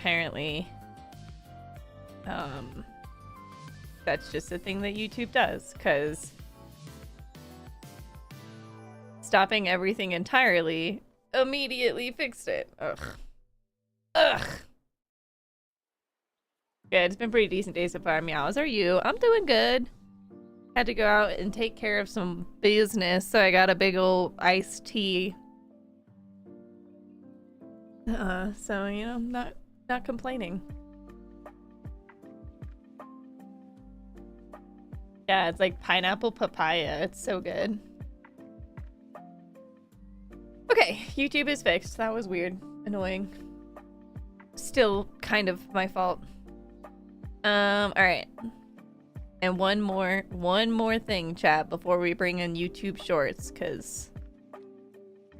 apparently that's just a thing that YouTube does, because stopping everything entirely immediately fixed it. Ugh. Ugh. Yeah, it's been pretty decent day so far. Meows, are you? I'm doing good. Had to go out and take care of some business, so I got a big old iced tea. So, you know, not complaining. Yeah, it's like pineapple papaya. It's so good. Okay, YouTube is fixed. That was weird. Annoying. Still kind of my fault. Alright. And one more thing, chat, before we bring in YouTube Shorts, because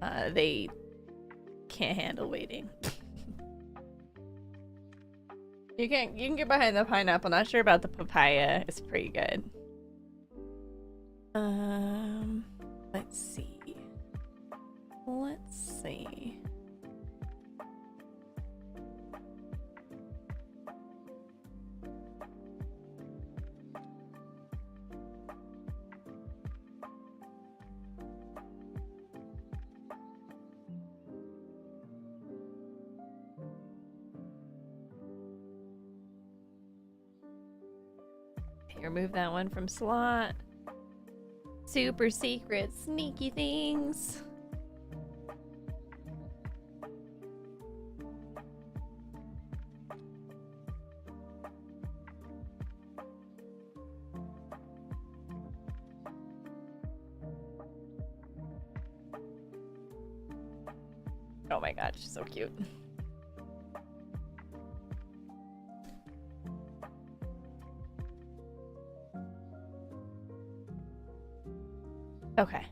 they can't handle waiting. You can get behind the pineapple. Not sure about the papaya. It's pretty good. Let's see. Let's see. Remove that one from slot. Super secret, sneaky things. Oh my god, she's so cute. Okay.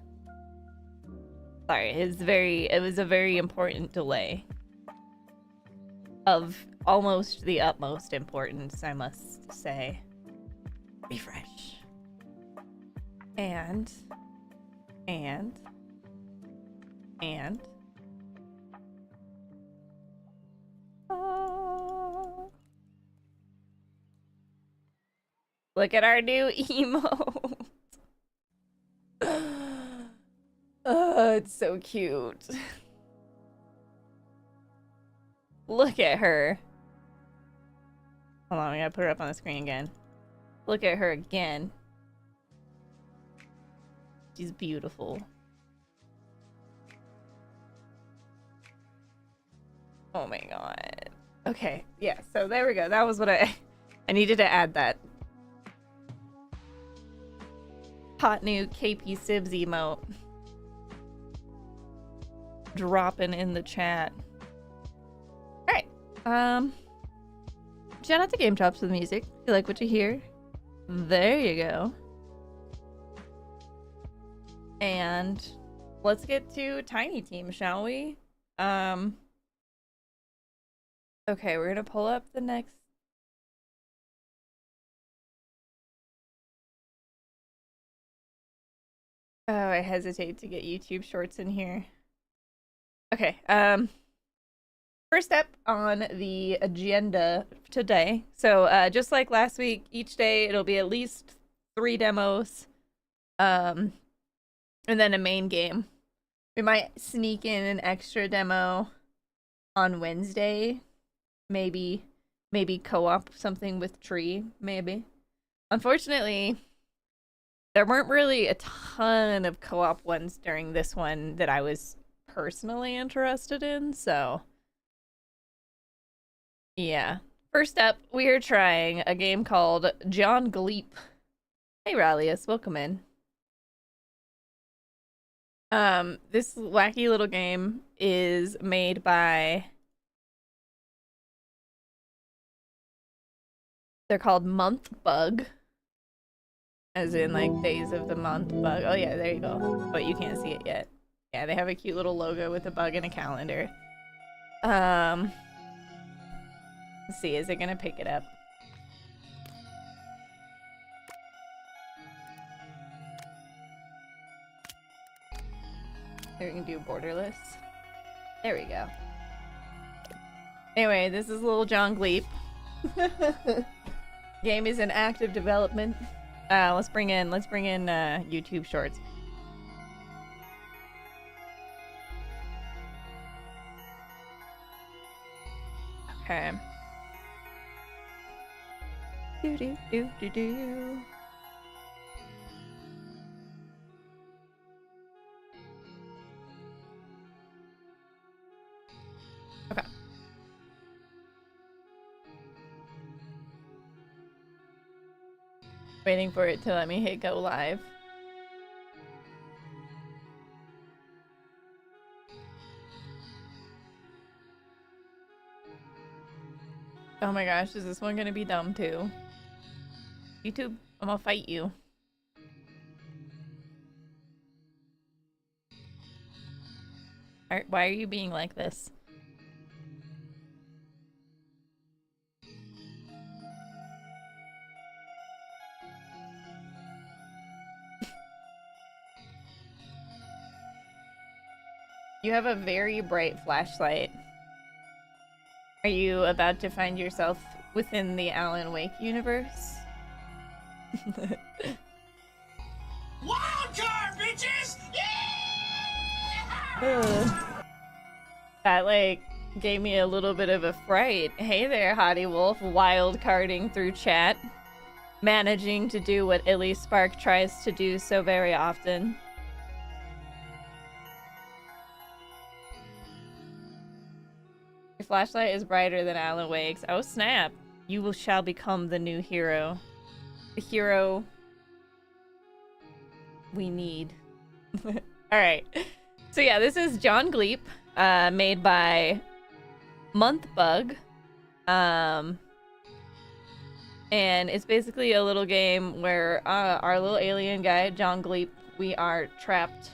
Sorry, it was a very important delay. Of almost the utmost importance, I must say. Refresh. And. Look at our new emote. Oh, it's so cute. Look at her. Hold on, I gotta put her up on the screen again. Look at her again. She's beautiful. Oh my god. Okay, yeah, so there we go. That was what I needed to add that. Hot new KP Sibs emote. Dropping in the chat. Alright. Shout out to Game Chops for the music. If you like what you hear, there you go. And let's get to Tiny Team, shall we? Okay, we're gonna pull up the next. Oh, I hesitate to get YouTube Shorts in here. Okay, first step on the agenda today. So, just like last week, each day it'll be at least 3 demos, and then a main game. We might sneak in an extra demo on Wednesday. Maybe co-op something with Tree, maybe. Unfortunately, there weren't really a ton of co-op ones during this one that I was personally interested in, so yeah. First up, we are trying a game called John Gleep. Hey Rallius, welcome in. This wacky little game is made by... They're called MonthBug. As in, like, days of the month bug. Oh yeah, there you go. But you can't see it yet. Yeah, they have a cute little logo with a bug and a calendar. Let's see, is it gonna pick it up? Here we can do borderless. There we go. Anyway, this is little John Gleep. Game is in active development. Let's bring in YouTube Shorts. Okay. Do do do do do. Okay. Waiting for it to let me hit go live. Oh my gosh, is this one gonna be dumb too? YouTube, I'm gonna fight you. Why are you being like this? You have a very bright flashlight. Are you about to find yourself within the Alan Wake universe? Wild card, bitches! Yeah! That, like, gave me a little bit of a fright. Hey there, Hottie Wolf, wild carding through chat. Managing to do what Illy Spark tries to do so very often. Your flashlight is brighter than Alan Wake's. Oh snap! You shall become the new hero. The hero we need. Alright. So yeah, this is John Gleep, made by MonthBug. And it's basically a little game where our little alien guy, John Gleep, we are trapped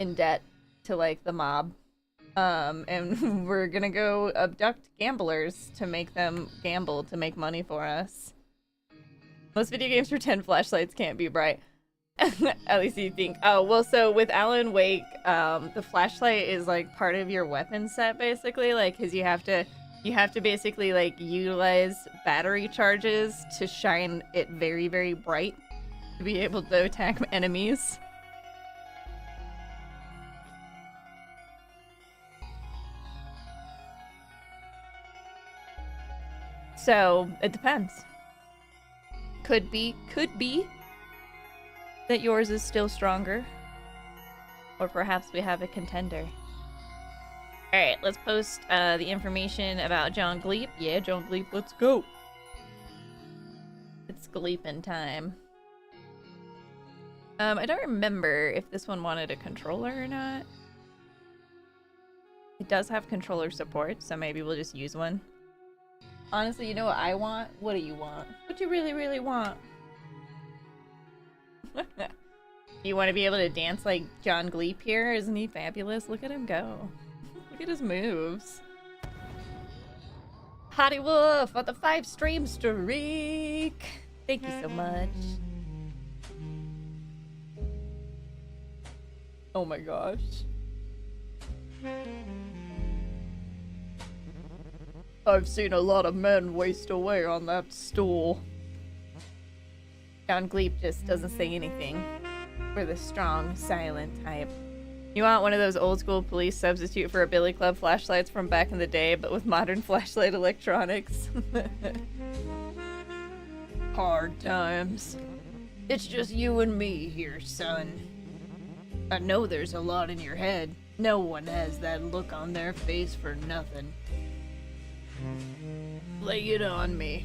in debt to, like, the mob. And we're gonna go abduct gamblers to make them gamble to make money for us. Most video games for 10 flashlights can't be bright. At least you think. Oh, well, so with Alan Wake, the flashlight is, like, part of your weapon set, basically, like, because you have to basically, like, utilize battery charges to shine it very, very bright to be able to attack enemies. So, it depends. Could be that yours is still stronger. Or perhaps we have a contender. Alright, let's post the information about John Gleep. Yeah, John Gleep, let's go! It's Gleepin' time. I don't remember if this one wanted a controller or not. It does have controller support, so maybe we'll just use one. Honestly, you know what I want? What do you want? What do you really, really want? You want to be able to dance like John Gleep here? Isn't he fabulous? Look at him go. Look at his moves. Hottie Wolf on the 5-stream streak. Thank you so much. Oh my gosh. I've seen a lot of men waste away on that stool. John Gleep just doesn't say anything. We're the strong, silent type. You want one of those old school police substitute for a billy club flashlights from back in the day, but with modern flashlight electronics? Hard times. It's just you and me here, son. I know there's a lot in your head. No one has that look on their face for nothing. Lay it on me.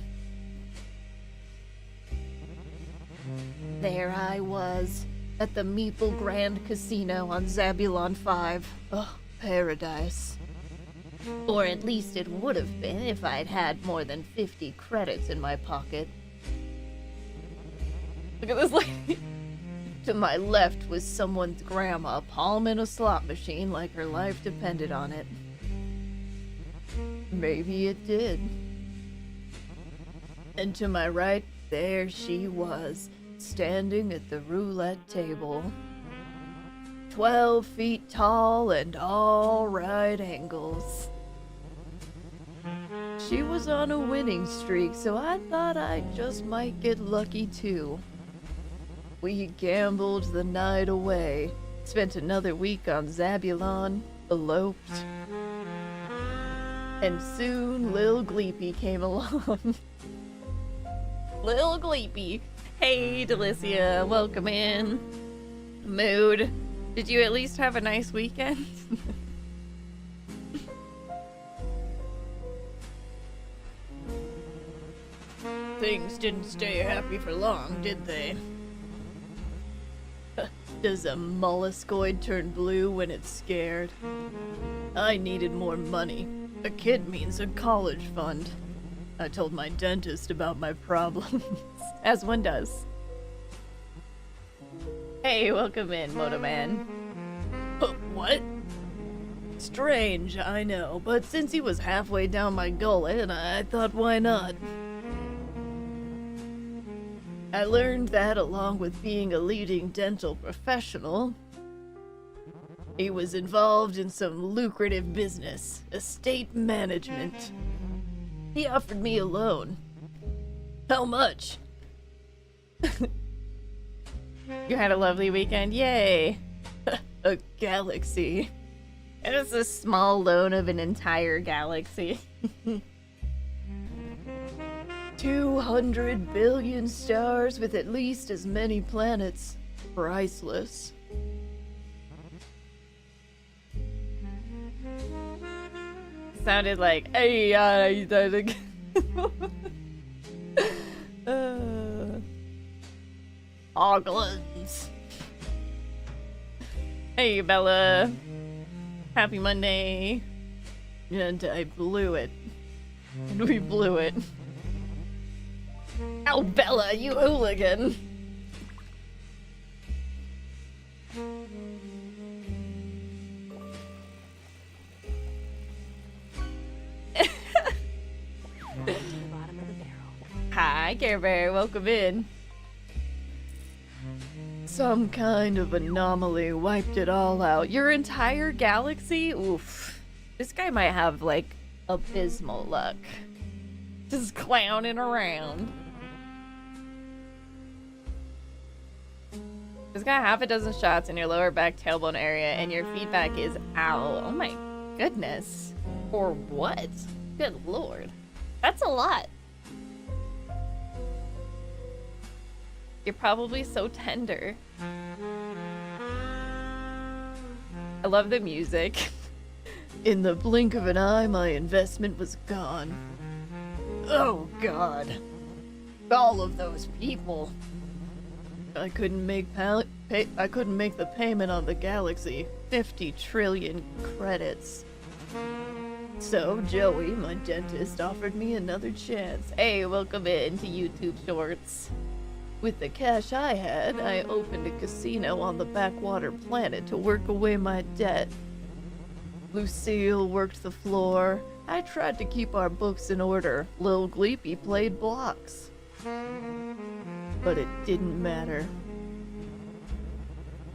There I was, at the Meeple Grand Casino on Zabulon 5. Ugh, paradise. Or at least it would have been if I'd had more than 50 credits in my pocket. Look at this lady. To my left was someone's grandma palming a slot machine like her life depended on it. Maybe it did. And to my right, there she was, standing at the roulette table. 12 feet tall and all right angles. She was on a winning streak, so I thought I just might get lucky too. We gambled the night away, spent another week on Zabulon, eloped. And soon Lil Gleepy came along. Lil Gleepy. Hey, Delicia, welcome in. Mood. Did you at least have a nice weekend? Things didn't stay happy for long, did they? Does a molluscoid turn blue when it's scared? I needed more money. A kid means a college fund. I told my dentist about my problems. As one does. Hey, welcome in, Motoman. What? Strange, I know, but since he was halfway down my gullet, I thought why not? I learned that along with being a leading dental professional, he was involved in some lucrative business, estate management. He offered me a loan. How much? You had a lovely weekend, yay! A galaxy. It is a small loan of an entire galaxy. 200 billion stars with at least as many planets. Priceless. Sounded like, hey, Oglins. Hey, Bella. Happy Monday. And I blew it. And we blew it. Ow, Bella, you hooligan! Hi, Care Bear, welcome in. Some kind of anomaly wiped it all out. Your entire galaxy? Oof. This guy might have, like, abysmal luck. Just clowning around. Just got half a dozen shots in your lower back tailbone area, and your feedback is ow. Oh my goodness. For what? Good lord. That's a lot. You're probably so tender. I love the music. In the blink of an eye, my investment was gone. Oh god. All of those people. I couldn't make the payment on the galaxy. 50 trillion credits. So Joey, my dentist, offered me another chance. Hey, welcome in to YouTube Shorts. With the cash I had, I opened a casino on the backwater planet to work away my debt. Lucille worked the floor. I tried to keep our books in order. Lil Gleepy played blocks. But it didn't matter.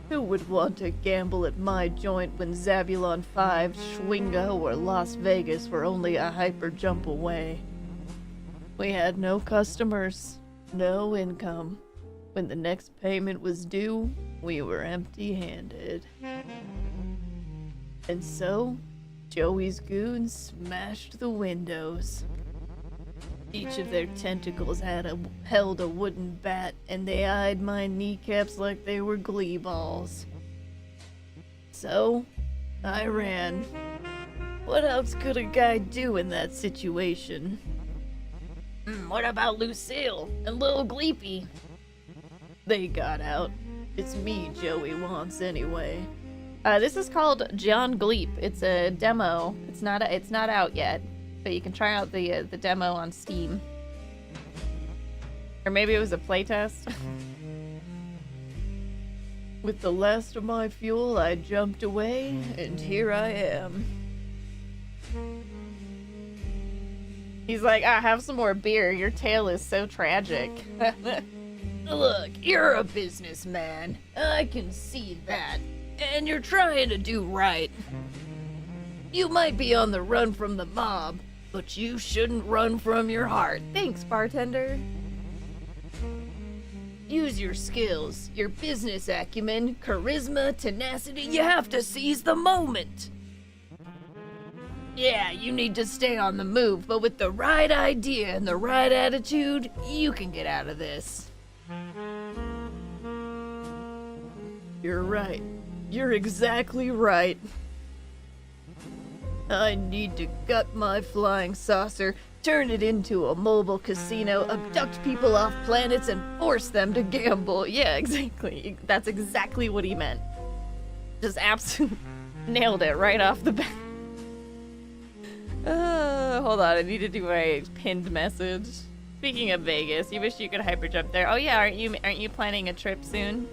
Who would want to gamble at my joint when Zabulon 5, Schwingo, or Las Vegas were only a hyper jump away? We had no customers, no income. When the next payment was due, we were empty-handed. And so, Joey's goons smashed the windows. Each of their tentacles held a wooden bat, and they eyed my kneecaps like they were glee balls. So, I ran. What else could a guy do in that situation? What about Lucille and Lil Gleepy? They got out. It's me Joey wants anyway. This is called John Gleep. It's a demo. It's not out yet, but you can try out the demo on Steam. Or maybe it was a playtest. With the last of my fuel, I jumped away, and here I am. He's like, have some more beer. Your tale is so tragic. Look, you're a businessman. I can see that. And you're trying to do right. You might be on the run from the mob, But you shouldn't run from your heart. Thanks, bartender. Use your skills, your business acumen, charisma, tenacity. You have to seize the moment. Yeah, you need to stay on the move, but with the right idea and the right attitude, you can get out of this. You're right. You're exactly right. I need to gut my flying saucer, turn it into a mobile casino, abduct people off planets, and force them to gamble. Yeah, exactly. That's exactly what he meant. Just absolutely nailed it right off the bat. Hold on, I need to do my pinned message. Speaking of Vegas, you wish you could hyperjump there. Oh yeah, aren't you planning a trip soon?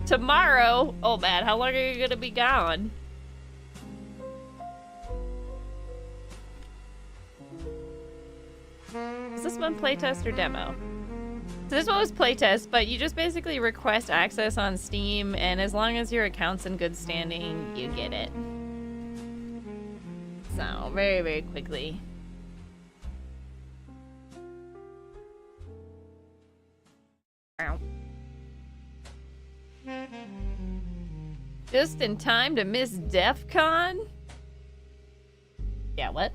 Tomorrow? Oh man, how long are you gonna be gone? Is this one playtest or demo? So this one was playtest, but you just basically request access on Steam, and as long as your account's in good standing, you get it. So, very, very quickly. Ow. Just in time to miss DEF CON? Yeah, what?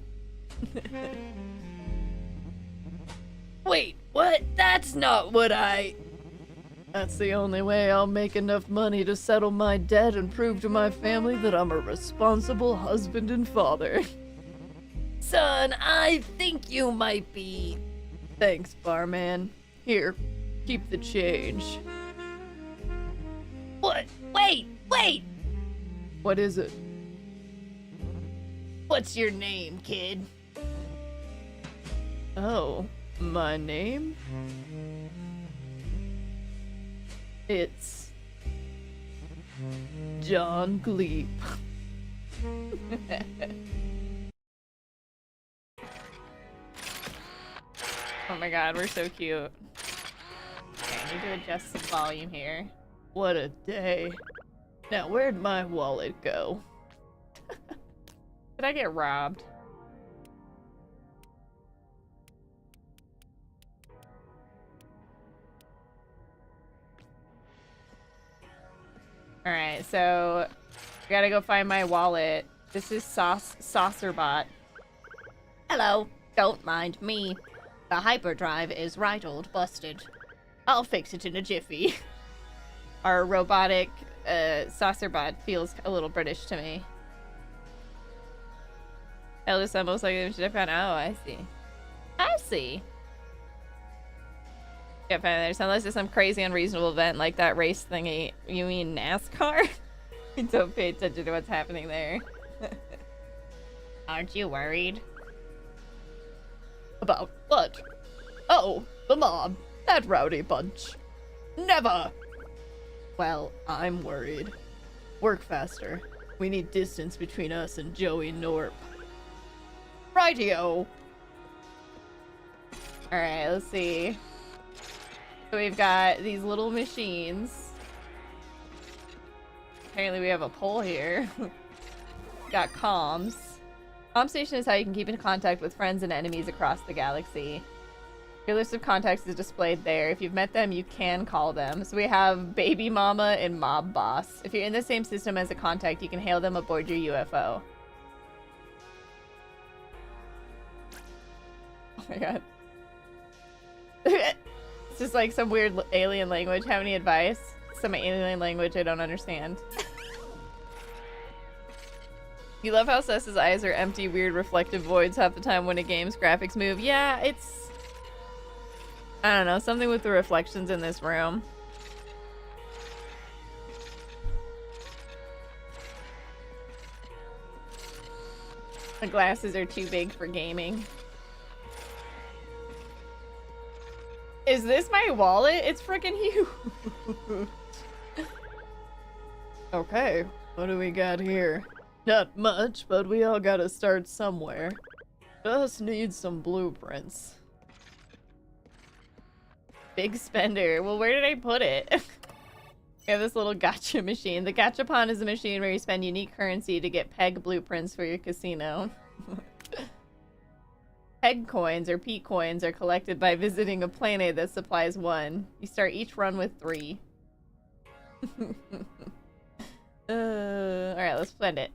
Wait, what? That's not what I... That's the only way I'll make enough money to settle my debt and prove to my family that I'm a responsible husband and father. Son, I think you might be... Thanks, barman. Here, keep the change. What? Wait! What is it? What's your name, kid? Oh, my name? It's... John Gleep. Oh my god, we're so cute. Okay, I need to adjust some volume here. What a day. Now, where'd my wallet go? Did I get robbed? Alright, so I gotta go find my wallet. This is Saucerbot. Hello, don't mind me. The hyperdrive is right old busted. I'll fix it in a jiffy. Our robotic Saucerbot feels a little British to me. Eldest son most likely to find. Oh, I see. I see. Yeah, there's unless it's some crazy unreasonable event like that race thingy. You mean NASCAR? Don't pay attention to what's happening there. Aren't you worried? About what? Oh, the mob. That rowdy bunch. Never! Well, I'm worried. Work faster. We need distance between us and Joey Norp. Rightio! Alright, let's see. So we've got these little machines. Apparently we have a pole here. Got comms. Comm station is how you can keep in contact with friends and enemies across the galaxy. Your list of contacts is displayed there. If you've met them, you can call them. So we have Baby Mama and Mob Boss. If you're in the same system as a contact, you can hail them aboard your UFO. Oh my god. It's just like some weird alien language. Have any advice? Some alien language I don't understand. You love how Sess's eyes are empty, weird, reflective voids half the time when a game's graphics move. Yeah, it's... I don't know, something with the reflections in this room. The glasses are too big for gaming. Is this my wallet? It's freaking huge. Okay, what do we got here? Not much, but we all gotta start somewhere. Just need some blueprints. Big spender. Well, where did I put it? We have this little gacha machine. The gachapon is a machine where you spend unique currency to get peg blueprints for your casino. Peg coins, or P coins, are collected by visiting a planet that supplies 1. You start each run with 3. Alright, let's spend it.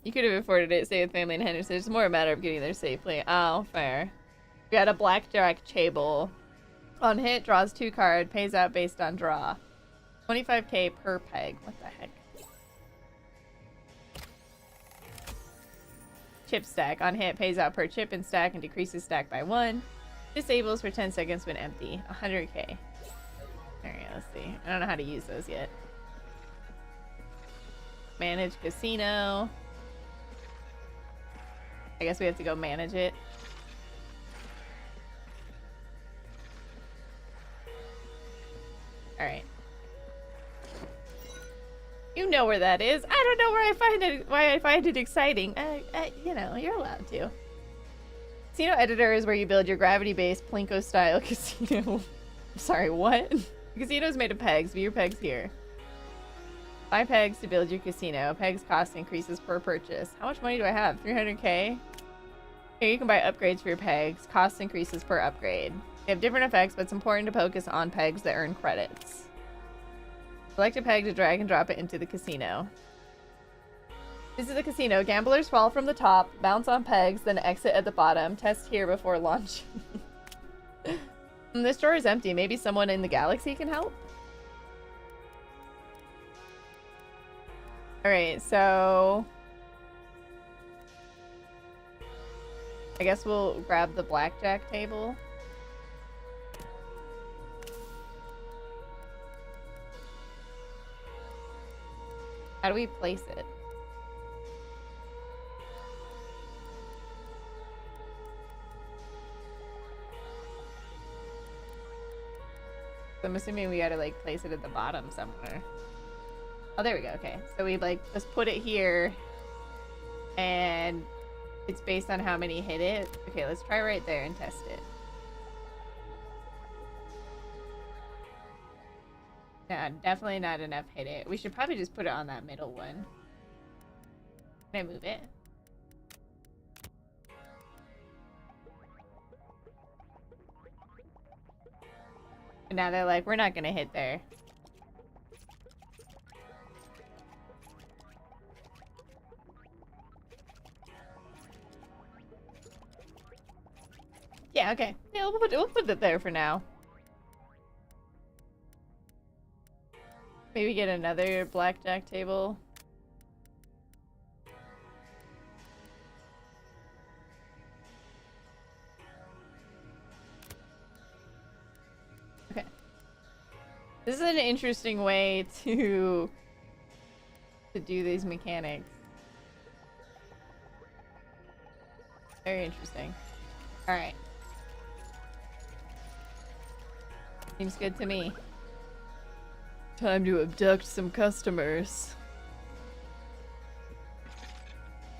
You could have afforded it, stay with family in Henderson. It's more a matter of getting there safely. Oh, fair. We got a blackjack table. On hit, draws 2 cards, pays out based on draw. 25k per peg. What the heck? Chip stack. On hit, pays out per chip and stack and decreases stack by 1. Disables for 10 seconds when empty. 100k. Alright, let's see. I don't know how to use those yet. Manage casino. I guess we have to go manage it. Alright. You know where that is. I don't know where I find it. Why I find it exciting. You know, you're allowed to. Casino editor is where you build your gravity-based Plinko-style casino. Sorry, what? The casino is made of pegs. View your pegs here. Buy pegs to build your casino. Pegs cost increases per purchase. How much money do I have? 300k? Here you can buy upgrades for your pegs. Cost increases per upgrade. They have different effects, but it's important to focus on pegs that earn credits. Select a peg to drag and drop it into the casino. This is the casino. Gamblers fall from the top, bounce on pegs, then exit at the bottom. Test here before launching. This drawer is empty. Maybe someone in the galaxy can help? Alright, so... I guess we'll grab the blackjack table. How do we place it? So I'm assuming we gotta like place it at the bottom somewhere. Oh, there we go. Okay, so we like just put it here, and it's based on how many hit it. Okay, let's try right there and test it. Yeah, definitely not enough hit it. We should probably just put it on that middle one. Can I move it? And now they're like, we're not gonna hit there. Yeah, okay. Yeah, we'll put it there for now. Maybe get another blackjack table. Okay. This is an interesting way to do these mechanics. Very interesting. Alright. Seems good to me. Time to abduct some customers.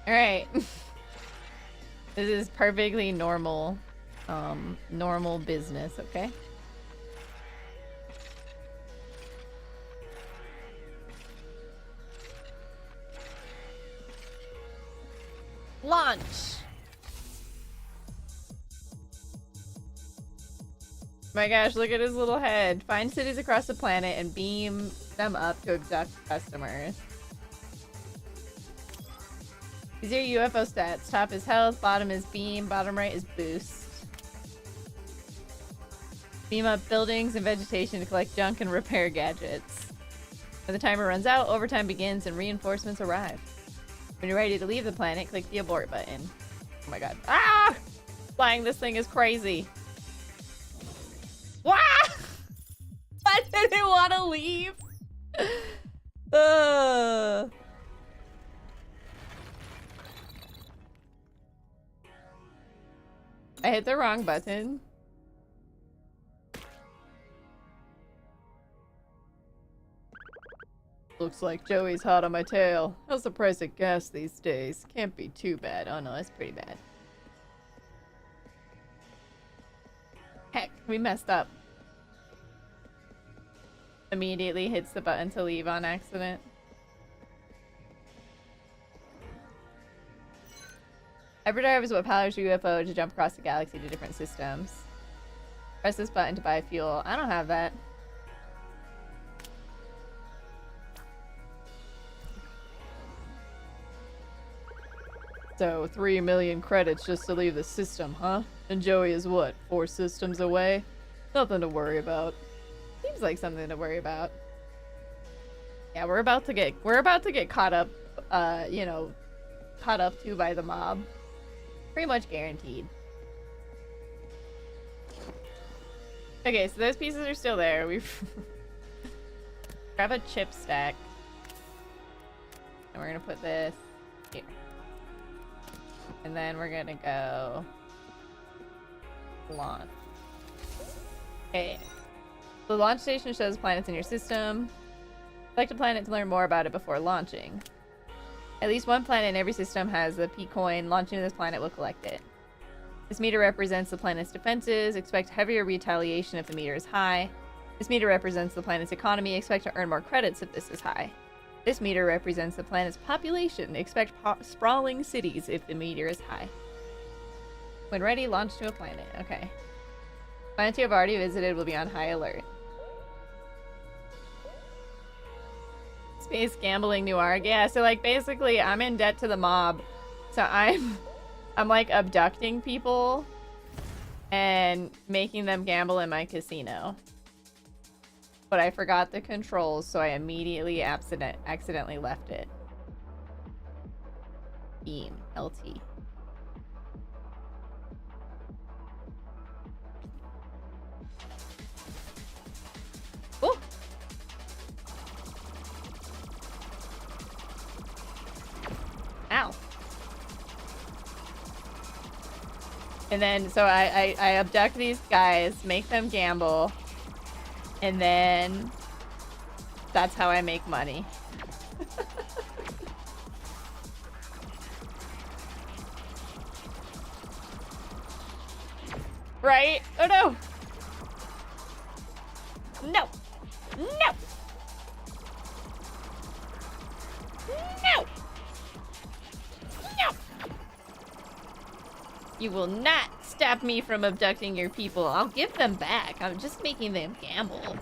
Alright. This is perfectly normal. Normal business, okay? Launch! My gosh, look at his little head. Find cities across the planet and beam them up to abduct customers. These are your UFO stats. Top is health, bottom is beam, bottom right is boost. Beam up buildings and vegetation to collect junk and repair gadgets. When the timer runs out, overtime begins and reinforcements arrive. When you're ready to leave the planet, click the abort button. Oh my god. Ah! Flying this thing is crazy. Wah! I didn't want to leave. I hit the wrong button. Looks like Joey's hot on my tail. How's the price of gas these days? Can't be too bad. Oh no, that's pretty bad. Heck, we messed up. Immediately hits the button to leave on accident. Hyperdrive is what powers your UFO to jump across the galaxy to different systems. Press this button to buy fuel. I don't have that. So, 3 million credits just to leave the system, huh? And Joey is what, 4 systems away? Nothing to worry about. Seems like something to worry about. Yeah, we're about to get caught up, you know, caught up to by the mob. Pretty much guaranteed. Okay, so those pieces are still there. We've grab a chip stack. And we're gonna put this here. And then we're gonna go launch. Okay. The launch station shows planets in your system. Select a planet to learn more about it before launching. At least one planet in every system has the P coin. Launching to this planet will collect it. This meter represents the planet's defenses. Expect heavier retaliation if the meter is high. This meter represents the planet's economy. Expect to earn more credits if this is high. This meter represents the planet's population. Expect sprawling cities if the meter is high. When ready, launch to a planet. Okay. Planets you have already visited will be on high alert. Space gambling noir. Yeah, so like basically I'm in debt to the mob. So I'm like abducting people and making them gamble in my casino. But I forgot the controls, so I immediately accidentally left it. Beam. LT. Oh! Ow. And then, so I abduct these guys, make them gamble, and then that's how I make money. Right? Oh no! No! No! No! No! You will not stop me from abducting your people. I'll give them back. I'm just making them gamble.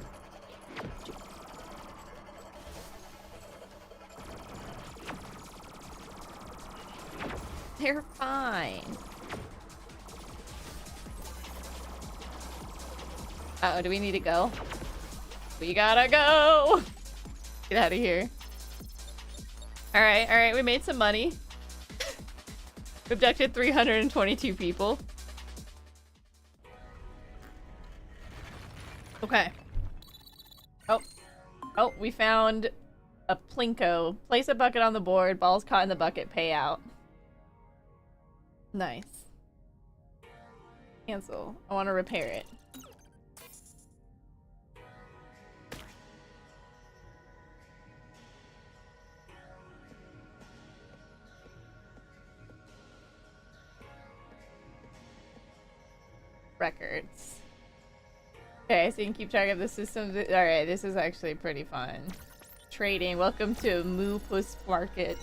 They're fine. Uh-oh, do we need to go? We gotta go! Get out of here. Alright, we made some money. We abducted 322 people. Okay. Oh, we found a plinko. Place a bucket on the board, balls caught in the bucket, payout. Nice. Cancel. I want to repair it. Records. Okay, so you can keep track of the systems. Alright, this is actually pretty fun. Trading. Welcome to Moopus Market.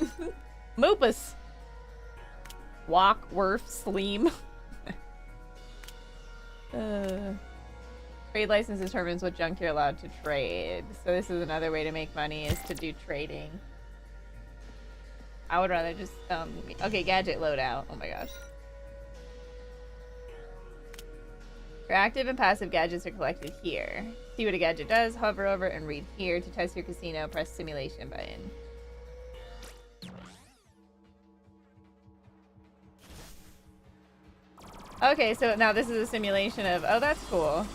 Moopus! Walk, Werf, Sleem. Trade license determines what junk you're allowed to trade. So this is another way to make money, is to do trading. I would rather just, okay, gadget loadout. Oh my gosh. Your active and passive gadgets are collected here. See what a gadget does, hover over and read here. To test your casino, press simulation button. Okay, so now this is a simulation of, oh, that's cool.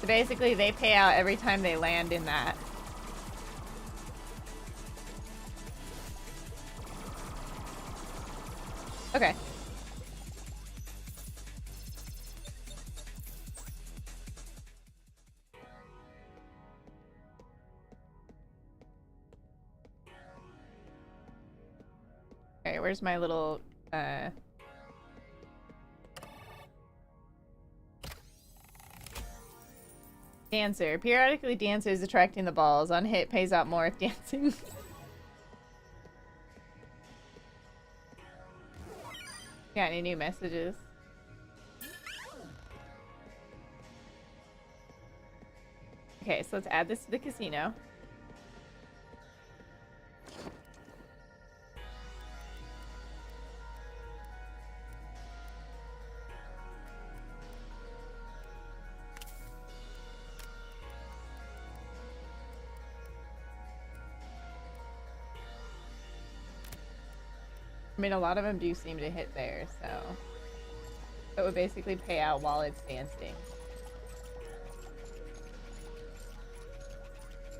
So basically they pay out every time they land in that. Okay. Alright, where's my little, Dancer. Periodically, dancers attracting the balls. On hit, pays out more if dancing. Got any new messages? Okay, so let's add this to the casino. I mean, a lot of them do seem to hit there, so it would basically pay out while it's dancing.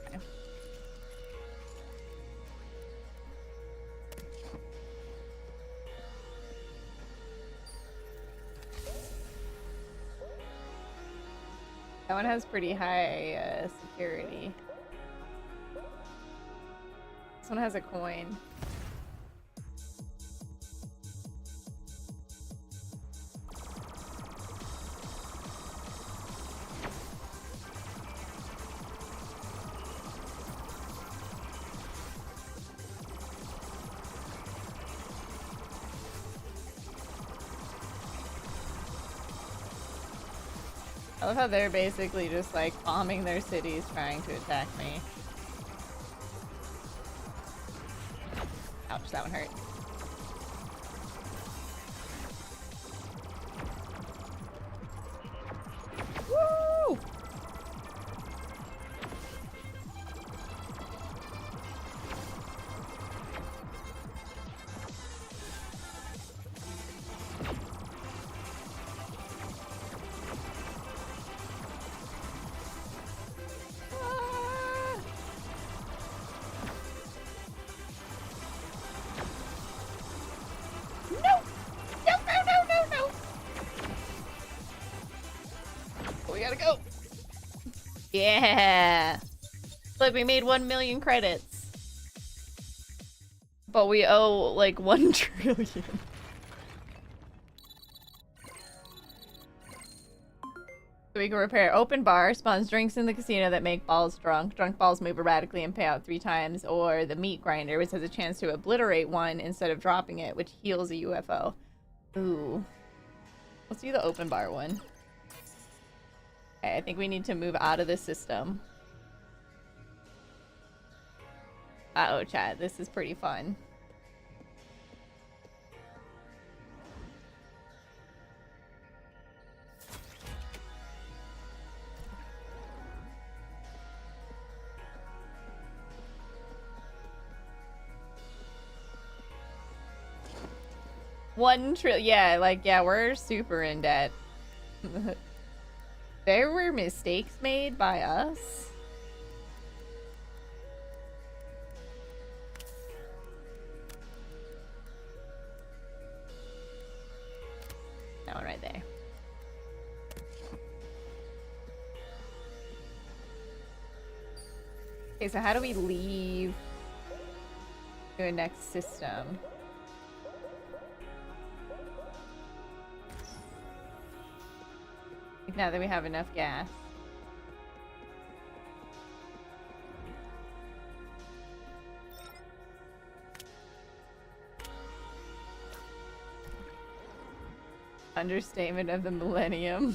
Okay. That one has pretty high security. This one has a coin. I love how they're basically just like bombing their cities trying to attack me. Ouch, that one hurt. Woo! Yeah! Look, we made 1 million credits. But we owe like 1 trillion. So we can repair open bar, spawns drinks in the casino that make balls drunk. Drunk balls move erratically and pay out 3 times. Or the meat grinder, which has a chance to obliterate one instead of dropping it, which heals a UFO. Ooh. Let's do the open bar one. Okay, I think we need to move out of the system. Uh-oh, chat. This is pretty fun. $1 trillion. Yeah, like, yeah, we're super in debt. There were mistakes made by us. That one right there. Okay, so how do we leave to a next system? Now that we have enough gas. Understatement of the millennium.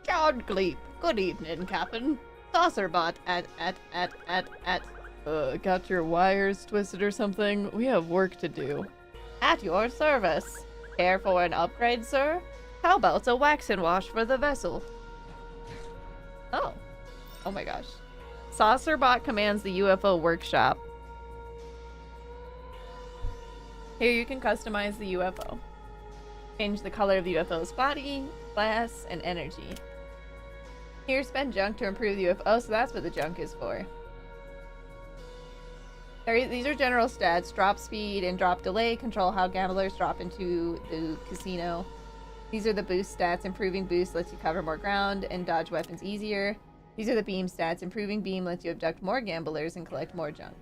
John Gleep, good evening, Captain. Saucerbot got your wires twisted or something? We have work to do. At your service. Care for an upgrade, sir? How about a wax and wash for the vessel? Oh. Oh my gosh. Saucerbot commands the UFO workshop. Here you can customize the UFO. Change the color of the UFO's body, class, and energy. Here, spend junk to improve the UFO. Oh, so that's what the junk is for. These are general stats. Drop speed and drop delay control how gamblers drop into the casino. These are the boost stats. Improving boost lets you cover more ground and dodge weapons easier. These are the beam stats. Improving beam lets you abduct more gamblers and collect more junk.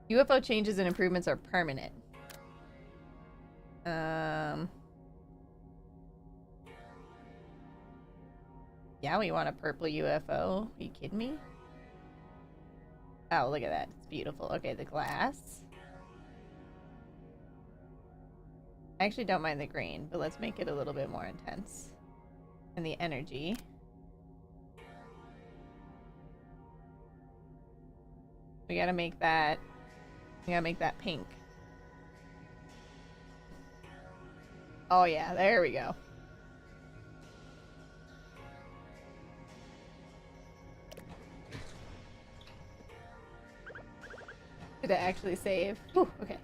UFO changes and improvements are permanent. Yeah, we want a purple UFO. Are you kidding me? Oh, look at that. It's beautiful. Okay, the glass. I actually don't mind the green, but let's make it a little bit more intense. And the energy. We gotta make that pink. Oh yeah, there we go. Did it actually save? Whew, okay.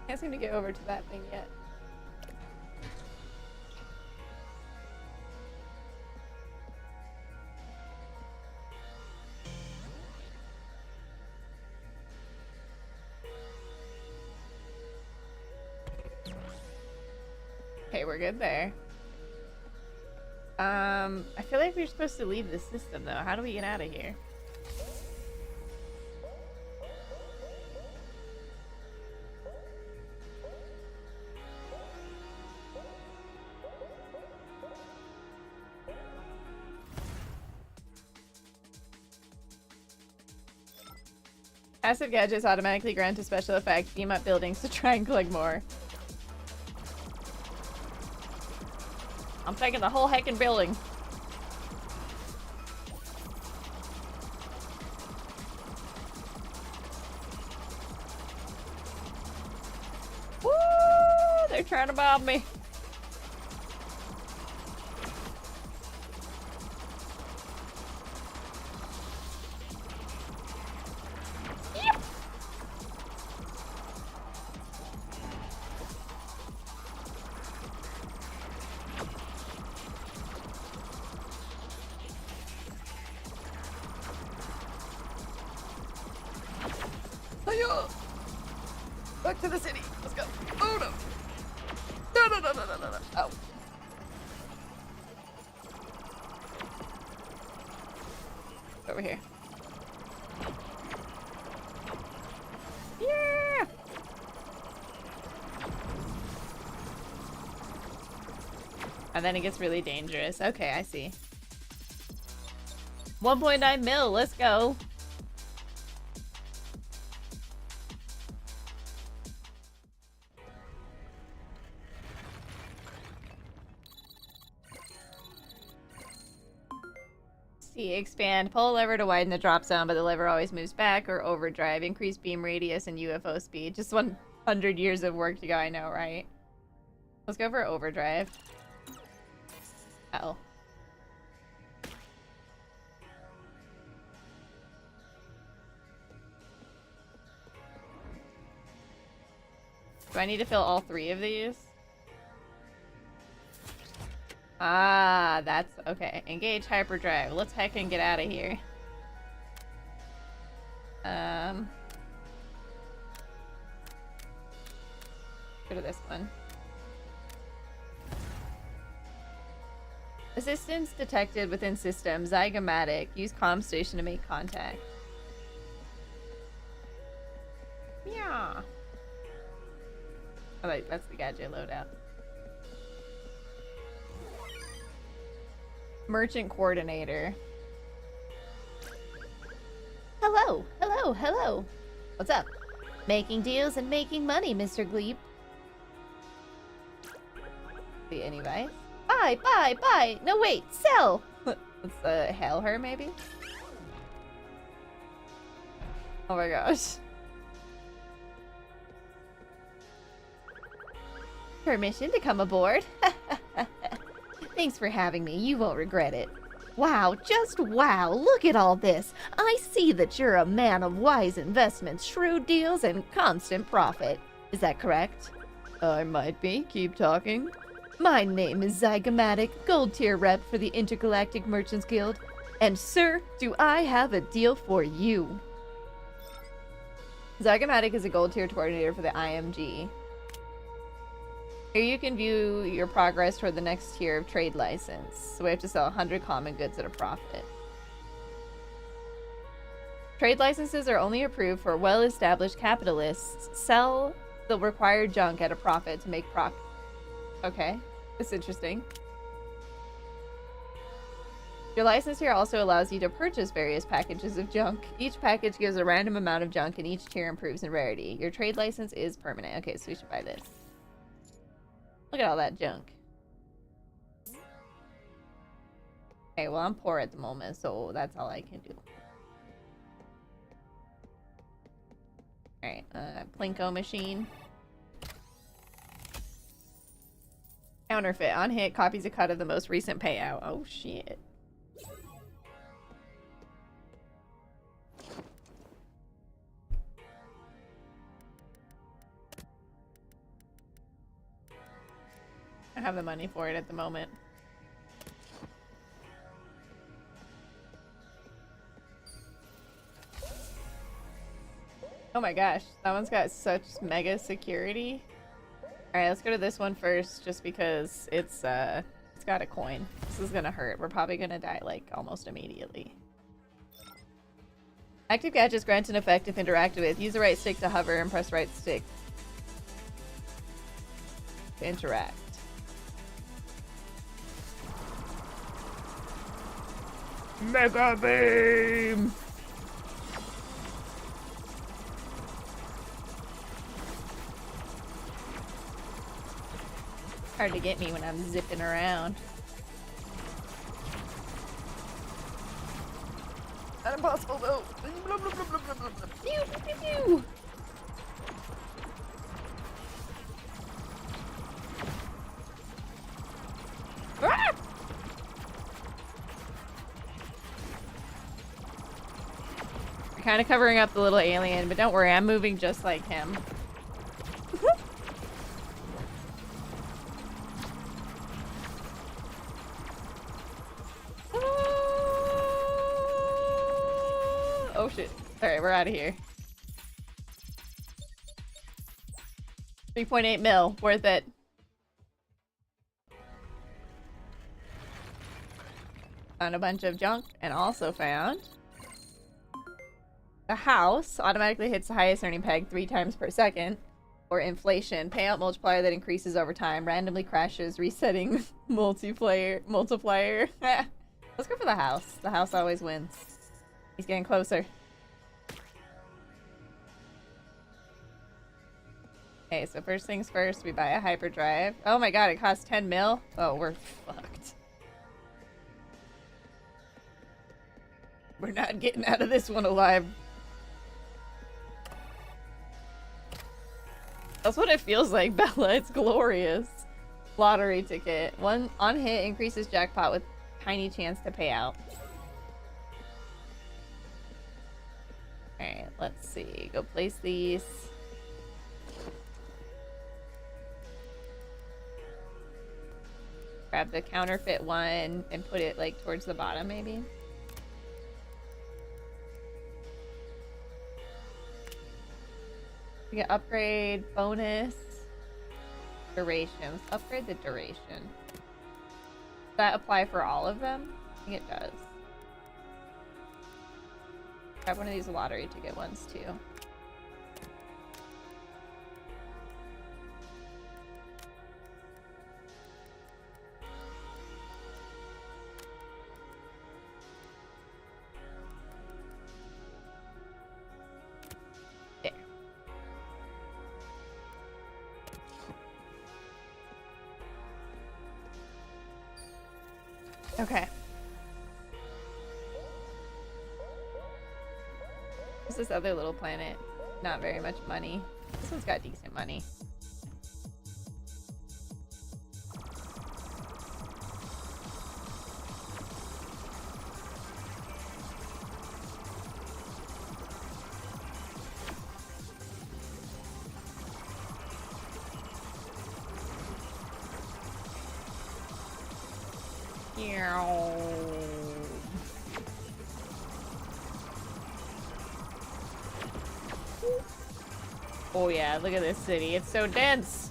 Can't seem to get over to that thing yet. Okay, we're good there. I feel like we're supposed to leave the system though. How do we get out of here? Acid gadgets automatically grant a special effect. Beam up buildings to try and collect more. I'm taking the whole heckin' building. Woo! They're trying to bomb me. Yep. Back to the city. Let's go. Oh no. No. Oh. Over here. Yeah. And then it gets really dangerous. Okay, I see. 1.9 mil. Let's go. Expand. Pull a lever to widen the drop zone, but the lever always moves back. Or overdrive. Increase beam radius and UFO speed. Just 100 years of work to go, I know, right? Let's go for overdrive. Uh-oh. Do I need to fill all 3 of these? Ah, that's okay. Engage hyperdrive. Let's heckin' get out of here. Go to this one. Assistance detected within system. Zygomatic. Use comm station to make contact. Yeah. Oh, wait, that's the gadget loadout. Merchant coordinator. Hello. What's up? Making deals and making money, Mr. Gleep. See any advice? Buy. No, wait, sell. Let's hail her, maybe? Oh my gosh. Permission to come aboard? Thanks for having me. You won't regret it. Wow, just wow. Look at all this. I see that you're a man of wise investments, shrewd deals, and constant profit. Is that correct? I might be. Keep talking. My name is Zygomatic, gold tier rep for the Intergalactic Merchants Guild. And sir, do I have a deal for you. Zygomatic is a gold tier coordinator for the IMG. Here you can view your progress toward the next tier of trade license. So we have to sell 100 common goods at a profit. Trade licenses are only approved for well-established capitalists. Sell They'll require junk at a profit to make profit. Okay, that's interesting. Your license here also allows you to purchase various packages of junk. Each package gives a random amount of junk, and each tier improves in rarity. Your trade license is permanent. Okay, so we should buy this. Look at all that junk. Okay, well, I'm poor at the moment, so that's all I can do. Alright, Plinko machine. Counterfeit. On hit, copies a cut of the most recent payout. Oh, shit. I don't have the money for it at the moment. Oh my gosh, that one's got such mega security. Alright, let's go to this one first, just because it's got a coin. This is gonna hurt. We're probably gonna die, like, almost immediately. Active gadgets grant an effect if interacted with. Use the right stick to hover and press right stick to interact. Mega beam! Hard to get me when I'm zipping around. Not impossible though. Blah, blah, blah, blah, blah, blah. Pew, pew, pew, pew. Ah! We're kind of covering up the little alien, but don't worry, I'm moving just like him. Oh shit. Alright, we're out of here. 3.8 mil. Worth it. Found a bunch of junk and also found the house automatically hits the highest earning peg 3 times per second. Or inflation. Payout multiplier that increases over time. Randomly crashes, resetting multiplier. Let's go for the house. The house always wins. He's getting closer. Okay, so first things first, we buy a hyperdrive. Oh my god, it costs 10 mil? Oh, we're fucked. We're not getting out of this one alive. That's what it feels like, Bella. It's glorious. Lottery ticket. One on hit increases jackpot with tiny chance to pay out. Alright, let's see. Go place these. Grab the counterfeit one and put it like towards the bottom maybe. We get upgrade, bonus, duration. Let's upgrade the duration. Does that apply for all of them? I think it does. Grab one of these lottery ticket ones too. There. Okay. What's this other little planet? Not very much money. This one's got decent money. Oh yeah, look at this city. It's so dense.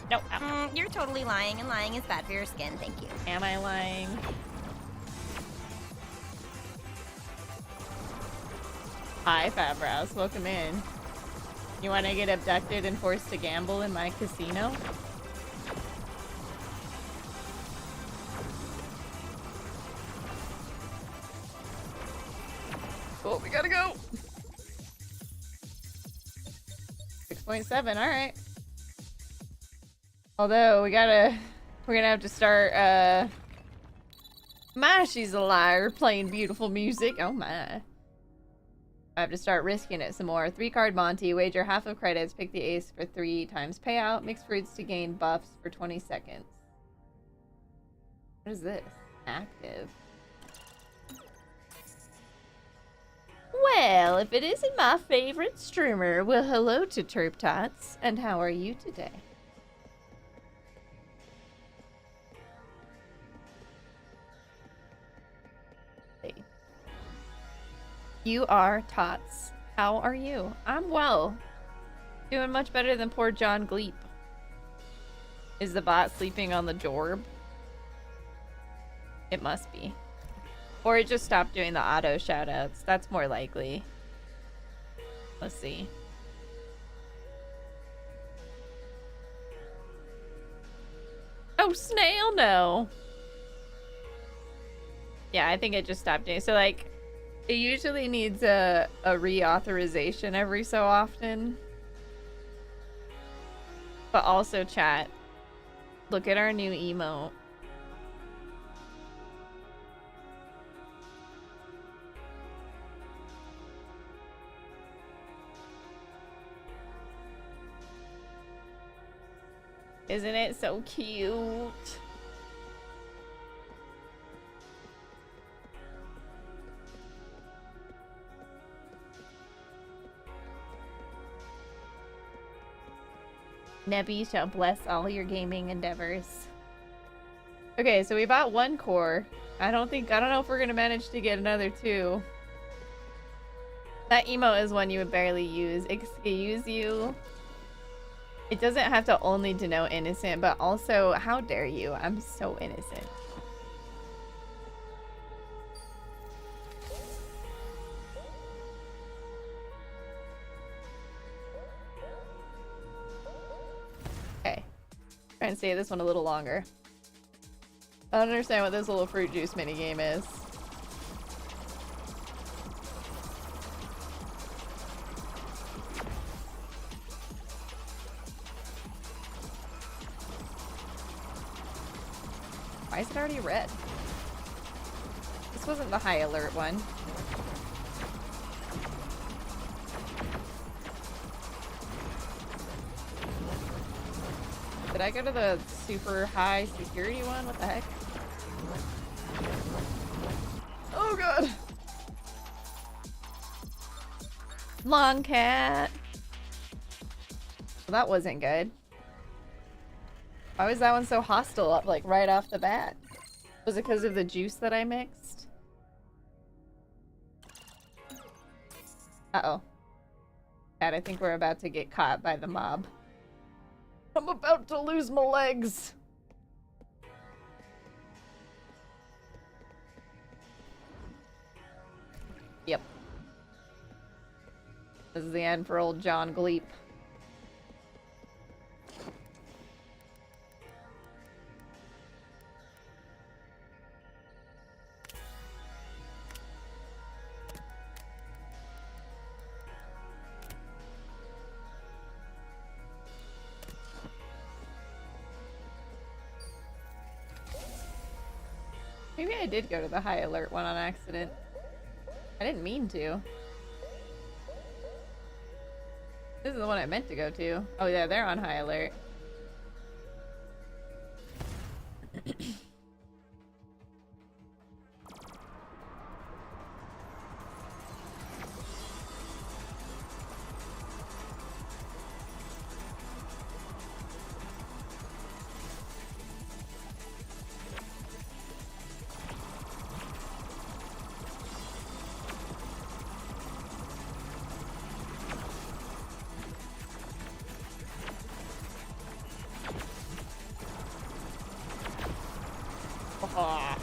No. You're totally lying, and lying is bad for your skin. Thank you. Am I lying? Hi, Fabrouse. Welcome in. You want to get abducted and forced to gamble in my casino? Oh, we gotta go! 6.7, alright. Although, we're gonna have to start, my She's a Liar playing beautiful music. Oh my. I have to start risking it some more. 3-card Monty, wager half of credits, pick the ace for 3 times payout, mix fruits to gain buffs for 20 seconds. What is this? Active. Well, if it isn't my favorite streamer, well, hello to Terp Tots, and how are you today? You are Tots. How are you? I'm well. Doing much better than poor John Gleep. Is the bot sleeping on the jorb? It must be. Or it just stopped doing the auto shoutouts. That's more likely. Let's see. Oh, snail, no. Yeah, I think it just stopped doing. So, like, it usually needs a reauthorization every so often. But also, chat, look at our new emote. Isn't it so cute? Nebby shall bless all your gaming endeavors. Okay, so we bought 1 core. I don't know if we're gonna manage to get another 2. That emote is one you would barely use. Excuse you. It doesn't have to only denote innocent, but also, how dare you? I'm so innocent. Okay. Try and save this one a little longer. I don't understand what this little fruit juice minigame is. Why is it already red? This wasn't the high alert one. Did I go to the super high security one? What the heck? Oh god! Long cat! Well, that wasn't good. Why was that one so hostile up, like, right off the bat? Was it because of the juice that I mixed? Uh-oh. Cat, I think we're about to get caught by the mob. I'm about to lose my legs! Yep. This is the end for old John Gleep. Maybe I did go to the high alert one on accident. I didn't mean to. This is the one I meant to go to. Oh yeah, they're on high alert. Oh.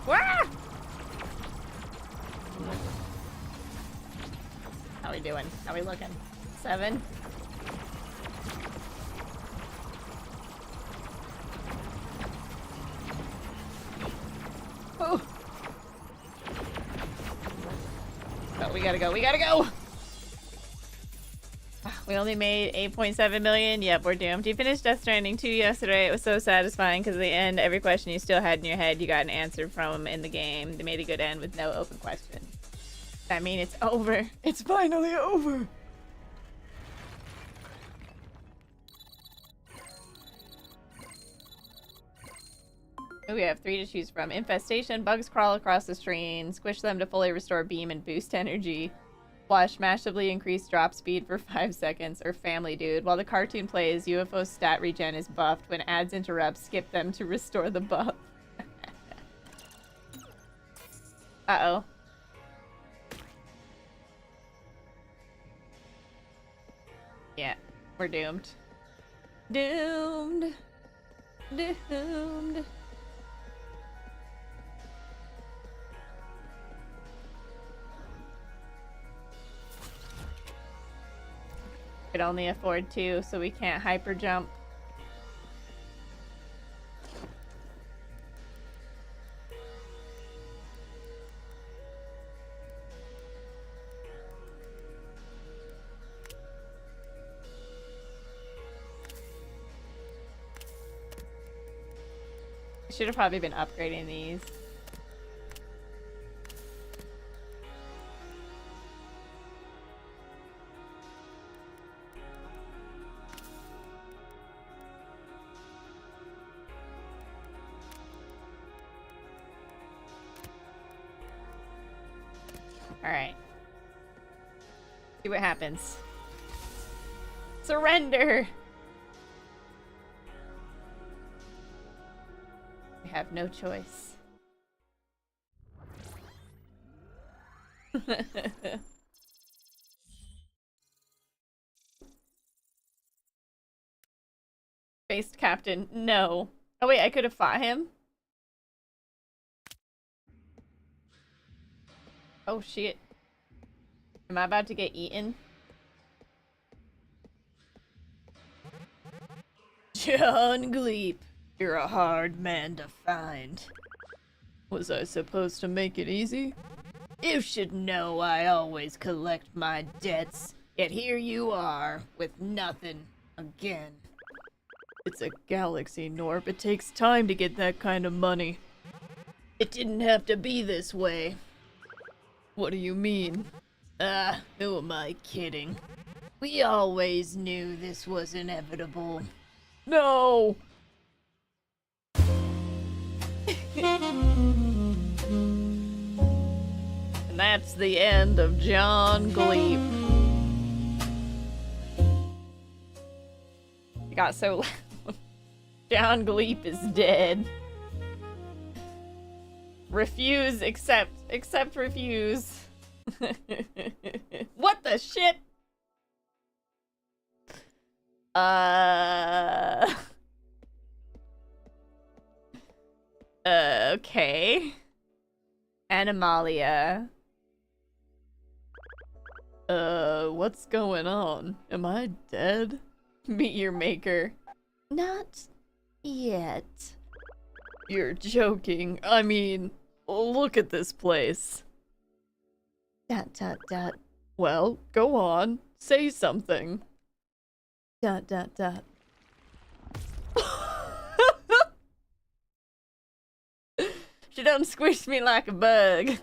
Wah! How we doing? How we looking? 7? Oh. Oh, we gotta go. We gotta go! We only made 8.7 million. Yep, we're doomed. You finished Death Stranding 2 yesterday. It was so satisfying because at the end, every question you still had in your head, you got an answer from in the game. They made a good end with no open question. I mean, it's over. It's finally over. We have 3 to choose from. Infestation, bugs crawl across the screen, squish them to fully restore beam and boost energy. Flush, massively increase drop speed for 5 seconds, or Family Dude. While the cartoon plays, UFO stat regen is buffed. When ads interrupt, skip them to restore the buff. Uh-oh. Yeah, we're doomed. Doomed. Doomed. Could only afford 2, so we can't hyper jump. I should have probably been upgrading these. Alright. See what happens. Surrender! We have no choice. Faced Captain, no. Oh wait, I could have fought him? Oh shit. Am I about to get eaten? John Gleep, you're a hard man to find. Was I supposed to make it easy? You should know I always collect my debts, yet here you are, with nothing again. It's a galaxy, Norp. It takes time to get that kind of money. It didn't have to be this way. What do you mean? Who am I kidding? We always knew this was inevitable. No! And that's the end of John Gleep. It got so loud. John Gleep is dead. Refuse, accept, refuse. What the shit? Okay. Animalia. What's going on? Am I dead? Meet your maker. Not yet. You're joking. I mean, look at this place. ... Well, go on. Say something. ... She done squished me like a bug.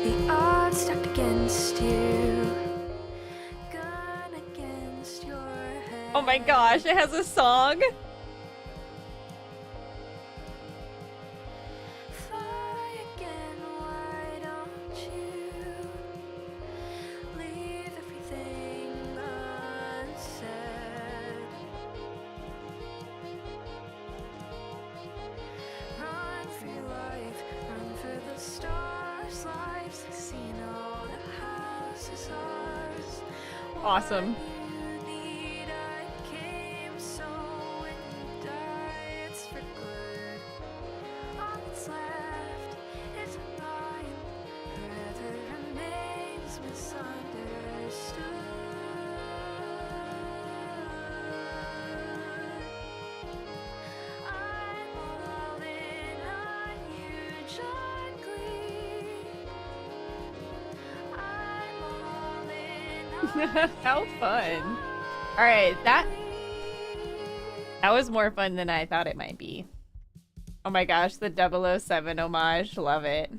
The odds stacked against you. my gosh, it has a song. Awesome. How fun. Alright, that was more fun than I thought it might be. Oh my gosh, the 007 homage. Love it.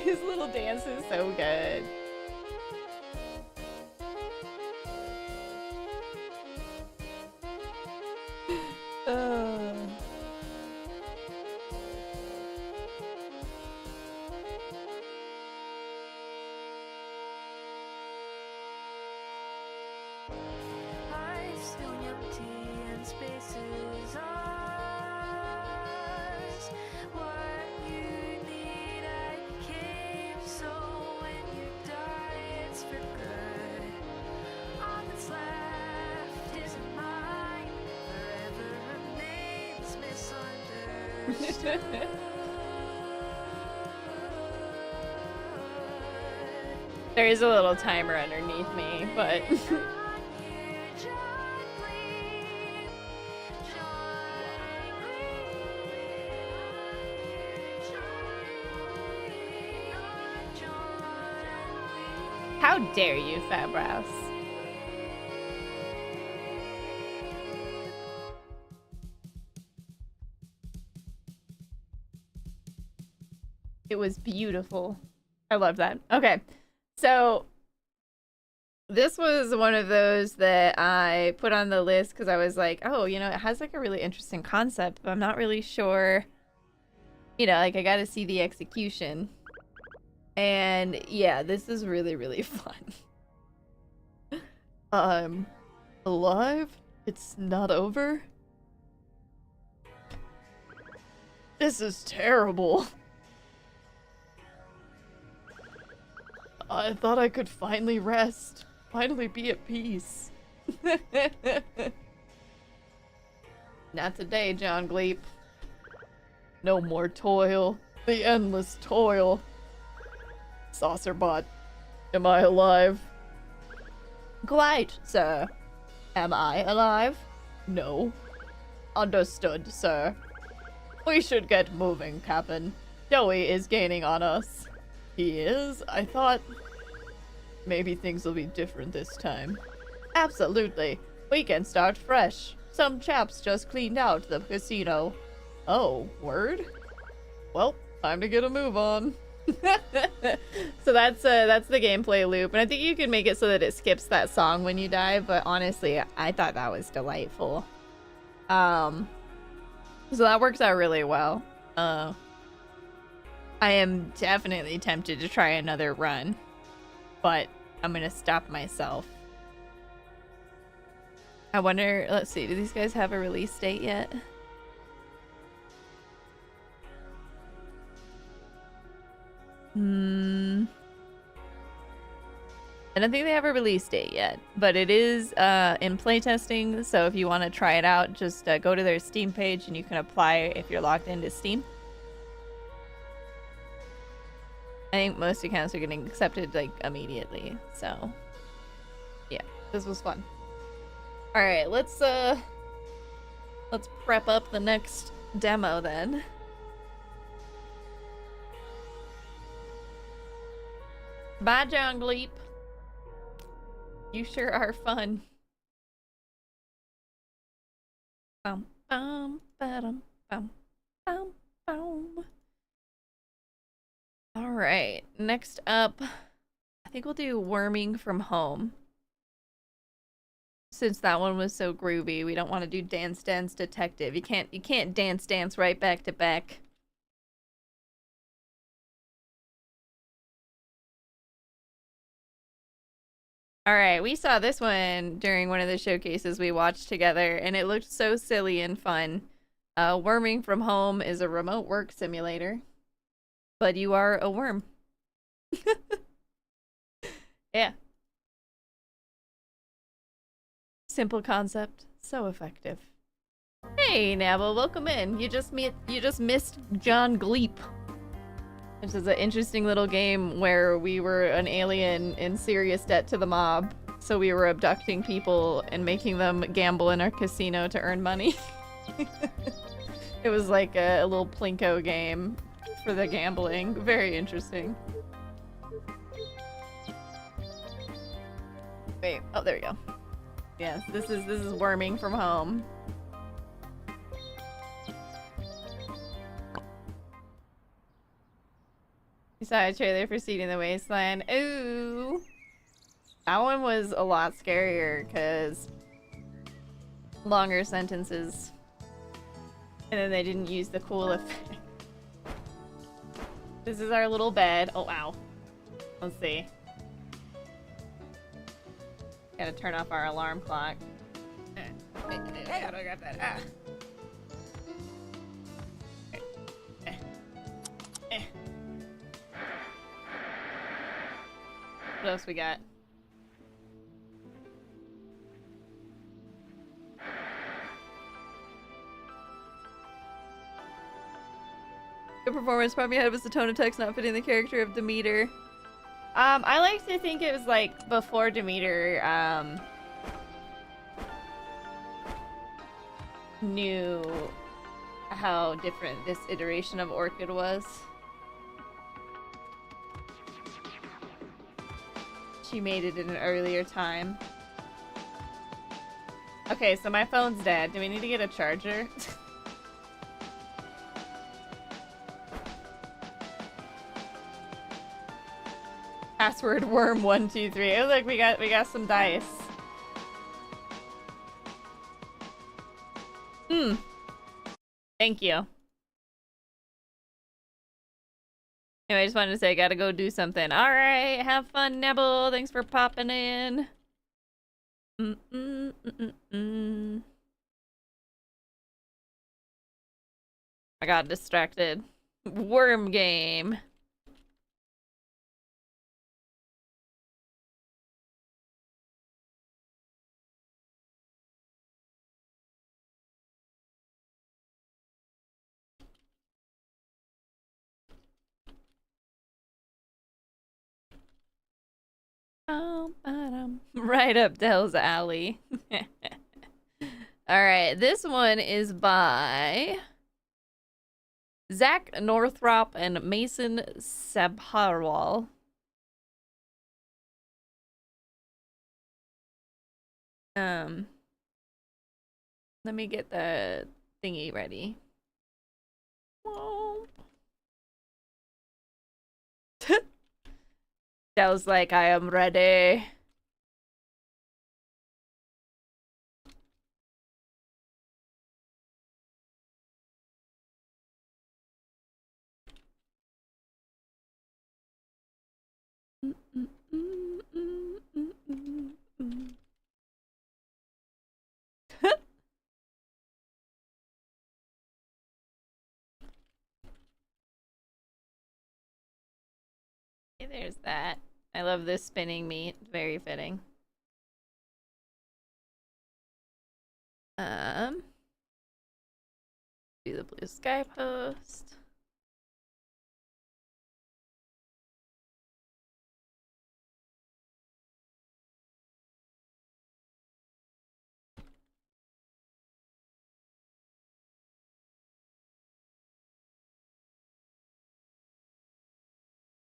His little dance is so good. There is a little timer underneath me, but how dare you, Fabrouse? It was beautiful. I love that. Okay. So this was one of those that I put on the list because I was like, oh, you know, it has like a really interesting concept, but I'm not really sure, you know, like I got to see the execution. And yeah, this is really, really fun. I'm alive? It's not over? This is terrible. I thought I could finally rest. Finally be at peace. Not today, John Gleep. No more toil. The endless toil. Saucerbot, am I alive? Quite, sir. Am I alive? No. Understood, sir. We should get moving, Captain. Joey is gaining on us. He is? I thought maybe things will be different this time. Absolutely. We can start fresh. Some chaps just cleaned out the casino. Oh, word? Well, time to get a move on. So that's the gameplay loop, and I think you can make it so that it skips that song when you die, but honestly, I thought that was delightful. So that works out really well. I am definitely tempted to try another run, but I'm gonna stop myself. I wonder, let's see, do these guys have a release date yet? I don't think they have a release date yet, but it is in playtesting, so if you want to try it out, just go to their Steam page and you can apply if you're logged into Steam. I think most accounts are getting accepted like immediately. So yeah, this was fun. All right, let's prep up the next demo then. Bye, John Gleep. You sure are fun. Bum bum bum bum bum bum. All right, next up, I think we'll do Worming from Home. Since that one was so groovy, we don't want to do Dance Dance Detective. You can't dance right back to back. All right, we saw this one during one of the showcases we watched together, and it looked so silly and fun. Worming from Home is a remote work simulator, but you are a worm. Yeah. Simple concept, so effective. Hey, Nabble, welcome in. You just missed John Gleep. This is an interesting little game where we were an alien in serious debt to the mob, so we were abducting people and making them gamble in our casino to earn money. It was like a little Plinko game for the gambling. Very interesting. Wait, oh, there we go. Yes, this is Worming from Home. You saw a trailer for Seed in the Wasteland. Ooh. That one was a lot scarier because longer sentences. And then they didn't use the cool effect. This is our little bed. Oh, wow. Let's see. Gotta turn off our alarm clock. How do I grab that? Ah. What else we got? Good performance. Probably ahead was the tone of text not fitting the character of Demeter. I like to think it was like before Demeter knew how different this iteration of Orchid was. She made it in an earlier time. Okay, so my phone's dead. Do we need to get a charger? Password worm123. Oh look, we got some dice. Thank you. Anyway, I just wanted to say I gotta go do something. Alright, have fun, Nebble. Thanks for popping in. I got distracted. Worm game. Right up Dell's alley. Alright, this one is by Zach Northrop and Mason Sabharwal. Let me get the thingy ready. Whoa. Dell's like, I am ready. Okay, there's that. I love this spinning meat. Very fitting. Do the blue sky post.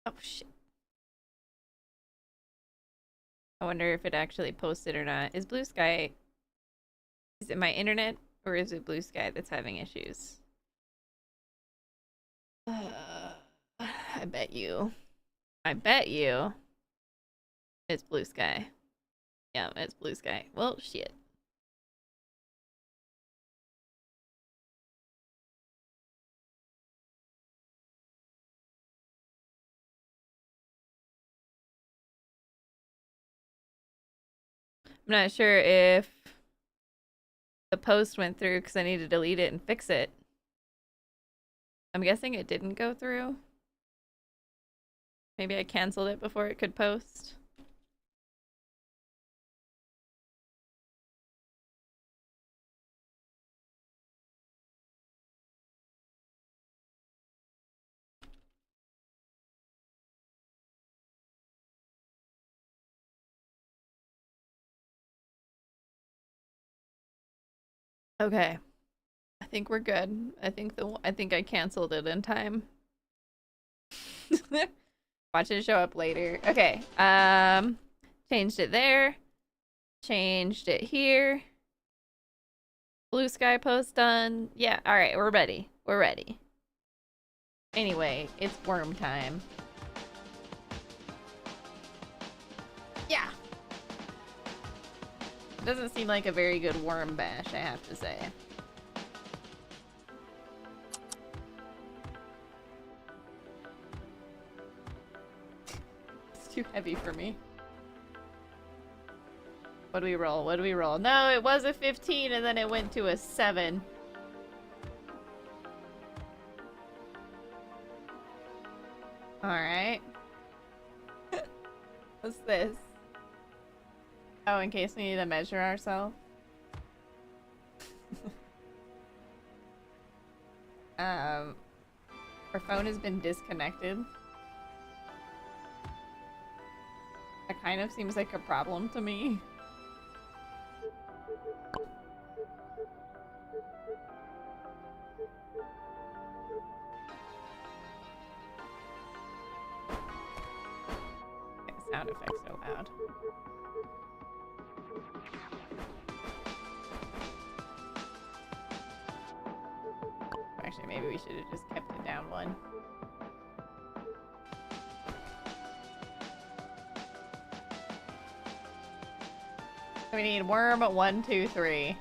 Oh shit. I wonder if it actually posted or not. Is Blue Sky... Is it my internet or is it Blue Sky that's having issues? I bet you. I bet you. It's Blue Sky. Yeah, it's Blue Sky. Well, shit. I'm not sure if the post went through because I need to delete it and fix it. I'm guessing it didn't go through. Maybe I canceled it before it could post. Okay. I think we're good. I think I canceled it in time. Watch it show up later. Okay. Changed it there. Changed it here. Blue Sky post done. Yeah, alright, we're ready. We're ready. Anyway, it's worm time. Yeah. It doesn't seem like a very good worm bash, I have to say. It's too heavy for me. What do we roll? What do we roll? No, it was a 15 and then it went to a 7. Alright. What's this? Oh, in case we need to measure ourselves. Our phone has been disconnected. That kind of seems like a problem to me. Sound effects so loud. Actually, maybe we should have just kept it down one. We need worm 1, 2, 3.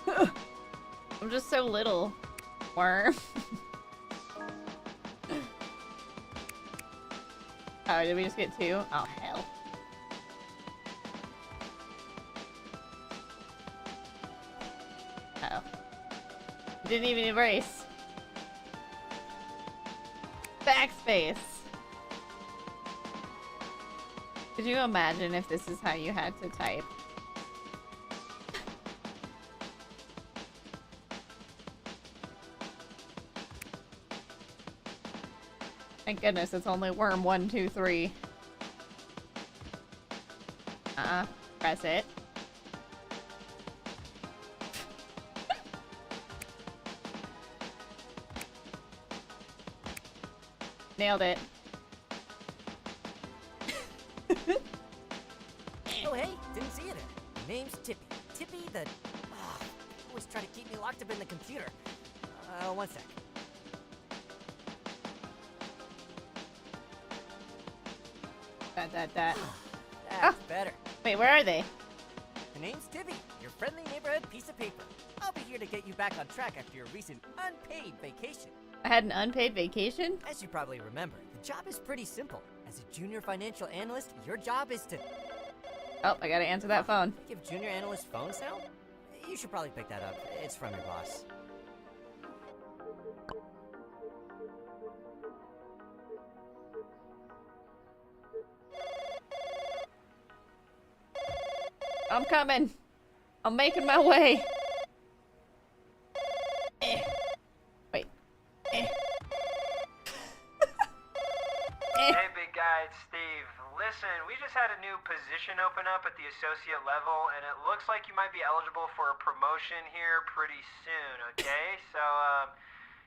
I'm just so little. Worm. Oh, did we just get 2? Oh, hell. Uh-oh. Didn't even erase. Backspace. Could you imagine if this is how you had to type? Thank goodness it's only worm 1, 2, 3. Press it. Nailed it. Oh, hey, didn't see you there. Name's Tippy. Tippy the... always try to keep me locked up in the computer. One sec. That. That's better. Wait, where are they? The name's Tippy, your friendly neighborhood piece of paper. I'll be here to get you back on track after your recent unpaid vacation. I had an unpaid vacation? As you probably remember, the job is pretty simple. As a junior financial analyst, your job is to... Oh, I gotta answer that phone. Give junior analyst phone sound? You should probably pick that up. It's from your boss. I'm coming. I'm making my way. Wait. Hey, big guy, it's Steve. Listen, we just had a new position open up at the associate level, and it looks like you might be eligible for a promotion here pretty soon, okay? So,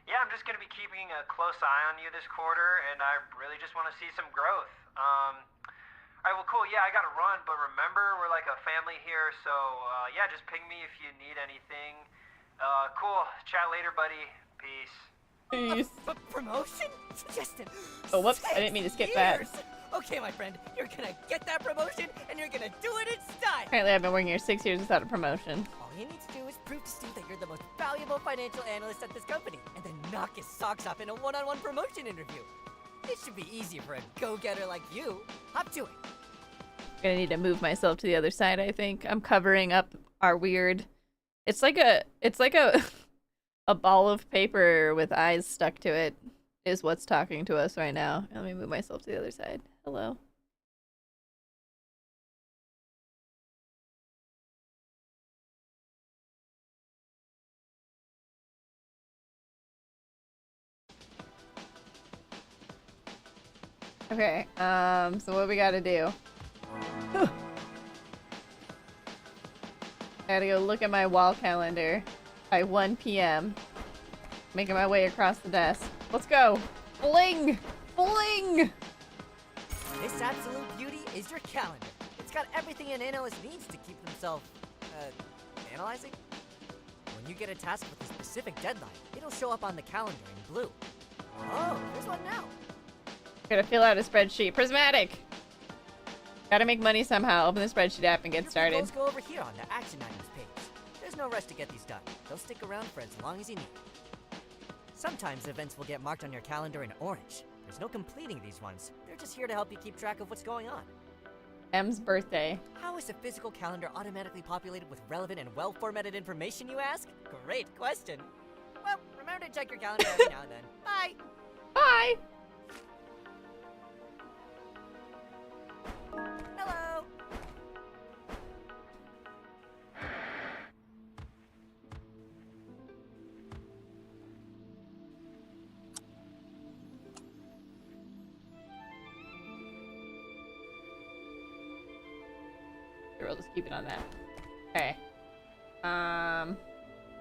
Yeah, I'm just gonna be keeping a close eye on you this quarter, and I really just want to see some growth. Alright, well, cool. Yeah, I gotta run, but remember, we're like a family here, so yeah, just ping me if you need anything. Cool. Chat later, buddy. Peace. Peace. Promotion? Justin. Oh, whoops. I didn't mean to skip that. Okay, my friend, you're gonna get that promotion, and you're gonna do it in style. Apparently, I've been working here 6 years without a promotion. All you need to do is prove to Steve that you're the most valuable financial analyst at this company, and then knock his socks off in a one-on-one promotion interview. It should be easy for a go-getter like you. Hop to it. I'm gonna need to move myself to the other side, I think. I'm covering up our weird... It's like a a ball of paper with eyes stuck to it is what's talking to us right now. Let me move myself to the other side. Hello. Okay, so what we gotta do? I gotta go look at my wall calendar by 1 p.m. Making my way across the desk. Let's go! Bling! Bling! This absolute beauty is your calendar. It's got everything an analyst needs to keep themselves, analyzing. When you get a task with a specific deadline, it'll show up on the calendar in blue. Oh, there's one now. Gotta fill out a spreadsheet. Prismatic! Gotta make money somehow. Open the spreadsheet app and get Your started. goals go over here on the action items page. There's no rush to get these done. They'll stick around for as long as you need. Sometimes events will get marked on your calendar in orange. There's no completing these ones. They're just here to help you keep track of what's going on. M's birthday. How is a physical calendar automatically populated with relevant and well-formatted information, you ask? Great question. Well, remember to check your calendar every now and then. Bye! Bye! Hello! Here, we'll just keep it on that. Okay. How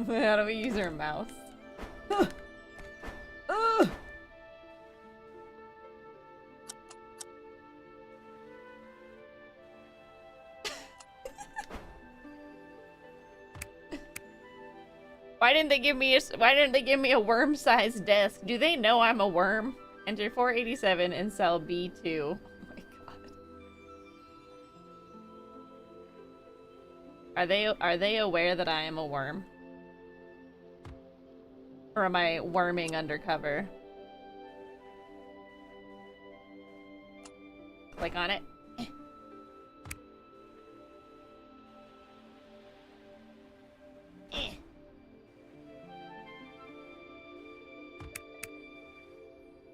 do we use our mouse? Why didn't they give me a worm-sized desk? Do they know I'm a worm? Enter 487 in cell B2. Oh my god. Are they aware that I am a worm? Or am I worming undercover? Click on it.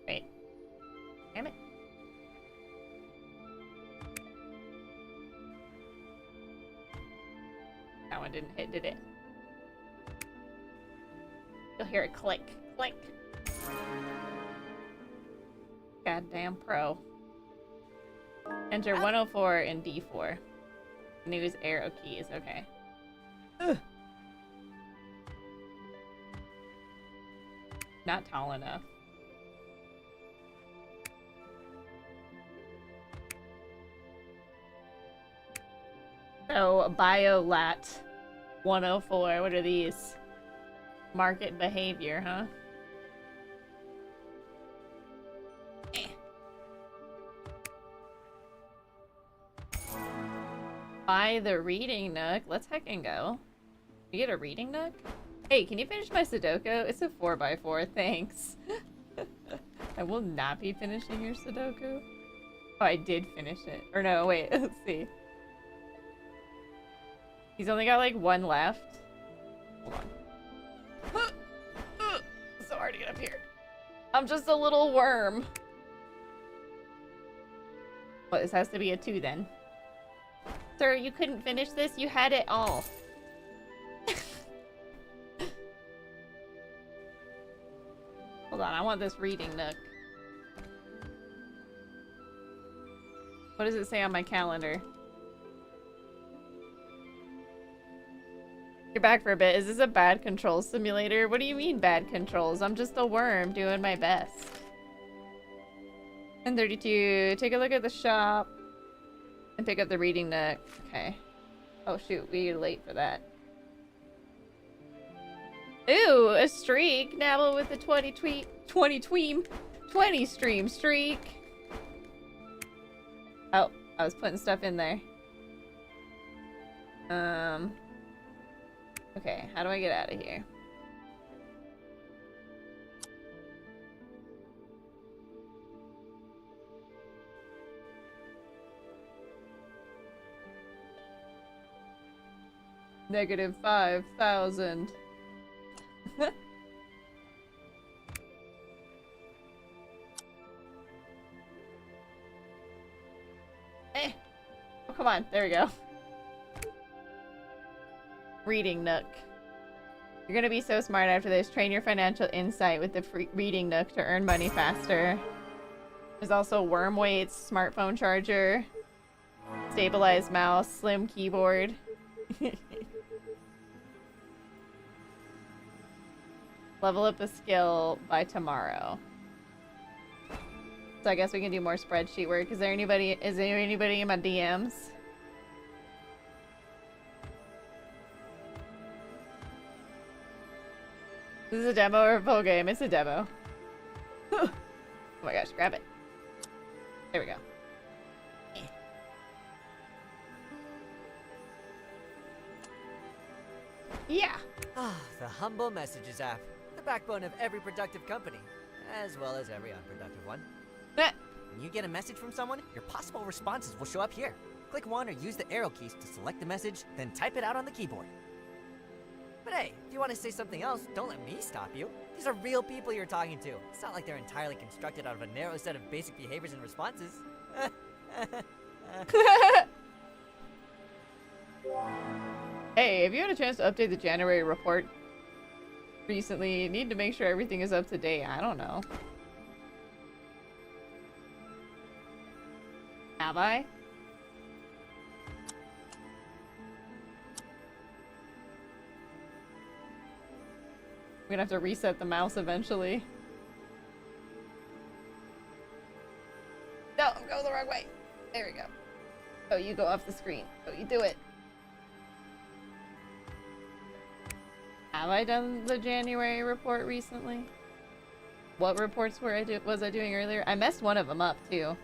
Wait. Damn it. That one didn't hit, did it? You'll hear it click. Click. Goddamn pro. Enter 104 in D4. Use arrow keys. Okay. Ugh. Not tall enough. So, Biolat 104. What are these? Market behavior, huh? Buy the reading nook. Let's heckin' go. You get a reading nook? Hey, can you finish my Sudoku? It's a 4x4, thanks. I will not be finishing your Sudoku. Oh, I did finish it. Or no, wait, let's see. He's only got like one left. Hold on. It's so hard to get up here. I'm just a little worm. Well, this has to be a 2 then. Sir, you couldn't finish this? You had it all. Hold on, I want this reading nook. What does it say on my calendar? You're back for a bit. Is this a bad control simulator? What do you mean bad controls? I'm just a worm doing my best. 10:32. Take a look at the shop and pick up the reading nook. Okay. Oh shoot, we're late for that. Ooh, a streak. Nabble with the 20 stream streak. Oh, I was putting stuff in there. Okay, how do I get out of here? Negative 5,000. Oh, come on. There we go. Reading nook. You're gonna be so smart after this. Train your financial insight with the free reading nook to earn money faster. There's also worm weights, smartphone charger, stabilized mouse, slim keyboard. Level up a skill by tomorrow. So I guess we can do more spreadsheet work. Is there anybody in my DMs? This is a demo or a full game? It's a demo. Oh my gosh, grab it. There we go. Yeah. Ah, the Humble Messages app. The backbone of every productive company, as well as every unproductive one. When you get a message from someone, your possible responses will show up here. Click one or use the arrow keys to select the message, then type it out on the keyboard. But hey, if you want to say something else, don't let me stop you. These are real people you're talking to. It's not like they're entirely constructed out of a narrow set of basic behaviors and responses. Hey, have you had a chance to update the January report recently? You need to make sure everything is up to date. I don't know. Have I? I'm gonna have to reset the mouse eventually. No, I'm going the wrong way. There we go. Oh, you go off the screen. Oh, you do it. Have I done the January report recently? What reports was I doing earlier? I messed one of them up too.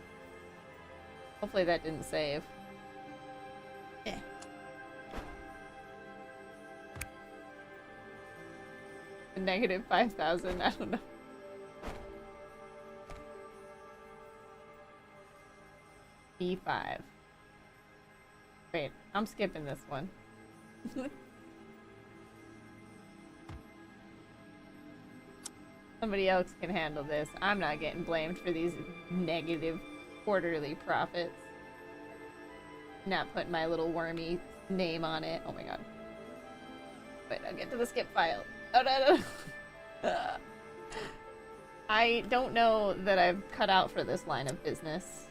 Hopefully that didn't save. Yeah. Negative 5,000. I don't know. B5. Wait, I'm skipping this one. Somebody else can handle this. I'm not getting blamed for these negative quarterly profits. Not putting my little wormy name on it. Oh my god. Wait, I'll get to the skip file. Oh no, no. I don't know that I've cut out for this line of business.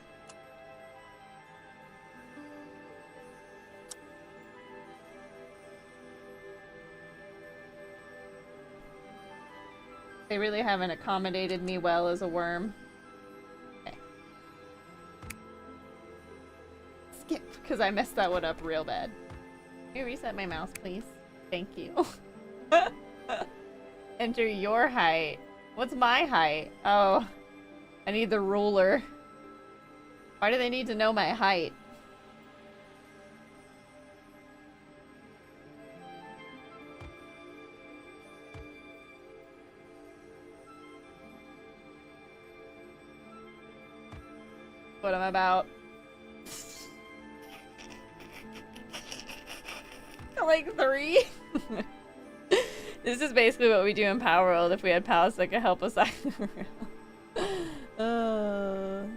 They really haven't accommodated me well as a worm. Okay. Skip, because I messed that one up real bad. Can you reset my mouse, please? Thank you. Enter your height. What's my height? Oh, I need the ruler. Why do they need to know my height? What I'm about. Like 3? This is basically what we do in Power World if we had pals that could help us out. No.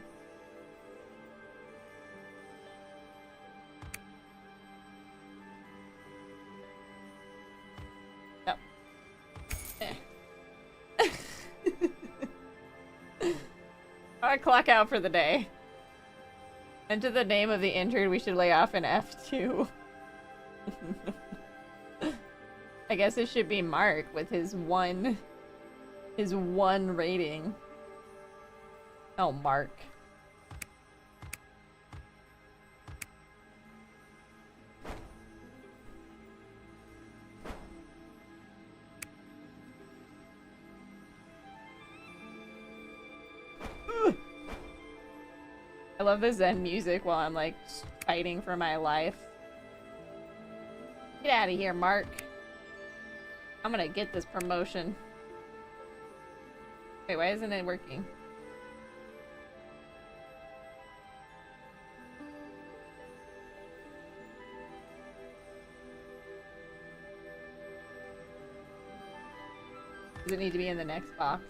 I clock out for the day. Enter the name of the injured. We should lay off an F2. I guess it should be Mark with his one rating. Oh, Mark. I love the Zen music while I'm like fighting for my life. Get out of here, Mark. I'm gonna get this promotion. Wait, why isn't it working? Does it need to be in the next box?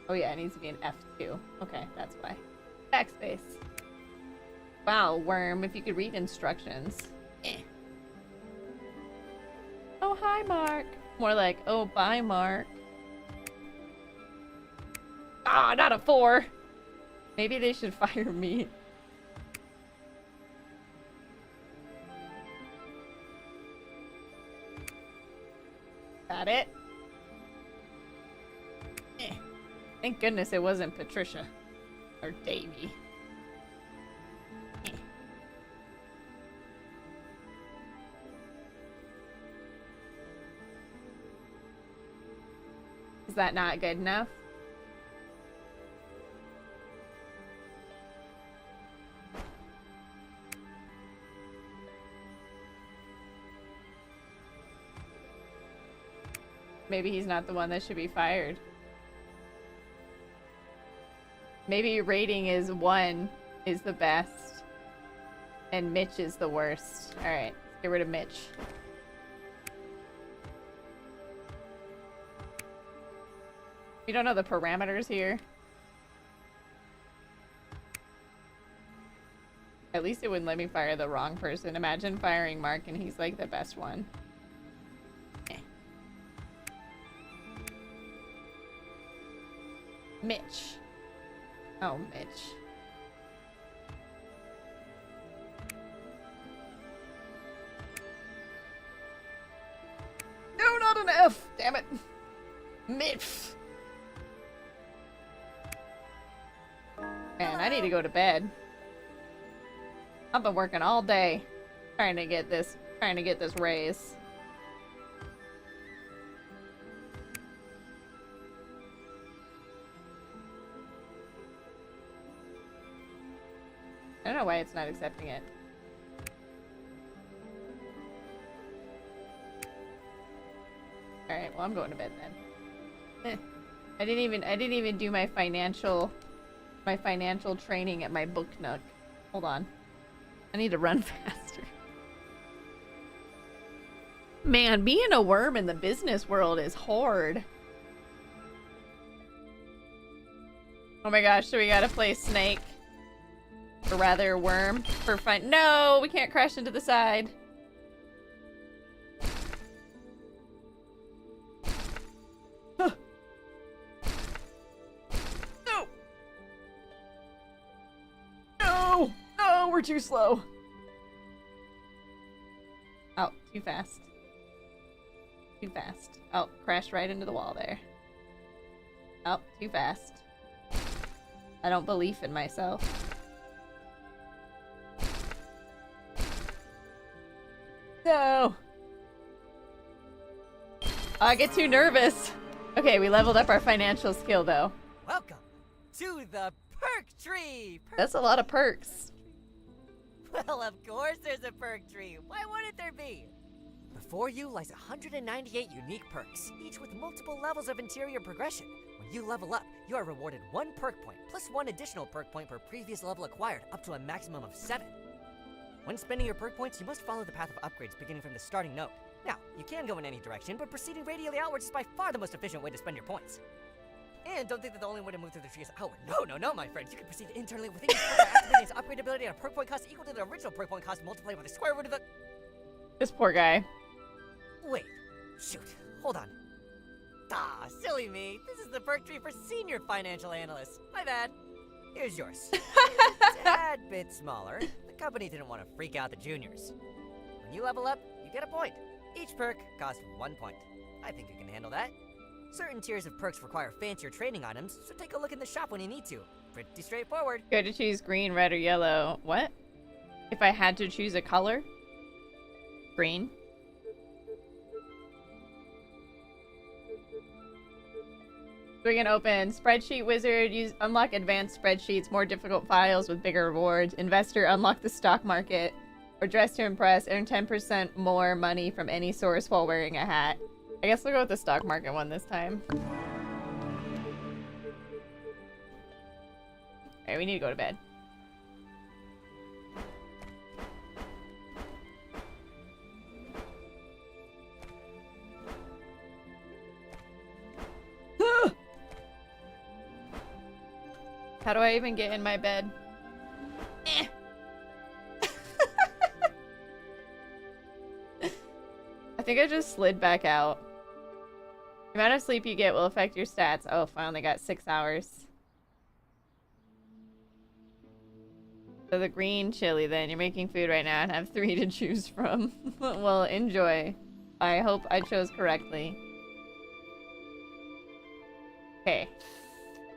Oh yeah, it needs to be an F2. Okay, that's why. Backspace. Wow, Worm, if you could read instructions. Eh. Oh, hi, Mark. More like, oh, bye, Mark. Ah, not a 4. Maybe they should fire me. Got it. Eh. Thank goodness it wasn't Patricia. Or Davy. Eh. Is that not good enough? Maybe he's not the one that should be fired. Maybe rating is 1 is the best. And Mitch is the worst. Alright, get rid of Mitch. We don't know the parameters here. At least it wouldn't let me fire the wrong person. Imagine firing Mark and he's like the best one. Eh. Mitch. Oh, Mitch. No, not an F! Damn it! Mitch! Man, I need to go to bed. I've been working all day trying to get this raise. I don't know why it's not accepting it. Alright, well I'm going to bed then. I didn't even do my financial training at my book nook. Hold on. I need to run faster. Man, being a worm in the business world is hard. Oh my gosh, so we gotta play Snake. Or rather, Worm. For fun. No, we can't crash into the side. No! No! No, we're too slow. Oh, too fast. Too fast. Oh, crashed right into the wall there. Oh, too fast. I don't believe in myself. No! I get too nervous. Okay, we leveled up our financial skill though. Welcome to the perk tree! That's a lot of perks. Well, of course there's a perk tree. Why wouldn't there be? Before you lies 198 unique perks, each with multiple levels of interior progression. When you level up, you are rewarded 1 perk point, plus 1 additional perk point per previous level acquired, up to a maximum of 7. When spending your perk points, you must follow the path of upgrades beginning from the starting node. Now, you can go in any direction, but proceeding radially outwards is by far the most efficient way to spend your points. And don't think that the only way to move through the tree is outward. No, my friends. You can proceed internally within each perk by activating its upgrade ability at a perk point cost equal to the original perk point cost multiplied by the square root of the... This poor guy. Wait. Shoot. Hold on. Ah, silly me. This is the perk tree for senior financial analysts. My bad. Here's yours. It's a tad bit smaller. The company didn't want to freak out the juniors. When you level up, you get a point. Each perk costs 1 point. I think you can handle that. Certain tiers of perks require fancier training items, so take a look in the shop when you need to. Pretty straightforward. You had to choose green, red, or yellow. What? If I had to choose a color? Green. We can open Spreadsheet Wizard, unlock advanced spreadsheets, more difficult files with bigger rewards. Investor, unlock the stock market. Or dress to impress, earn 10% more money from any source while wearing a hat. I guess we'll go with the stock market one this time. Alright, we need to go to bed. How do I even get in my bed? Eh. I think I just slid back out. The amount of sleep you get will affect your stats. Oh, I only got 6 hours. So the green chili then. You're making food right now and have 3 to choose from. Well, enjoy. I hope I chose correctly. Okay.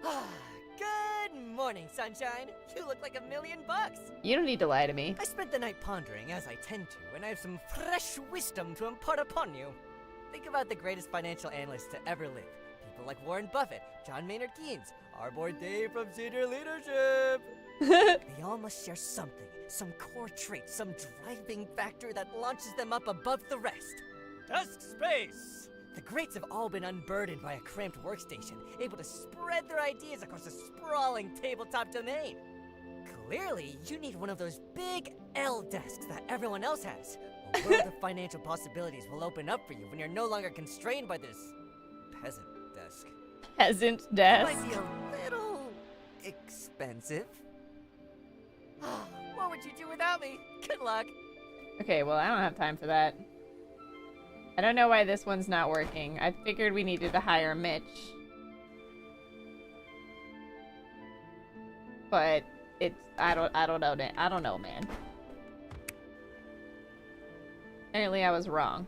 Good morning, sunshine. You look like $1,000,000. You don't need to lie to me. I spent the night pondering, as I tend to, and I have some fresh wisdom to impart upon you. Think about the greatest financial analysts to ever live. People like Warren Buffett, John Maynard Keynes, our boy Dave from Senior Leadership. They all must share something, some core trait, some driving factor that launches them up above the rest. Desk space! The greats have all been unburdened by a cramped workstation, able to spread their ideas across a sprawling tabletop domain. Clearly, you need one of those big L desks that everyone else has. A world of financial possibilities will open up for you when you're no longer constrained by this peasant desk. Peasant It desk. might be a little expensive. What would you do without me? Good luck. Okay, well, I don't have time for that. I don't know why this one's not working. I figured we needed to hire Mitch. But it's I don't know, man. Apparently I was wrong.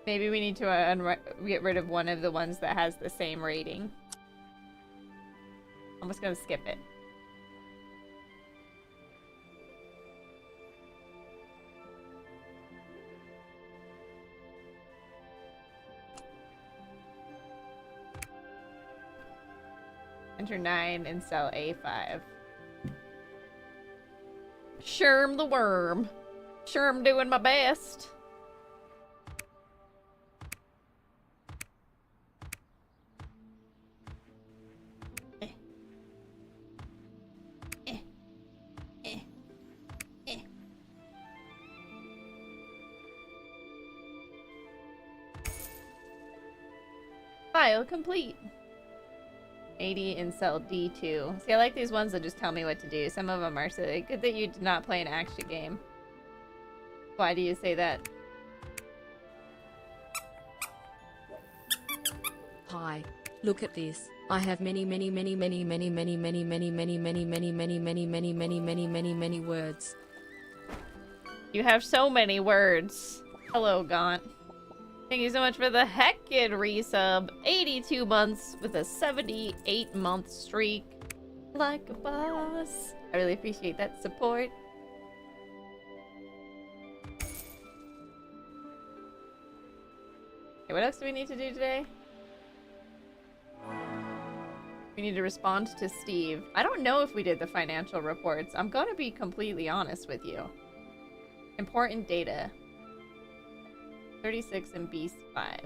Maybe we need to get rid of one of the ones that has the same rating. I'm just gonna skip it. Enter 9 in cell A5. Sherm the worm. Sherm doing my best. File complete. 80 in cell D2. See, I like these ones that just tell me what to do. Some of them are silly. Good that you did not play an action game. Why do you say that? Hi, look at this. I have many words. You have so many words. Hello, Gaunt. Thank you so much for the heckin' resub. 82 months with a 78-month streak. Like a boss. I really appreciate that support. Okay, what else do we need to do today? We need to respond to Steve. I don't know if we did the financial reports. I'm gonna be completely honest with you. Important data. 36 and Beast 5.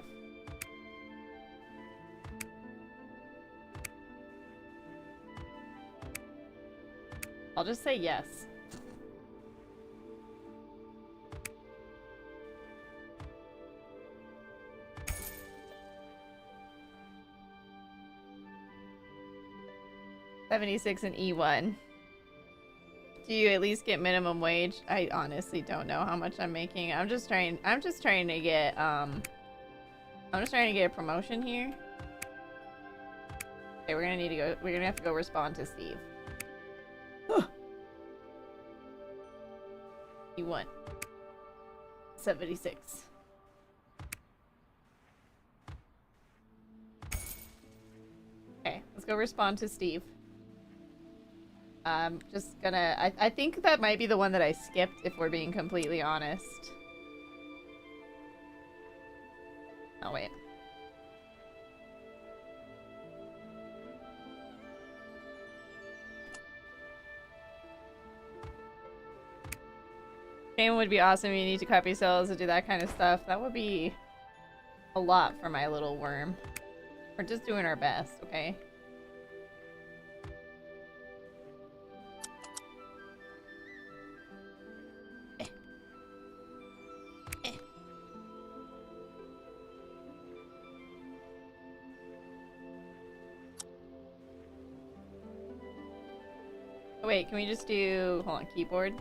I'll just say yes. $76 and E1. Do you at least get minimum wage? I honestly don't know how much I'm making. I'm just trying to get a promotion here. Okay, we're gonna have to go respond to Steve. E1. 76. Okay, let's go respond to Steve. Just gonna... I think that might be the one that I skipped, if we're being completely honest. Oh, wait. Game would be awesome. You need to copy cells to do that kind of stuff. That would be a lot for my little worm. We're just doing our best, okay? Oh, wait, can we just do... Hold on, keyboard?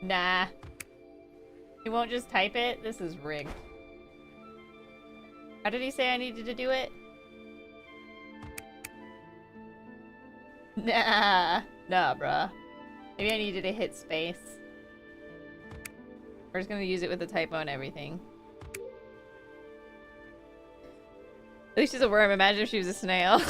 Nah. You won't just type it? This is rigged. How did he say I needed to do it? Nah. Nah, bruh. Maybe I needed to hit space. We're just gonna use it with the typo and everything. At least she's a worm. Imagine if she was a snail.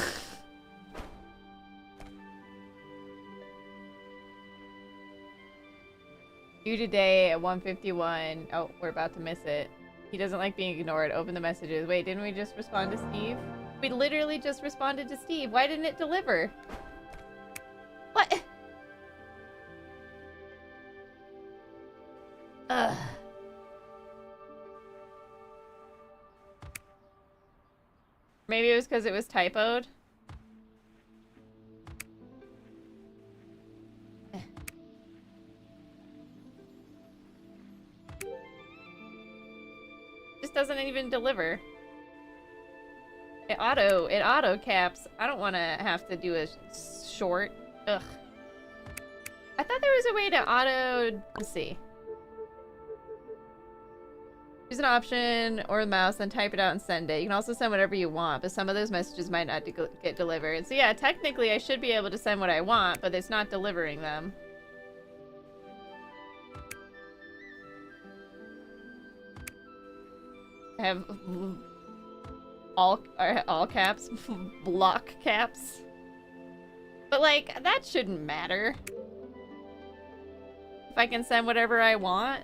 Due today at 1:51. Oh, we're about to miss it. He doesn't like being ignored. Open the messages. Wait, didn't we just respond to Steve? We literally just responded to Steve. Why didn't it deliver? What? Ugh. Maybe it was because it was typoed. Just doesn't even deliver. It auto caps. I don't want to have to do a short. Ugh. I thought there was a way to auto. Let's see. Use an option or the mouse, then type it out and send it. You can also send whatever you want, but some of those messages might not get delivered. So yeah, technically I should be able to send what I want, but it's not delivering them. I have all caps, block caps. But like, that shouldn't matter. If I can send whatever I want.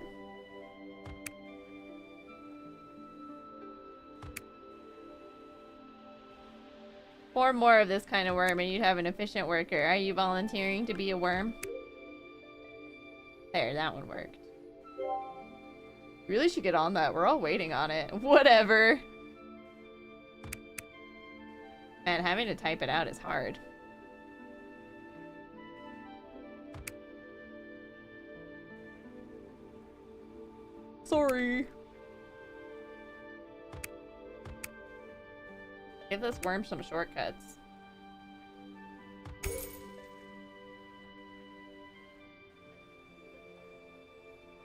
Or more of this kind of worm and you'd have an efficient worker. Are you volunteering to be a worm? There, that one worked. Really should get on that. We're all waiting on it. Whatever. Man, having to type it out is hard. Sorry. Give this worm some shortcuts.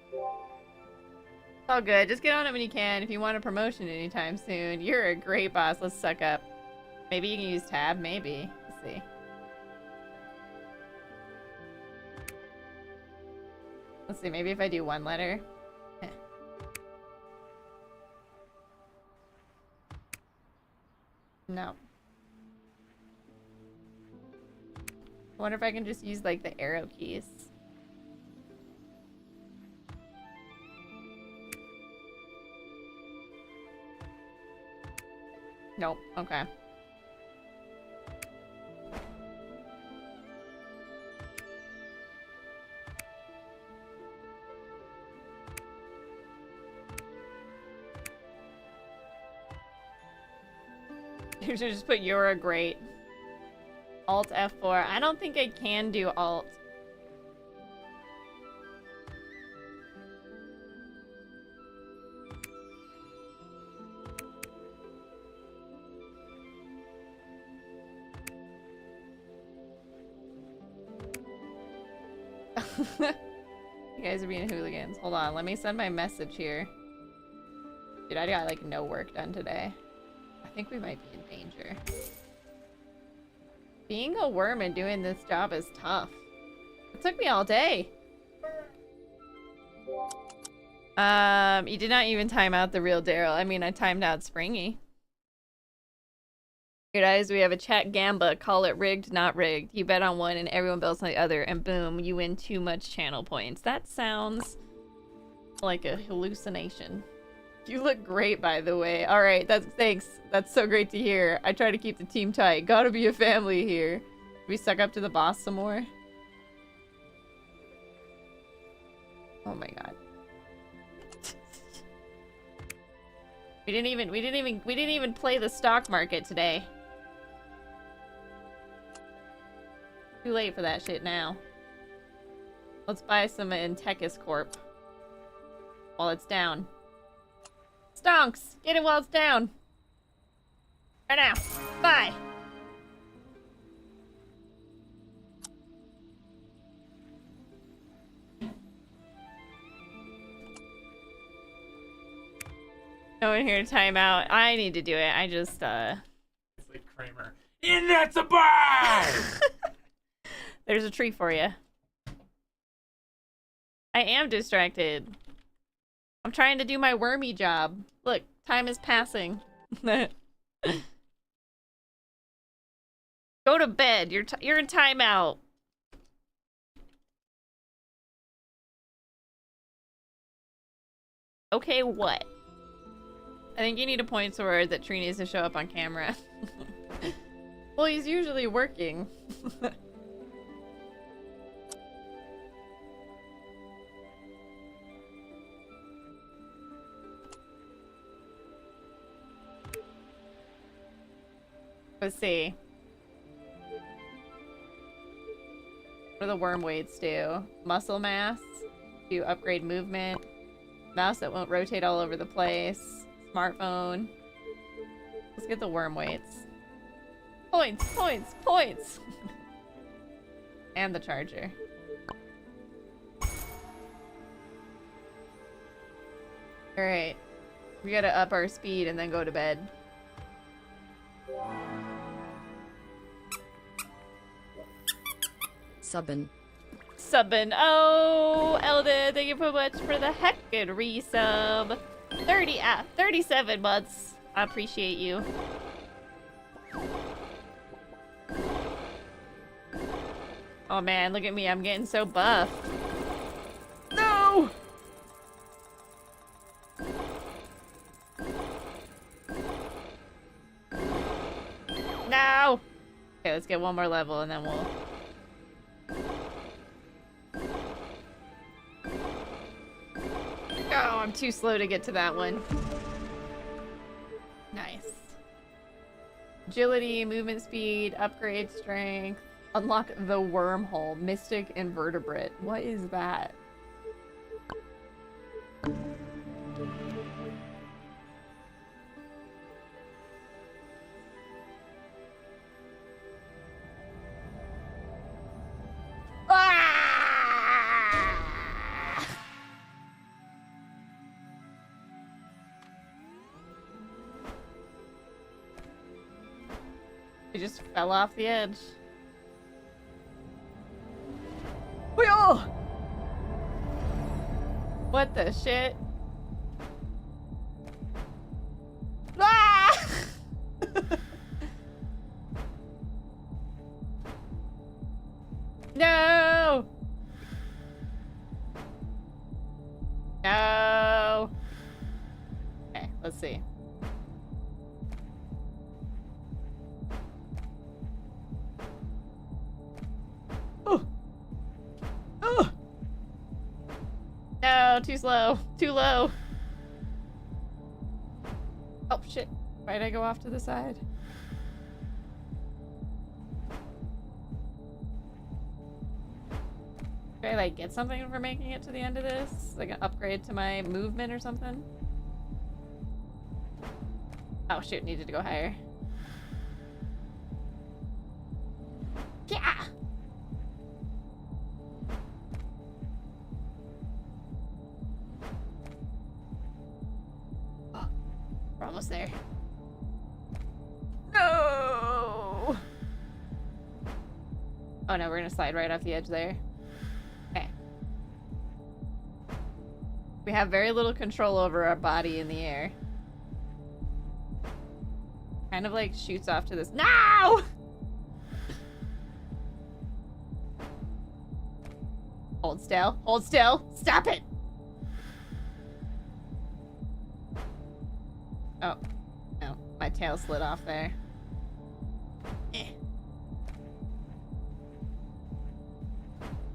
It's all good. Just get on it when you can. If you want a promotion anytime soon, you're a great boss. Let's suck up. Maybe you can use tab. Maybe. Let's see. Let's see. Maybe if I do one letter. No. I wonder if I can just use like the arrow keys. Nope. Okay. You should just put you're a great. Alt F4. I don't think I can do Alt. You guys are being hooligans. Hold on, let me send my message here. Dude, I got like no work done today. I think we might be in danger. Being a worm and doing this job is tough. It took me all day. You did not even time out the real Daryl. I mean, I timed out Springy. Here, guys, we have a chat gamba. Call it rigged, not rigged. You bet on one and everyone bets on the other, and boom, you win too much channel points. That sounds like a hallucination. You look great, by the way. All right, thanks. That's so great to hear. I try to keep the team tight. Gotta be a family here. We suck up to the boss some more. Oh my god. We didn't even play the stock market today. Too late for that shit now. Let's buy some in Techis Corp. While it's down. Stonks! Get it while it's down! Right now! Bye! No one here to time out. I need to do it. I just, It's like Kramer. And that's a bar! There's a tree for you. I am distracted. I'm trying to do my wormy job. Look, time is passing. Go to bed. You're in timeout. Okay, what? I think you need a point sword that Tree needs to show up on camera. Well, he's usually working. Let's see. What do the worm weights do? Muscle mass to upgrade movement. Mouse that won't rotate all over the place. Smartphone. Let's get the worm weights. Points, points, points! And the charger. Alright. We gotta up our speed and then go to bed. Subbin. Subbin. Oh, Elda, thank you so much for the heckin' resub. 37 months. I appreciate you. Oh man, look at me. I'm getting so buff. No! No! Okay, let's get one more level and then we'll... Oh, I'm too slow to get to that one. Nice. Agility, movement speed, upgrade strength, unlock the wormhole, mystic invertebrate. What is that? He just fell off the edge. Wheel! What the shit? Ah! No! No! Okay, let's see. No, too slow. Too low. Oh, shit. Why'd I go off to the side? Should I, like, get something for making it to the end of this? Like an upgrade to my movement or something? Oh, shoot. Needed to go higher. Yeah! almost there. No! Oh no, we're gonna slide right off the edge there. Okay. We have very little control over our body in the air. Kind of like shoots off to this. No! Hold still. Hold still. Stop it! Oh. No. My tail slid off there. Eh.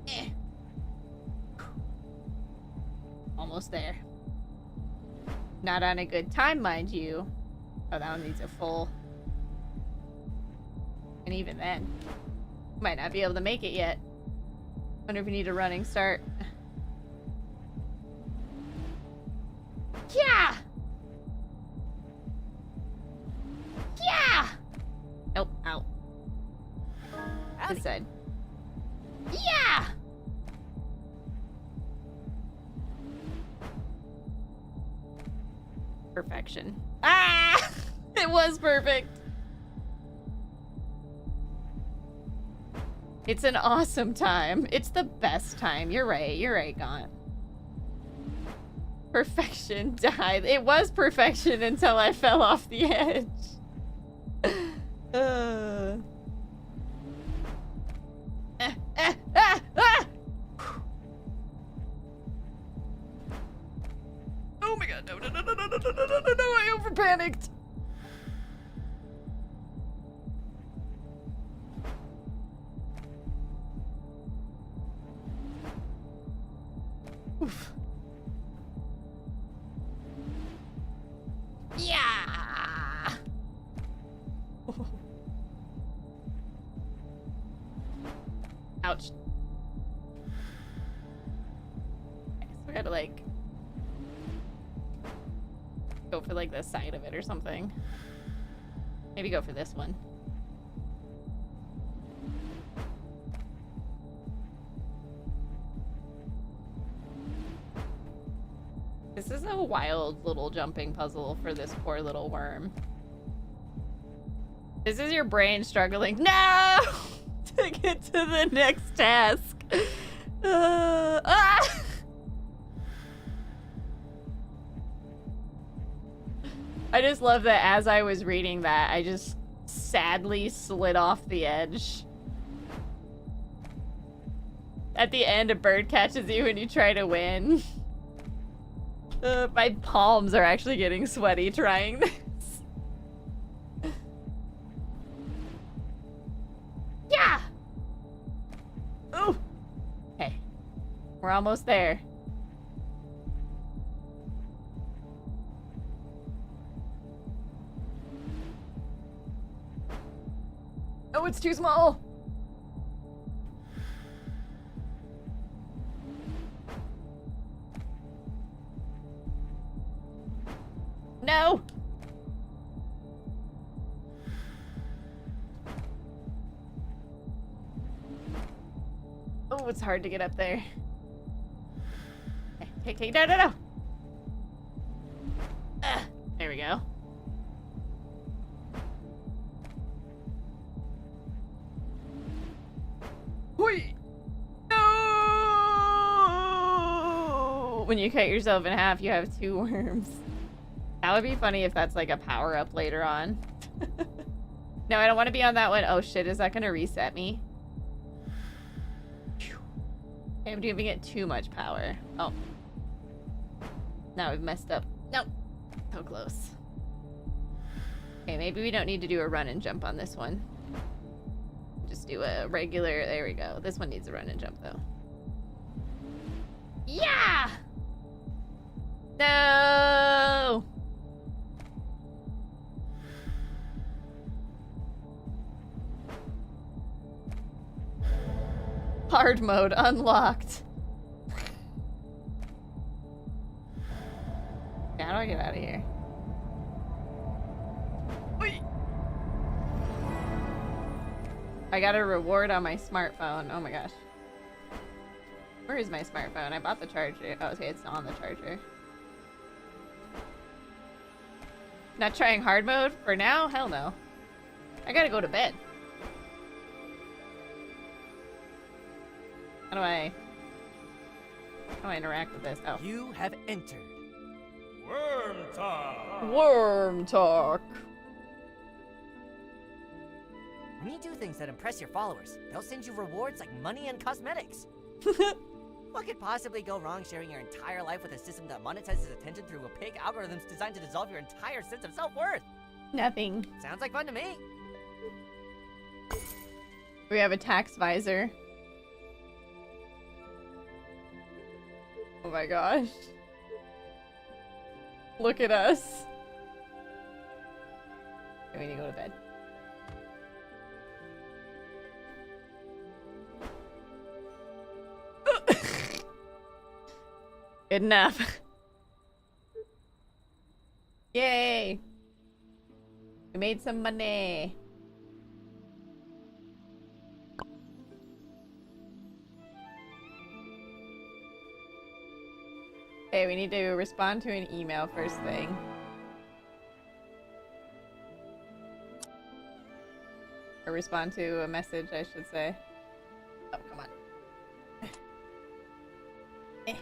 Eh. Almost there. Not on a good time, mind you. Oh, that one needs a full. And even then, might not be able to make it yet. Wonder if we need a running start. Yeah! Yeah! Nope, out. This side. Yeah! Perfection. Ah! It was perfect. It's an awesome time. It's the best time. You're right. You're right, Gaunt. Perfection died. It was perfection until I fell off the edge. Oh my god, no, no, no, no, no, no, no, no, no, no, I over panicked. Oof. Yeah. Oh. Ouch. Okay, so we gotta like go for like the side of it or something. Maybe go for this one. This is a wild little jumping puzzle for this poor little worm. This is your brain struggling. No! To get to the next task. Ah! I just love that as I was reading that, I just sadly slid off the edge. At the end, a bird catches you and you try to win. My palms are actually getting sweaty trying this. Yeah! Ooh! Okay. We're almost there. Oh, it's too small! No! Oh, it's hard to get up there. Okay, no, no, no! There we go. Whee! No! When you cut yourself in half, you have 2 worms. That would be funny if that's like a power-up later on. No, I don't want to be on that one. Oh shit, is that gonna reset me? Okay, I'm giving it too much power. Oh. Now we've messed up. Nope. So close. Okay, maybe we don't need to do a run and jump on this one. Just do a regular, there we go. This one needs a run and jump though. Yeah! No! Hard mode unlocked. How do I get out of here? Wait. I got a reward on my smartphone. Oh my gosh. Where is my smartphone? I bought the charger. Oh, okay, it's on the charger. Not trying hard mode for now? Hell no. I gotta go to bed. How do I interact with this? Oh. You have entered. Worm talk. Worm talk. When you do things that impress your followers, they'll send you rewards like money and cosmetics. What could possibly go wrong sharing your entire life with a system that monetizes attention through opaque algorithms designed to dissolve your entire sense of self-worth? Nothing. Sounds like fun to me. We have a tax visor. Oh my gosh. Look at us. Okay, we need to go to bed. Good enough. Yay! We made some money. Okay, we need to respond to an email first thing. Or respond to a message, I should say. Oh, come on. Eh.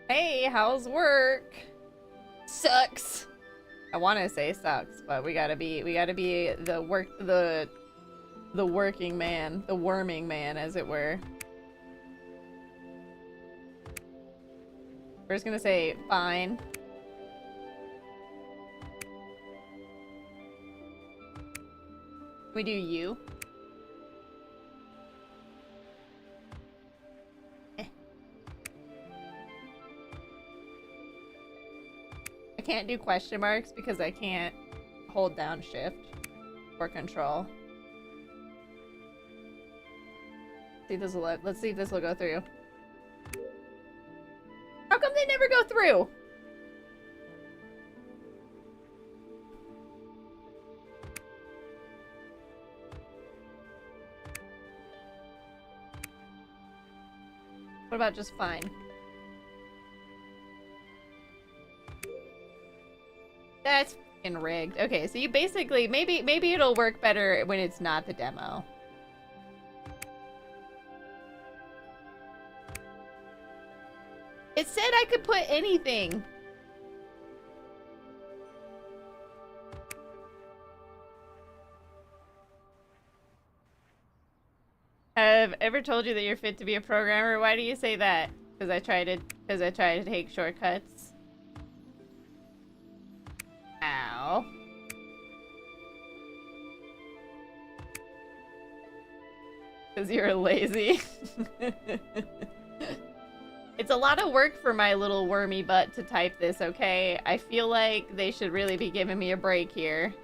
Hey, how's work? Sucks. I want to say sucks, but we gotta be the working man, the worming man, as it were. We're just gonna say fine. We do you. I can't do question marks because I can't hold down shift or control. Let's see if this will go through. How come they never go through? What about just fine? That's fucking rigged. Okay, so you basically maybe it'll work better when it's not the demo. It said I could put anything. Have ever told you that you're fit to be a programmer? Why do you say that? Because I try to take shortcuts. Ow. Because you're lazy. It's a lot of work for my little wormy butt to type this, okay? I feel like they should really be giving me a break here.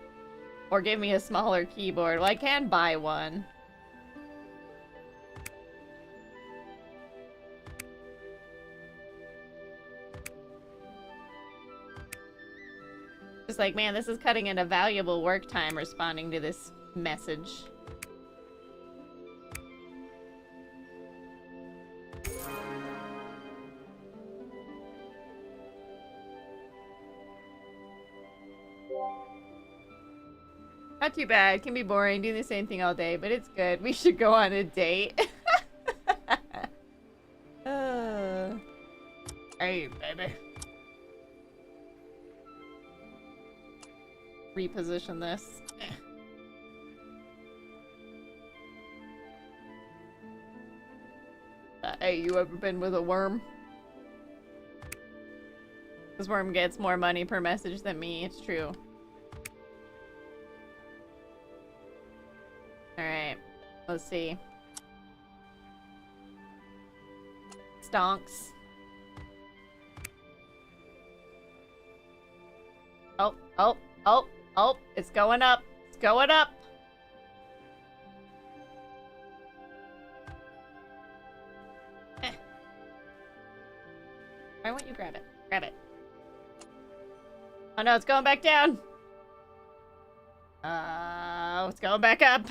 Or give me a smaller keyboard. Well, I can buy one. Just like, man, this is cutting into valuable work time responding to this message. Not too bad. It can be boring, doing the same thing all day, but it's good. We should go on a date. Hey, baby. Reposition this. Hey, you ever been with a worm? This worm gets more money per message than me, it's true. Alright, let's see. Stonks. Oh, oh, oh, oh, it's going up. It's going up. Why won't you grab it? Grab it. Oh no, it's going back down. It's going back up.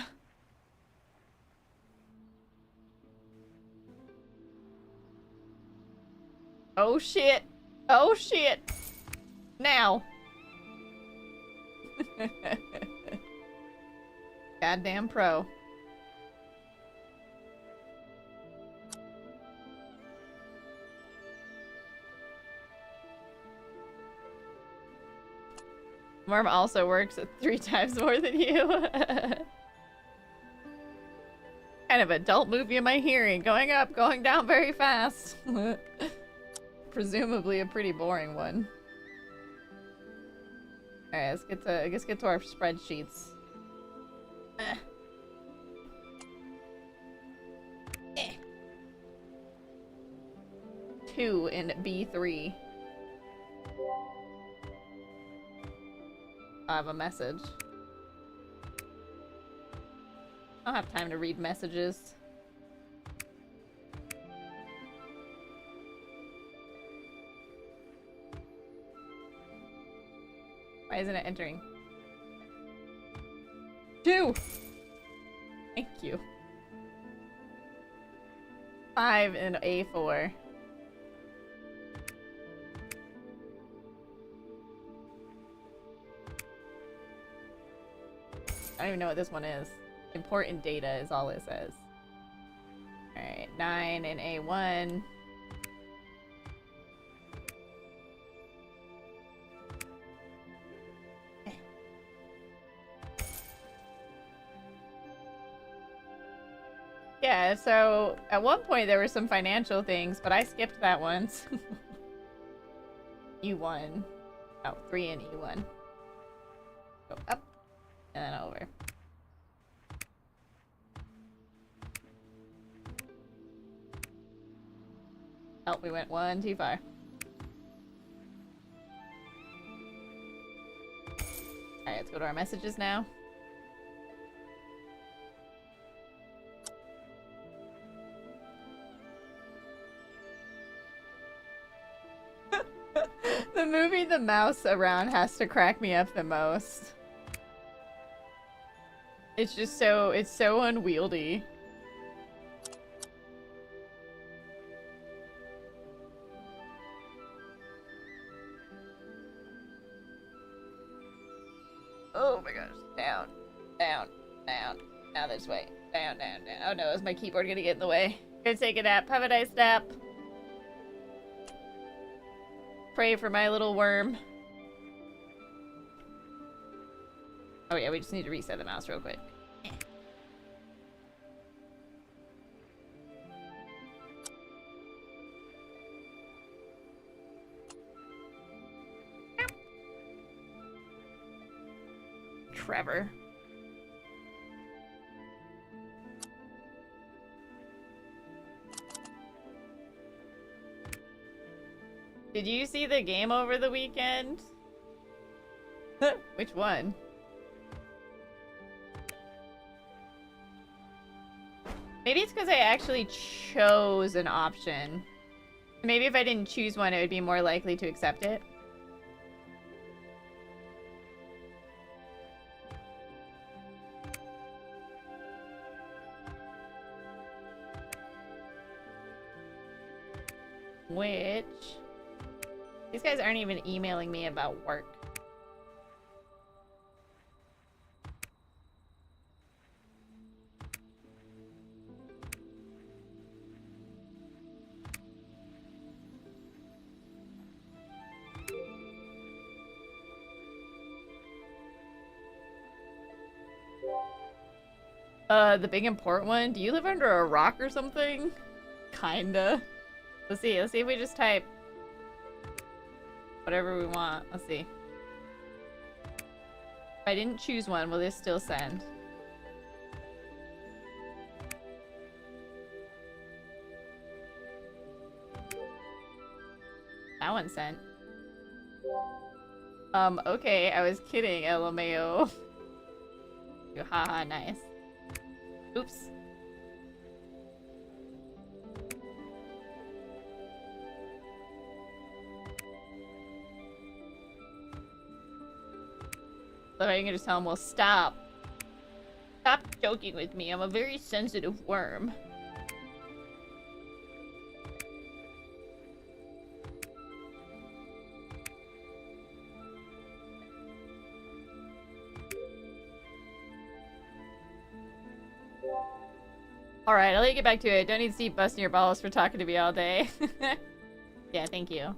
Oh shit. Oh shit. Now. Goddamn pro. Marv also works at 3 times more than you. Kind of adult movie am I hearing? Going up, going down very fast. Presumably a pretty boring one. Alright, let's get to our spreadsheets. 2 in B3. I have a message. I don't have time to read messages. Why isn't it entering? 2! Thank you. 5 in A4. I don't even know what this one is. Important data is all it says. Alright, 9 in A1. Yeah, so at one point there were some financial things, but I skipped that once. E1. Oh, 3 in E1. Go up. And then over. Oh, we went 1 too far. Alright, let's go to our messages now. The moving the mouse around has to crack me up the most. It's just it's so unwieldy. Oh my gosh. Down, down, down. Now this way. Down, down, down. Oh no, is my keyboard gonna get in the way? Gonna take a nap. Have a nice nap. Pray for my little worm. Oh yeah, we just need to reset the mouse real quick. Trevor. Did you see the game over the weekend? Which one? Maybe it's because I actually chose an option. Maybe if I didn't choose one, it would be more likely to accept it. Which... These guys aren't even emailing me about work. The big important one? Do you live under a rock or something? Kinda. Let's see if we just type whatever we want. Let's see. If I didn't choose one, will this still send? That one sent. Okay, I was kidding, LMAO. Haha, nice. Oops. So you can just tell him, well, stop. Stop joking with me. I'm a very sensitive worm. Alright, I'll let you get back to it. Don't need to see busting your balls for talking to me all day. Yeah, thank you.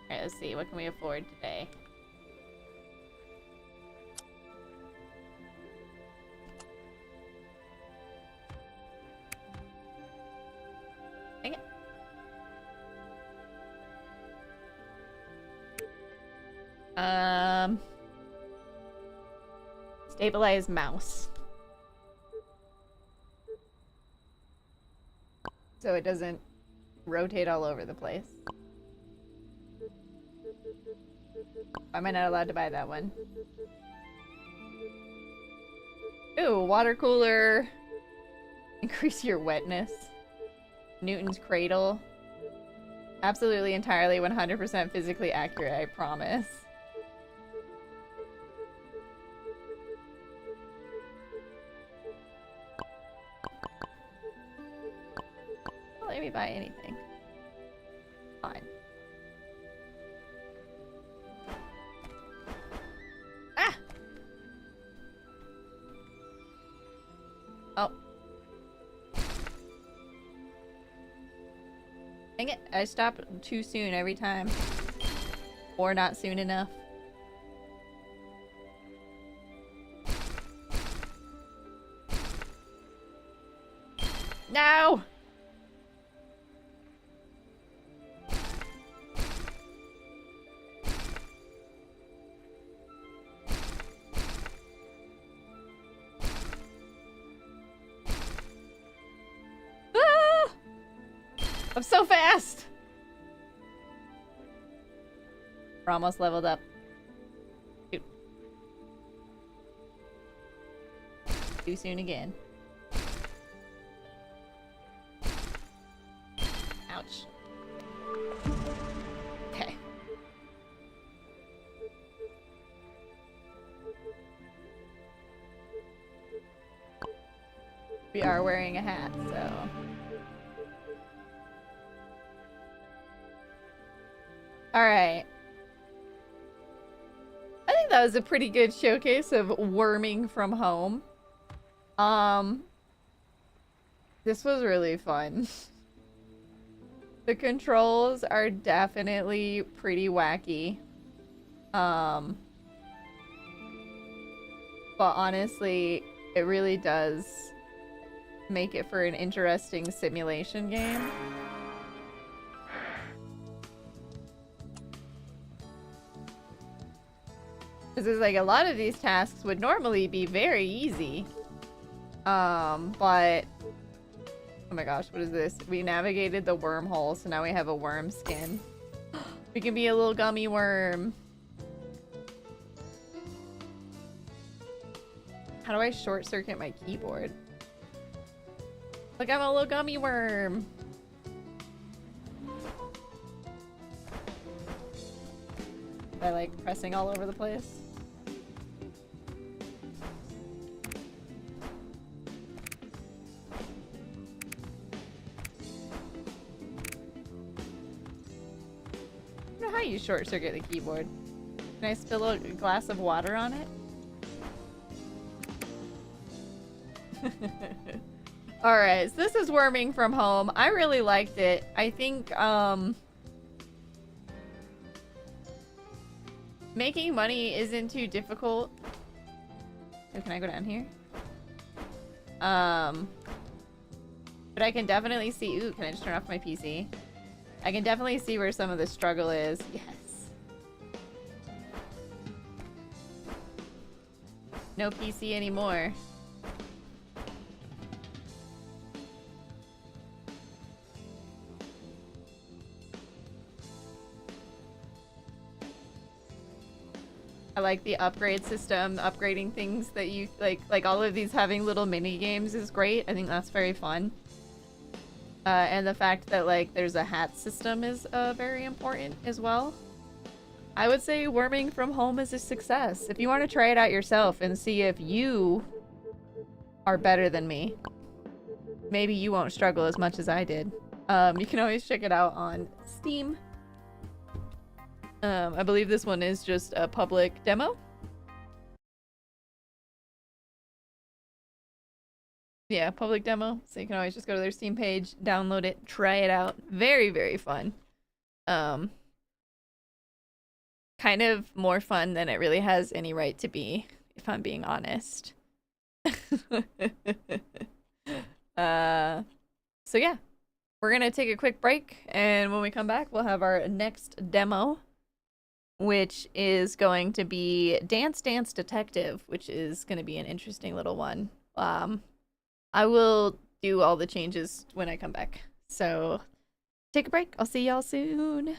Alright, let's see. What can we afford today? Dang it. Stabilize mouse. So it doesn't rotate all over the place. Why am I not allowed to buy that one? Ooh, water cooler. Increase your wetness. Newton's cradle. Absolutely, entirely, 100% physically accurate, I promise. Don't let me buy anything. Fine. Ah! Oh. Dang it, I stop too soon every time. Or not soon enough. No! Ah! I'm so fast! We're almost leveled up. Shoot. Too soon again. Ouch. Okay. We are wearing a hat, so... Alright. I think that was a pretty good showcase of worming from home. This was really fun. The controls are definitely pretty wacky. But honestly, it really does make it for an interesting simulation game. Because it's like a lot of these tasks would normally be very easy. But... Oh my gosh, what is this? We navigated the wormhole, so now we have a worm skin. We can be a little gummy worm. How do I short circuit my keyboard? Look, I'm a little gummy worm. I like pressing all over the place. I don't know how you short circuit the keyboard. Can I spill a glass of water on it? Alright, so this is worming from home. I really liked it. I think, making money isn't too difficult. Oh, can I go down here? But I can definitely see... Ooh, can I just turn off my PC? I can definitely see where some of the struggle is. Yes. No PC anymore. I like the upgrade system, upgrading things that you like all of these having little mini games is great. I think that's very fun. And the fact that like there's a hat system is very important as well. I would say worming from home is a success. If you want to try it out yourself and see if you are better than me, maybe you won't struggle as much as I did. You can always check it out on Steam I believe this one is just a public demo. Yeah, public demo. So you can always just go to their Steam page, download it, try it out. Very, very fun. Kind of more fun than it really has any right to be, if I'm being honest. So yeah, we're gonna take a quick break, and when we come back, we'll have our next demo, which is going to be Dance Dance Detective, which is gonna be an interesting little one. I will do all the changes when I come back. So take a break. I'll see y'all soon.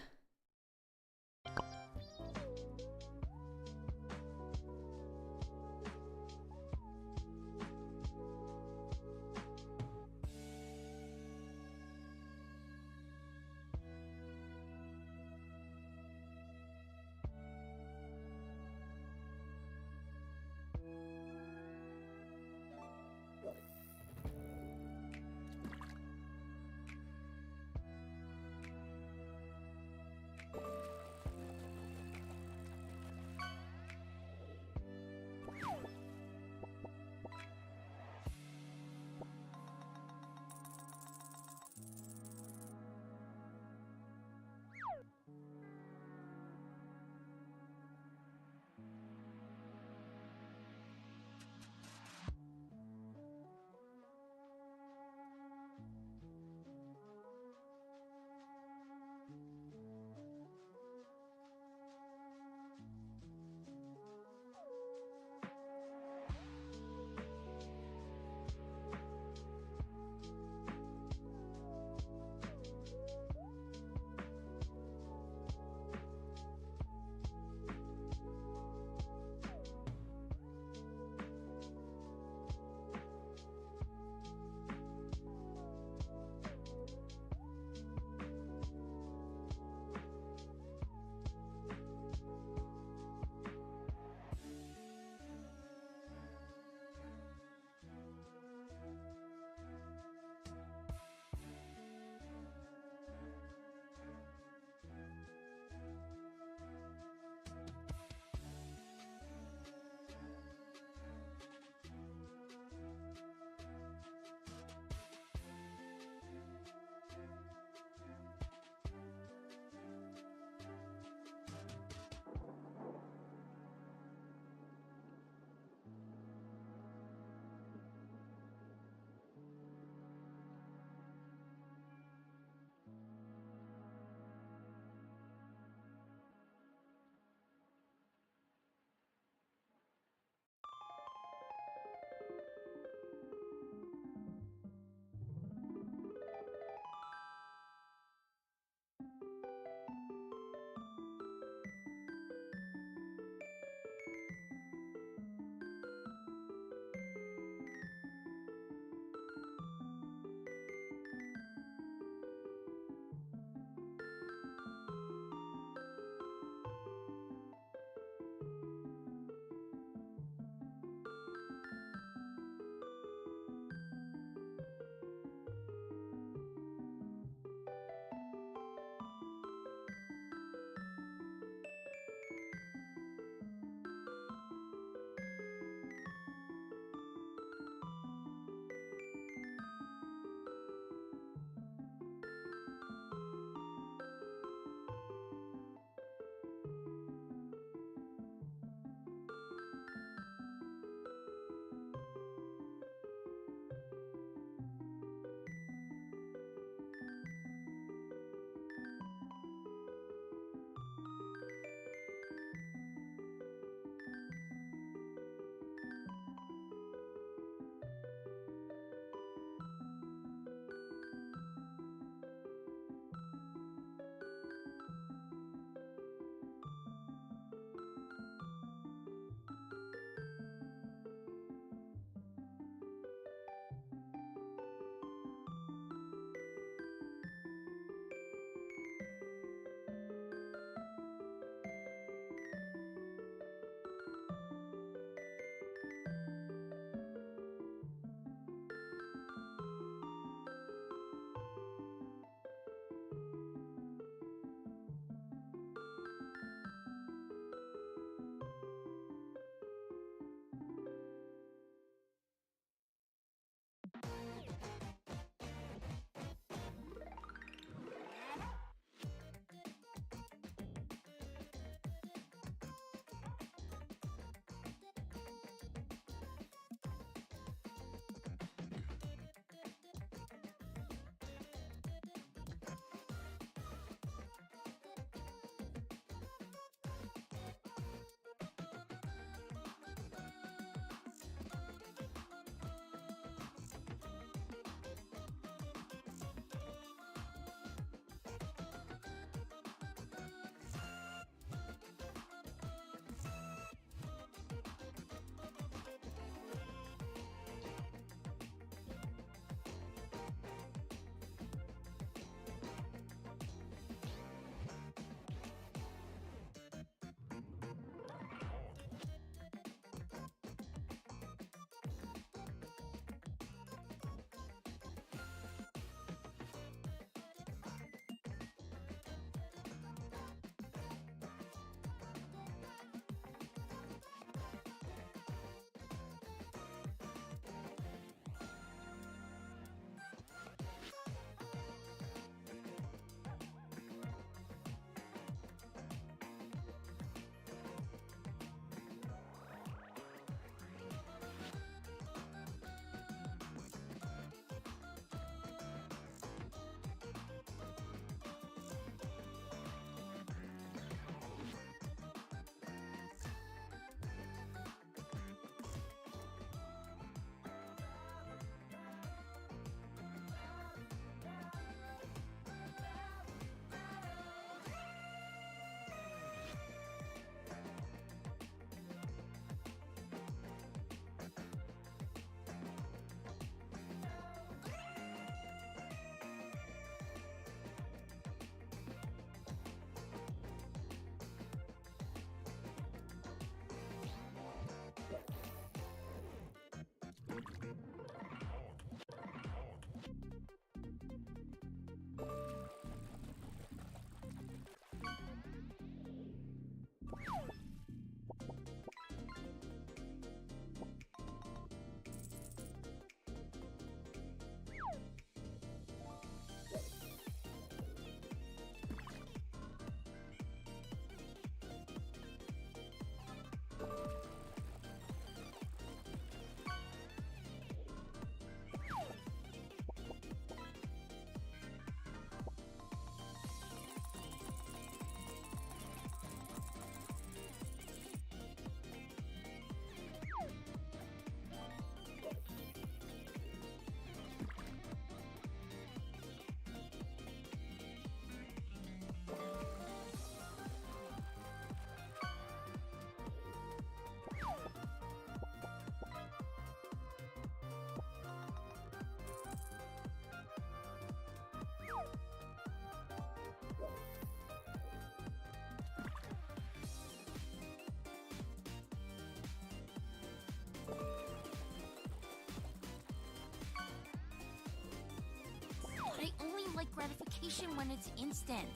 like gratification when it's instant.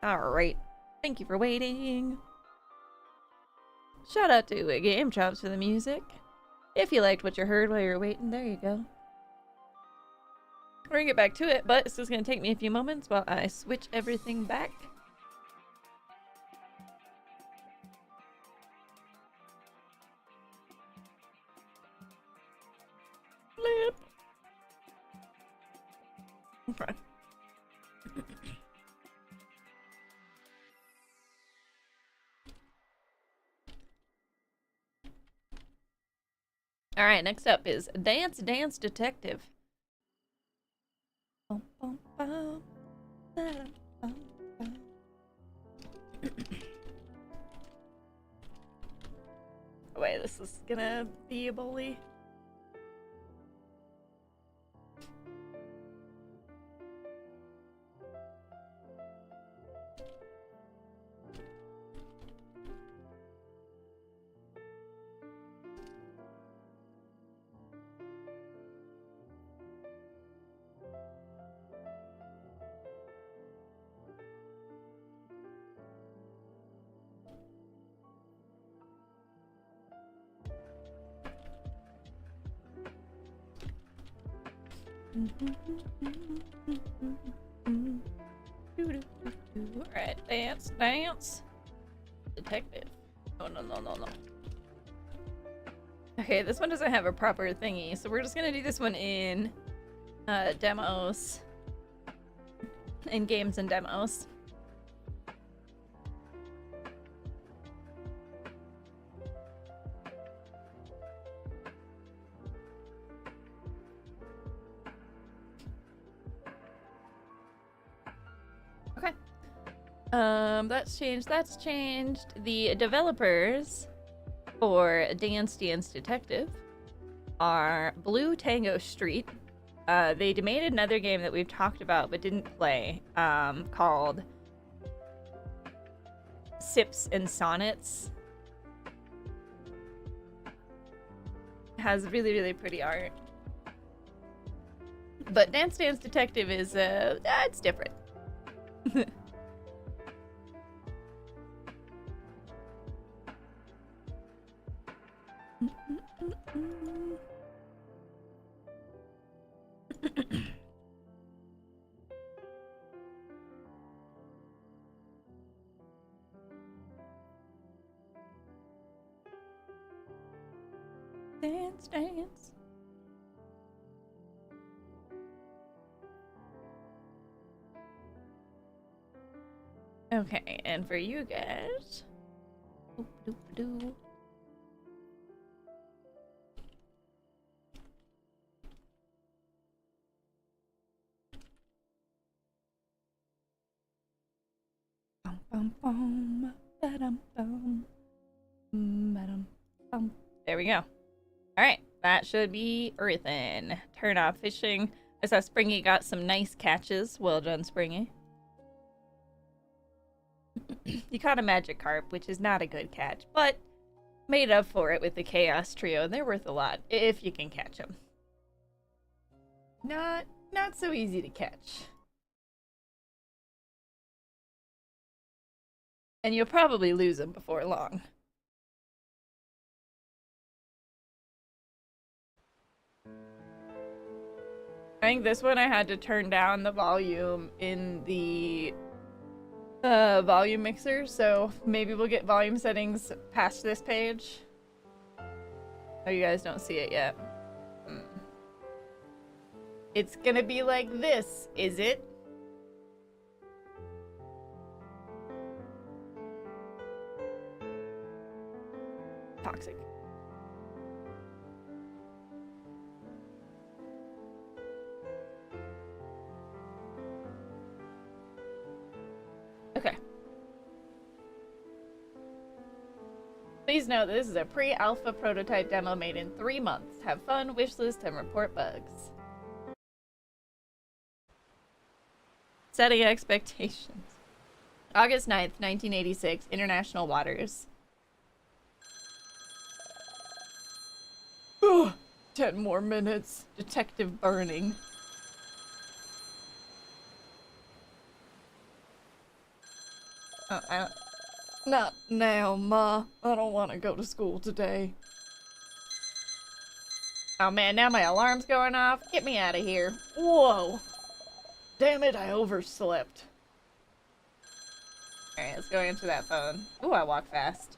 Alright. Thank you for waiting. Shout out to Game Chops for the music. If you liked what you heard while you were waiting, there you go. We're gonna get back to it, but it's just gonna take me a few moments while I switch everything back. Flip. Okay. Alright, next up is Dance Dance Detective. Bum, bum, bum. Ba-dum, bum, bum. Oh, wait, this is gonna be a bully. Alright, dance, dance. Detective. Oh, no, no, no, no. Okay, this one doesn't have a proper thingy, so we're just gonna do this one in demos. In games and demos. Okay. That's changed. The developers for Dance Dance Detective are Blue Tango Street. They made another game that we've talked about but didn't play, called Sips and Sonnets. It has really, really pretty art. But Dance Dance Detective is, it's different. Dance, dance. Okay, and for you guys, doop-doop-doo. Bum, bum, bum, ba-dum, bum, ba-dum, bum. There we go. Alright, that should be earthen. Turn off fishing. I saw Springy got some nice catches. Well done, Springy. You caught a magic carp, which is not a good catch, but made up for it with the Chaos Trio, and they're worth a lot if you can catch them. Not so easy to catch. And you'll probably lose them before long. I think this one I had to turn down the volume in the volume mixer, so maybe we'll get volume settings past this page. Oh, you guys don't see it yet. It's gonna be like this, is it? Toxic. Okay. Please note that this is a pre-alpha prototype demo made in 3 months. Have fun, wishlist, and report bugs. Setting expectations. August 9th, 1986, International Waters. 10 more minutes. Detective burning. Oh, not now, Ma. I don't want to go to school today. Oh man, now my alarm's going off. Get me out of here. Whoa. Damn it, I overslept. Alright, let's go answer that phone. Ooh, I walk fast.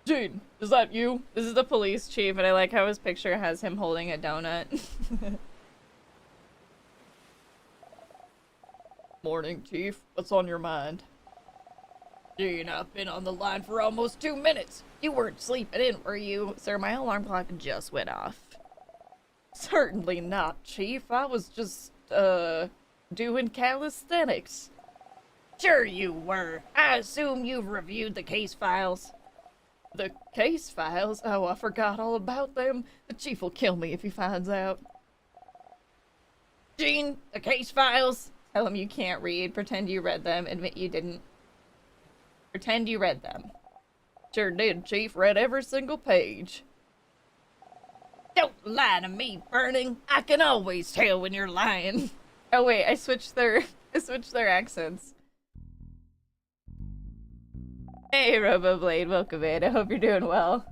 Gene, is that you? This is the police chief, and I like how his picture has him holding a donut. Morning, Chief. What's on your mind? Gene, I've been on the line for almost 2 minutes. You weren't sleeping in, were you? Sir, my alarm clock just went off. Certainly not, Chief. I was just, doing calisthenics. Sure you were. I assume you've reviewed the case files. The case files? Oh, I forgot all about them. The chief will kill me if he finds out. Gene, the case files. Tell him you can't read. Pretend you read them. Admit you didn't. Pretend you read them. Sure did, Chief. Read every single page. Don't lie to me, Burning. I can always tell when you're lying. Oh wait, I switched their accents. Hey, Roboblade, welcome in. I hope you're doing well.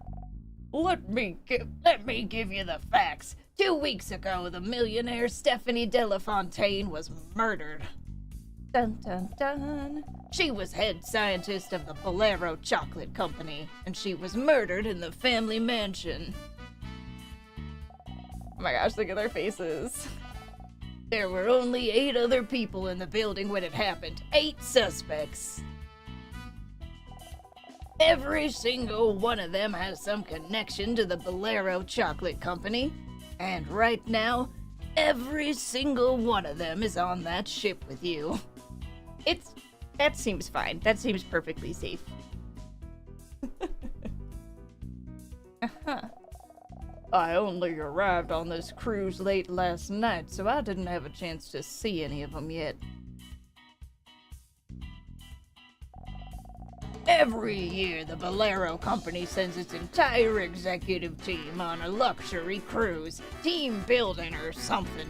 Let me give you the facts. 2 weeks ago, the millionaire Stephanie Delafontaine was murdered. Dun dun dun. She was head scientist of the Bolero Chocolate Company, and she was murdered in the family mansion. Oh my gosh, look at their faces. There were only 8 other people in the building when it happened. 8 suspects. Every single one of them has some connection to the Bolero Chocolate Company. And right now, every single one of them is on that ship with you. That seems fine. That seems perfectly safe. I only arrived on this cruise late last night, so I didn't have a chance to see any of them yet. Every year, the Bolero Company sends its entire executive team on a luxury cruise, team building or something.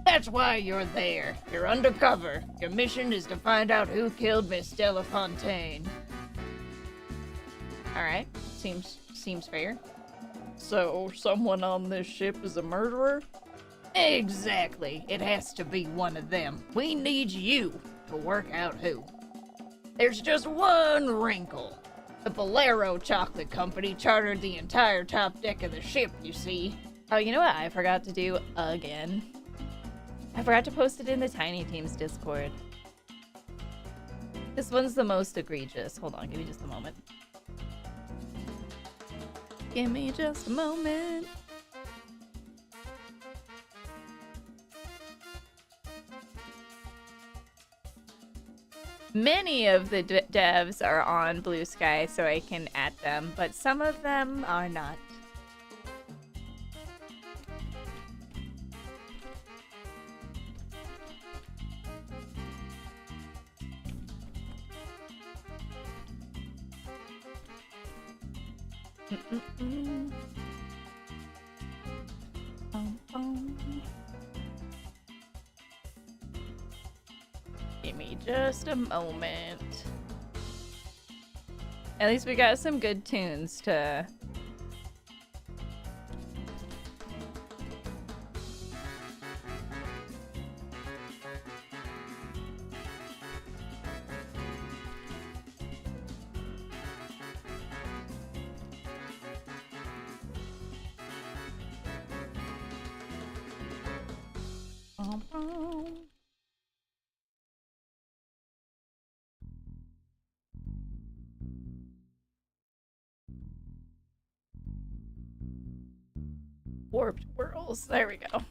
That's why you're there. You're undercover. Your mission is to find out who killed Miss Delafontaine. Alright, seems fair. So, someone on this ship is a murderer? Exactly. It has to be one of them. We need you to work out who. There's just one wrinkle. The Bolero Chocolate Company chartered the entire top deck of the ship, you see. Oh, you know what I forgot to do again? I forgot to post it in the Tiny Teams Discord. This one's the most egregious. Hold on, give me just a moment. Give me just a moment. Many of the devs are on Blue Sky, so I can add them, but some of them are not. Mm-mm-mm. Give me just a moment. At least we got some good tunes to... Warped whirls. There we go.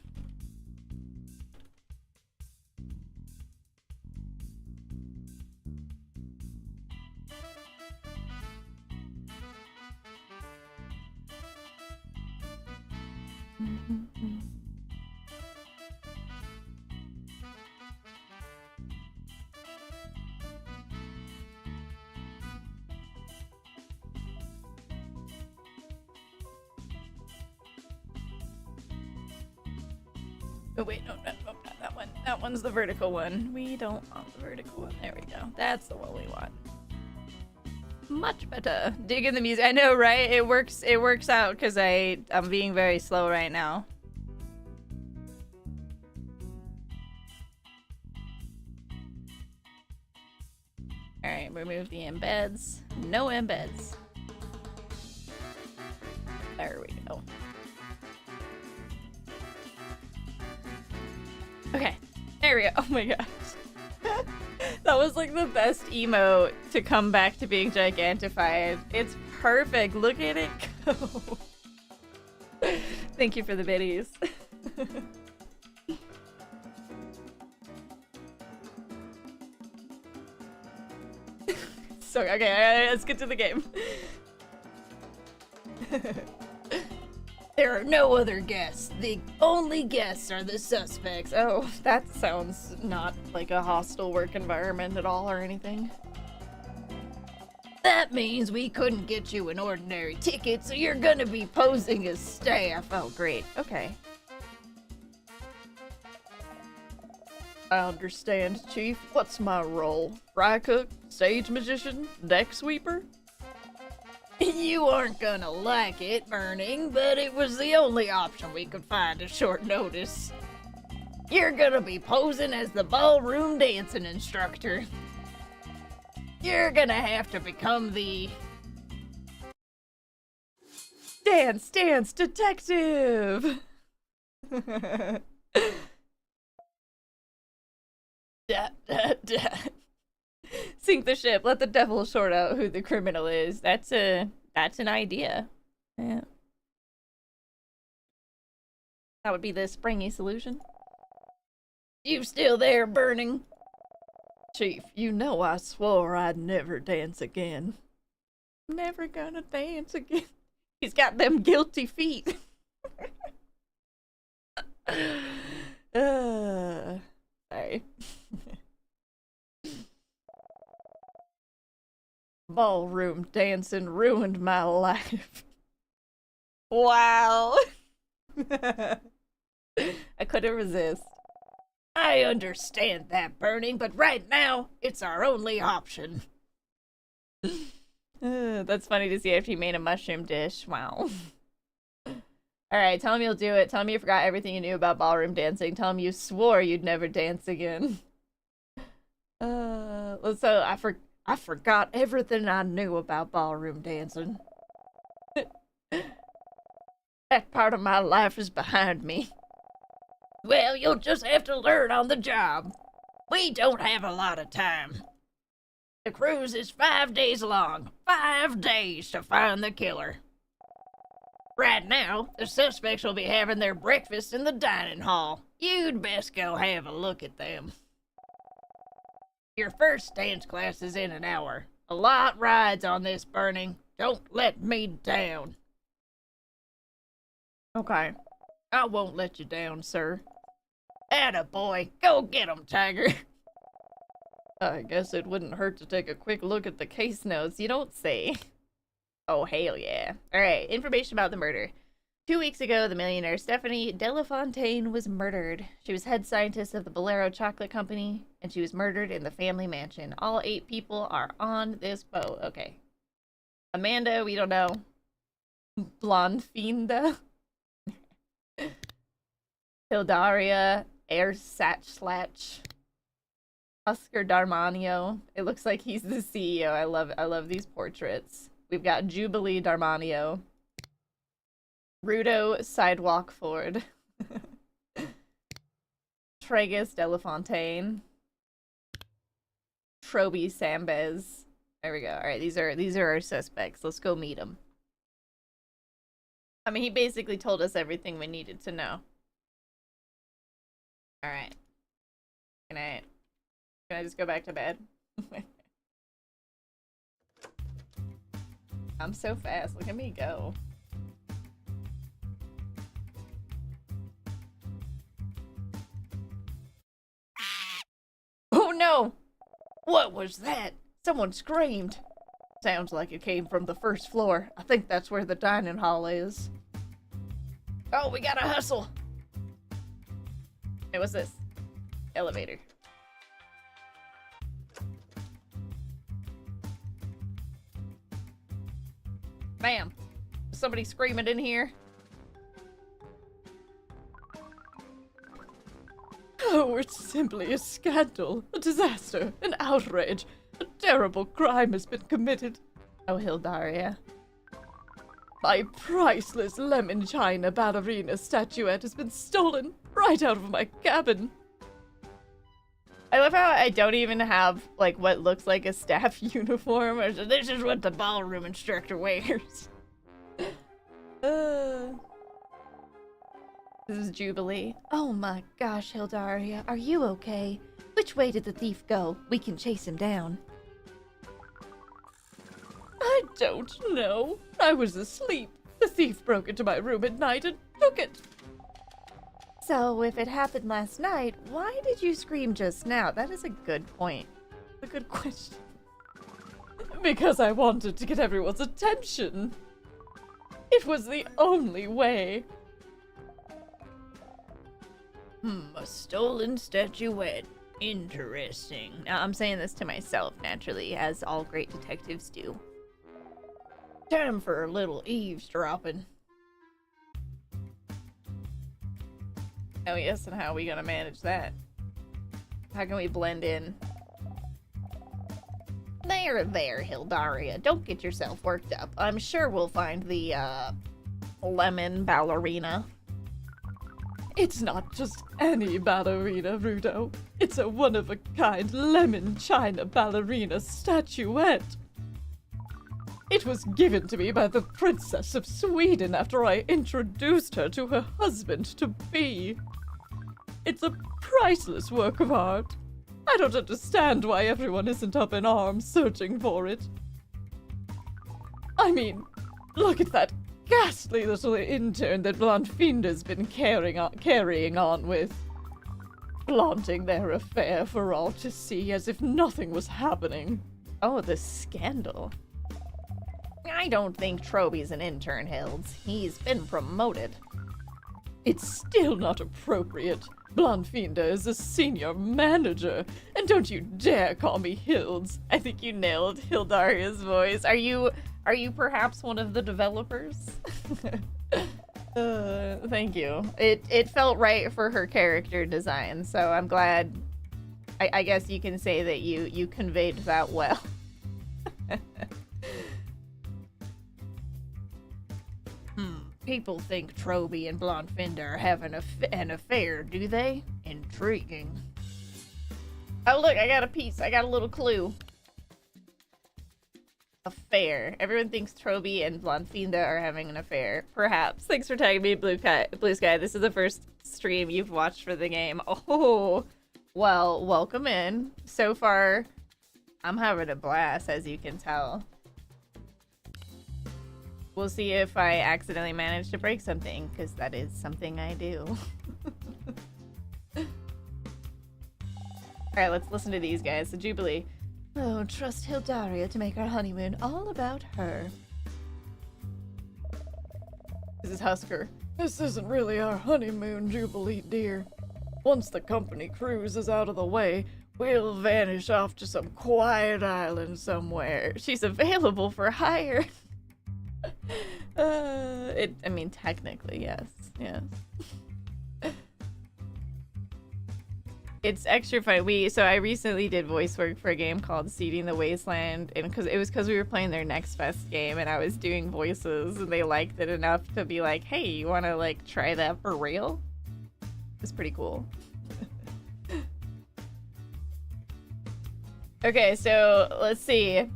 Oh wait, no, not that one. That one's the vertical one. We don't want the vertical one. There we go. That's the one we want. Much better. Digging the music. I know, right? It works out because I'm being very slow right now. Alright, remove the embeds. No embeds. There we go. Okay, there we go. Oh my gosh. That was like the best emo to come back to being gigantified. It's perfect. Look at it go. Thank you for the biddies. So, okay, let's get to the game. There are no other guests. The only guests are the suspects. Oh, that sounds not like a hostile work environment at all or anything. That means we couldn't get you an ordinary ticket, so you're gonna be posing as staff. Oh, great. Okay. I understand, Chief. What's my role? Fry cook? Stage magician? Deck sweeper? You aren't gonna like it, Burning, but it was the only option we could find at short notice. You're gonna be posing as the ballroom dancing instructor. You're gonna have to become the... Dance detective! Sink the ship. Let the devil sort out who the criminal is. That's an idea. Yeah. That would be the springy solution. You still there, Burning? Chief, you know I swore I'd never dance again. Never gonna dance again. He's got them guilty feet. Sorry. Ballroom dancing ruined my life. Wow. I couldn't resist. I understand that, Burning, but right now, it's our only option. That's funny to see after you made a mushroom dish. Wow. Alright, tell him you'll do it. Tell him you forgot everything you knew about ballroom dancing. Tell him you swore you'd never dance again. So I forgot everything I knew about ballroom dancing. That part of my life is behind me. Well, you'll just have to learn on the job. We don't have a lot of time. The cruise is 5 days long. 5 days to find the killer. Right now, the suspects will be having their breakfast in the dining hall. You'd best go have a look at them. Your first dance class is in an hour. A lot rides on this, Burning. Don't let me down. Okay. I won't let you down, sir. Attaboy. Go get 'em, Tiger. I guess it wouldn't hurt to take a quick look at the case notes. You don't say. Oh, hell yeah. Alright, information about the murder. 2 weeks ago, the millionaire Stephanie Delafontaine was murdered. She was head scientist of the Bolero Chocolate Company, and she was murdered in the family mansion. All 8 people are on this boat. Okay. Amanda, we don't know. Blondfinda. Hildaria, Ersatschlatch. Oscar Darmanio. It looks like he's the CEO. I love these portraits. We've got Jubilee Darmanio. Rudo Sidewalk Ford. Tregus Delafontaine. Troby Sambez. There we go. Alright, these are our suspects. Let's go meet them. I mean, he basically told us everything we needed to know. Alright. Can I just go back to bed? I'm so fast. Look at me go. Oh no! What was that? Someone screamed. Sounds like it came from the first floor. I think that's where the dining hall is. Oh, we gotta hustle! Hey, what's this? Elevator. Ma'am, is somebody screaming in here? Oh, it's simply a scandal, a disaster, an outrage. A terrible crime has been committed. Oh, Hildaria. My priceless lemon china ballerina statuette has been stolen right out of my cabin. I love how I don't even have, like, what looks like a staff uniform. Or this is what the ballroom instructor wears. This is Jubilee. Oh my gosh, Hildaria, are you okay? Which way did the thief go? We can chase him down. I don't know. I was asleep. The thief broke into my room at night and took it. So, if it happened last night, why did you scream just now? That is a good point. A good question. Because I wanted to get everyone's attention. It was the only way. A stolen statuette. Interesting. Now, I'm saying this to myself, naturally, as all great detectives do. Time for a little eavesdropping. Oh yes, and how are we gonna manage that? How can we blend in? There, Hildaria. Don't get yourself worked up. I'm sure we'll find the, lemon ballerina. It's not just any ballerina, Rudo. It's a one-of-a-kind lemon china ballerina statuette. It was given to me by the Princess of Sweden after I introduced her to her husband-to-be. It's a priceless work of art. I don't understand why everyone isn't up in arms searching for it. I mean, look at that ghastly little intern that Blondfinda's been carrying on with. Flaunting their affair for all to see as if nothing was happening. Oh, the scandal. I don't think Troby's an intern, Hilds. He's been promoted. It's still not appropriate. Blondfinda is a senior manager, and don't you dare call me Hilds. I think you nailed Hildaria's voice. Are you perhaps one of the developers? Thank you. It felt right for her character design, so I'm glad. I guess you can say that you conveyed that well. People think Troby and Blondfinda are having an affair, do they? Intriguing. Oh look, I got a piece. I got a little clue. Affair. Everyone thinks Troby and Blondfinda are having an affair. Perhaps. Thanks for tagging me, Blue Sky. This is the first stream you've watched for the game. Oh, well, welcome in. So far, I'm having a blast, as you can tell. We'll see if I accidentally manage to break something, because that is something I do. Alright, let's listen to these guys. The Jubilee. Oh, trust Hildaria to make our honeymoon all about her. This is Husker. This isn't really our honeymoon, Jubilee dear. Once the company cruise is out of the way, we'll vanish off to some quiet island somewhere. She's available for hire. I mean, technically, yes. Yes. It's extra funny. So I recently did voice work for a game called Seeding the Wasteland, and because we were playing their Next Fest game, and I was doing voices, and they liked it enough to be like, "Hey, you want to like try that for real?" It's pretty cool. Okay, so let's see.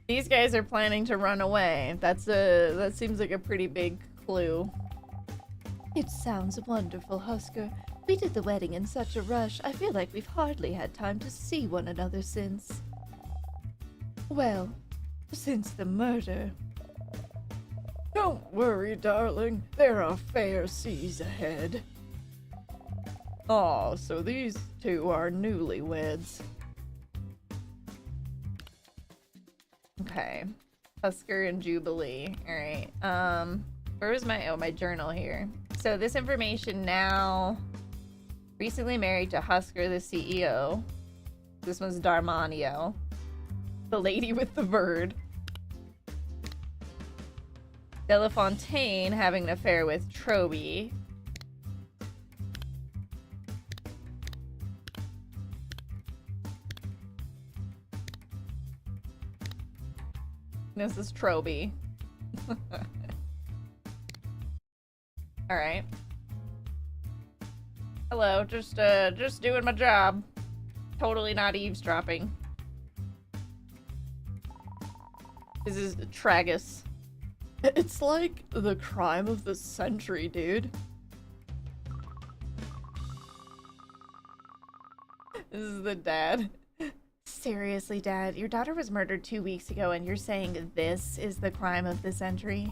These guys are planning to run away. That seems like a pretty big clue. It sounds wonderful, Husker. We did the wedding in such a rush, I feel like we've hardly had time to see one another since... well, since the murder. Don't worry, darling. There are fair seas ahead. Aw, so these two are newlyweds. Okay. Husker and Jubilee. Alright. Where was my journal here? So this information now... recently married to Husker, the CEO. This one's Darmanio. The lady with the bird. Delafontaine having an affair with Troby. This is Troby. Alright. Hello, just doing my job. Totally not eavesdropping. This is Tragus. It's like the crime of the century, dude. This is the dad. Seriously, Dad, your daughter was murdered 2 weeks ago and you're saying this is the crime of the century?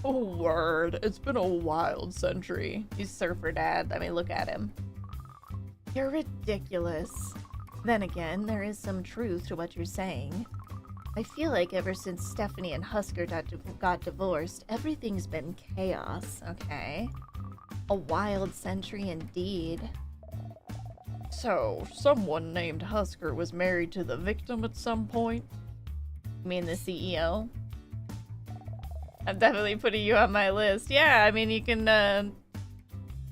Oh, word. It's been a wild century. He's surfer dad. I mean, look at him. You're ridiculous. Then again, there is some truth to what you're saying. I feel like ever since Stephanie and Husker got divorced, everything's been chaos, okay? A wild century indeed. So, someone named Husker was married to the victim at some point? You mean the CEO? I'm definitely putting you on my list. Yeah, I mean, you can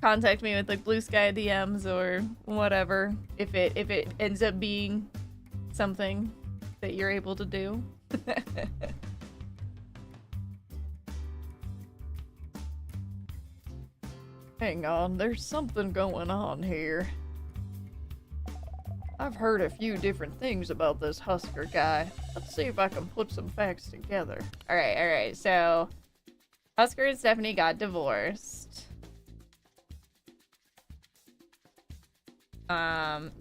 contact me with like Blue Sky DMs or whatever if it ends up being something that you're able to do. Hang on, there's something going on here. I've heard a few different things about this Husker guy. Let's see if I can put some facts together. Alright, so Husker and Stephanie got divorced. And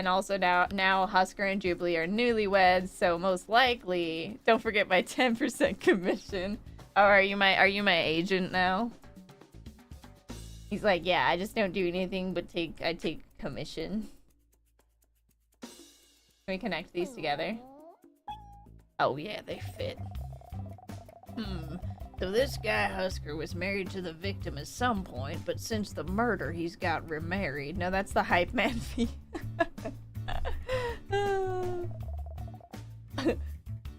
also now Husker and Jubilee are newlyweds, so most likely, don't forget my 10% commission. Oh, are you my agent now? He's like, yeah, I just don't do anything but I take commission. Can we connect these together? Oh yeah, they fit. So this guy Husker was married to the victim at some point, but since the murder, he's got remarried. No, that's the hype man fee.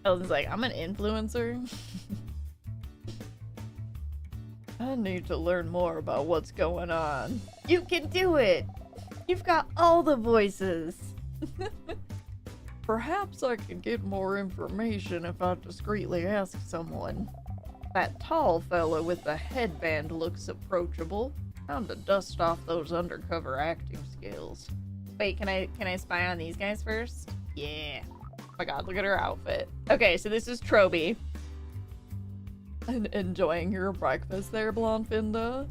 Elden's like, I'm an influencer. I need to learn more about what's going on. You can do it! You've got all the voices! Perhaps I could get more information if I discreetly ask someone. That tall fellow with the headband looks approachable. Time to dust off those undercover acting skills. Wait, can I spy on these guys first? Yeah. Oh my god, look at her outfit. Okay, so this is Troby. And enjoying your breakfast there, Blondfinda?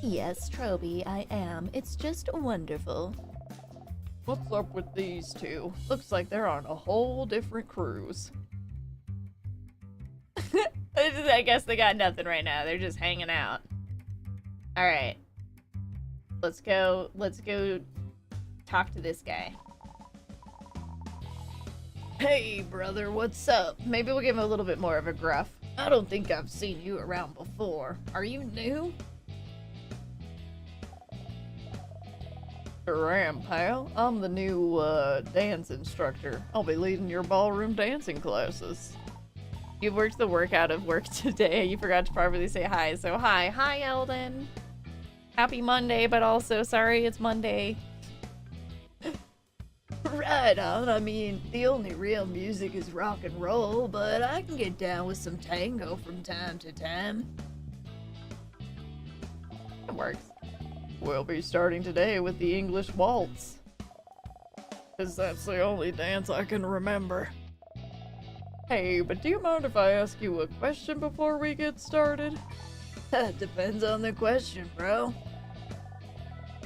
Yes, Troby, I am. It's just wonderful. What's up with these two? Looks like they're on a whole different cruise. I guess they got nothing right now. They're just hanging out. Alright. Let's go talk to this guy. Hey, brother, what's up? Maybe we'll give him a little bit more of a gruff. I don't think I've seen you around before. Are you new? Sure am, pal. I'm the new, dance instructor. I'll be leading your ballroom dancing classes. You worked the work out of work today. You forgot to properly say hi, so hi. Hi, Eldon. Happy Monday, but also sorry it's Monday. Right on. I mean, the only real music is rock and roll, but I can get down with some tango from time to time. It works. We'll be starting today with the English waltz. 'Cause that's the only dance I can remember. Hey, but do you mind if I ask you a question before we get started? Depends on the question, bro.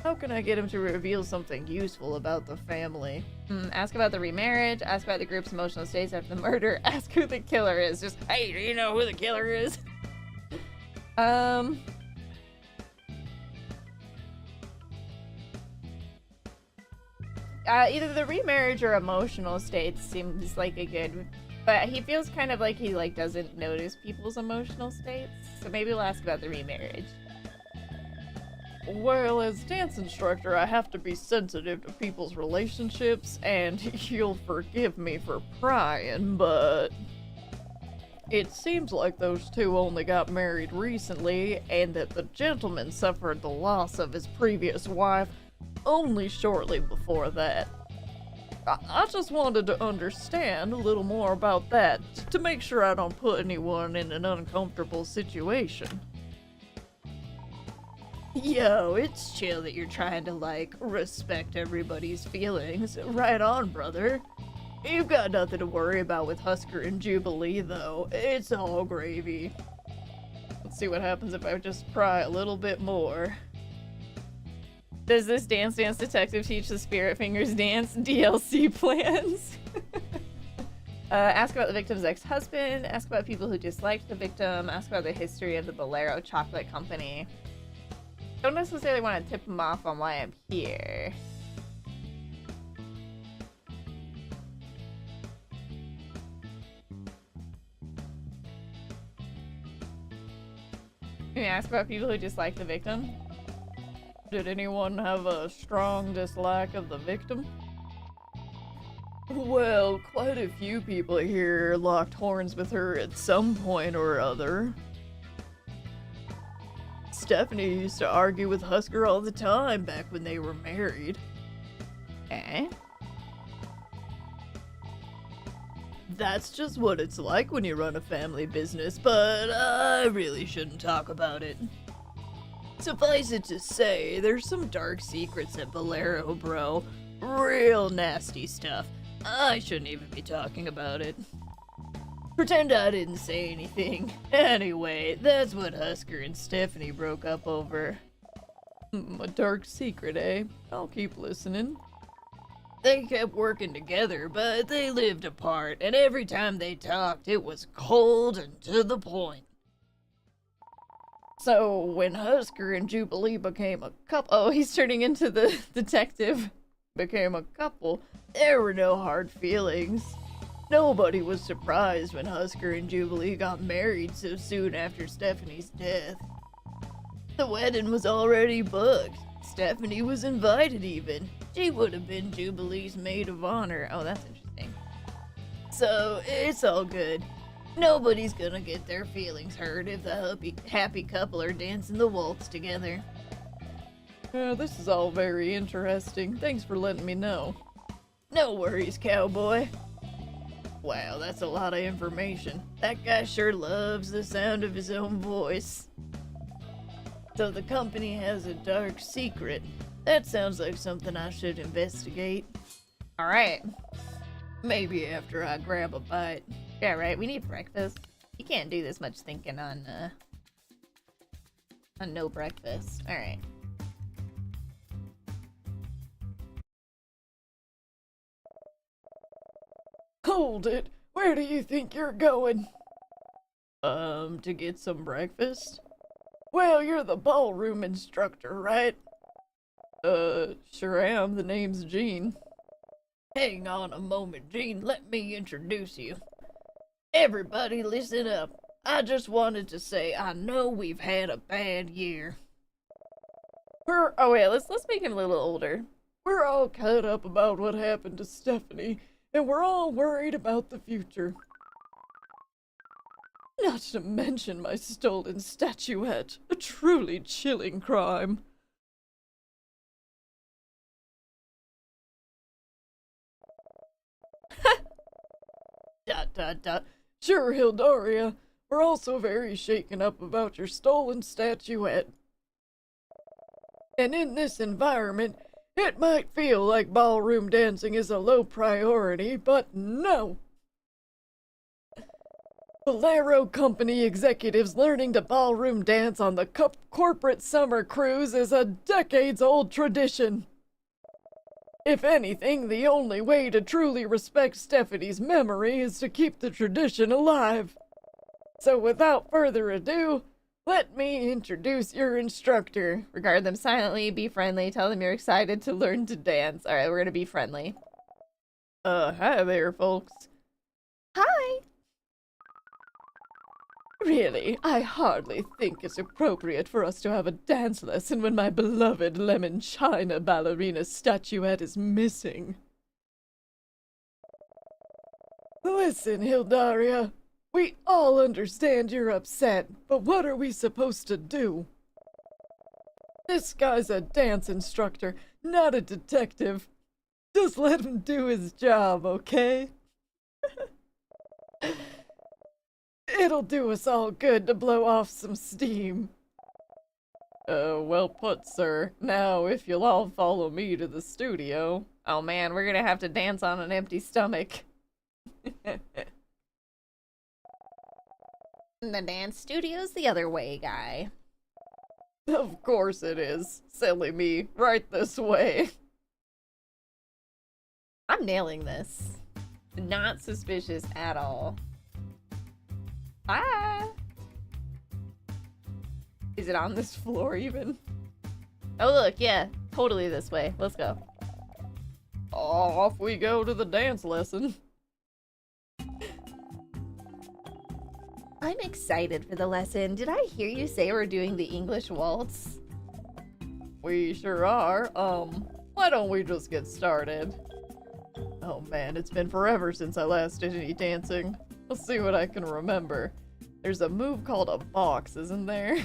How can I get him to reveal something useful about the family? Ask about the remarriage, ask about the group's emotional states after the murder, ask who the killer is. Just, hey, do you know who the killer is? Either the remarriage or emotional states seems like a good, but he feels kind of like he doesn't notice people's emotional states, so maybe we'll ask about the remarriage. Well, as dance instructor, I have to be sensitive to people's relationships, and you'll forgive me for prying, but it seems like those two only got married recently, and that the gentleman suffered the loss of his previous wife only shortly before that. I just wanted to understand a little more about that, to make sure I don't put anyone in an uncomfortable situation. Yo, it's chill that you're trying to, respect everybody's feelings. Right on, brother. You've got nothing to worry about with Husker and Jubilee, though. It's all gravy. Let's see what happens if I just pry a little bit more. Does this Dance Dance Detective teach the Spirit Fingers dance DLC plans? Ask about the victim's ex-husband, ask about people who disliked the victim, ask about the history of the Bolero Chocolate Company. Don't necessarily want to tip them off on why I'm here. Can you ask about people who dislike the victim? Did anyone have a strong dislike of the victim? Well, quite a few people here locked horns with her at some point or other. Stephanie used to argue with Husker all the time back when they were married. Eh? That's just what it's like when you run a family business, but I really shouldn't talk about it. Suffice it to say, there's some dark secrets at Bolero, bro. Real nasty stuff. I shouldn't even be talking about it. Pretend I didn't say anything. Anyway, that's what Husker and Stephanie broke up over. A dark secret, eh? I'll keep listening. They kept working together, but they lived apart, and every time they talked, it was cold and to the point. So, when Husker and Jubilee became a couple— oh, he's turning into the detective. Became a couple, there were no hard feelings. Nobody was surprised when Husker and Jubilee got married so soon after Stephanie's death. The wedding was already booked. Stephanie was invited even. She would have been Jubilee's maid of honor. Oh, that's interesting. So, it's all good. Nobody's gonna get their feelings hurt if the happy couple are dancing the waltz together. This is all very interesting. Thanks for letting me know. No worries, cowboy. Wow, that's a lot of information. That guy sure loves the sound of his own voice. So the company has a dark secret. That sounds like something I should investigate. Alright. Maybe after I grab a bite. Yeah, right, we need breakfast. You can't do this much thinking on no breakfast. Alright. Hold it! Where do you think you're going? To get some breakfast? Well, you're the ballroom instructor, right? Sure am. The name's Gene. Hang on a moment, Gene. Let me introduce you. Everybody listen up. I just wanted to say I know we've had a bad year. Oh wait, let's make him a little older. We're all cut up about what happened to Stephanie, and we're all worried about the future. Not to mention my stolen statuette, a truly chilling crime. Dot dot. Sure, Hildaria, we're also very shaken up about your stolen statuette. And in this environment, it might feel like ballroom dancing is a low priority, but no! Bolero Company executives learning to ballroom dance on the corporate summer cruise is a decades-old tradition. If anything, the only way to truly respect Stephanie's memory is to keep the tradition alive. So without further ado, let me introduce your instructor. Regard them silently, be friendly, tell them you're excited to learn to dance. Alright, we're gonna be friendly. Hi there, folks. Hi! Really, I hardly think it's appropriate for us to have a dance lesson when my beloved lemon china ballerina statuette is missing. Listen, Hildaria, we all understand you're upset, but what are we supposed to do? This guy's a dance instructor, not a detective. Just let him do his job, okay? It'll do us all good to blow off some steam. Well put, sir. Now, if you'll all follow me to the studio. Oh man, we're gonna have to dance on an empty stomach. The dance studio's the other way, guy. Of course it is. Silly me. Right this way. I'm nailing this. Not suspicious at all. Ah! Is it on this floor even? Oh look, yeah, totally this way. Let's go. Off we go to the dance lesson. I'm excited for the lesson. Did I hear you say we're doing the English waltz? We sure are. Why don't we just get started? Oh man, it's been forever since I last did any dancing. Let's see what I can remember. There's a move called a box, isn't there?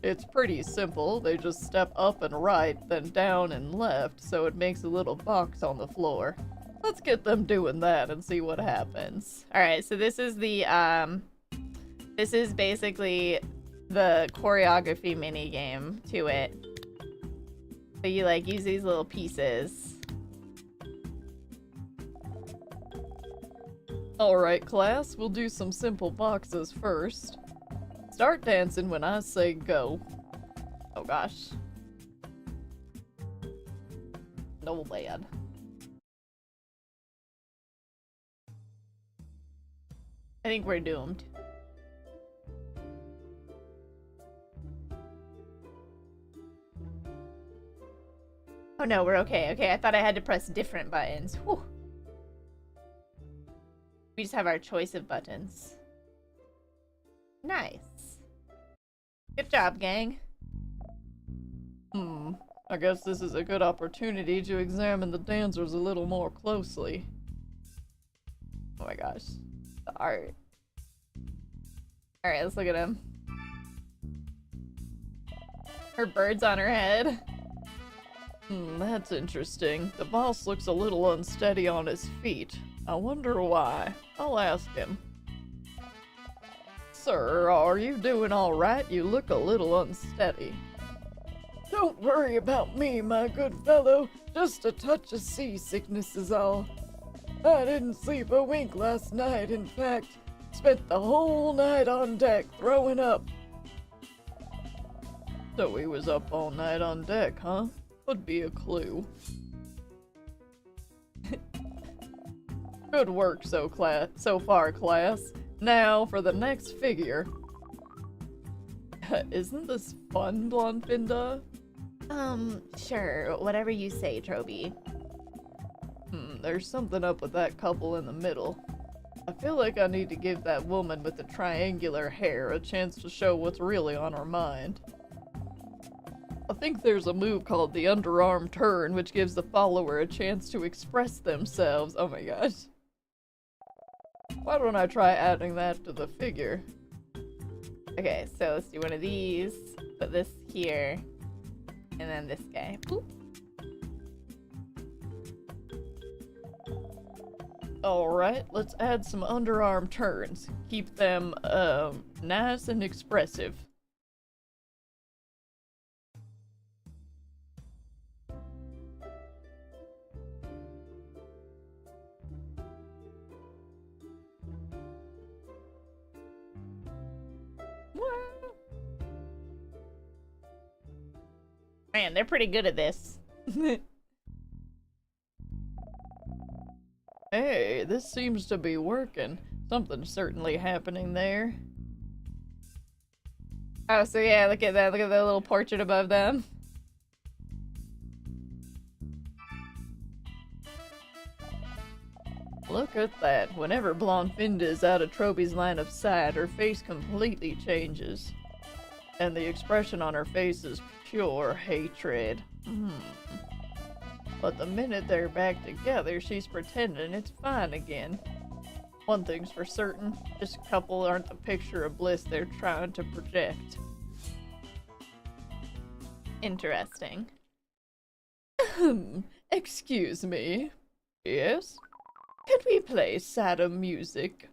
It's pretty simple. They just step up and right, then down and left, so it makes a little box on the floor. Let's get them doing that and see what happens. Alright, so this is the, this is basically the choreography mini game to it. So you, like, use these little pieces. Alright, class, we'll do some simple boxes first. Start dancing when I say go. Oh gosh. No lad. I think we're doomed. Oh no, we're okay. Okay, I thought I had to press different buttons. Whew. We just have our choice of buttons. Nice. Good job, gang. I guess this is a good opportunity to examine the dancers a little more closely. Oh my gosh. The art. Alright, let's look at him. Her bird's on her head. That's interesting. The boss looks a little unsteady on his feet. I wonder why. I'll ask him. Sir, are you doing all right? You look a little unsteady. Don't worry about me, my good fellow. Just a touch of seasickness is all. I didn't sleep a wink last night. In fact, spent the whole night on deck throwing up. So he was up all night on deck, huh? Would be a clue. Good work so far, class. Now for the next figure. Isn't this fun, Blondfinda? Sure. Whatever you say, Troby. There's something up with that couple in the middle. I feel like I need to give that woman with the triangular hair a chance to show what's really on her mind. I think there's a move called the underarm turn, which gives the follower a chance to express themselves. Oh my gosh. Why don't I try adding that to the figure? Okay, so let's do one of these. Put this here. And then this guy. Boop. Alright, let's add some underarm turns. Keep them, nice and expressive. Man, they're pretty good at this. Hey, this seems to be working. Something's certainly happening there. Oh, so yeah, look at that. Look at the little portrait above them. Look at that. Whenever Blonfinda is out of Troby's line of sight, her face completely changes. And the expression on her face is pure hatred. But the minute they're back together, she's pretending it's fine again. One thing's for certain, this couple aren't the picture of bliss they're trying to project. Interesting. Excuse me. Yes? Can we play sadder music?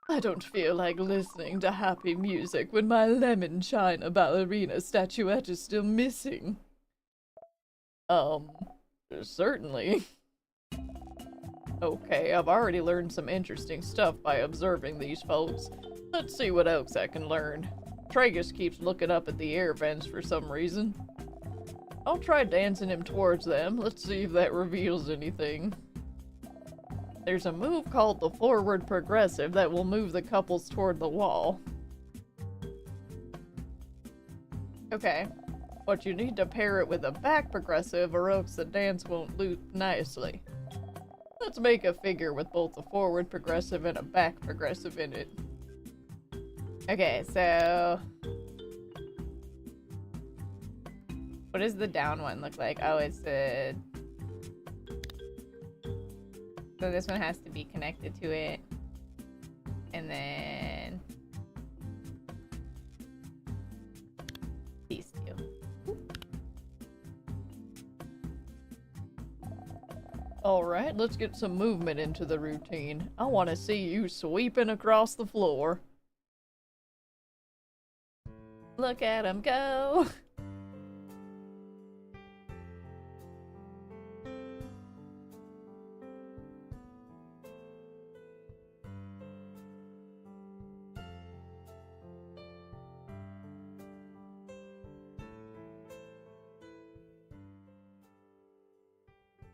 I don't feel like listening to happy music when my lemon china ballerina statuette is still missing. Certainly. Okay, I've already learned some interesting stuff by observing these folks. Let's see what else I can learn. Tragus keeps looking up at the air vents for some reason. I'll try dancing him towards them. Let's see if that reveals anything. There's a move called the forward progressive that will move the couples toward the wall. Okay. But you need to pair it with a back progressive or else the dance won't loop nicely. Let's make a figure with both a forward progressive and a back progressive in it. Okay, so... what does the down one look like? Oh, it's the... so this one has to be connected to it. And then... these two. Alright, let's get some movement into the routine. I want to see you sweeping across the floor. Look at him go!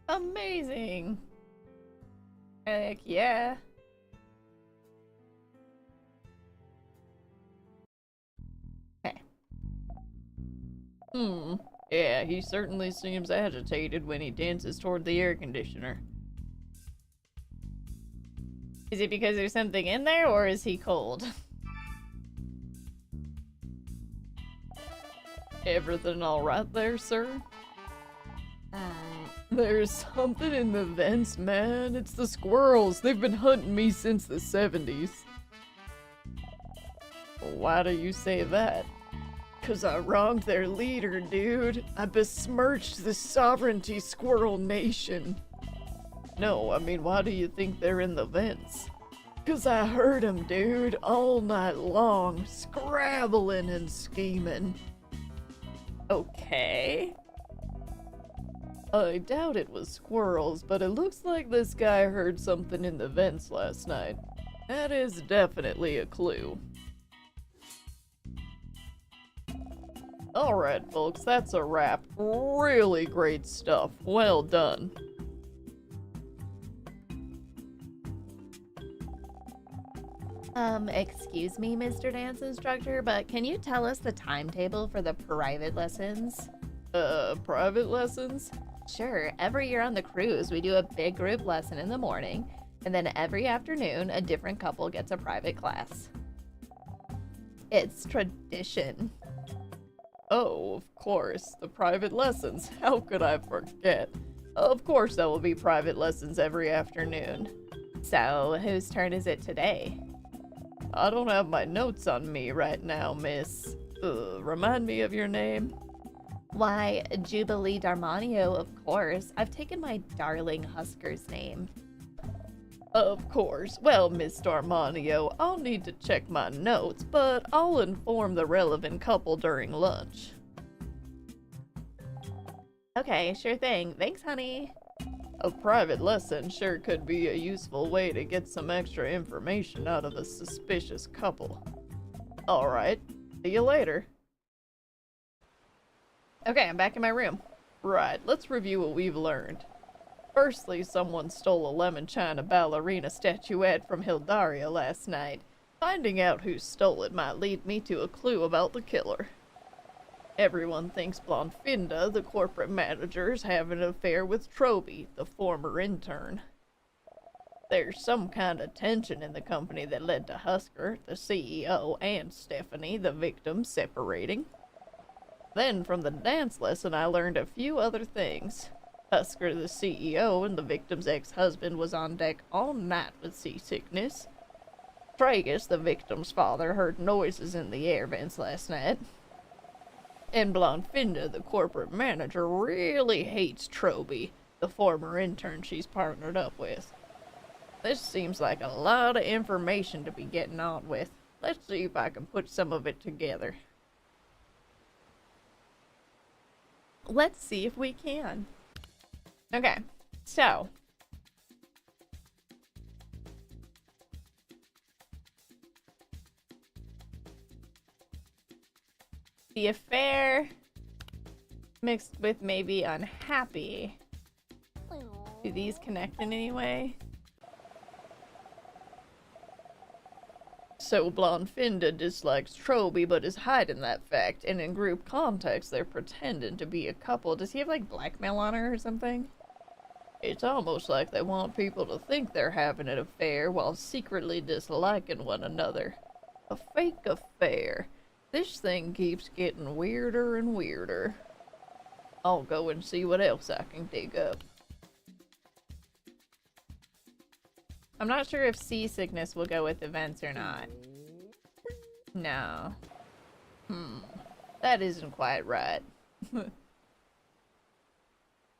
Amazing! Heck yeah! Okay. Yeah, he certainly seems agitated when he dances toward the air conditioner. Is it because there's something in there, or is he cold? Everything alright there, sir? There's something in the vents, man. It's the squirrels. They've been hunting me since the 70s. Why do you say that? 'Cause I wronged their leader, dude. I besmirched the sovereignty squirrel nation. No, I mean, why do you think they're in the vents? 'Cause I heard them, dude, all night long, scrabbling and scheming. Okay. I doubt it was squirrels, but it looks like this guy heard something in the vents last night. That is definitely a clue. Alright, folks, that's a wrap. Really great stuff. Well done. Excuse me, Mr. Dance Instructor, but can you tell us the timetable for the private lessons? Private lessons? Sure. Every year on the cruise, we do a big group lesson in the morning, And then every afternoon, a different couple gets a private class. It's tradition. Oh, of course, the private lessons. How could I forget? Of course there will be private lessons every afternoon. So, whose turn is it today? I don't have my notes on me right now, miss. Remind me of your name? Why, Jubilee Darmanio, of course. I've taken my darling Husker's name. Of course. Well, Miss Darmanio, I'll need to check my notes, but I'll inform the relevant couple during lunch. Okay, sure thing. Thanks, honey. A private lesson sure could be a useful way to get some extra information out of a suspicious couple. Alright, see you later. Okay, I'm back in my room. Right, let's review what we've learned. Firstly, someone stole a lemon china ballerina statuette from Hildaria last night. Finding out who stole it might lead me to a clue about the killer. Everyone thinks Blonfinda, the corporate manager, is having an affair with Troby, the former intern. There's some kind of tension in the company that led to Husker, the CEO, and Stephanie, the victim, separating. Then, from the dance lesson, I learned a few other things. Husker, the CEO, and the victim's ex-husband was on deck all night with seasickness. Tragus, the victim's father, heard noises in the air vents last night. And Blonfinda, the corporate manager, really hates Troby, the former intern she's partnered up with. This seems like a lot of information to be getting on with. Let's see if I can put some of it together. Let's see if we can. Okay, so the affair mixed with maybe unhappy. Do these connect in any way? So Blonfinda dislikes Troby but is hiding that fact, and in group context they're pretending to be a couple. Does he have like blackmail on her or something? It's almost like they want people to think they're having an affair while secretly disliking one another. A fake affair. This thing keeps getting weirder and weirder. I'll go and see what else I can dig up. I'm not sure if seasickness will go with events or not. No. That isn't quite right.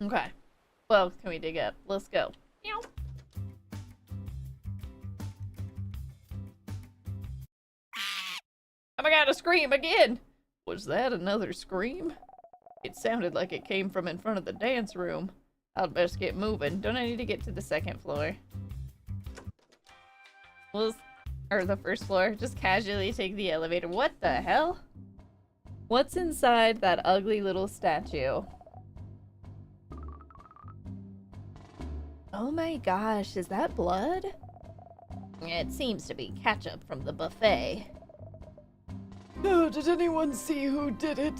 Okay. What else can we dig up? Let's go. Meow. Oh my god, a scream again! Was that another scream? It sounded like it came from in front of the dance room. I'd best get moving. Don't I need to get to the second floor? Or the first floor. Just casually take the elevator. What the hell? What's inside that ugly little statue? Oh my gosh, is that blood? It seems to be ketchup from the buffet. Oh, did anyone see who did it?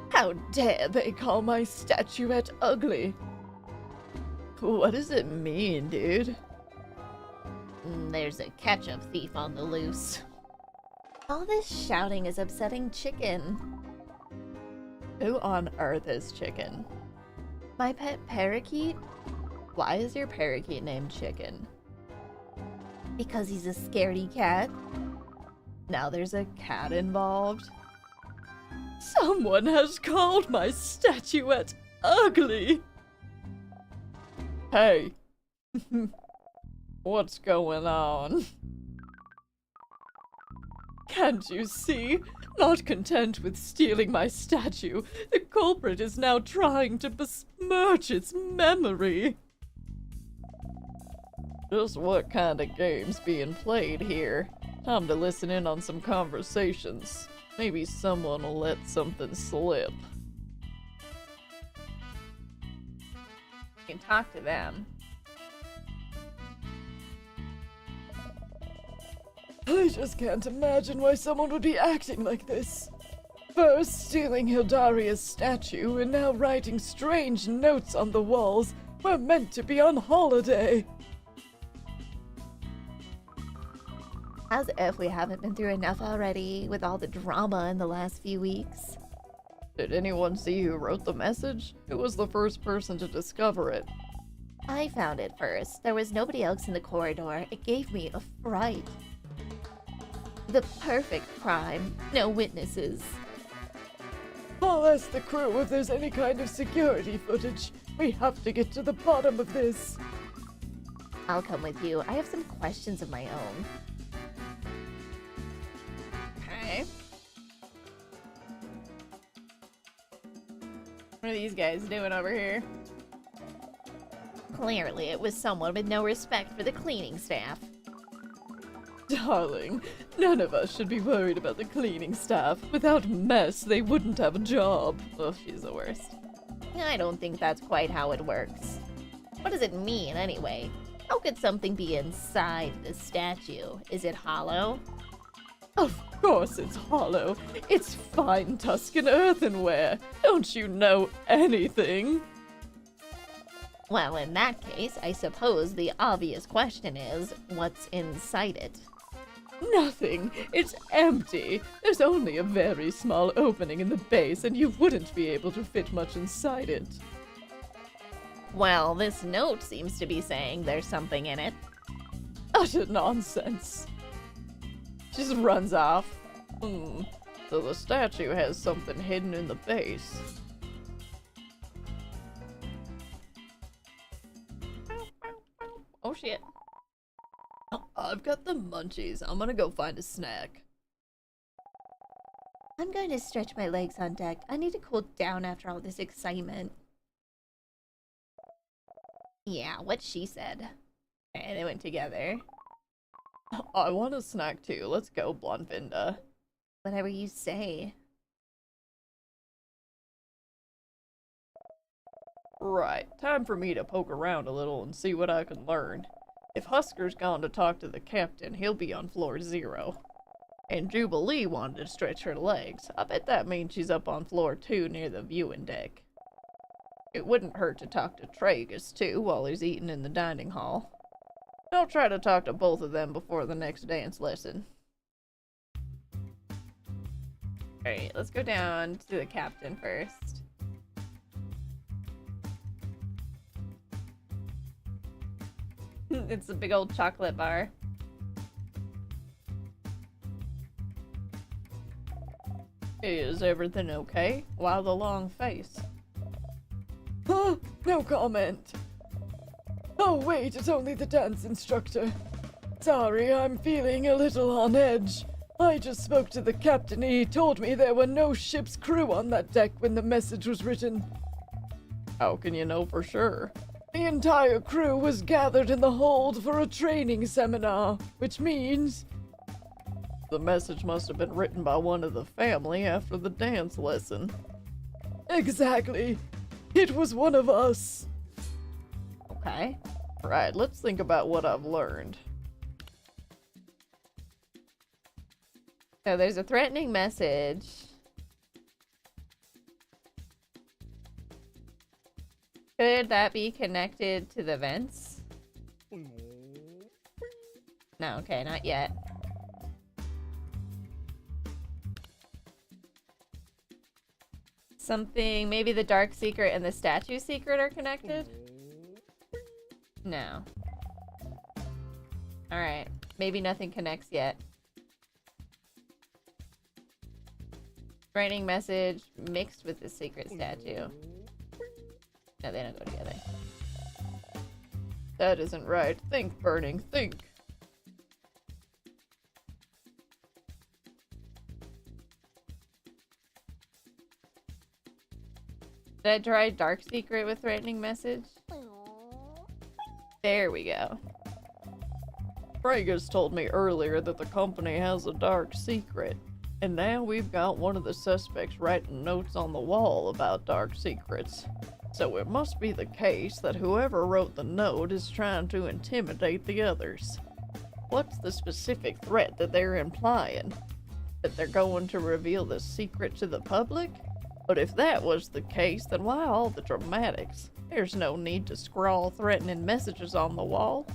How dare they call my statuette ugly? What does it mean, dude? There's a ketchup thief on the loose. All this shouting is upsetting Chicken. Who on earth is Chicken? My pet parakeet? Why is your parakeet named Chicken? Because he's a scaredy cat. Now there's a cat involved. Someone has called my statuette ugly! Hey! What's going on? Can't you see? Not content with stealing my statue, the culprit is now trying to besmirch its memory. Just what kind of game's being played here? Time to listen in on some conversations. Maybe someone will let something slip. You can talk to them. I just can't imagine why someone would be acting like this. First stealing Hildaria's statue, and now writing strange notes on the walls. We're meant to be on holiday. As if we haven't been through enough already with all the drama in the last few weeks. Did anyone see who wrote the message? Who was the first person to discover it? I found it first. There was nobody else in the corridor. It gave me a fright. The perfect crime. No witnesses. I'll ask the crew if there's any kind of security footage. We have to get to the bottom of this. I'll come with you. I have some questions of my own. Okay. What are these guys doing over here? Clearly, it was someone with no respect for the cleaning staff. Darling, none of us should be worried about the cleaning staff. Without mess, they wouldn't have a job. Oh, she's the worst. I don't think that's quite how it works. What does it mean, anyway? How could something be inside the statue? Is it hollow? Of course it's hollow. It's fine Tuscan earthenware. Don't you know anything? Well, in that case, I suppose the obvious question is, what's inside it? Nothing. It's empty. There's only a very small opening in the base, and you wouldn't be able to fit much inside it. Well, this note seems to be saying there's something in it. Utter nonsense. She just runs off. So the statue has something hidden in the base. Oh shit. I've got the munchies. I'm gonna go find a snack. I'm going to stretch my legs on deck. I need to cool down after all this excitement. Yeah, what she said. Okay, they went together. I want a snack too. Let's go, Blondvinda. Whatever you say. Right, time for me to poke around a little and see what I can learn. If Husker's gone to talk to the captain, he'll be on floor 0. And Jubilee wanted to stretch her legs. I bet that means she's up on floor 2 near the viewing deck. It wouldn't hurt to talk to Tragus too while he's eating in the dining hall. I'll try to talk to both of them before the next dance lesson. Alright, let's go down to the captain first. It's a big old chocolate bar. Is everything okay? Why the long face? Huh? No comment. Oh wait, it's only the dance instructor. Sorry, I'm feeling a little on edge. I just spoke to the captain and he told me there were no ship's crew on that deck when the message was written. How can you know for sure? The entire crew was gathered in the hold for a training seminar, which means the message must have been written by one of the family after the dance lesson. Exactly. It was one of us. Okay. Right, let's think about what I've learned. So there's a threatening message. Could that be connected to the vents? No, okay, not yet. Something, maybe the dark secret and the statue secret are connected? No. Alright, maybe nothing connects yet. Threatening message mixed with the secret statue. No, they don't go together. That isn't right. Think, Burning, think. Did I try dark secret with threatening message? There we go. Bragus told me earlier that the company has a dark secret. And now we've got one of the suspects writing notes on the wall about dark secrets. So it must be the case that whoever wrote the note is trying to intimidate the others. What's the specific threat that they're implying? That they're going to reveal the secret to the public? But if that was the case, then why all the dramatics? There's no need to scrawl threatening messages on the wall.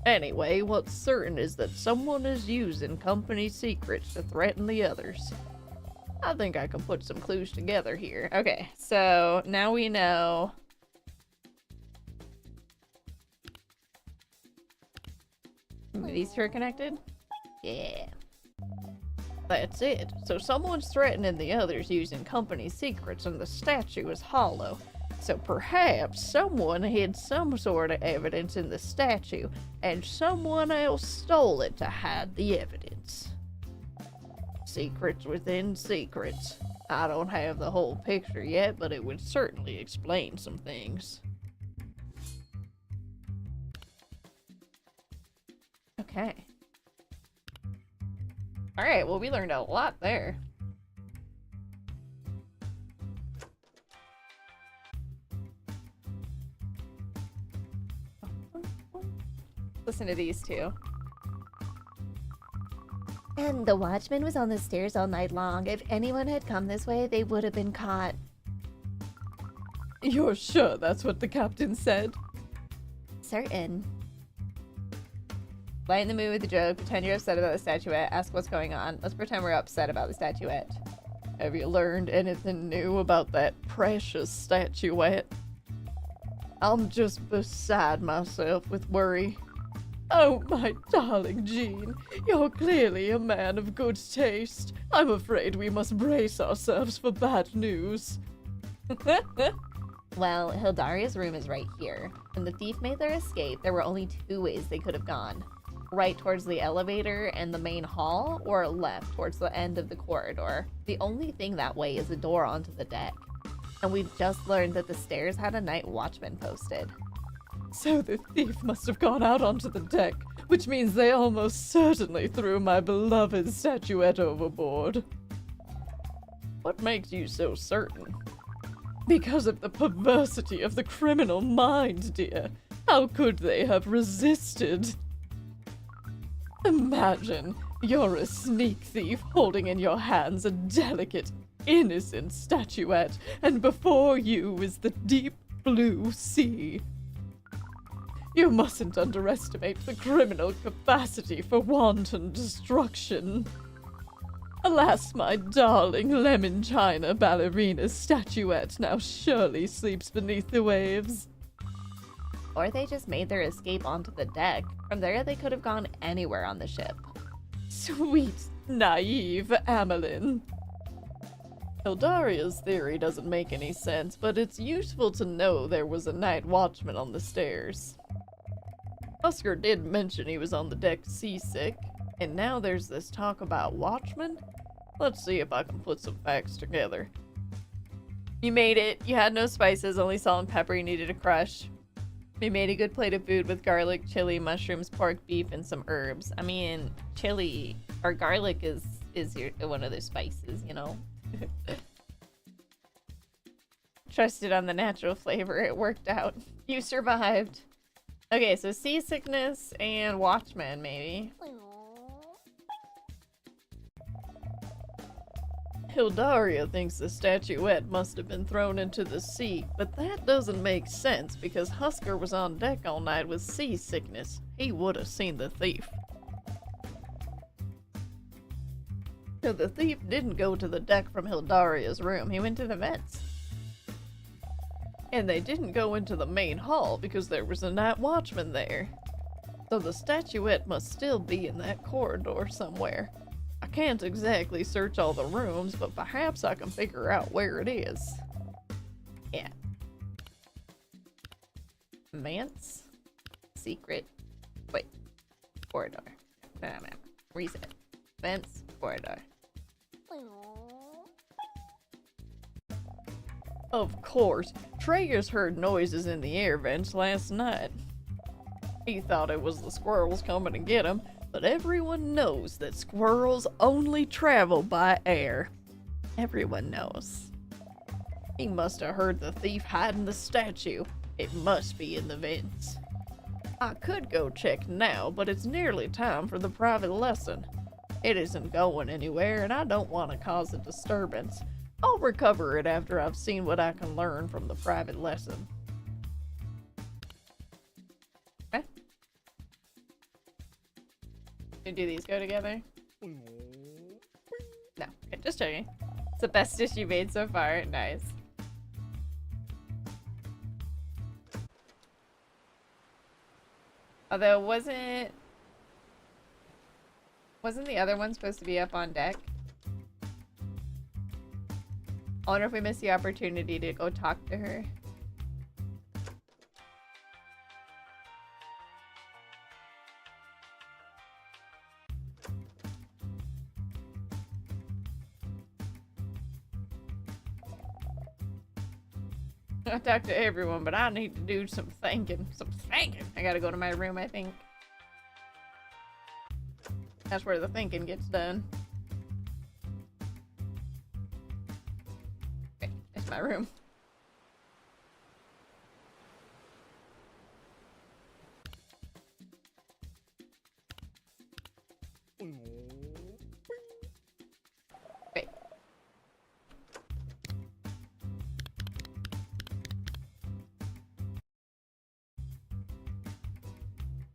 Anyway, what's certain is that someone is using company secrets to threaten the others. I think I can put some clues together here. Okay, so now we know. Maybe these two are connected? Yeah. That's it. So someone's threatening the others using company secrets and the statue is hollow. So perhaps someone hid some sort of evidence in the statue and someone else stole it to hide the evidence. Secrets within secrets. I don't have the whole picture yet, but it would certainly explain some things. Okay. Alright, well, we learned a lot there. Listen to these two. And the watchman was on the stairs all night long. If anyone had come this way, they would have been caught. You're sure that's what the captain said? Certain. Lighten the mood with a joke. Pretend you're upset about the statuette. Ask what's going on. Let's pretend we're upset about the statuette. Have you learned anything new about that precious statuette? I'm just beside myself with worry. Oh, my darling Jean, you're clearly a man of good taste. I'm afraid we must brace ourselves for bad news. Well, Hildaria's room is right here. When the thief made their escape, there were only two ways they could have gone. Right towards the elevator and the main hall, or left towards the end of the corridor. The only thing that way is a door onto the deck. And we've just learned that the stairs had a night watchman posted. So the thief must have gone out onto the deck, which means they almost certainly threw my beloved statuette overboard. What makes you so certain? Because of the perversity of the criminal mind, dear. How could they have resisted? Imagine you're a sneak thief holding in your hands a delicate, innocent statuette, and before you is the deep blue sea. You mustn't underestimate the criminal capacity for wanton destruction. Alas, my darling lemon china ballerina statuette now surely sleeps beneath the waves. Or they just made their escape onto the deck. From there, they could have gone anywhere on the ship. Sweet, naive Amelin. Hildaria's theory doesn't make any sense, but it's useful to know there was a night watchman on the stairs. Husker did mention he was on the deck seasick, and now there's this talk about watchmen? Let's see if I can put some facts together. You made it. You had no spices, only salt and pepper you needed to crush. We made a good plate of food with garlic, chili, mushrooms, pork, beef, and some herbs. I mean, chili or garlic is one of those spices, you know? Trusted on the natural flavor. It worked out. You survived. Okay, so seasickness and watchmen, maybe. Hildaria thinks the statuette must have been thrown into the sea, but that doesn't make sense because Husker was on deck all night with seasickness. He would have seen the thief. So the thief didn't go to the deck from Hildaria's room. He went to the vents. And they didn't go into the main hall because there was a night watchman there. So the statuette must still be in that corridor somewhere. I can't exactly search all the rooms, but perhaps I can figure out where it is. Yeah. Manse? Secret. Wait. Corridor. No. Reset. Vents. Corridor. Of course, Traeger's heard noises in the air vents last night. He thought it was the squirrels coming to get him, but everyone knows that squirrels only travel by air. Everyone knows. He must have heard the thief hiding the statue. It must be in the vents. I could go check now, but it's nearly time for the private lesson. It isn't going anywhere, and I don't want to cause a disturbance. I'll recover it after I've seen what I can learn from the private lesson. Do these go together? No. Okay, just checking. It's the best dish you made so far. Nice. Although, wasn't the other one supposed to be up on deck? I wonder if we missed the opportunity to go talk to her. I talk to everyone, but I need to do some thinking. I gotta go to my room, I think. That's where the thinking gets done. Okay, it's my room. Wait.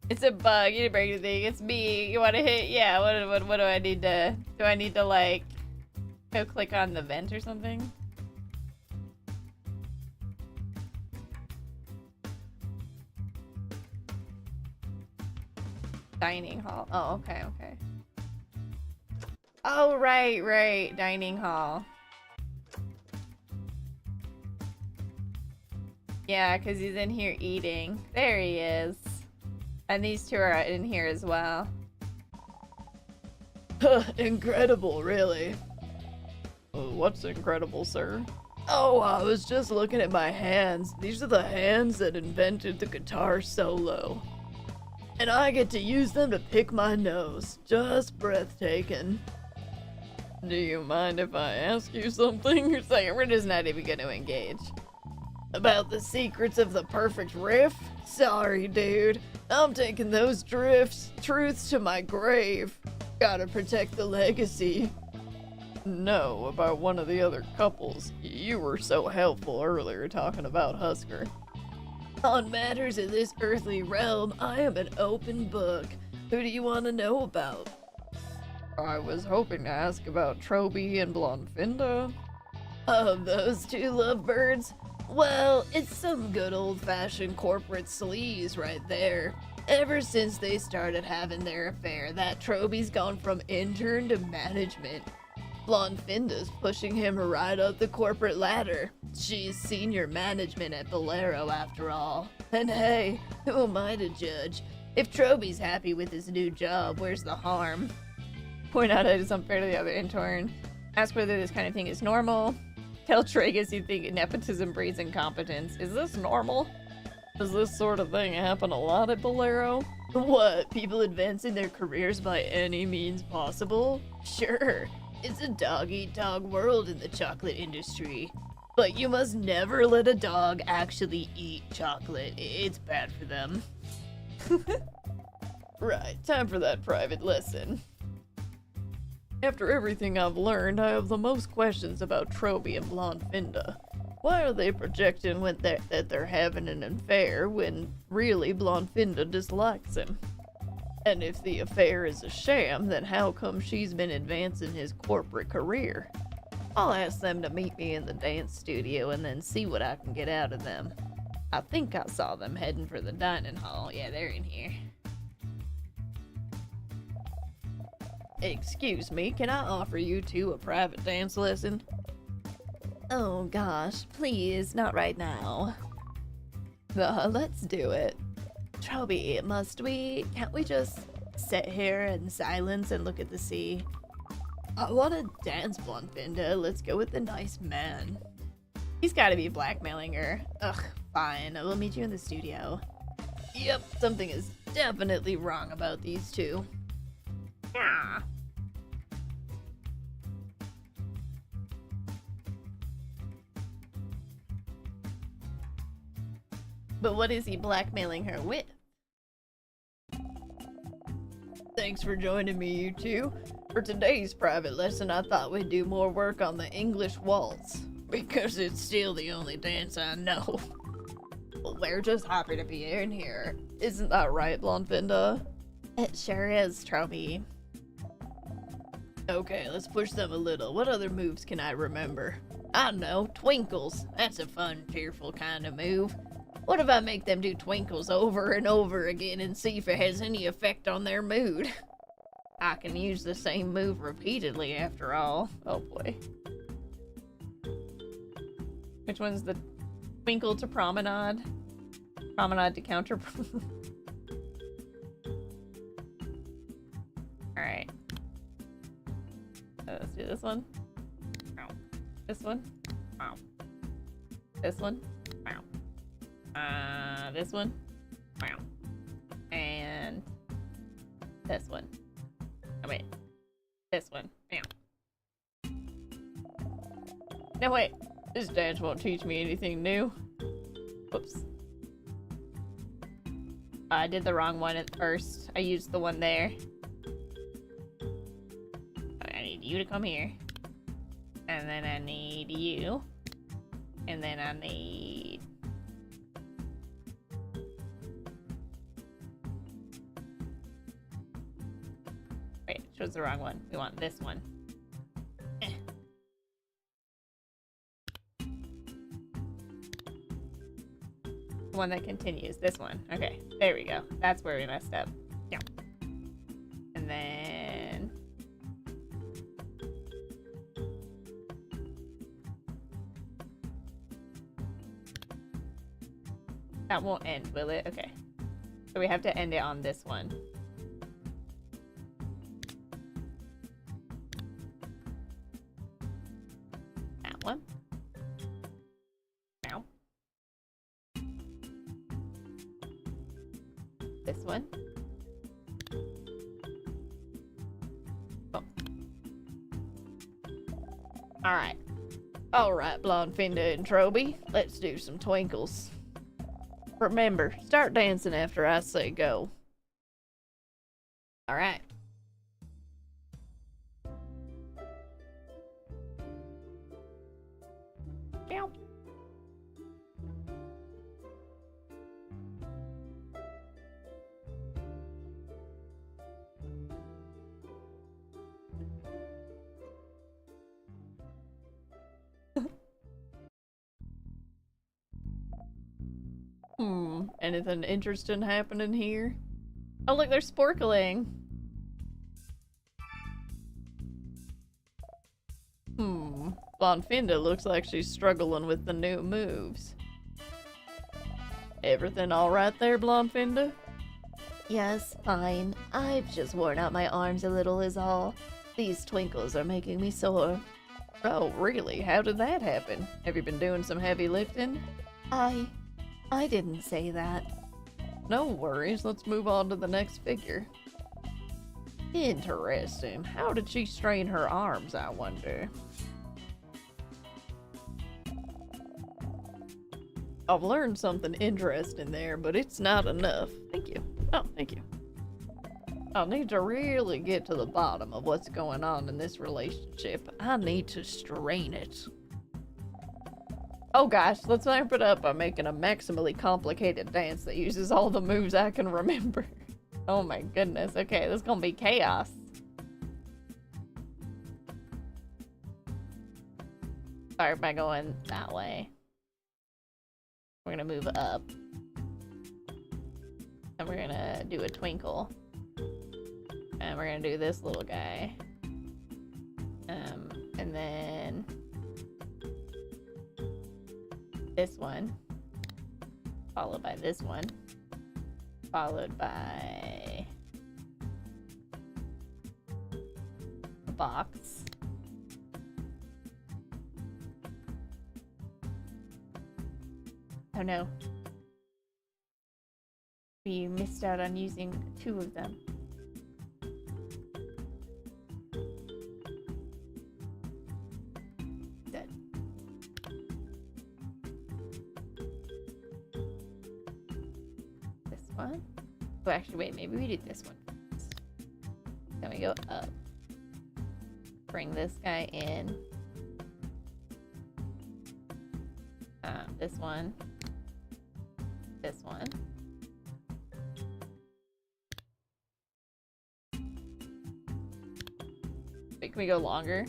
It's a bug. You didn't break anything. It's me. You want to hit? Yeah. What do I need to? Do I need to like go click on the vent or something? Dining hall. Oh, okay, okay. Oh, right. Dining hall. Yeah, because he's in here eating. There he is. And these two are in here as well. Incredible, really. What's incredible, sir? Oh, I was just looking at my hands. These are the hands that invented the guitar solo. And I get to use them to pick my nose. Just breathtaking. Do you mind if I ask you something? It's like, we're just not even going to engage. About the secrets of the perfect riff? Sorry, dude. I'm taking those truths to my grave. Gotta protect the legacy. No, about one of the other couples. You were so helpful earlier talking about Husker. On matters in this earthly realm, I am an open book. Who do you want to know about? I was hoping to ask about Troby and Blondfinda. Oh, those two lovebirds? Well, it's some good old-fashioned corporate sleaze right there. Ever since they started having their affair, that Troby's gone from intern to management. Blondfinda's pushing him right up the corporate ladder. She's senior management at Bolero after all. And hey, who am I to judge? If Troby's happy with his new job, where's the harm? Point out it is unfair to the other intern. Ask whether this kind of thing is normal. Tell Tragus you think nepotism breeds incompetence. Is this normal? Does this sort of thing happen a lot at Bolero? What, people advancing their careers by any means possible? Sure, it's a dog-eat-dog world in the chocolate industry. But you must never let a dog actually eat chocolate. It's bad for them. Right, time for that private lesson. After everything I've learned, I have the most questions about Troby and Blondfinda. Why are they projecting that they're having an affair when really Blondfinda dislikes him? And if the affair is a sham, then how come she's been advancing his corporate career? I'll ask them to meet me in the dance studio and then see what I can get out of them. I think I saw them heading for the dining hall. Yeah, they're in here. Excuse me, can I offer you two a private dance lesson? Oh gosh, please, not right now. Let's do it. Troby, can't we just sit here in silence and look at the sea? I want to dance, Blondfinda. Let's go with the nice man. He's got to be blackmailing her. Ugh, fine. We'll meet you in the studio. Yep, something is definitely wrong about these two. Yeah. But what is he blackmailing her with? Thanks for joining me, you two. For today's private lesson, I thought we'd do more work on the English waltz, because it's still the only dance I know. Well, we're just happy to be in here. Isn't that right, Blondfinda? It sure is, Trophy. Okay, let's push them a little. What other moves can I remember? I know, twinkles. That's a fun, cheerful kind of move. What if I make them do twinkles over and over again and see if it has any effect on their mood? I can use the same move repeatedly after all. Oh boy. Which one's the twinkle to promenade? Promenade to counter. Alright. Let's do this one. Wow. This one. Wow. This one. Wow. This one. Wow. And this one. Oh wait. This one. Wow. No wait. This dance won't teach me anything new. Whoops. I did the wrong one at first. I used the one there. I need you to come here. And then I need you. And then I need... Wait, chose the wrong one. We want this one. The one that continues. This one. Okay, there we go. That's where we messed up. Yeah. And then... That won't end, will it? Okay. So we have to end it on this one. That one. Now. This one. Oh. Alright. Alright, Blonde Finda and Troby, let's do some twinkles. Remember, start dancing after I say go. Alright. Meow. Anything interesting happening here? Oh look, they're sporkling. Blonde Finda looks like she's struggling with the new moves. Everything alright there, Blonde Finda? Yes, fine. I've just worn out my arms a little is all. These twinkles are making me sore. Oh, really? How did that happen? Have you been doing some heavy lifting? I didn't say that. No worries, let's move on to the next figure. Interesting. How did she strain her arms, I wonder? I've learned something interesting there, but it's not enough. Thank you. Oh, thank you. I need to really get to the bottom of what's going on in this relationship. I need to strain it. Oh gosh, let's ramp it up by making a maximally complicated dance that uses all the moves I can remember. Oh my goodness. Okay, this is gonna be chaos. Start by going that way. We're gonna move up. And we're gonna do a twinkle. And we're gonna do this little guy. And then this one. Followed by this one. Followed by a box. Oh no. We missed out on using 2 of them. Dead. This one. Oh, actually, wait, maybe we do this one first. Then we go up. Bring this guy in. This one. This one. Can we go longer?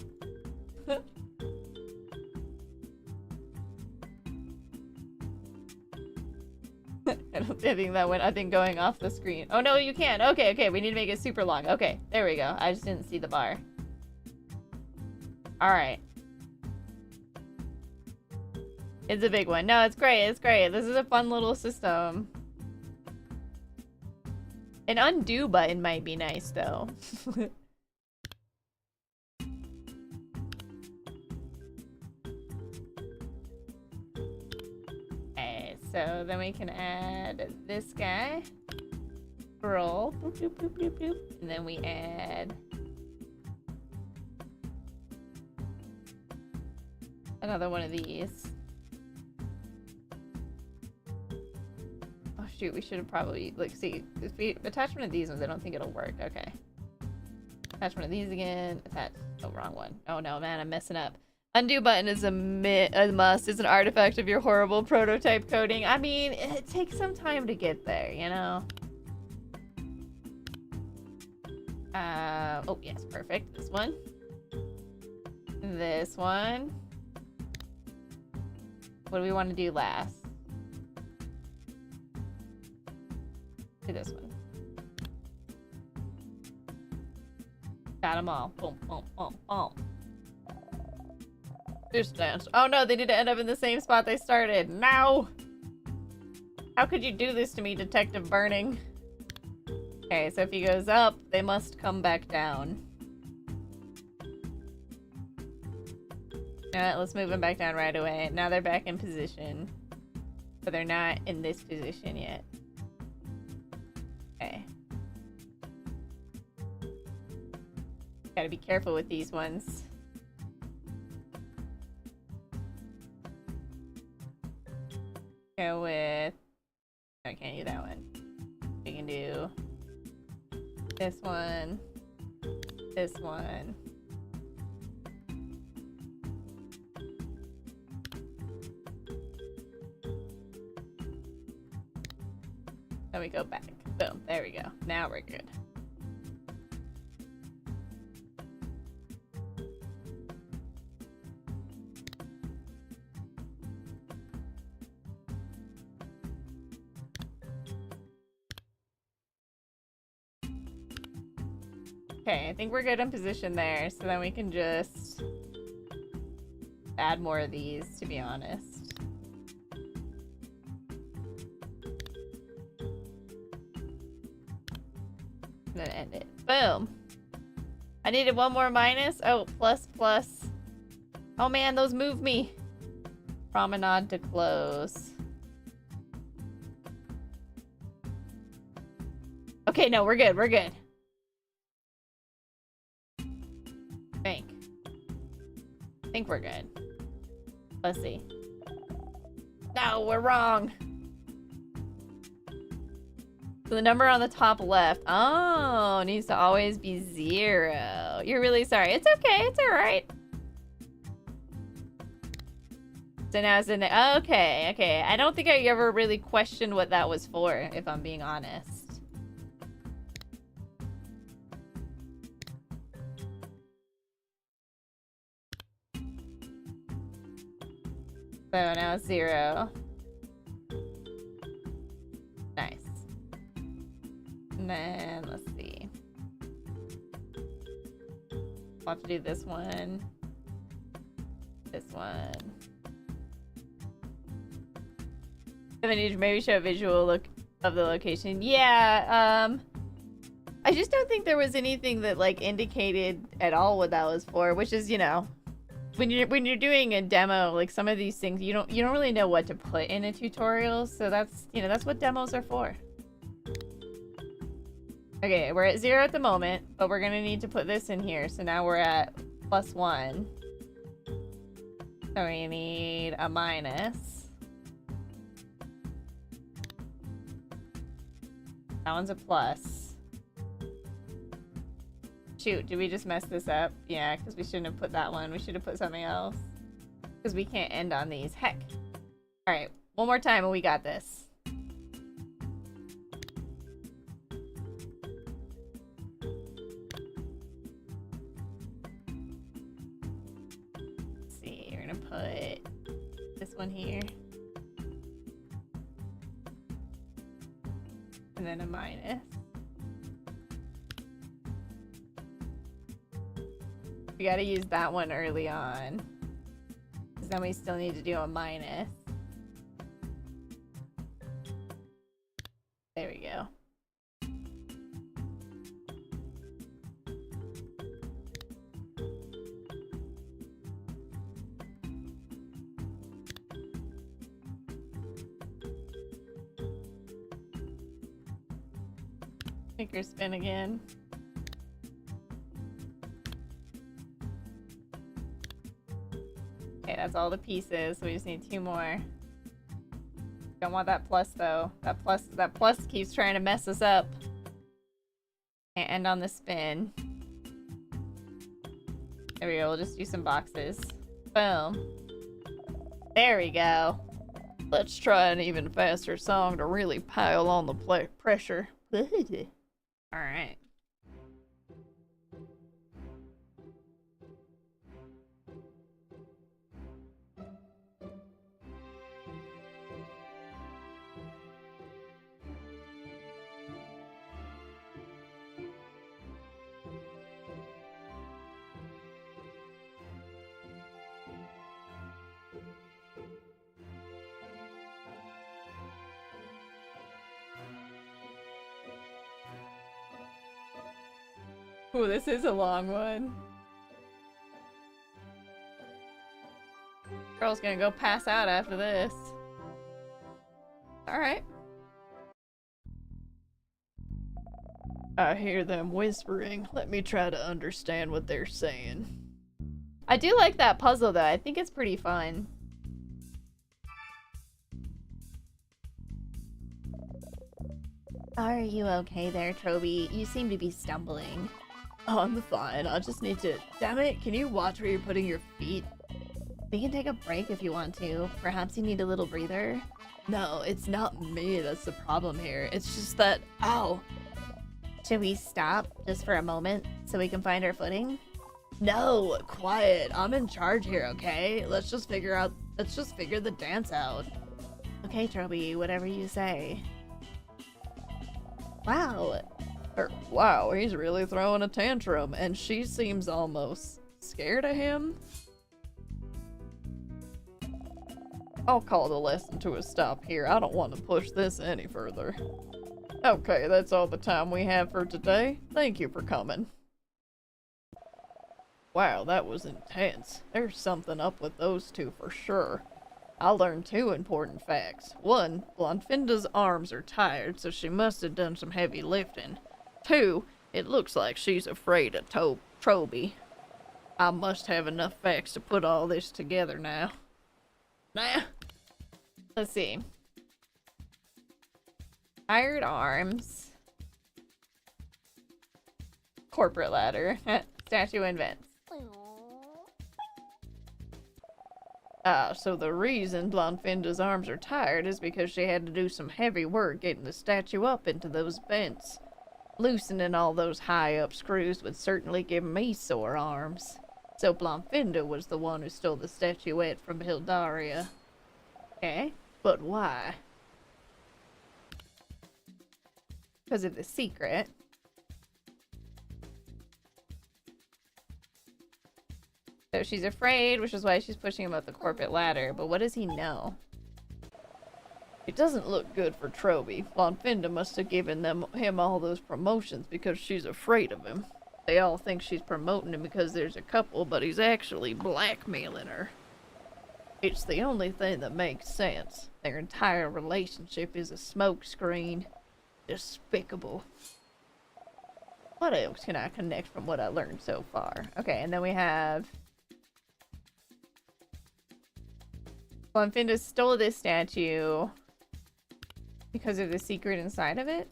I think that went, I think, going off the screen. Oh, no, you can. Okay, okay. We need to make it super long. Okay, there we go. I just didn't see the bar. All right. It's a big one. No, it's great. It's great. This is a fun little system. An undo button might be nice, though. Okay, so then we can add this guy. Roll. Boop, boop, boop, boop, boop. And then we add another one of these. Oh shoot, we should have probably, like, see, if we attach one of these ones, I don't think it'll work. Okay. Attach one of these again. Attach, oh, wrong one. Oh no, man, I'm messing up. Undo button is a must. It's an artifact of your horrible prototype coding. I mean, it takes some time to get there, you know? Oh, yes, perfect. This one. This one. What do we want to do last? Do this one. Got them all. Boom, boom, boom, boom. Just dance. Oh no, they need to end up in the same spot they started. No! How could you do this to me, Detective Burning? Okay, so if he goes up, they must come back down. Alright, let's move them back down right away. Now they're back in position. But they're not in this position yet. Okay. Gotta be careful with these ones. Go with... I can't do that one. We can do this one, this one. Then we go back. Boom, there we go. Now we're good. Okay, I think we're good in position there, so then we can just add more of these, to be honest. And then end it. Boom! I needed one more minus. Oh, plus, plus. Oh man, those move me. Promenade to close. Okay, no, we're good, we're good. I think we're good. Let's see. No, we're wrong. So the number on the top left, oh, needs to always be 0. You're really sorry. It's okay. It's all right. So now it's in there. Okay, okay. I don't think I ever really questioned what that was for, if I'm being honest. So now it's 0. Nice. And then let's see. I'll have to do this one. This one. And then you maybe show a visual look of the location. Yeah, I just don't think there was anything that like indicated at all what that was for, which is, you know, when you're doing a demo, like some of these things you don't really know what to put in a tutorial, so that's, you know, that's what demos are for. Okay, we're at 0 at the moment, but we're gonna need to put this in here, so now we're at +1. So we need a minus. That one's a plus. Shoot, did we just mess this up? Yeah, because we shouldn't have put that one. We should have put something else. Because we can't end on these. Heck. Alright, one more time and we got this. And then a minus. We gotta use that one early on. Because then we still need to do a minus. There we go. Finger spin again. Okay, that's all the pieces, so we just need 2 more. Don't want that plus though. That plus keeps trying to mess us up. Can't end on the spin. There we go, we'll just do some boxes. Boom. There we go. Let's try an even faster song to really pile on the pressure. Alright. Ooh, this is a long one. Girl's gonna go pass out after this. Alright. I hear them whispering. Let me try to understand what they're saying. I do like that puzzle though. I think it's pretty fun. Are you okay there, Troby? You seem to be stumbling. I'm fine. I just need to... Damn it, can you watch where you're putting your feet? We can take a break if you want to. Perhaps you need a little breather. No, it's not me that's the problem here. It's just that... Ow! Should we stop just for a moment so we can find our footing? No, quiet. I'm in charge here, okay? Let's just figure the dance out. Okay, Troby, whatever you say. Wow. Wow, he's really throwing a tantrum, and she seems almost scared of him. I'll call the lesson to a stop here. I don't want to push this any further. Okay, that's all the time we have for today. Thank you for coming. Wow, that was intense. There's something up with those two for sure. I learned 2 important facts. 1, Blondfinda's arms are tired, so she must have done some heavy lifting. 2, it looks like she's afraid of Troby. I must have enough facts to put all this together now. Let's see. Tired arms. Corporate ladder. Statue invents. So the reason Blondfinda's arms are tired is because she had to do some heavy work getting the statue up into those vents. Loosening all those high-up screws would certainly give me sore arms. So Blondfinda was the one who stole the statuette from Hildaria. Okay. But why? Because of the secret. So she's afraid, which is why she's pushing him up the corporate ladder. But what does he know? It doesn't look good for Troby. Blondfinda must have given him all those promotions because she's afraid of him. They all think she's promoting him because there's a couple, but he's actually blackmailing her. It's the only thing that makes sense. Their entire relationship is a smokescreen. Despicable. What else can I connect from what I learned so far? Okay, and then we have... Blondfinda stole this statue because of the secret inside of it?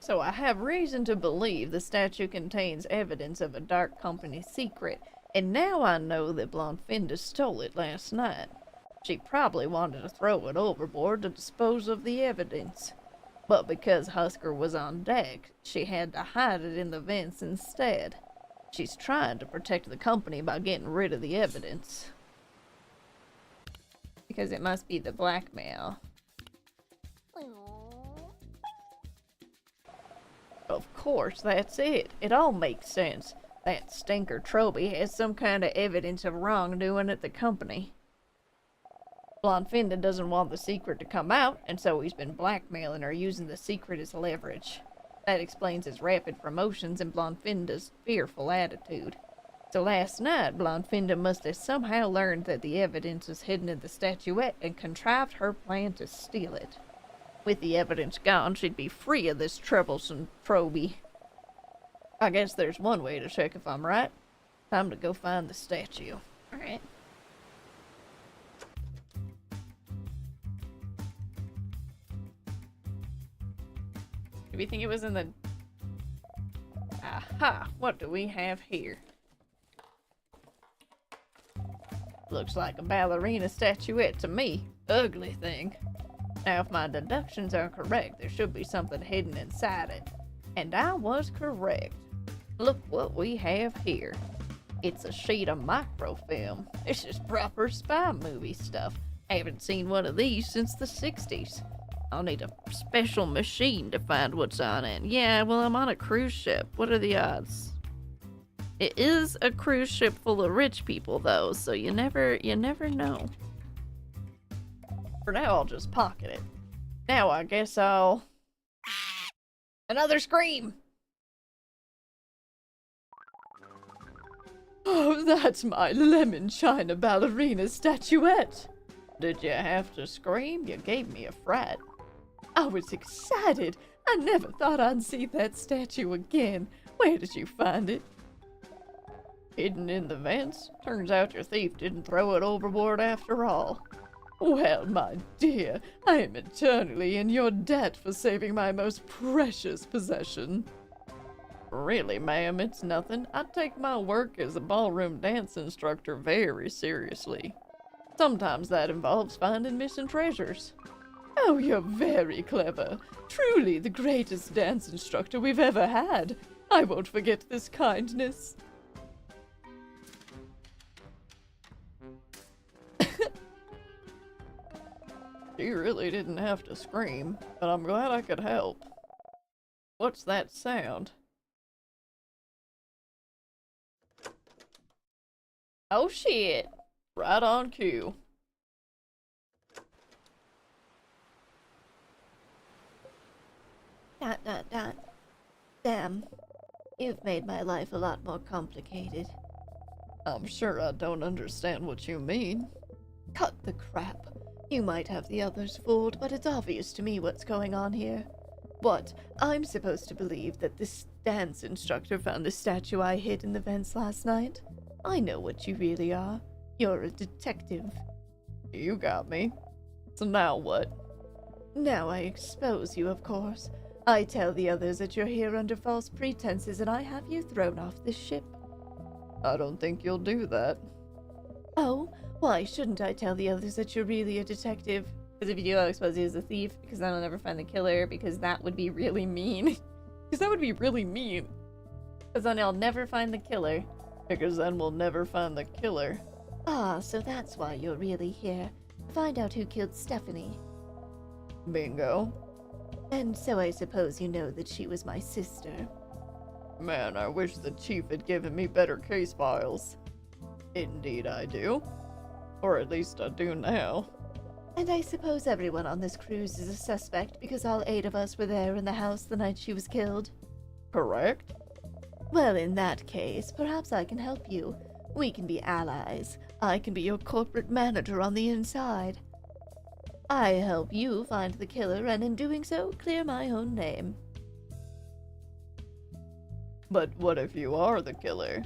So I have reason to believe the statue contains evidence of a dark company secret, and now I know that Blondfinda stole it last night. She probably wanted to throw it overboard to dispose of the evidence. But because Husker was on deck, she had to hide it in the vents instead. She's trying to protect the company by getting rid of the evidence. because it must be the blackmail. Of course, that's it. It all makes sense. That stinker Troby has some kind of evidence of wrongdoing at the company. Blondfinda doesn't want the secret to come out, and so he's been blackmailing her using the secret as leverage. That explains his rapid promotions and Blondfinda's fearful attitude. So last night, Blondfinda must have somehow learned that the evidence was hidden in the statuette and contrived her plan to steal it. With the evidence gone, she'd be free of this troublesome Troby. I guess there's one way to check if I'm right. Time to go find the statue. Alright. Do we think it was in the... Aha! What do we have here? Looks like a ballerina statuette to me. Ugly thing. Now, if my deductions are correct, there should be something hidden inside it. And I was correct. Look what we have here. It's a sheet of microfilm. This is proper spy movie stuff. I haven't seen one of these since the 60s. I'll need a special machine to find what's on it. Yeah, well, I'm on a cruise ship. What are the odds? It is a cruise ship full of rich people, though, so you never know. For now, I'll just pocket it. Now, I guess I'll... Another scream! Oh, that's my lemon china ballerina statuette. Did you have to scream? You gave me a fright. I was excited. I never thought I'd see that statue again. Where did you find it? Hidden in the vents. Turns out your thief didn't throw it overboard after all. Well, my dear, I am eternally in your debt for saving my most precious possession. Really, ma'am, it's nothing. I take my work as a ballroom dance instructor very seriously. Sometimes that involves finding missing treasures. Oh, you're very clever. Truly the greatest dance instructor we've ever had. I won't forget this kindness. You really didn't have to scream, but I'm glad I could help. What's that sound? Oh shit! Right on cue. ... Damn. You've made my life a lot more complicated. I'm sure I don't understand what you mean. Cut the crap. You might have the others fooled, but it's obvious to me what's going on here. What? I'm supposed to believe that this dance instructor found the statue I hid in the vents last night? I know what you really are. You're a detective. You got me. So now what? Now I expose you, of course. I tell the others that you're here under false pretenses and I have you thrown off the ship. I don't think you'll do that. Oh? Why shouldn't I tell the others that you're really a detective? Because if you do, I'll expose you as a thief, because then I'll never find the killer, because that would be really mean. Because that would be really mean. Because then I'll never find the killer. Because then we'll never find the killer. Ah, so that's why you're really here. Find out who killed Stephanie. Bingo. And so I suppose you know that she was my sister. Man, I wish the chief had given me better case files. Indeed I do. Or at least I do now. And I suppose everyone on this cruise is a suspect because all 8 of us were there in the house the night she was killed. Correct? Well, in that case, perhaps I can help you. We can be allies. I can be your corporate manager on the inside. I help you find the killer, and in doing so, clear my own name. But what if you are the killer?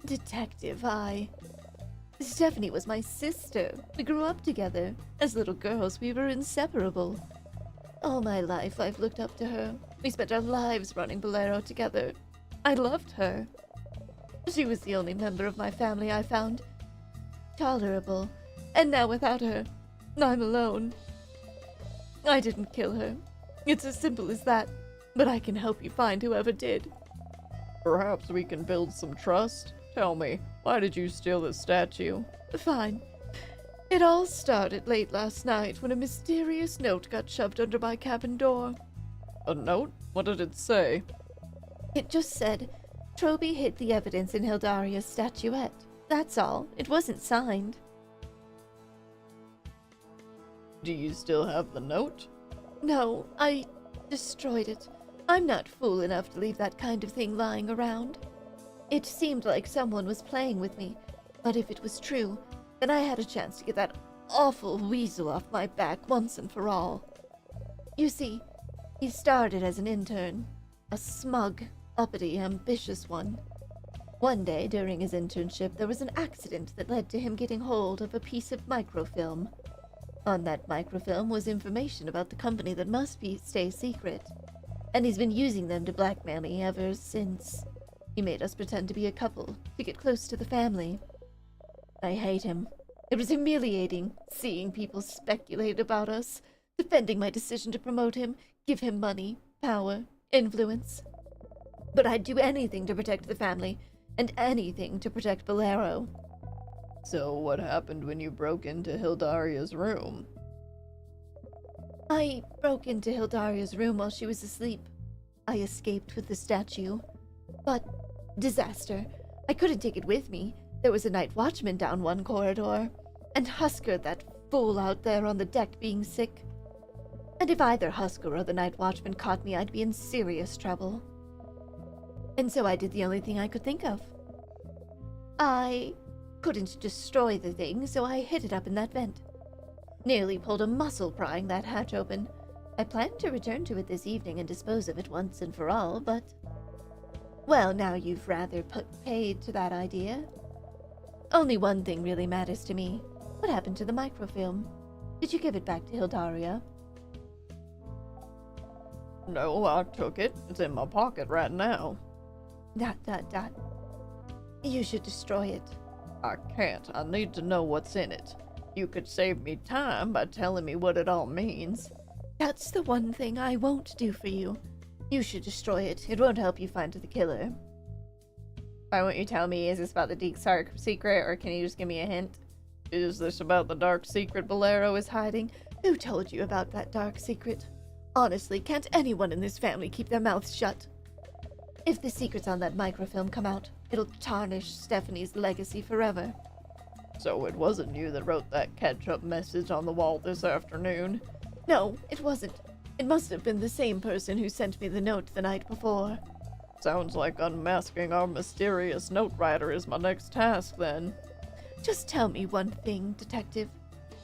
Detective, Stephanie was my sister. We grew up together. As little girls, we were inseparable. All my life, I've looked up to her. We spent our lives running Bolero together. I loved her. She was the only member of my family I found tolerable. And now without her, I'm alone. I didn't kill her. It's as simple as that. But I can help you find whoever did. Perhaps we can build some trust? Tell me, why did you steal the statue? Fine. It all started late last night when a mysterious note got shoved under my cabin door. A note? What did it say? It just said, Troby hid the evidence in Hildaria's statuette. That's all. It wasn't signed. Do you still have the note? No, I destroyed it. I'm not fool enough to leave that kind of thing lying around. It seemed like someone was playing with me, but if it was true, then I had a chance to get that awful weasel off my back once and for all. You see, he started as an intern, a smug, uppity, ambitious one. One day during his internship, there was an accident that led to him getting hold of a piece of microfilm. On that microfilm was information about the company that must stay secret, and he's been using them to blackmail me ever since. He made us pretend to be a couple, to get close to the family. I hate him. It was humiliating, seeing people speculate about us, defending my decision to promote him, give him money, power, influence. But I'd do anything to protect the family, and anything to protect Bolero. So what happened when you broke into Hildaria's room? I broke into Hildaria's room while she was asleep. I escaped with the statue. But, disaster. I couldn't take it with me. There was a night watchman down one corridor, and Husker, that fool out there on the deck, being sick. And if either Husker or the night watchman caught me, I'd be in serious trouble. And so I did the only thing I could think of. I couldn't destroy the thing, so I hid it up in that vent. Nearly pulled a muscle prying that hatch open. I planned to return to it this evening and dispose of it once and for all, but... Well, now you've rather put paid to that idea. Only one thing really matters to me. What happened to the microfilm? Did you give it back to Hildaria? No, I took it. It's in my pocket right now. ... You should destroy it. I can't. I need to know what's in it. You could save me time by telling me what it all means. That's the one thing I won't do for you. You should destroy it. It won't help you find the killer. Why won't you tell me? Is this about the deep dark secret, or can you just give me a hint? Is this about the dark secret Bolero is hiding? Who told you about that dark secret? Honestly, can't anyone in this family keep their mouths shut? If the secrets on that microfilm come out, it'll tarnish Stephanie's legacy forever. So it wasn't you that wrote that catch-up message on the wall this afternoon? No, it wasn't. It must have been the same person who sent me the note the night before. Sounds like unmasking our mysterious note writer is my next task, then. Just tell me one thing, Detective.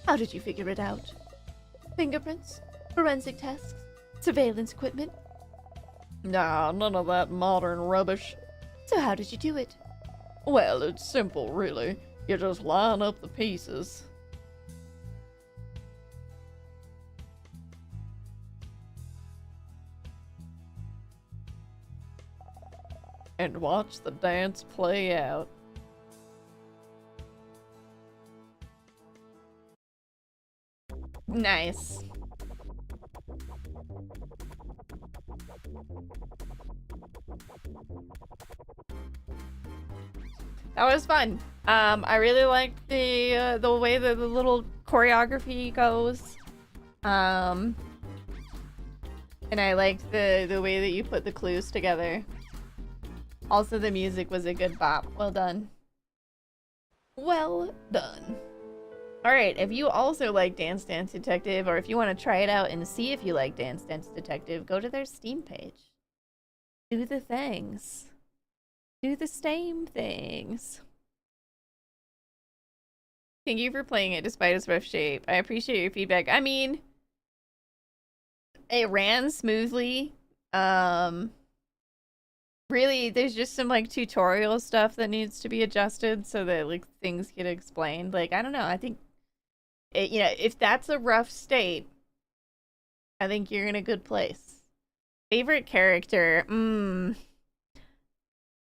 How did you figure it out? Fingerprints? Forensic tests? Surveillance equipment? Nah, none of that modern rubbish. So how did you do it? Well, it's simple, really. You just line up the pieces. And watch the dance play out. Nice. That was fun. I really liked the way that the little choreography goes. And I liked the way that you put the clues together. Also, the music was a good bop. Well done. Well done. Alright, if you also like Dance Dance Detective, or if you want to try it out and see if you like Dance Dance Detective, go to their Steam page. Do the things. Do the same things. Thank you for playing it despite its rough shape. I appreciate your feedback. I mean, it ran smoothly. Really, there's just some like tutorial stuff that needs to be adjusted so that like things get explained. Like, I don't know. I think it, you know, if that's a rough state, I think you're in a good place. Favorite character?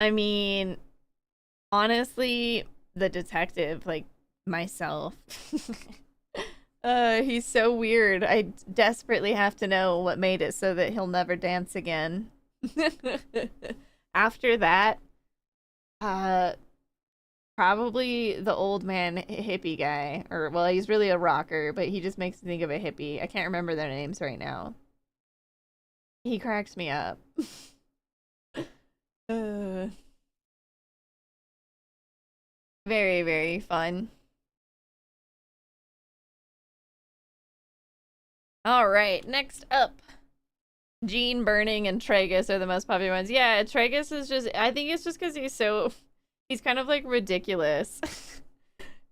I mean, honestly, the detective, like myself. He's so weird. I desperately have to know what made it so that he'll never dance again. After that, Probably the old man hippie guy. Or, well, he's really a rocker, but he just makes me think of a hippie. I can't remember their names right now. He cracks me up. Very, very fun. Alright, next up. Gene Burning and Tragus are the most popular ones. Yeah, Tragus is just, I think it's just because he's kind of like ridiculous.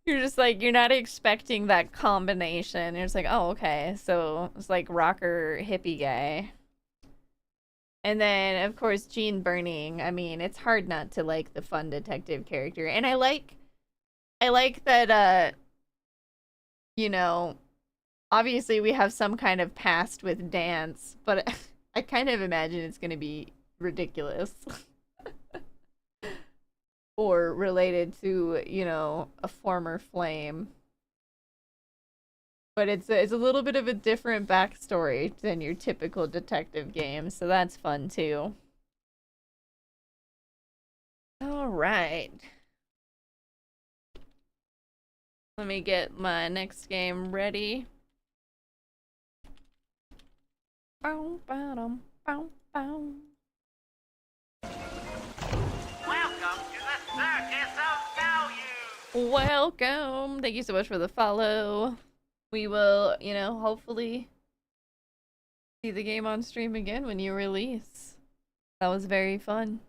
You're just like, you're not expecting that combination. You're just like, oh, okay. So it's like rocker hippie guy. And then, of course, Gene Burning. I mean, it's hard not to like the fun detective character. And I like that, you know, obviously we have some kind of past with dance, but I kind of imagine it's going to be ridiculous. Or related to, you know, a former flame. But it's a little bit of a different backstory than your typical detective game, so that's fun too. Alright. Let me get my next game ready. Bow, ba-dum, bow, bow. Welcome to the Circus of Value! Welcome! Thank you so much for the follow. We will, you know, hopefully see the game on stream again when you release. That was very fun.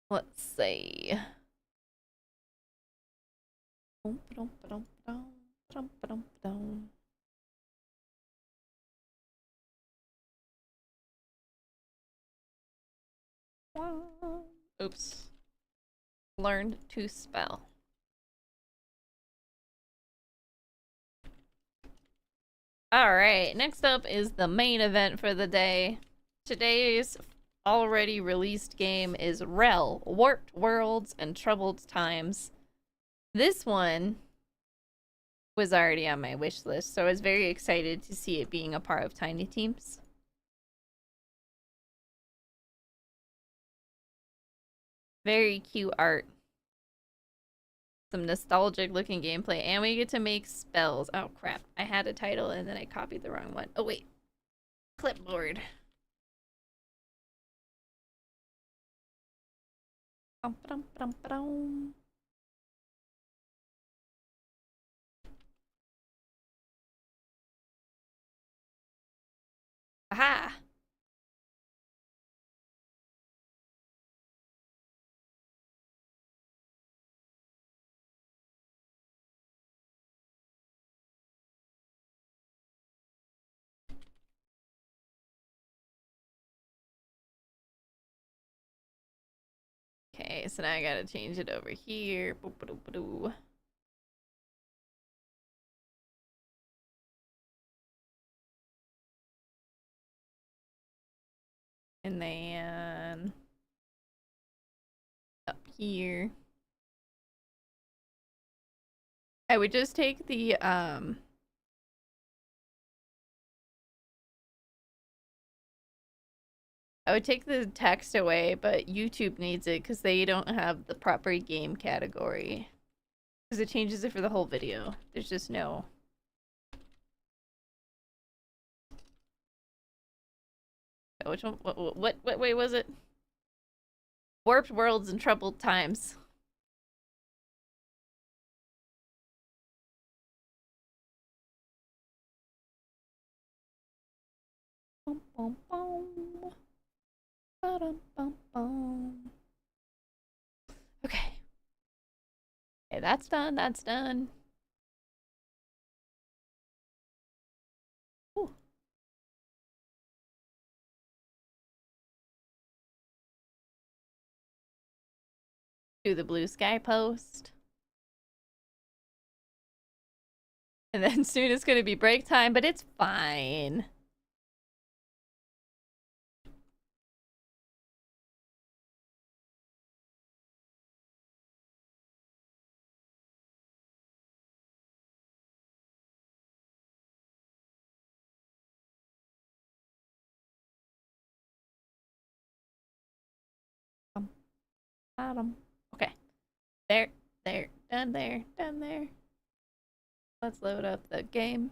Let's see. Oops. Learned to spell. Alright, next up is the main event for the day. Today's already released game is Rhell, Warped Worlds and Troubled Times. This one was already on my wish list, so I was very excited to see it being a part of Tiny Teams. Very cute art. Some nostalgic looking gameplay, and we get to make spells. Oh crap, I had a title and then I copied the wrong one. Oh wait, clipboard. Aha! Okay, so now I gotta change it over here. Boop-a-doop-a-doo. And then up here. I would just take the I would take the text away, but YouTube needs it because they don't have the proper game category. Because it changes it for the whole video. There's just no... Which one? What way was it? Warped Worlds and Troubled Times. Bum, bum, bum. Ba-dum-bum-bum. Okay. Okay, that's done. That's done. Ooh. Do the blue sky post. And then soon it's gonna be break time, but it's fine. Bottom. Okay. There. Done there. Let's load up the game.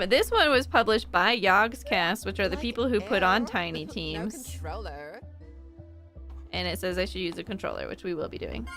This one was published by Yogscast, which are the people who put on Tiny Teams. Controller. And it says I should use a controller, which we will be doing.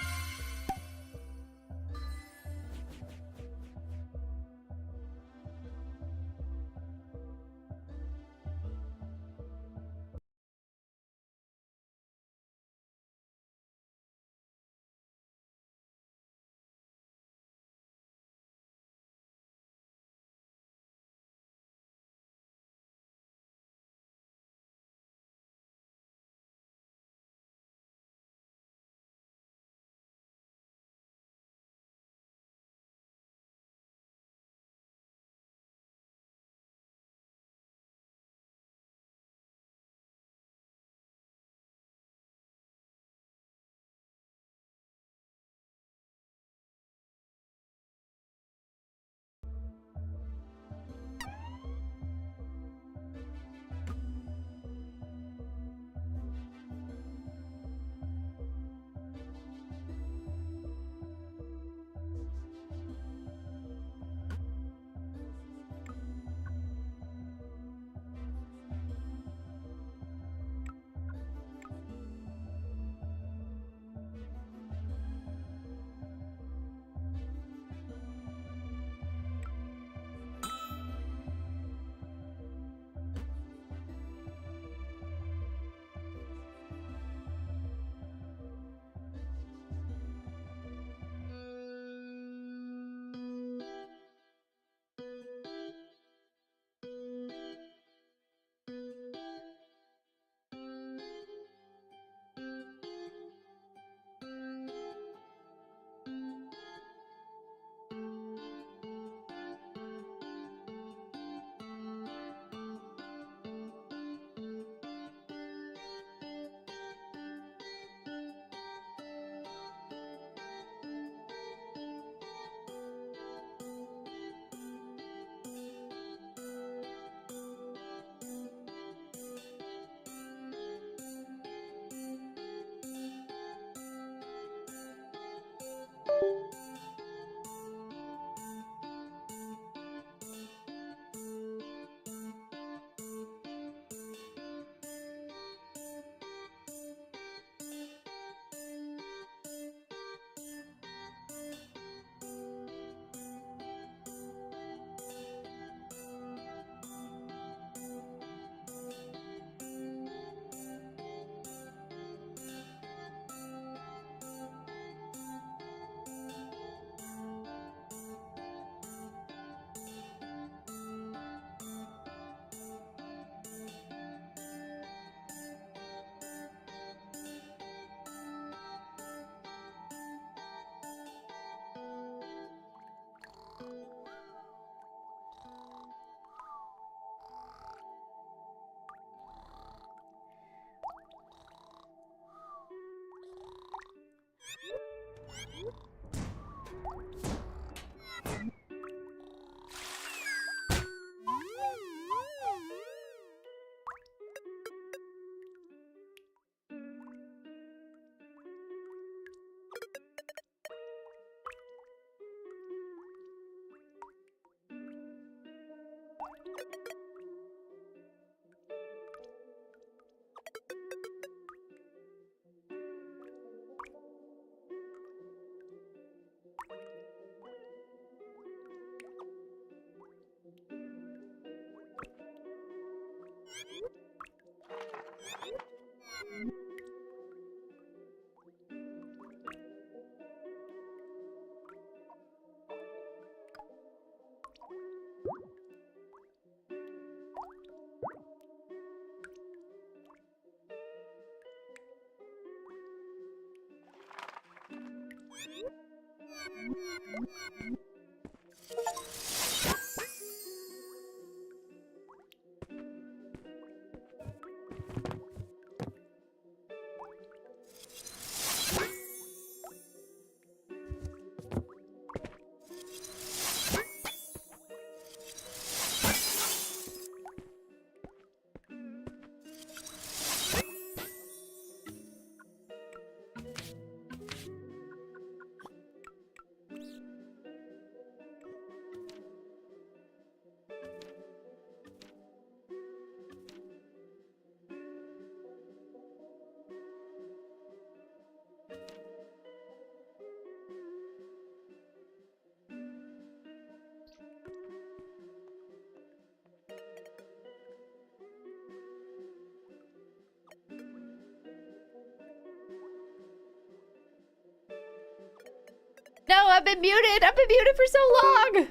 No, I've been muted! I've been muted for so long!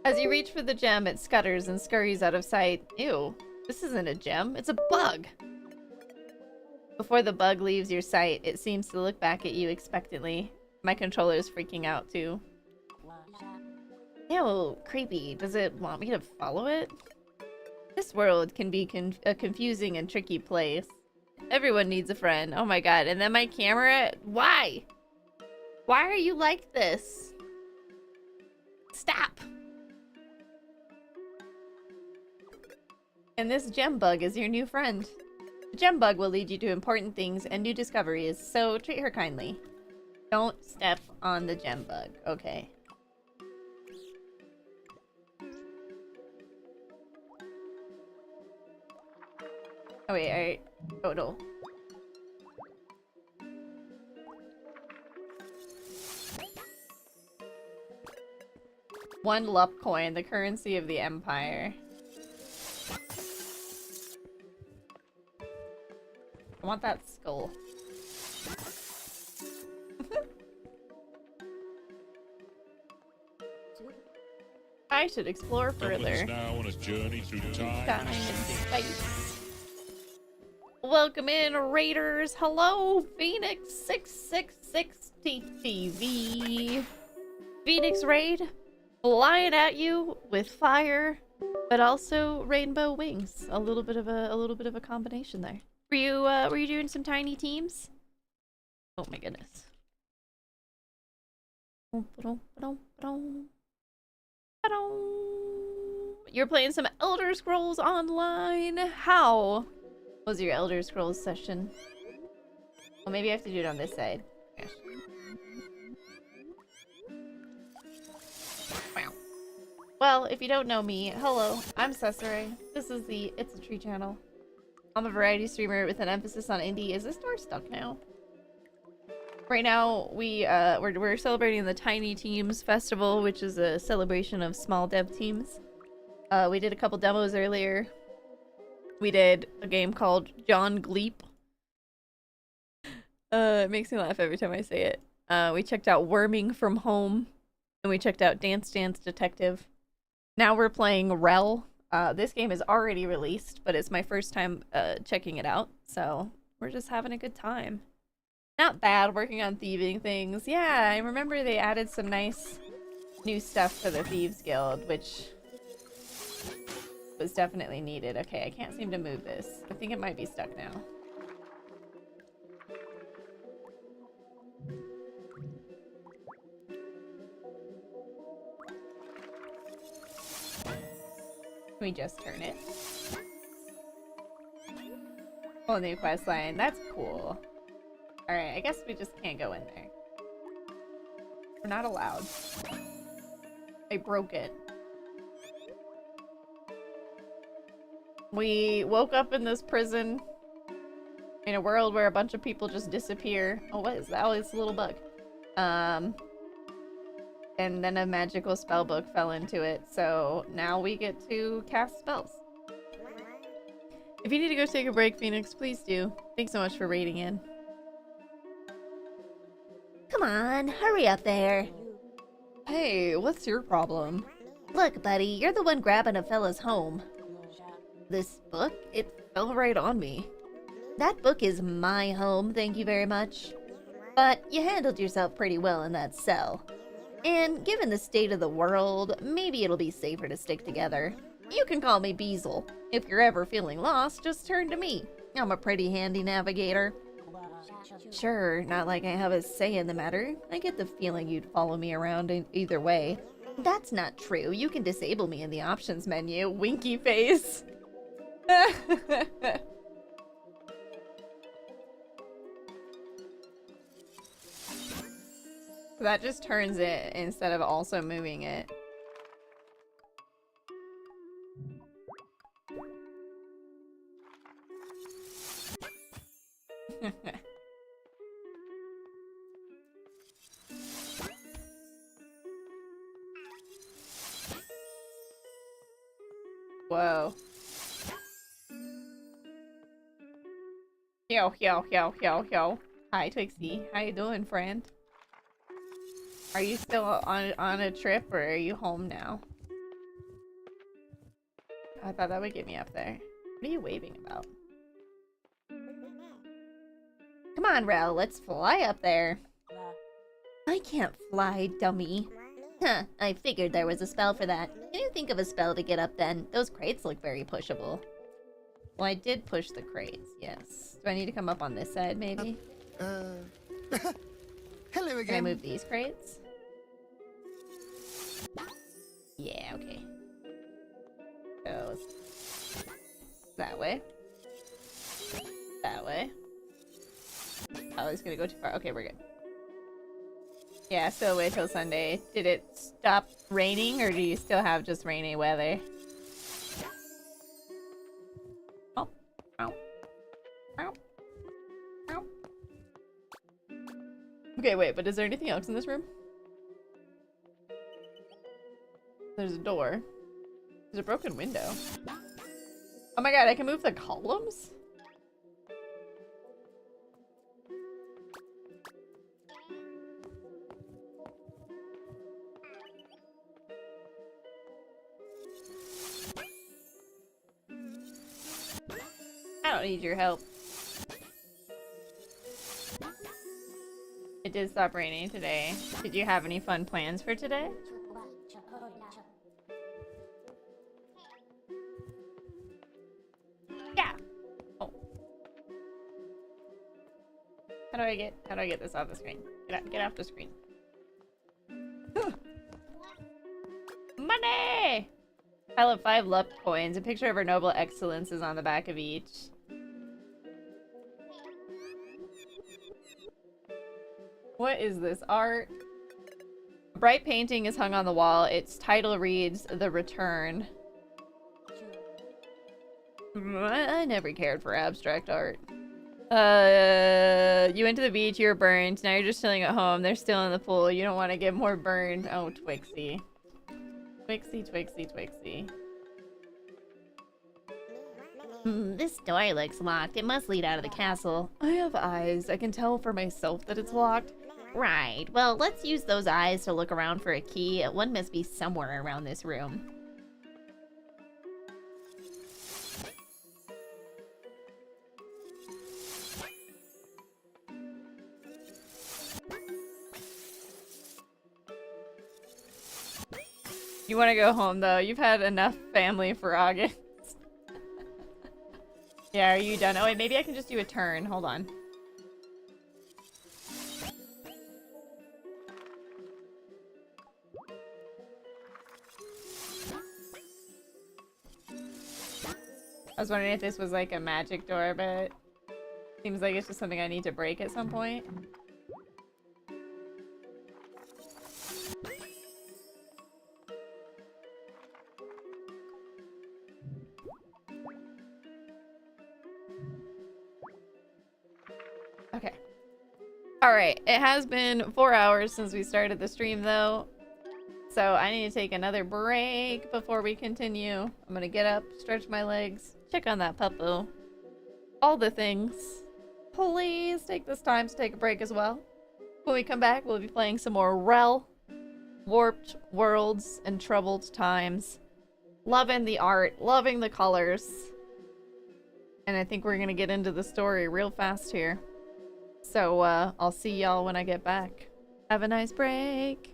As you reach for the gem, it scutters and scurries out of sight. Ew, this isn't a gem, it's a bug! Before the bug leaves your sight, it seems to look back at you expectantly. My controller is freaking out too. Ew, creepy. Does it want me to follow it? This world can be a confusing and tricky place. Everyone needs a friend. Oh my god. And then my camera... Why? Why are you like this? Stop! And this gem bug is your new friend. The gem bug will lead you to important things and new discoveries, so treat her kindly. Don't step on the gem bug. Okay. Oh wait, alright. Oh no. One lup coin, the currency of the empire. I want that skull. I should explore further. Now on a journey through time. Space. Welcome in, Raiders. Hello, Phoenix 666 TTV. Phoenix Raid, flying at you with fire, but also rainbow wings. A little bit of a combination there. Were you doing some tiny teams? Oh my goodness. You're playing some Elder Scrolls Online. How was your Elder Scrolls session? Well, maybe I have to do it on this side. Yes. Wow. Well, if you don't know me, hello, I'm Cesare. This is the It's a Tree channel. I'm a variety streamer with an emphasis on indie. Is this door stuck now? Right now, we're celebrating the Tiny Teams Festival, which is a celebration of small dev teams. We did a couple demos earlier. We did a game called John Gleep. It makes me laugh every time I say it. We checked out Worming from Home, and we checked out Dance Dance Detective. Now we're playing Rhell. This game is already released, but it's my first time checking it out, so we're just having a good time. Not bad, working on thieving things. Yeah, I remember they added some nice new stuff to the Thieves Guild, which was definitely needed. Okay, I can't seem to move this. I think it might be stuck now. Can we just turn it? Whole new quest line. That's cool. Alright, I guess we just can't go in there. We're not allowed. I broke it. We woke up in this prison in a world where a bunch of people just disappear. Oh, what is that? Oh, it's a little bug. And then a magical spell book fell into it, so now we get to cast spells. If you need to go take a break, Phoenix, please do. Thanks so much for raiding in. Come on, hurry up there. Hey, what's your problem? Look, buddy, you're the one grabbing a fella's home. This book? It fell right on me. That book is my home, thank you very much. But you handled yourself pretty well in that cell. And given the state of the world, maybe it'll be safer to stick together. You can call me Beazle. If you're ever feeling lost, just turn to me. I'm a pretty handy navigator. Sure, not like I have a say in the matter. I get the feeling you'd follow me around in either way. That's not true. You can disable me in the options menu. Winky face. That just turns it instead of also moving it. Whoa. Yo. Hi, Twixie. How you doing, friend? Are you still on a trip, or are you home now? I thought that would get me up there. What are you waving about? Come on, Rhell, let's fly up there. I can't fly, dummy. Huh, I figured there was a spell for that. Can you think of a spell to get up then? Those crates look very pushable. Well, I did push the crates, yes. Do I need to come up on this side, maybe? Hello again. Can I move these crates? Yeah, okay. Goes that way. That way. Oh, it's gonna go too far. Okay, we're good. Yeah, still wait till Sunday. Did it stop raining, or do you still have just rainy weather? Oh. Ow. Ow. Ow. Okay, wait, but is there anything else in this room? There's a door. There's a broken window. Oh my god, I can move the columns? I don't need your help. It did stop raining today. Did you have any fun plans for today? Yeah. Oh. How do I get this off the screen? Get off the screen. Money! Pile of 5 luck coins. A picture of her noble excellence is on the back of each. What is this art? A bright painting is hung on the wall. Its title reads, The Return. I never cared for abstract art. You went to the beach, you were burned. Now you're just chilling at home. They're still in the pool. You don't want to get more burned. Oh, Twixie. Twixie, Twixie, Twixie. This door looks locked. It must lead out of the castle. I have eyes. I can tell for myself that it's locked. Right. Well, let's use those eyes to look around for a key. One must be somewhere around this room. You want to go home, though. You've had enough family for August. Yeah, are you done? Oh, wait, maybe I can just do a turn. Hold on. I was wondering if this was like a magic door, but seems like it's just something I need to break at some point. Okay. Alright, it has been 4 hours since we started the stream, though. So I need to take another break before we continue. I'm gonna get up, stretch my legs, check on that puppo. All the things. Please take this time to take a break as well. When we come back, we'll be playing some more Rhell, Warped Worlds, and Troubled Times. Loving the art, loving the colors. And I think we're gonna get into the story real fast here. So, I'll see y'all when I get back. Have a nice break.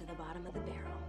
to the bottom of the barrel.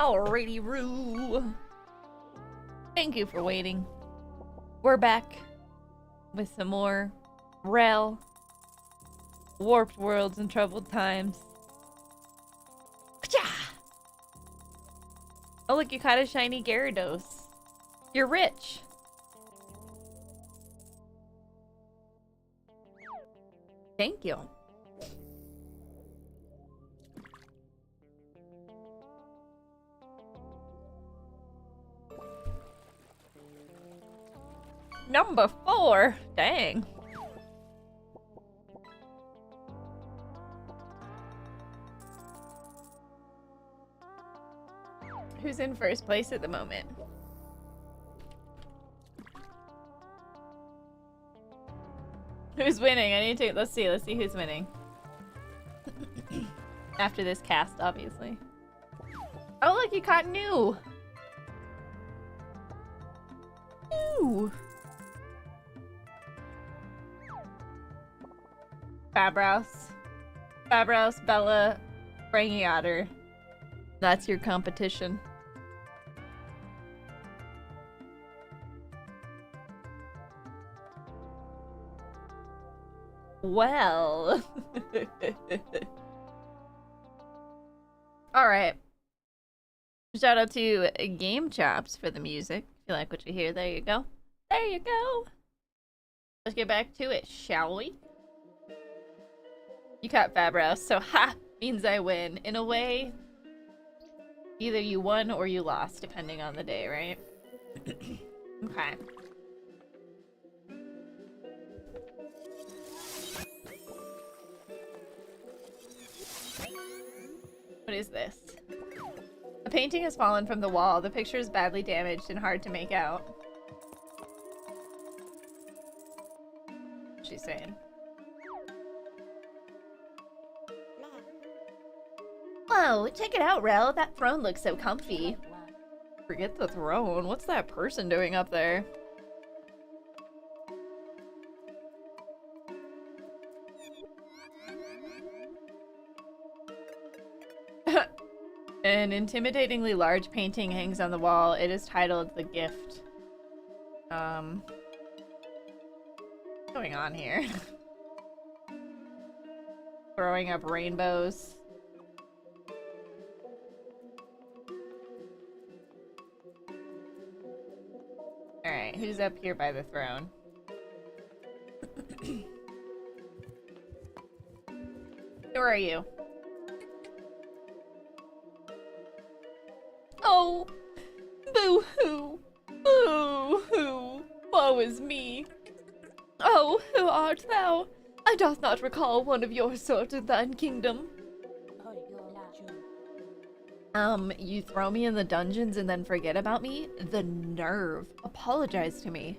Alrighty, Roo. Thank you for waiting. We're back with some more Rhell, Warped Worlds and Troubled Times. Oh, look, you caught a shiny Gyarados. You're rich. Thank you. Number 4. Dang. Who's in first place at the moment? Who's winning? I need to let's see who's winning. After this cast, obviously. Oh look, you caught new. New. Fabros, Bella, Brangiotter. That's your competition. Well. Alright. Shout out to Game Chops for the music. If you like what you hear, there you go. There you go. Let's get back to it, shall we? You caught Fabros, so ha! Means I win. In a way, either you won or you lost, depending on the day, right? Okay. What is this? A painting has fallen from the wall. The picture is badly damaged and hard to make out. What's she saying? Whoa, check it out, Rhell. That throne looks so comfy. Forget the throne. What's that person doing up there? An intimidatingly large painting hangs on the wall. It is titled The Gift. What's going on here? Throwing up rainbows. Alright, who's up here by the throne? Who are you? Oh! Boo-hoo! Boo-hoo! Woe is me! Oh, who art thou? I doth not recall one of your sort in thine kingdom. You throw me in the dungeons and then forget about me? The nerve. Apologize to me.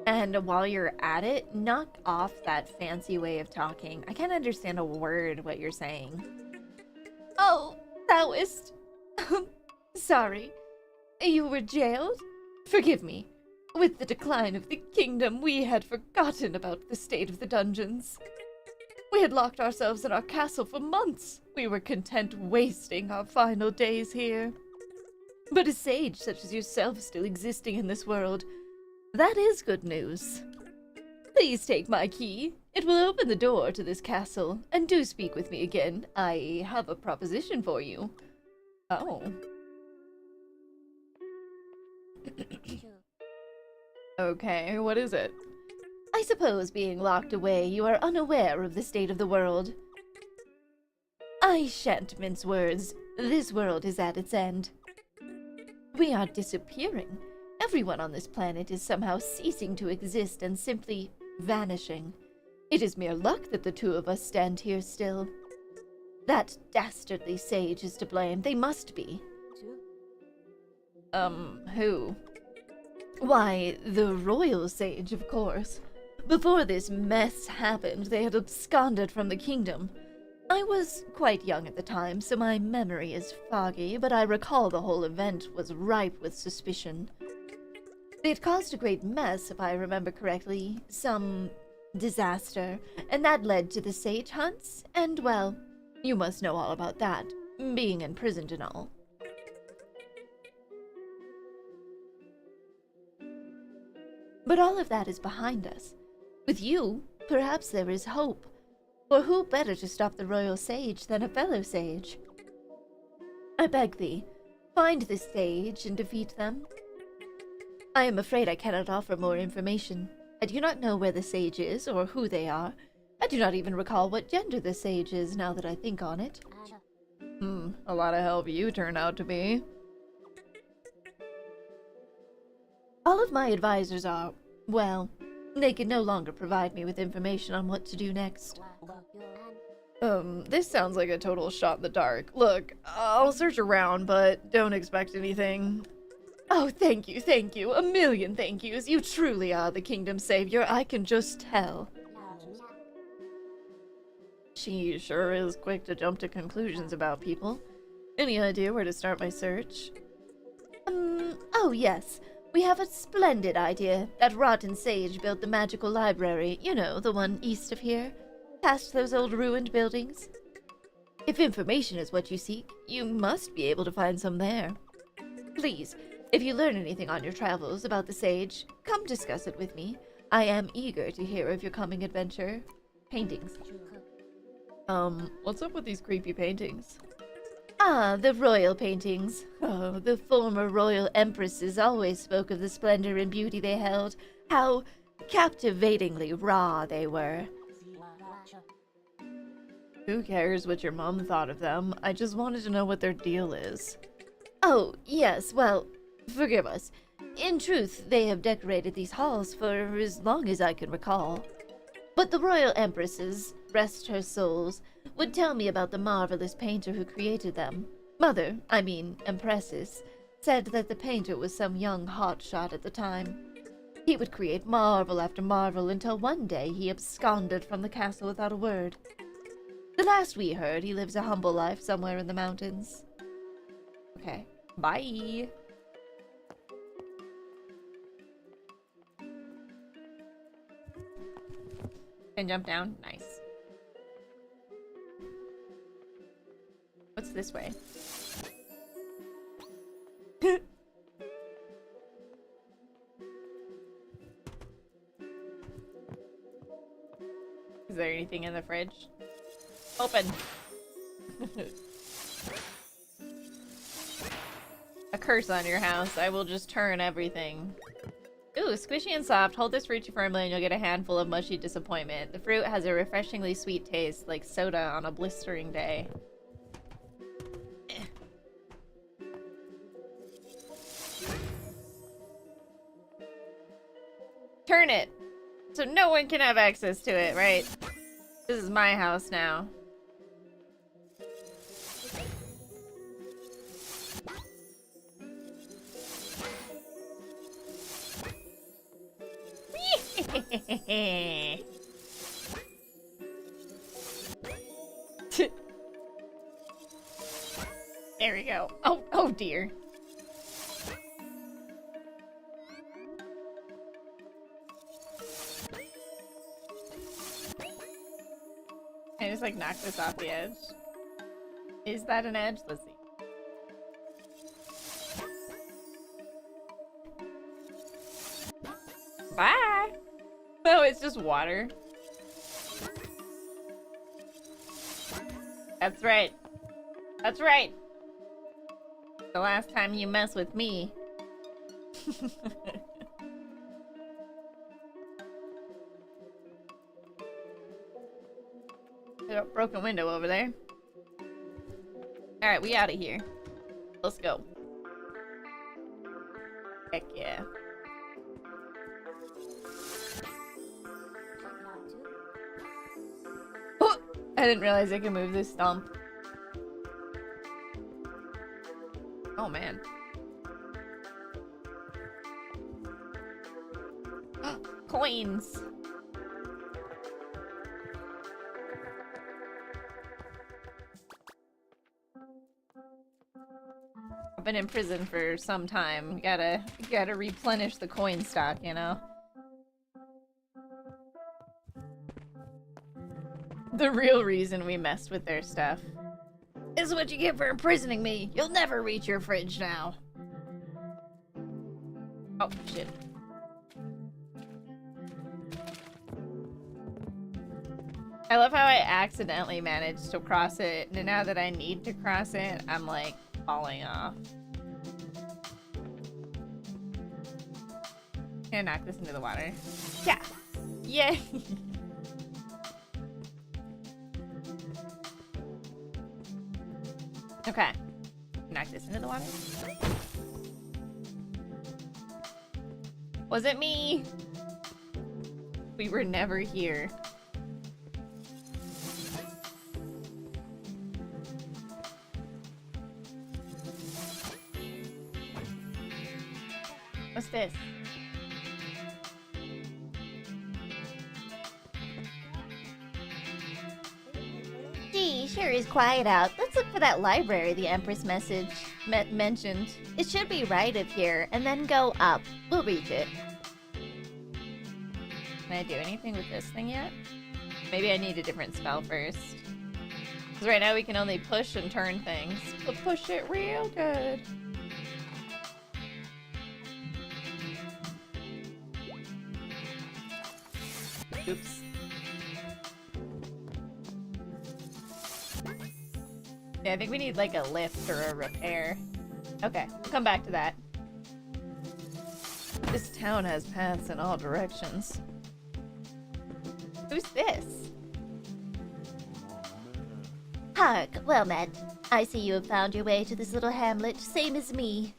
And while you're at it, knock off that fancy way of talking. I can't understand a word what you're saying. Oh, thouist. Sorry. You were jailed? Forgive me. With the decline of the kingdom, we had forgotten about the state of the dungeons. We had locked ourselves in our castle for months. We were content wasting our final days here. But a sage such as yourself still existing in this world, that is good news. Please take my key. It will open the door to this castle, and do speak with me again. I have a proposition for you. Oh. Okay, what is it? I suppose being locked away, you are unaware of the state of the world. I shan't mince words. This world is at its end. We are disappearing. Everyone on this planet is somehow ceasing to exist and simply vanishing. It is mere luck that the two of us stand here still. That dastardly sage is to blame. They must be. Who? Why, the royal sage, of course. Before this mess happened, they had absconded from the kingdom. I was quite young at the time, so my memory is foggy, but I recall the whole event was ripe with suspicion. It caused a great mess, if I remember correctly, some disaster, and that led to the sage hunts, and, well, you must know all about that, being imprisoned and all. But all of that is behind us. With you, perhaps there is hope. For who better to stop the royal sage than a fellow sage? I beg thee, find the sage and defeat them. I am afraid I cannot offer more information. I do not know where the sage is or who they are. I do not even recall what gender the sage is now that I think on it. A lot of help you turned out to be. All of my advisors are, well, they can no longer provide me with information on what to do next. This sounds like a total shot in the dark. Look, I'll search around, but don't expect anything. Oh, thank you, a million thank yous. You truly are the kingdom's savior, I can just tell. She sure is quick to jump to conclusions about people. Any idea where to start my search? Oh yes. We have a splendid idea. That rotten sage built the magical library, you know, the one east of here, past those old ruined buildings. If information is what you seek, you must be able to find some there. Please, if you learn anything on your travels about the sage, come discuss it with me. I am eager to hear of your coming adventure. Paintings. What's up with these creepy paintings? Ah, the royal paintings. Oh, the former royal empresses always spoke of the splendor and beauty they held, how captivatingly raw they were. Who cares what your mom thought of them? I just wanted to know what their deal is. Oh, yes, well, forgive us. In truth, they have decorated these halls for as long as I can recall. But the royal empresses, rest her souls, would tell me about the marvelous painter who created them. Mother, I mean empresses, said that the painter was some young hotshot at the time. He would create marvel after marvel until one day he absconded from the castle without a word. The last we heard, he lives a humble life somewhere in the mountains. Okay, bye. And jump down. Nice. What's this way? Is there anything in the fridge? Open. A curse on your house. I will just turn everything. Ooh, squishy and soft. Hold this fruit firmly and you'll get a handful of mushy disappointment. The fruit has a refreshingly sweet taste, like soda on a blistering day. Turn it! So no one can have access to it, right? This is my house now. There we go. Oh dear. I just like knock this off the edge. Is that an edge? Let's see. Bye! Oh, it's just water. That's right. That's right. The last time you mess with me. There's a broken window over there. Alright, we out of here. Let's go. Heck yeah. Oh, I didn't realize I could move this stump. Oh man. Coins. I've been in prison for some time. Gotta replenish the coin stock, you know? The real reason we messed with their stuff. This is what you get for imprisoning me. You'll never reach your fridge now. Oh, shit. I love how I accidentally managed to cross it, and now that I need to cross it, I'm like falling off. Gonna knock this into the water. Yeah. Yay. Okay. Knock this into the water. Was it me? We were never here. What's this? Gee, sure is quiet out. Let's look for that library the Empress mentioned. It should be right up here, and then go up. We'll reach it. Can I do anything with this thing yet? Maybe I need a different spell first. Because right now we can only push and turn things. But push it real good. Oops. Yeah, I think we need like a lift or a repair. Okay, we'll come back to that. This town has paths in all directions. Who's this? Hark, well met. I see you have found your way to this little hamlet, same as me.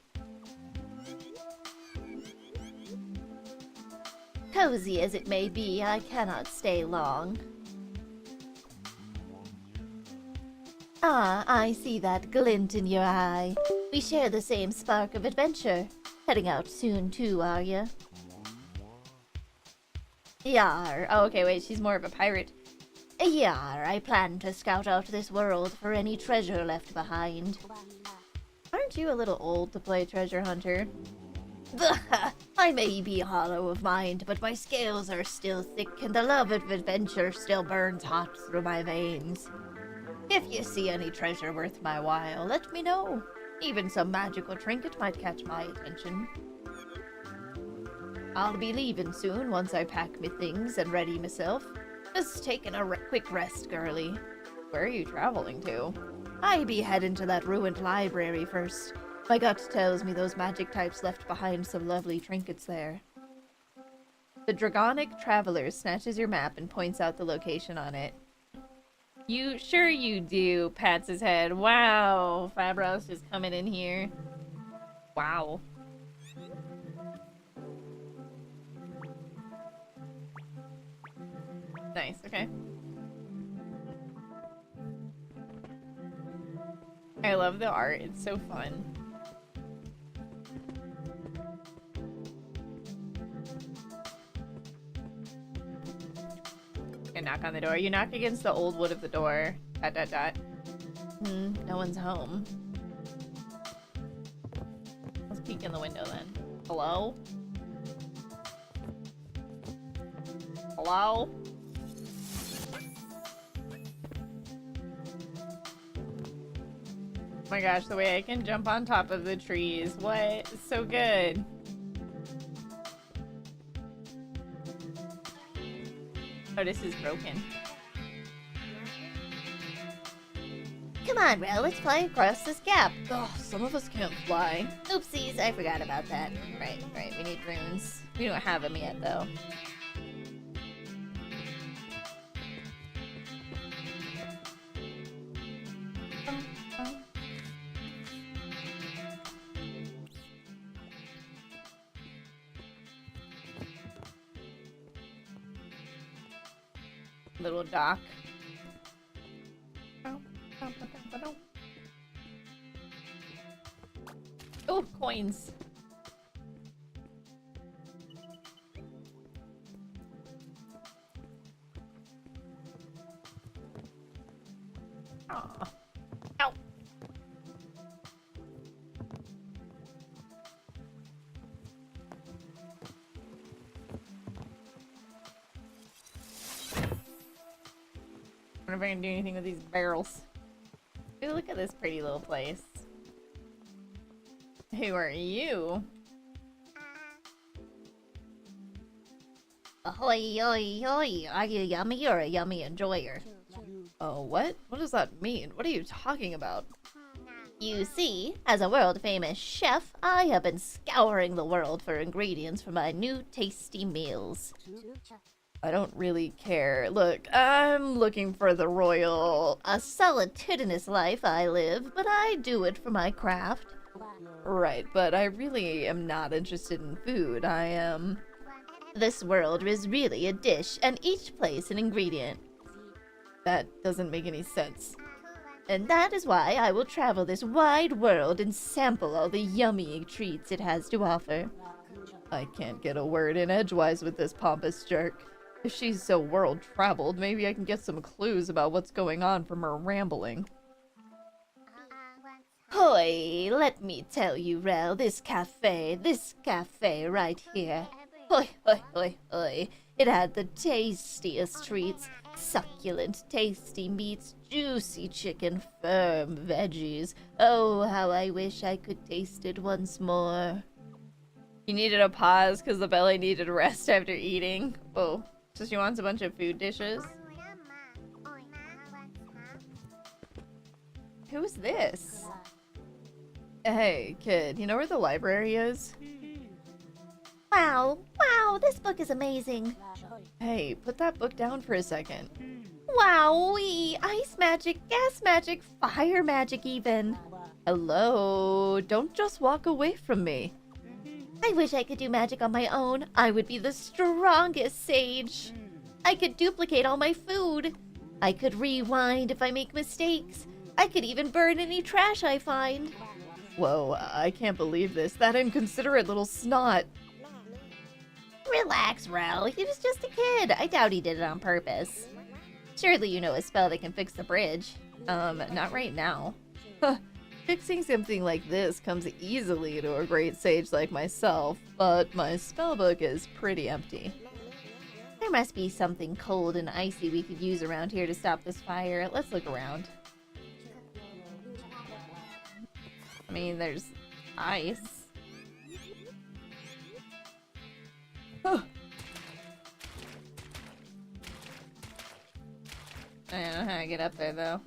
Cozy as it may be, I cannot stay long. Ah, I see that glint in your eye. We share the same spark of adventure. Heading out soon too, are ya? Yar. Oh, okay, wait, she's more of a pirate. Yar, I plan to scout out this world for any treasure left behind. Aren't you a little old to play treasure hunter? I may be hollow of mind, but my scales are still thick and the love of adventure still burns hot through my veins. If you see any treasure worth my while, let me know. Even some magical trinket might catch my attention. I'll be leaving soon once I pack me things and ready myself. Just taking a quick rest, girlie. Where are you traveling to? I be heading to that ruined library first. My gut tells me those magic types left behind some lovely trinkets there. The Dragonic Traveler snatches your map and points out the location on it. You sure you do, pats his head. Wow, Fabros just coming in here. Wow. Nice, okay. I love the art, it's so fun. And knock on the door. You knock against the old wood of the door. ... No one's home. Let's peek in the window then. Hello? Hello? Oh my gosh, the way I can jump on top of the trees. What? It's so good. Oh, this is broken. Come on, Rhell, let's fly across this gap. Oh, some of us can't fly. Oopsies, I forgot about that. Right, we need runes. We don't have them yet, though. Little dock. Oh, coins. Aw. Ow. I wonder if I can do anything with these barrels. Ooh, look at this pretty little place. Who are you? Ahoy, oi, oi. Are you yummy or a yummy enjoyer? Oh, what? What does that mean? What are you talking about? You see, as a world-famous chef, I have been scouring the world for ingredients for my new tasty meals. I don't really care. Look, I'm looking for the royal... A solitudinous life I live, but I do it for my craft. Right, but I really am not interested in food. I am... This world is really a dish, and each place an ingredient. That doesn't make any sense. And that is why I will travel this wide world and sample all the yummy treats it has to offer. I can't get a word in edgewise with this pompous jerk. If she's so world-traveled, maybe I can get some clues about what's going on from her rambling. Hoy, let me tell you, Rhell, this cafe right here. Hoy, hoy, hoy, hoy. It had the tastiest treats. Succulent, tasty meats, juicy chicken, firm veggies. Oh, how I wish I could taste it once more. You needed a pause because the belly needed rest after eating. Oh, so she wants a bunch of food dishes? Who's this? Hey, kid, you know where the library is? Wow, this book is amazing. Hey, put that book down for a second. Wowee, ice magic, gas magic, fire magic even. Hello, don't just walk away from me. I wish I could do magic on my own. I would be the strongest sage. I could duplicate all my food. I could rewind if I make mistakes. I could even burn any trash I find. Whoa, I can't believe this. That inconsiderate little snot. Relax, Rhell. He was just a kid. I doubt he did it on purpose. Surely you know a spell that can fix the bridge. Not right now. Fixing something like this comes easily to a great sage like myself, but my spellbook is pretty empty. There must be something cold and icy we could use around here to stop this fire. Let's look around. I mean, there's ice. I don't know how to get up there, though.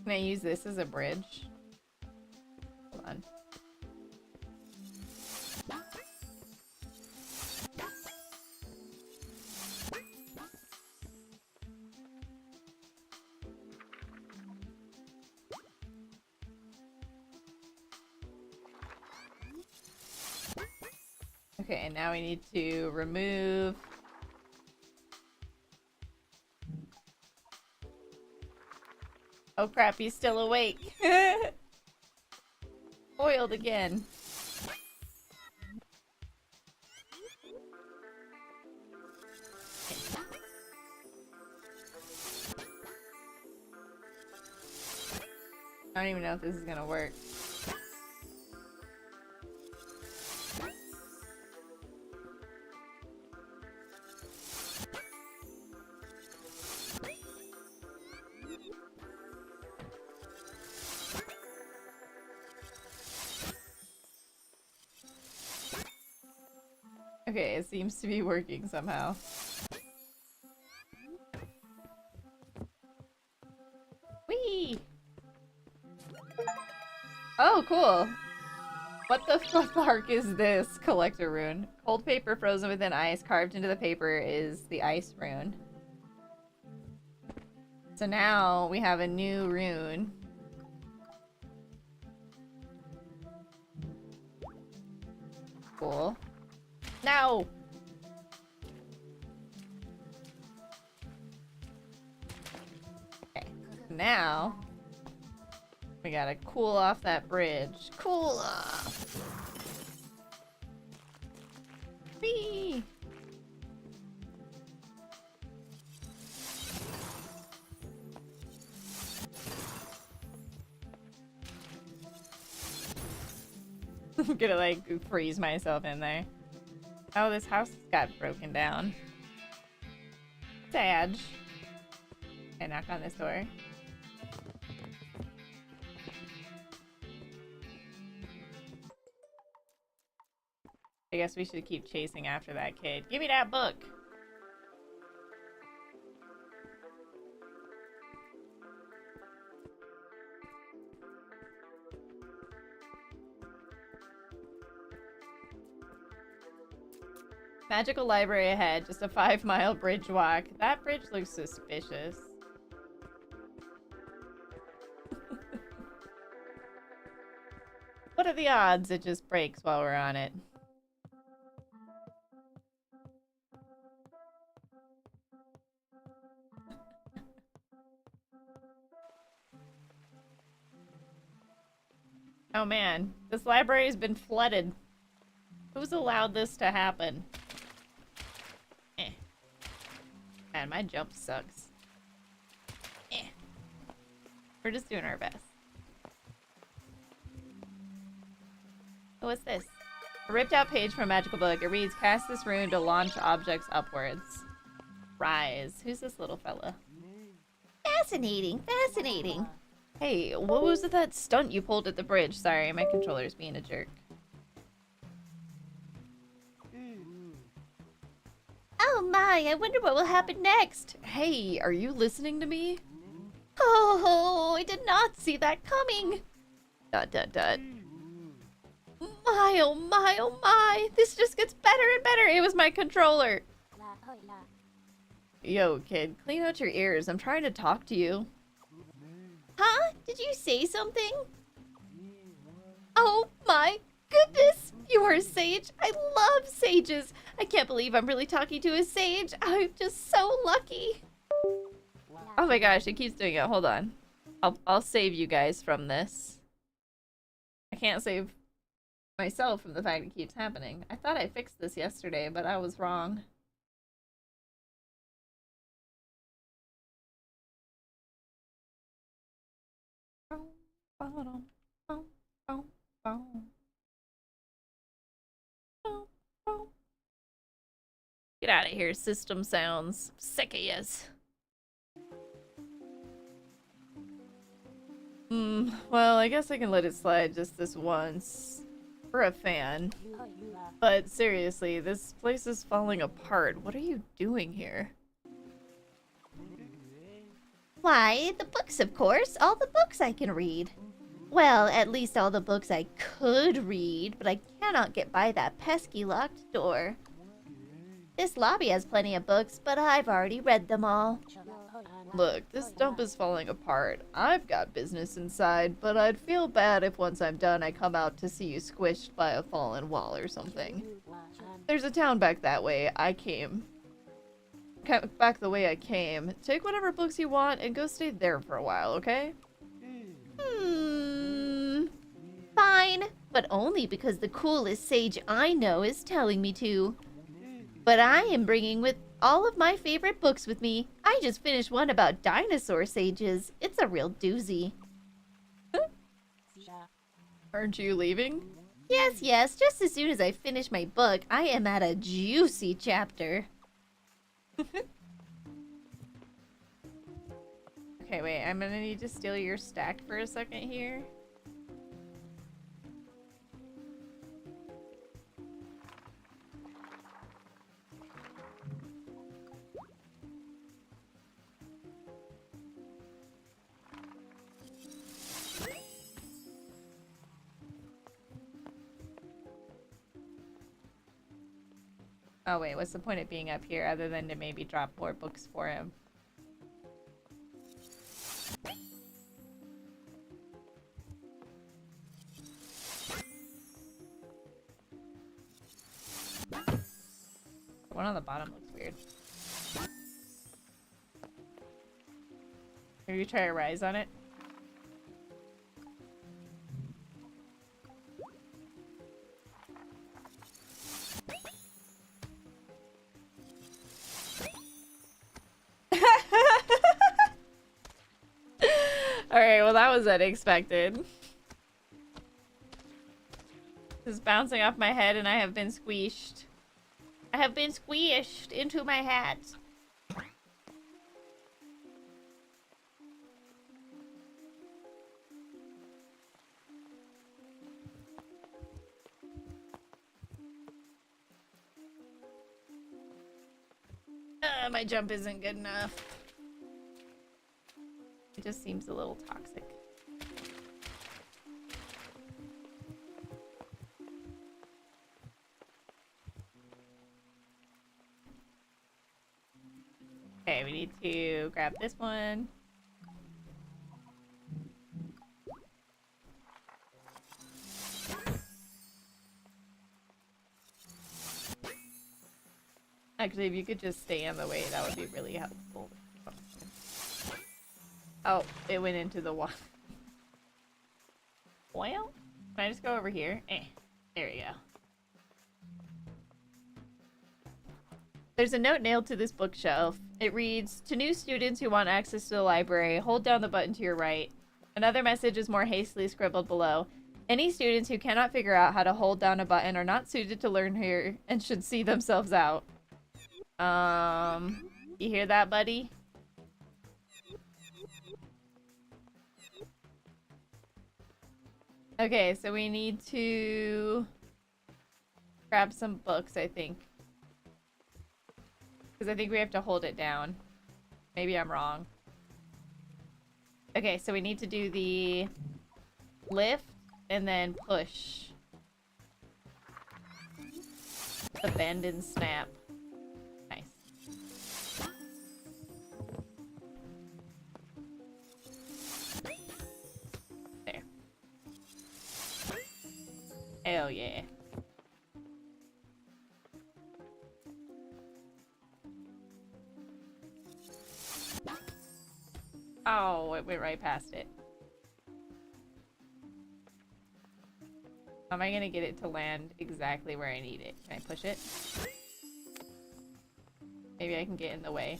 Can I use this as a bridge? Hold on. Okay, and now we need to remove... Oh crap, he's still awake. Foiled again. I don't even know if this is gonna work. Okay, it seems to be working somehow. Whee! Oh, cool! What the fuck is this collector rune? Cold paper frozen within ice, carved into the paper is the ice rune. So now we have a new rune. Cool. No! Okay, now we gotta cool off that bridge. Cool off! Whee! I'm gonna like freeze myself in there. Oh, this house got broken down. Sad. I knock on this door. I guess we should keep chasing after that kid. Give me that book! Magical library ahead, just a 5-mile bridge walk. That bridge looks suspicious. What are the odds it just breaks while we're on it? Oh man, this library has been flooded. Who's allowed this to happen? Man, my jump sucks. We're just doing our best. Oh, what's this? A ripped out page from a magical book. It reads, cast this rune to launch objects upwards. Rise. Who's this little fella? Fascinating, fascinating. Hey, what was that stunt you pulled at the bridge? Sorry, my controller's being a jerk. Oh my, I wonder what will happen next. Hey, are you listening to me? Oh, I did not see that coming. ... My, oh my, oh my. This just gets better and better. It was my controller. Yo, kid, clean out your ears. I'm trying to talk to you. Huh? Did you say something? Oh my goodness! You are a sage. I love sages. I can't believe I'm really talking to a sage. I'm just so lucky. Oh my gosh, it keeps doing it. Hold on. I'll save you guys from this. I can't save myself from the fact it keeps happening. I thought I fixed this yesterday, but I was wrong. Get out of here, system sounds. I'm sick of yous. Well, I guess I can let it slide just this once. For a fan. But seriously, this place is falling apart. What are you doing here? Why, the books, of course. All the books I can read. Well, at least all the books I could read, but I cannot get by that pesky locked door. This lobby has plenty of books, but I've already read them all. Look, this dump is falling apart. I've got business inside, but I'd feel bad if once I'm done I come out to see you squished by a fallen wall or something. There's a town back that way. I came back the way I came. Take whatever books you want and go stay there for a while, okay? Fine, but only because the coolest sage I know is telling me to. But I am bringing with all of my favorite books with me. I just finished one about dinosaur sages. It's a real doozy. Aren't you leaving? Yes, just as soon as I finish my book, I am at a juicy chapter. Okay, wait, I'm gonna need to steal your stack for a second here. Oh wait, what's the point of being up here other than to maybe drop more books for him? The one on the bottom looks weird. Maybe try a rise on it? Alright, well that was unexpected. This is bouncing off my head and I have been squished. I have been squished into my hat. My jump isn't good enough. It just seems a little toxic. Okay, we need to grab this one. Actually, if you could just stay on the way, that would be really helpful. Oh, it went into the water. Well, can I just go over here? There we go. There's a note nailed to this bookshelf. It reads, "To new students who want access to the library, hold down the button to your right." Another message is more hastily scribbled below. Any students who cannot figure out how to hold down a button are not suited to learn here and should see themselves out. You hear that, buddy? Okay, so we need to grab some books, I think. Because I think we have to hold it down. Maybe I'm wrong. Okay, so we need to do the lift and then push. The bend and snap. Nice. There. Hell yeah. Oh, it went right past it. How am I gonna get it to land exactly where I need it? Can I push it? Maybe I can get in the way.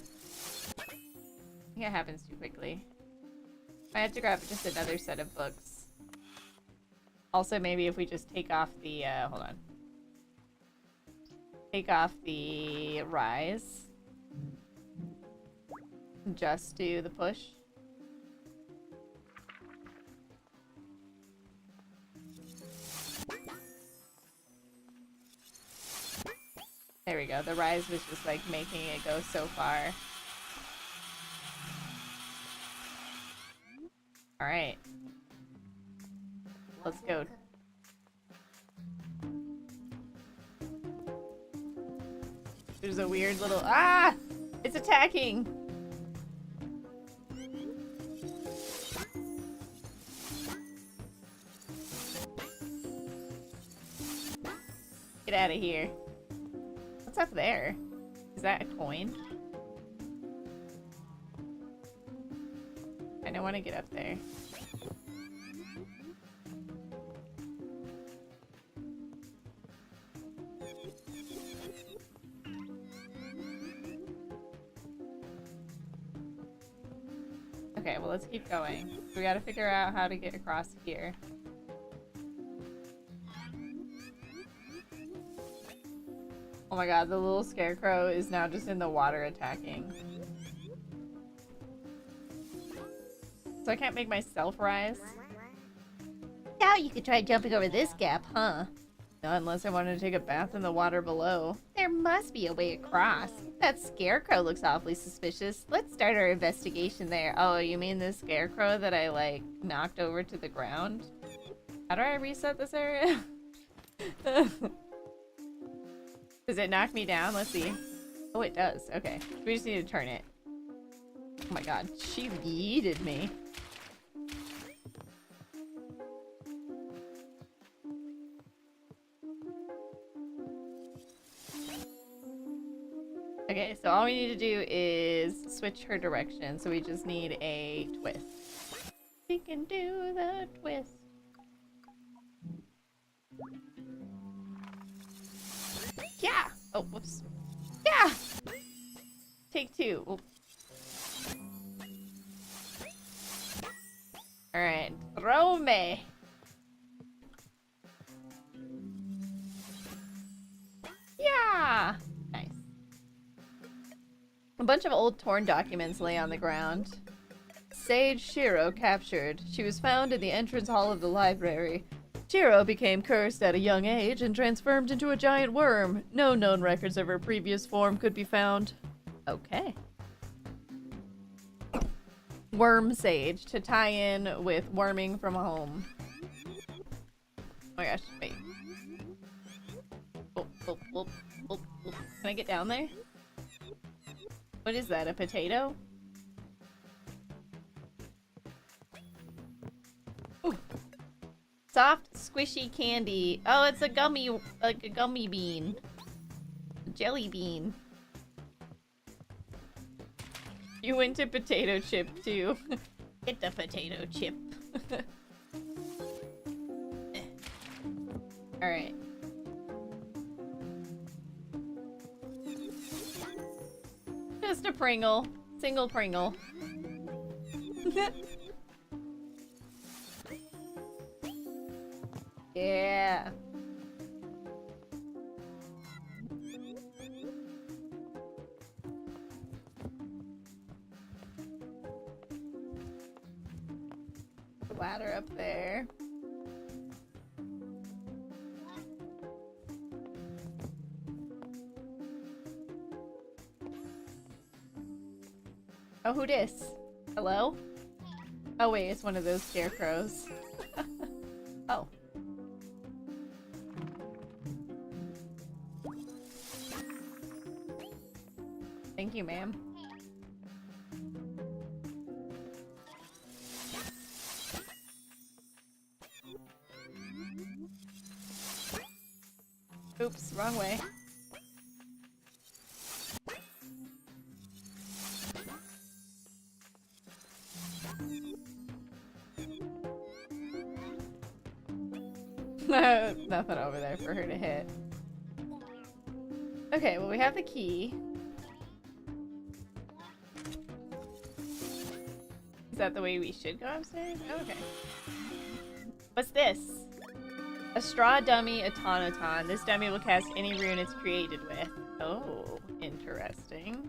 I think it happens too quickly. I have to grab just another set of books. Also, maybe if we just take off the, hold on. Take off the rise. Just do the push. There we go. The rise was just like making it go so far. Alright. Let's go. There's a weird little... Ah! It's attacking! Get out of here. What's up there? Is that a coin? I don't want to get up there. Okay, well, let's keep going. We gotta figure out how to get across here. Oh my god, the little scarecrow is now just in the water attacking. So I can't make myself rise? Now you could try jumping over this gap, huh? No, unless I wanted to take a bath in the water below. There must be a way across. That scarecrow looks awfully suspicious. Let's start our investigation there. Oh, you mean this scarecrow that I, like, knocked over to the ground? How do I reset this area? Does it knock me down? Let's see. Oh, it does. Okay. We just need to turn it. Oh my god. She yeeted me. Okay, so all we need to do is switch her direction. So we just need a twist. We can do the twist. Yeah! Oh, whoops. Yeah! Take two. Oh. Alright, throw me! Yeah! Nice. A bunch of old torn documents lay on the ground. Sage Shiro captured. She was found in the entrance hall of the library. Shiro became cursed at a young age and transformed into a giant worm. No known records of her previous form could be found. Okay. Worm sage to tie in with worming from home. Oh my gosh, wait. Oh, oh, oh, oh, oh. Can I get down there? What is that, a potato? Ooh. Soft, squishy candy. Oh, it's a gummy, like a gummy bean. A jelly bean. You went to potato chip too. Get the potato chip. Alright. Just a Pringle. Single Pringle. Yeah. Ladder up there. Oh, who dis? Hello? Oh wait, it's one of those scarecrows. Oh. Thank you, ma'am. Oops, wrong way. Nothing over there for her to hit. Okay, well we have the key. Is that the way we should go upstairs? Oh, okay. What's this? A straw dummy automaton. This dummy will cast any rune it's created with. Oh, interesting.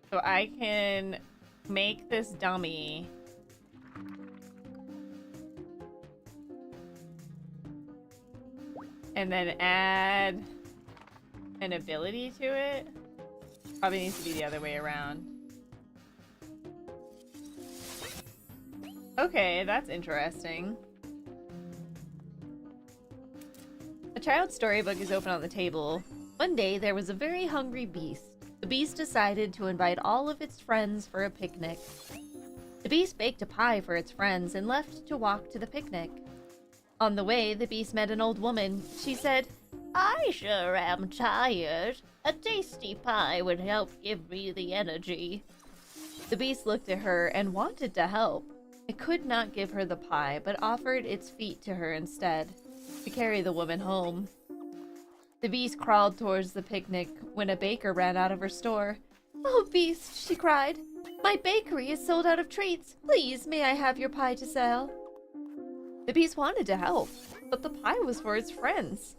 So I can make this dummy and then add an ability to it. Probably needs to be the other way around. Okay, that's interesting. A child's storybook is open on the table. One day, there was a very hungry beast. The beast decided to invite all of its friends for a picnic. The beast baked a pie for its friends and left to walk to the picnic. On the way, the beast met an old woman. She said, "I sure am tired. A tasty pie would help give me the energy." The beast looked at her and wanted to help. It could not give her the pie, but offered its feet to her instead, to carry the woman home. The beast crawled towards the picnic when a baker ran out of her store. "Oh, beast," she cried, "my bakery is sold out of treats. Please, may I have your pie to sell?" The beast wanted to help, but the pie was for its friends.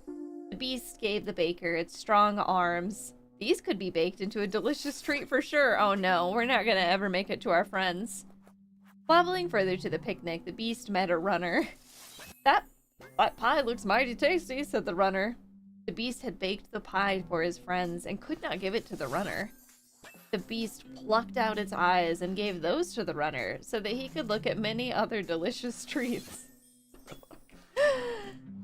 The beast gave the baker its strong arms. These could be baked into a delicious treat for sure. Oh no, we're not gonna ever make it to our friends. Wobbling further to the picnic, the beast met a runner. That pie looks mighty tasty," said the runner. The beast had baked the pie for his friends and could not give it to the runner. The beast plucked out its eyes and gave those to the runner so that he could look at many other delicious treats.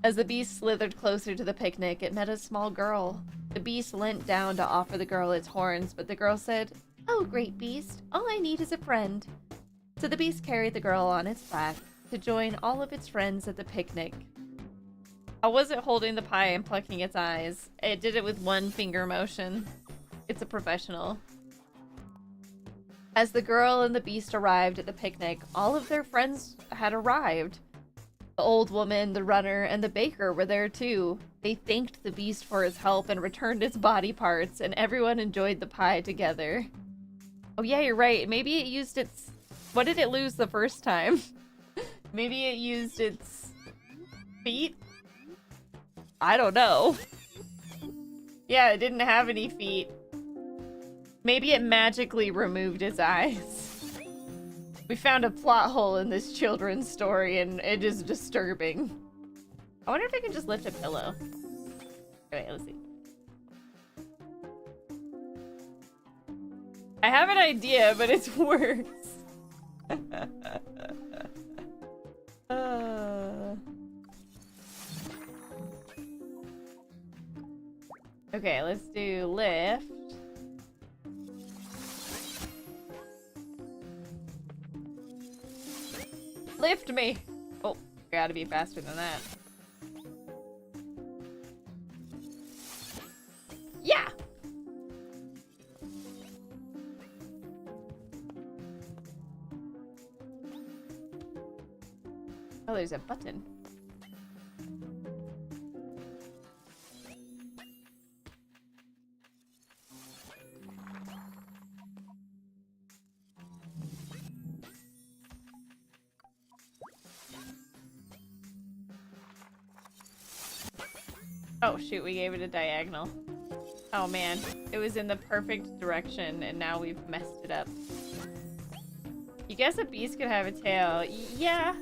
As the beast slithered closer to the picnic, it met a small girl. The beast leant down to offer the girl its horns, but the girl said, "Oh, great beast, all I need is a friend." So the beast carried the girl on its back to join all of its friends at the picnic. I wasn't holding the pie and plucking its eyes. It did it with one finger motion. It's a professional. As the girl and the beast arrived at the picnic, all of their friends had arrived. The old woman, the runner, and the baker were there too. They thanked the beast for his help and returned its body parts, and everyone enjoyed the pie together. Oh yeah, you're right. Maybe it used its... What did it lose the first time? Maybe it used its feet? I don't know. Yeah, it didn't have any feet. Maybe it magically removed its eyes. We found a plot hole in this children's story and it is disturbing. I wonder if I can just lift a pillow. Wait, let's see. I have an idea, but it's worse. Okay, let's do lift. Lift me! Oh, gotta be faster than that. Yeah! Oh, there's a button. Oh shoot, we gave it a diagonal. Oh man, it was in the perfect direction and now we've messed it up. You guess a beast could have a tail. Yeah.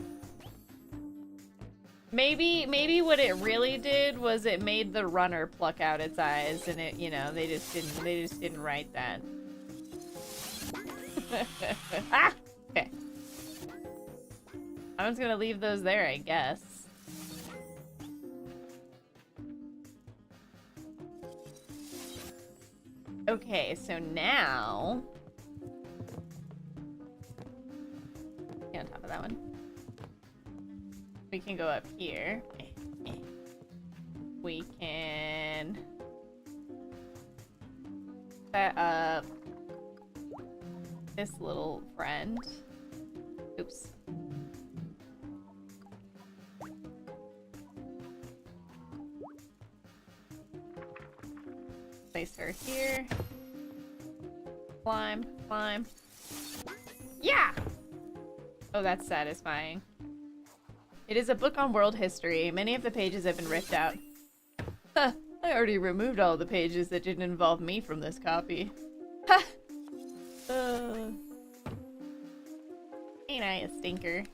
Maybe what it really did was it made the runner pluck out its eyes and it, you know, they just didn't write that. Ah! Okay. I'm just gonna leave those there, I guess. Okay, so now... on top of that one. We can go up here. We can... set up... this little friend. Oops. Place her here. Climb, climb. Yeah! Oh, that's satisfying. It is a book on world history. Many of the pages have been ripped out. Huh, I already removed all the pages that didn't involve me from this copy. Ha! Ain't I a stinker?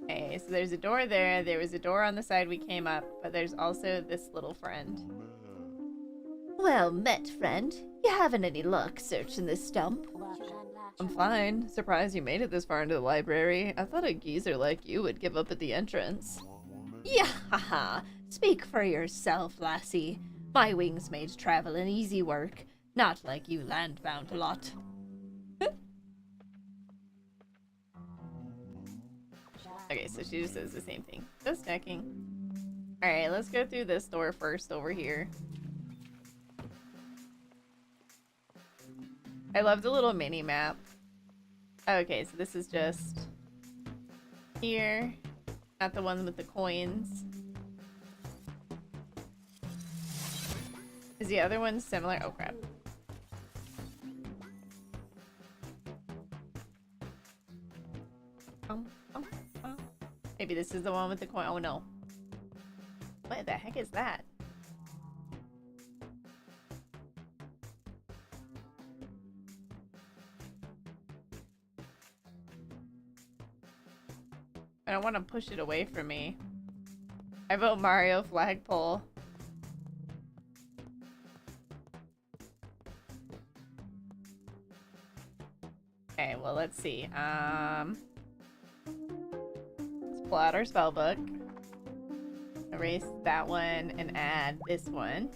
Okay, so there's a door there. There was a door on the side we came up, but there's also this little friend. Well met, friend. You haven't any luck searching this stump? I'm fine. Surprised you made it this far into the library. I thought a geezer like you would give up at the entrance. Yeah, haha. Speak for yourself, lassie. My wings made traveling easy work. Not like you land-bound lot. Okay, so she just says the same thing. Just checking. Alright, let's go through this door first over here. I love the little mini map. Okay, so this is just here. Not the one with the coins. Is the other one similar? Oh crap. Maybe this is the one with the coin. Oh no. What the heck is that? I don't want to push it away from me. I vote Mario flagpole. Okay, well let's see. Let's pull out our spell book. Erase that one and add this one.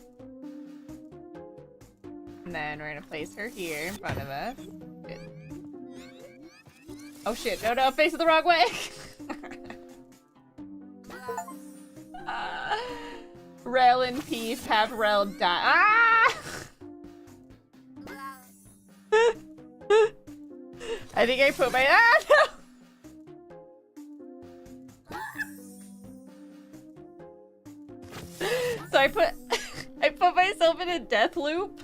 And then we're gonna place her here in front of us. Good. Oh shit, no, no, face it the wrong way! Rhell in peace, have Rhell die. Ah! I think I put my no! So I put myself in a death loop.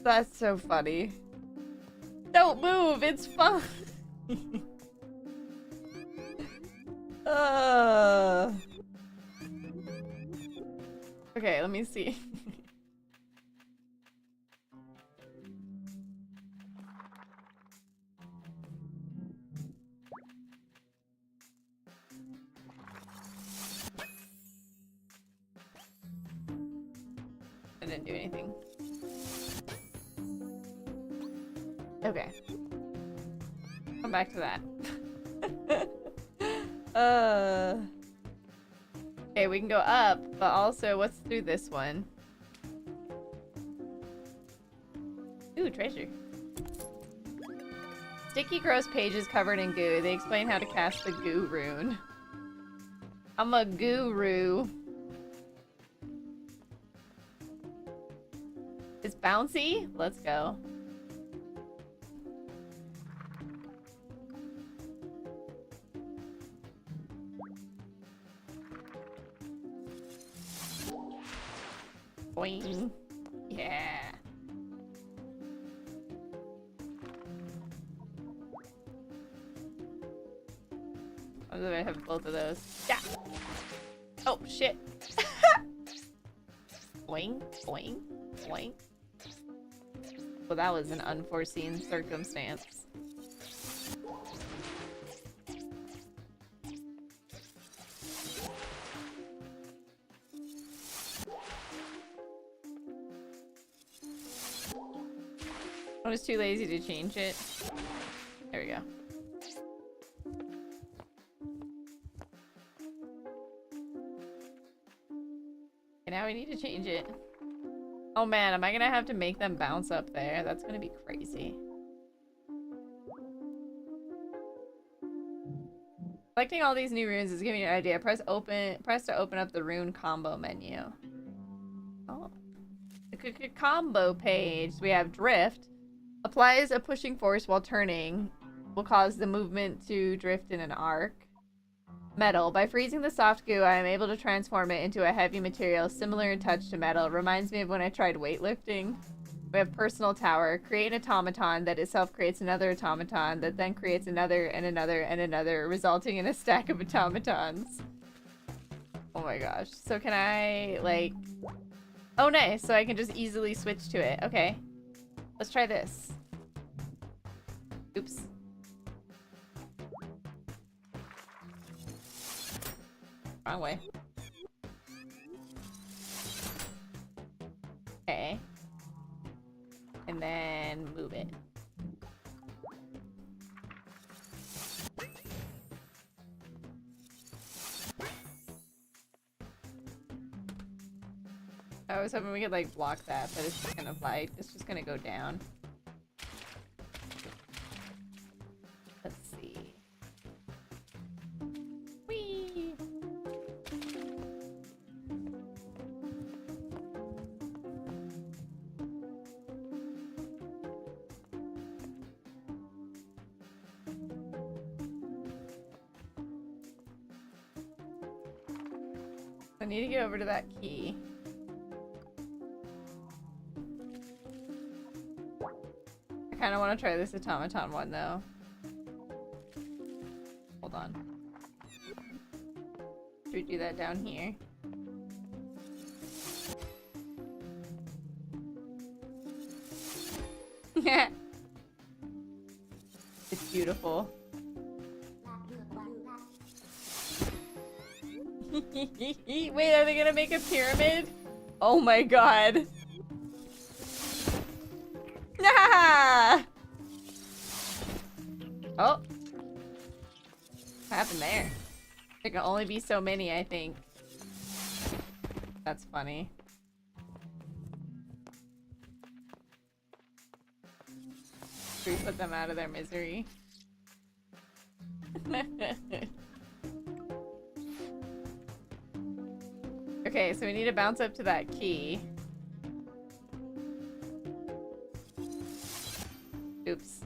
That's so funny. Don't move, it's fine. Okay, let me see. I didn't do anything. Okay. Come back to that. Okay, we can go up, but also what's through this one? Ooh, treasure. Sticky gross pages covered in goo. They explain how to cast the goo rune. I'm a guru. It's bouncy? Let's go. Boing. Yeah. I'm gonna have both of those. Yeah. Oh shit. Boing, boing, boing. Well, that was an unforeseen circumstance. I was too lazy to change it. There we go. Okay, now we need to change it. Oh man, am I gonna have to make them bounce up there? That's gonna be crazy. Selecting all these new runes is giving you an idea. Press to open up the rune combo menu. Oh. The combo page. We have drift. Applies a pushing force while turning. Will cause the movement to drift in an arc. Metal. By freezing the soft goo, I am able to transform it into a heavy material similar in touch to metal. Reminds me of when I tried weightlifting. We have personal tower. Create an automaton that itself creates another automaton that then creates another and another and another, resulting in a stack of automatons. Oh my gosh. So can I, like... Oh, nice. So I can just easily switch to it. Okay. Let's try this. Oops. Wrong way. Okay. And then move it. I was hoping we could like block that, but it's just gonna like, it's just gonna go down. Let's see. Whee! I need to get over to that key. I kind of want to try this automaton one though. Hold on. Should we do that down here? Yeah. It's beautiful. Wait, are they gonna make a pyramid? Oh my god. Ah! Oh. What happened there? There can only be so many, I think. That's funny. Should we put them out of their misery? Okay, so we need to bounce up to that key. Oops.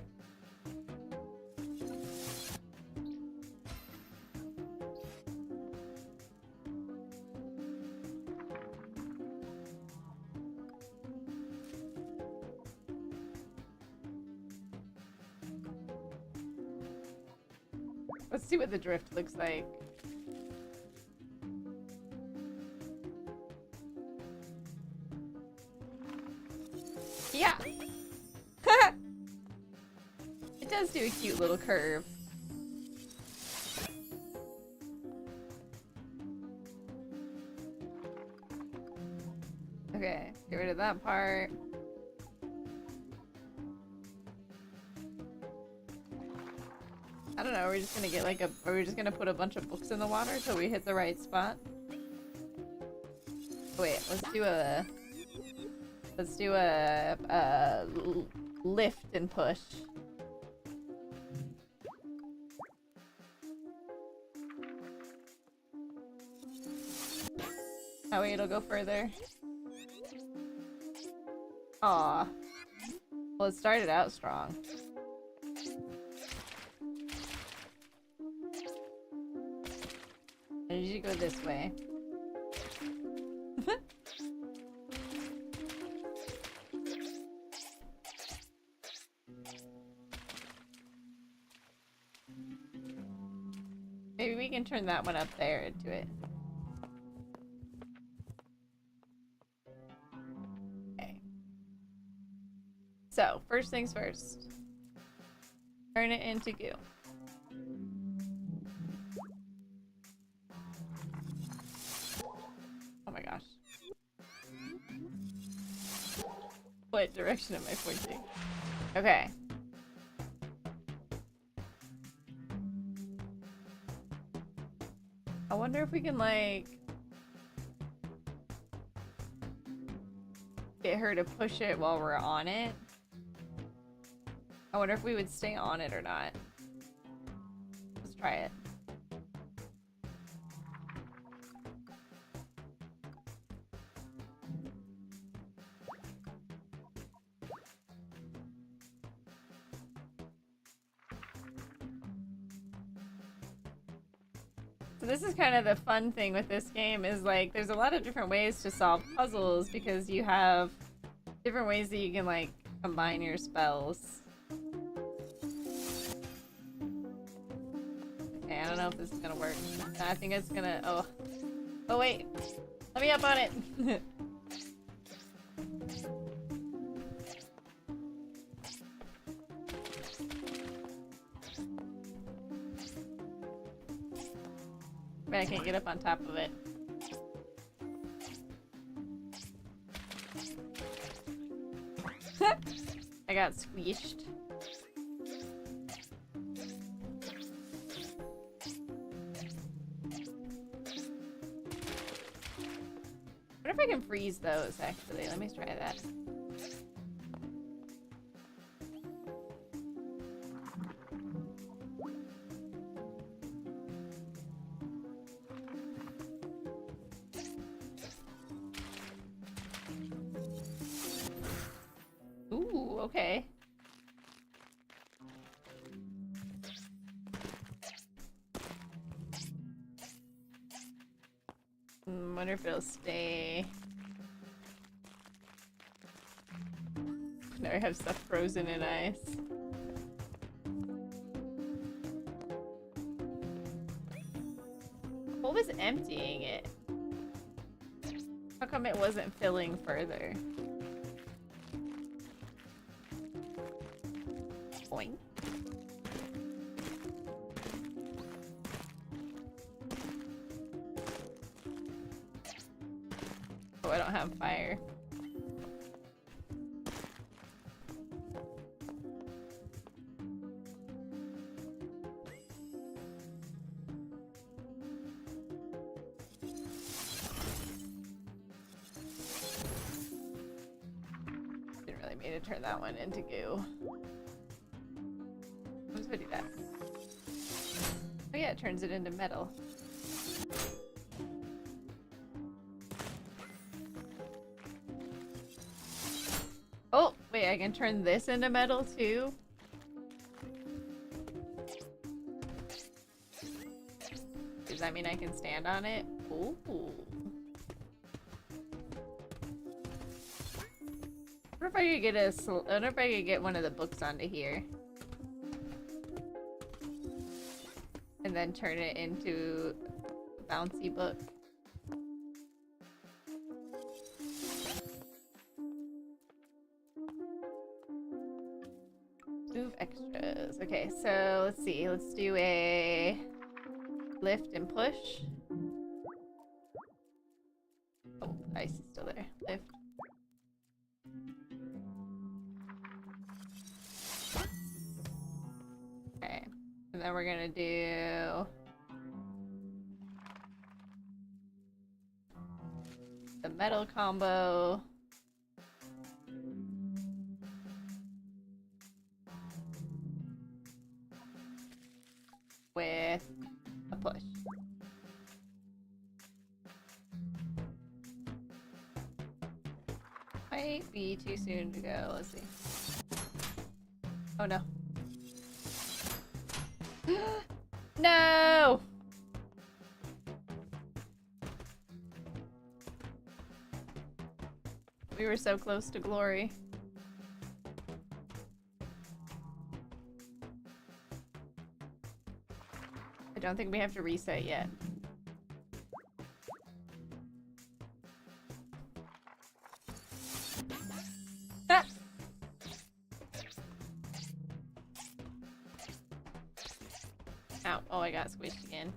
Let's see what the drift looks like. Yeah. It does do a cute little curve. Okay, get rid started that part. I don't know, are we just gonna get like a... Are we just gonna put a bunch of books in the water till we hit the right spot? Wait, let's do a... Let's do a lift and push. That way it'll go further. Aw. Well, it started out strong. I need you to go this way. Maybe we can turn that one up there into it. Okay. So, first things first. Turn it into goo. Oh my gosh. What direction am I pointing? Okay. I wonder if we can, like, get her to push it while we're on it. I wonder if we would stay on it or not. Let's try it. So this is kind of the fun thing with this game is like there's a lot of different ways to solve puzzles because you have different ways that you can like combine your spells. Okay, I don't know if this is gonna work. I think it's gonna... Oh. Oh wait! Let me up on it! I can't get up on top of it. I got squeezed. What if I can freeze those, actually? Let me try that. Ooh, okay. Wonder if it'll stay. Now I have stuff frozen in ice. What was emptying it? How come it wasn't filling further? Boing. Oh, I don't have fire. Didn't really mean to turn that one into goo. Let's do that. Oh yeah, it turns it into metal. Oh, wait, I can turn this into metal too? Does that mean I can stand on it? Ooh. I wonder if I could get I wonder if I could get one of the books onto here. And then turn it into a bouncy book. Move extras. Okay, so let's see. Let's do a lift and push. Oh, the ice is still there. Lift. Then we're gonna do the metal combo. With a push. Might be too soon to go. Let's see. Oh no. No! We were so close to glory. I don't think we have to reset yet. Ah! Ow. Oh, I got squished again.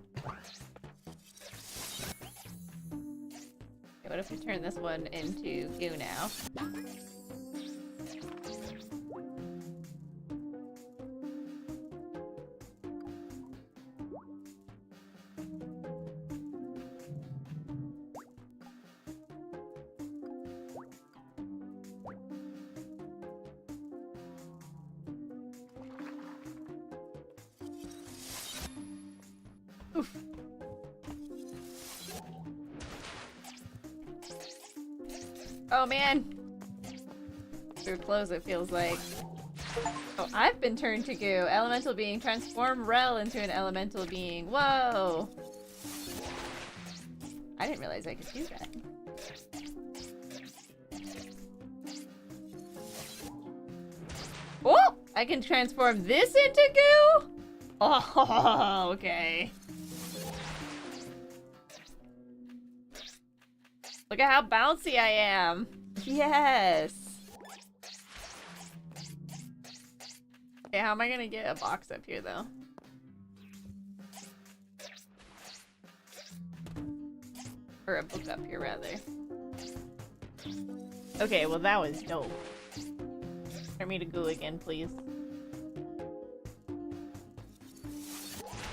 Okay, what if we turn this one into goo now? Oof. Oh man! We're close, it feels like. Oh, I've been turned to goo. Elemental being. Transform Rhell into an elemental being. Whoa! I didn't realize I could do that. Oh! I can transform this into goo? Oh, okay. Look at how bouncy I am. Yes. Okay, how am I gonna get a box up here though? Or a book up here rather. Okay, well that was dope. Turn me to goo again, please.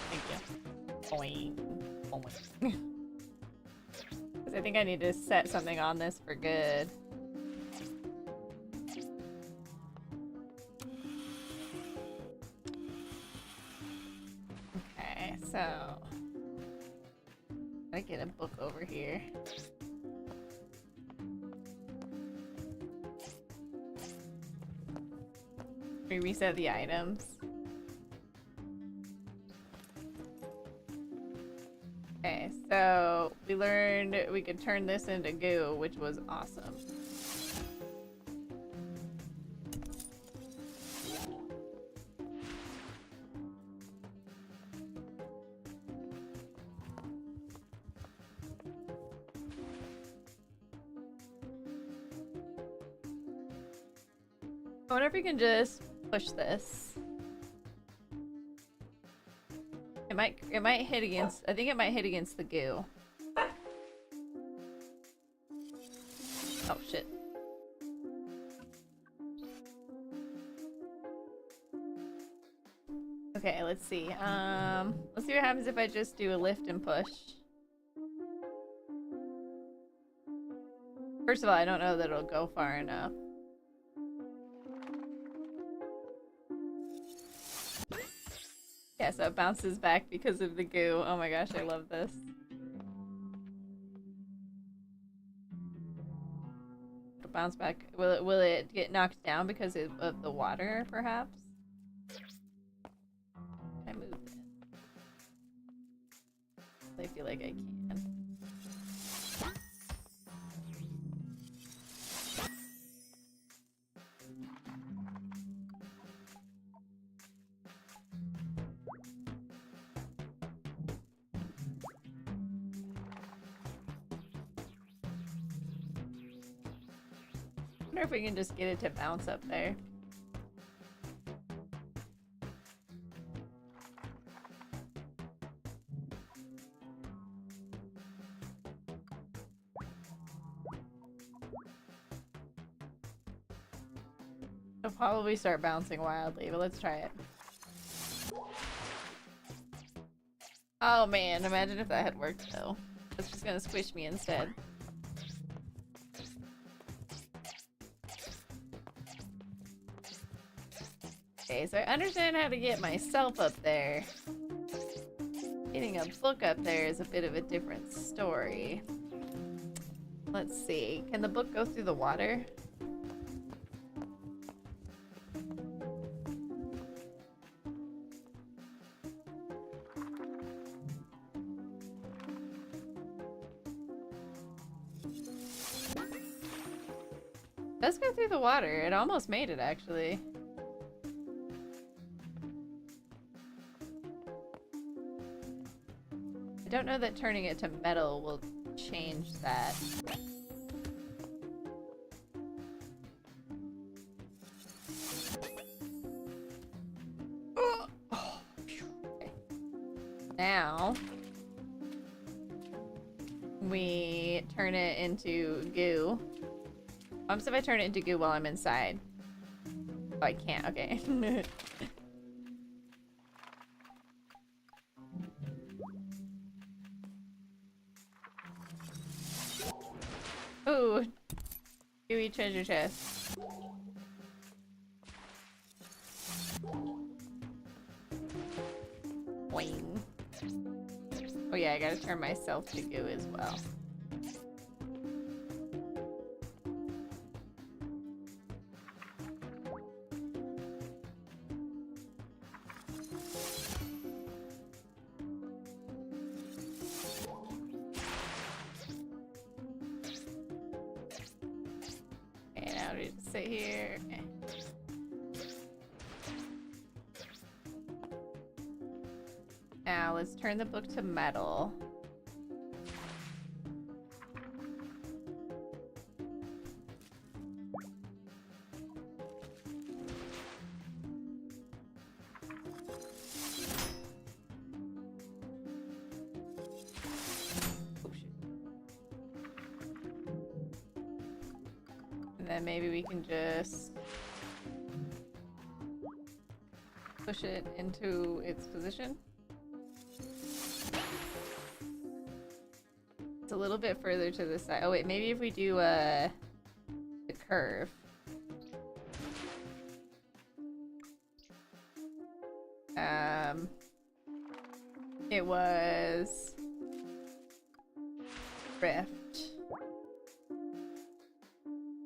Thank you. Boing. Boing. I think I need to set something on this for good. Okay, so I get a book over here. We reset the items. Okay, so we learned we could turn this into goo, which was awesome. I wonder if we can just push this. It might hit against, I think it might hit against the goo. Oh shit. Okay, let's see. Let's see what happens if I just do a lift and push. First of all, I don't know that it'll go far enough. Yeah, so it bounces back because of the goo. Oh my gosh, I love this. It'll bounce back. Will it get knocked down because of the water, perhaps? I move it. I feel like I can. I wonder if we can just get it to bounce up there. It'll probably start bouncing wildly, but let's try it. Oh man, imagine if that had worked though. It's just gonna squish me instead. Okay, so I understand how to get myself up there. Getting a book up there is a bit of a different story. Let's see. Can the book go through the water? Let's go through the water. It almost made it, actually. I don't know that turning it to metal will change that. Okay. Now we turn it into goo. What if I turn it into goo while I'm inside? Oh, I can't. Okay. Ooh, gooey treasure chest. Boing. Oh yeah, I gotta turn myself to goo as well. Sit here. Now let's turn the book to metal. Then maybe we can just push it into its position. It's a little bit further to the side. Oh wait, maybe if we do the curve. It was rift.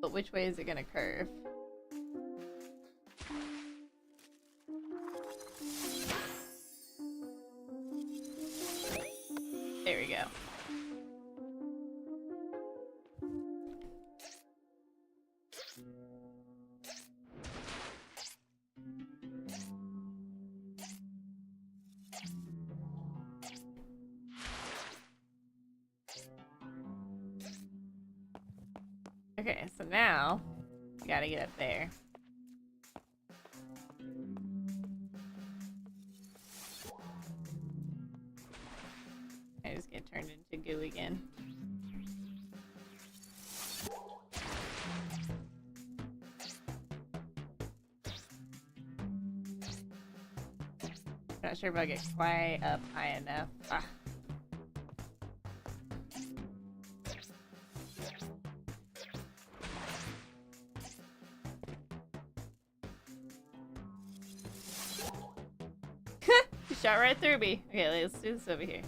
But which way is it gonna curve? There we go. Okay, so now we gotta get up there. I just get turned into goo again. Not sure if I get quite up high enough. Ah. Shot right through me. Okay, let's do this over here.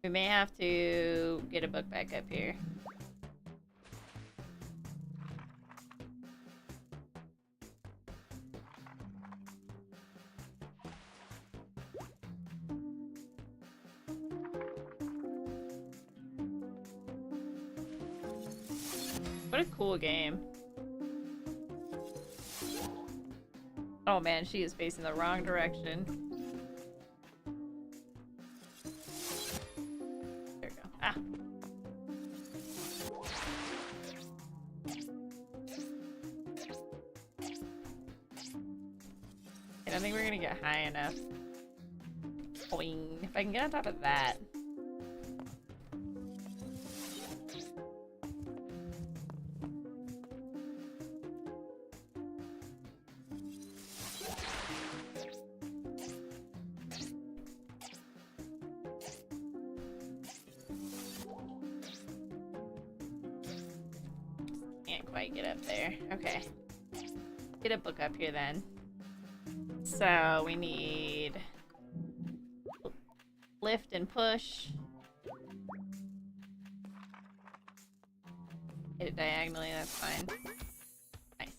We may have to get a book back up here. What a cool game. Oh man, she is facing the wrong direction. There we go. Ah. I don't think we're gonna get high enough. Boing. If I can get on top of that. quite get up there. Okay. Get a book up here then. So we need lift and push. Hit it diagonally, that's fine. Nice.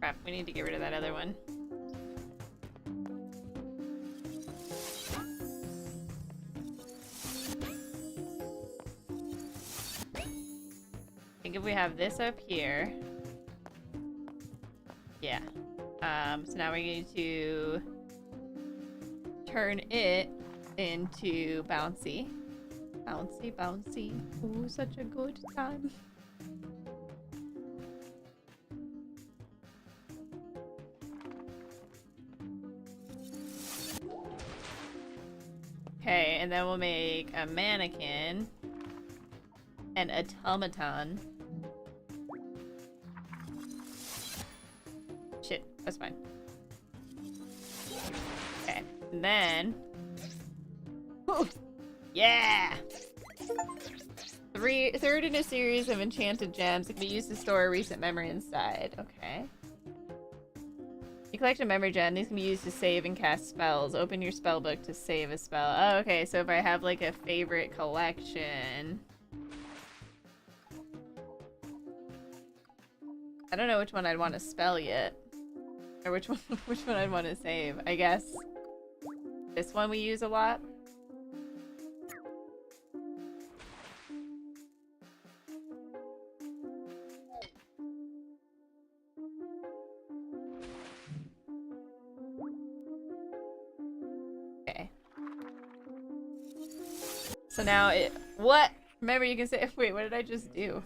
Crap, we need to get rid of that other one. I think if we have this up here. Yeah. So now we need to turn it into bouncy. Bouncy, bouncy. Ooh, such a good time. Okay, and then we'll make a mannequin. An automaton. Shit, that's fine. Okay, and then... yeah! Third in a series of enchanted gems that can be used to store a recent memory inside. Okay. You collect a memory gem. These can be used to save and cast spells. Open your spell book to save a spell. Oh, okay, so if I have like a favorite collection... I don't know which one I'd want to spell yet. Or which one I'd want to save. I guess this one we use a lot. Okay. So now it... What? Remember you can say... Wait, what did I just do?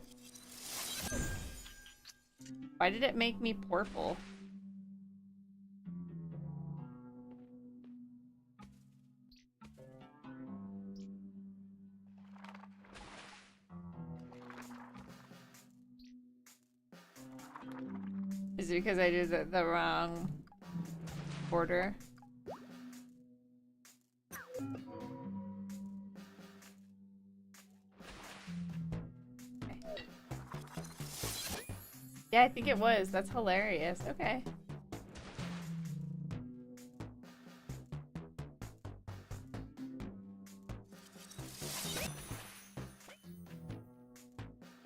Why did it make me purple? Is it because I did the wrong order? Yeah, I think it was. That's hilarious. Okay.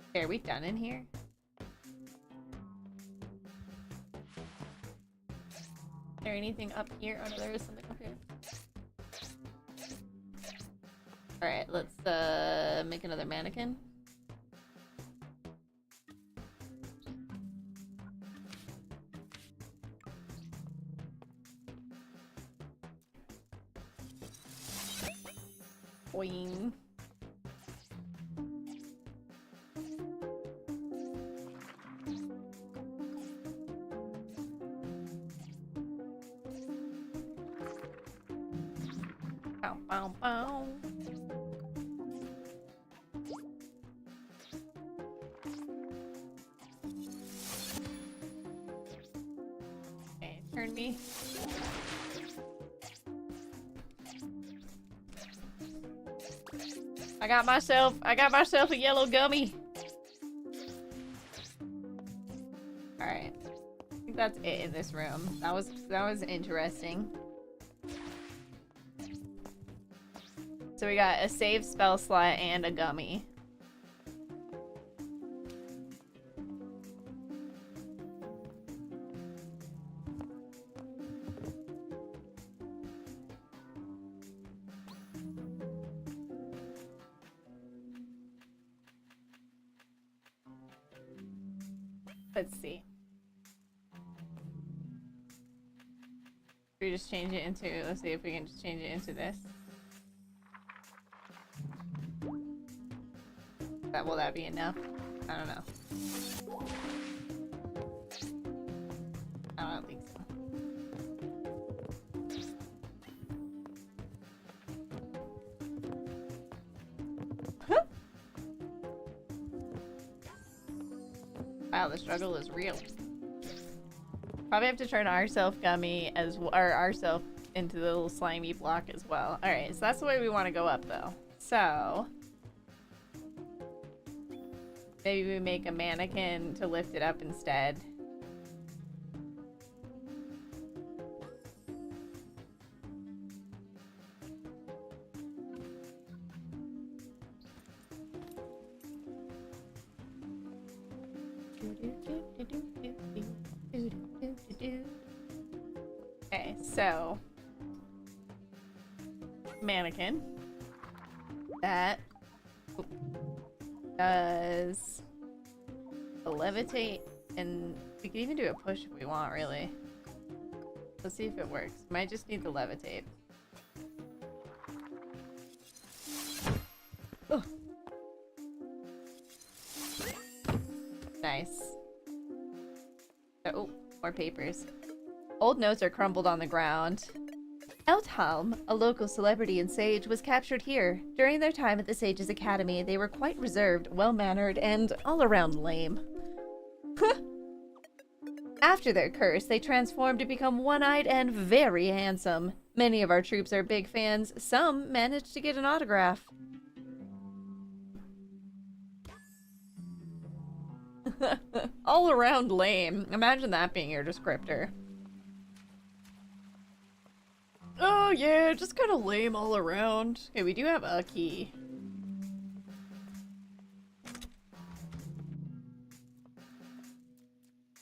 Okay, are we done in here? Is there anything up here? Oh no, there is something up here. Alright, let's make another mannequin. Boing. Bow, bow, bow. Okay, turn me. I got myself a yellow gummy. Alright. I think that's it in this room. That was interesting. So we got a save spell slot and a gummy. Let's see. Should we just change it into, let's see if we can just change it into this. Will that be enough? I don't know. I don't think so. Wow, the struggle is real. Probably have to turn ourself gummy or ourself into the little slimy block as well. Alright, so that's the way we want to go up though. so maybe we make a mannequin to lift it up instead. Okay, so mannequin that does a levitate, and we can even do a push if we want, really. Let's see if it works. Might just need the levitate. Oh. Nice. Oh, more papers. Old notes are crumpled on the ground. Elthalm, a local celebrity and sage, was captured here. During their time at the Sage's Academy, they were quite reserved, well-mannered, and all-around lame. After their curse, they transformed to become one-eyed and very handsome. Many of our troops are big fans. Some managed to get an autograph. All around lame. Imagine that being your descriptor. Oh yeah, just kind of lame all around. Okay, we do have a key.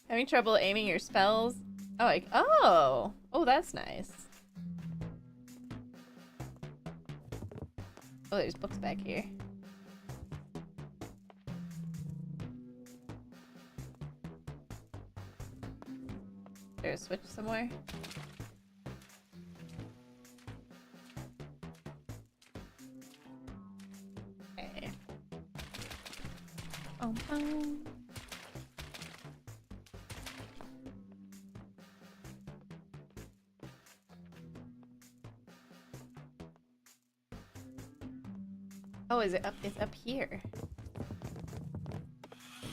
Having trouble aiming your spells? Oh, like, oh, that's nice. Oh, there's books back here. There's a switch somewhere. Okay. Oh. Oh, is it up? It's up here.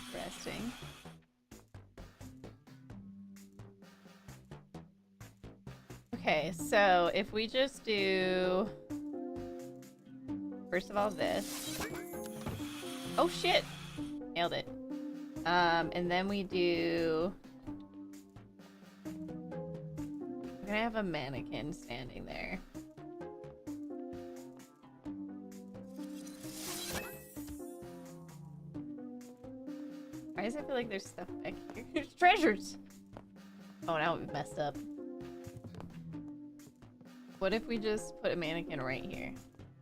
Interesting. Okay, so if we just do... First of all, this. Oh, shit! Nailed it. And then we do... We're gonna have a mannequin standing there. Why does it feel like there's stuff back here? There's treasures! Oh, now we've messed up. What if we just put a mannequin right here?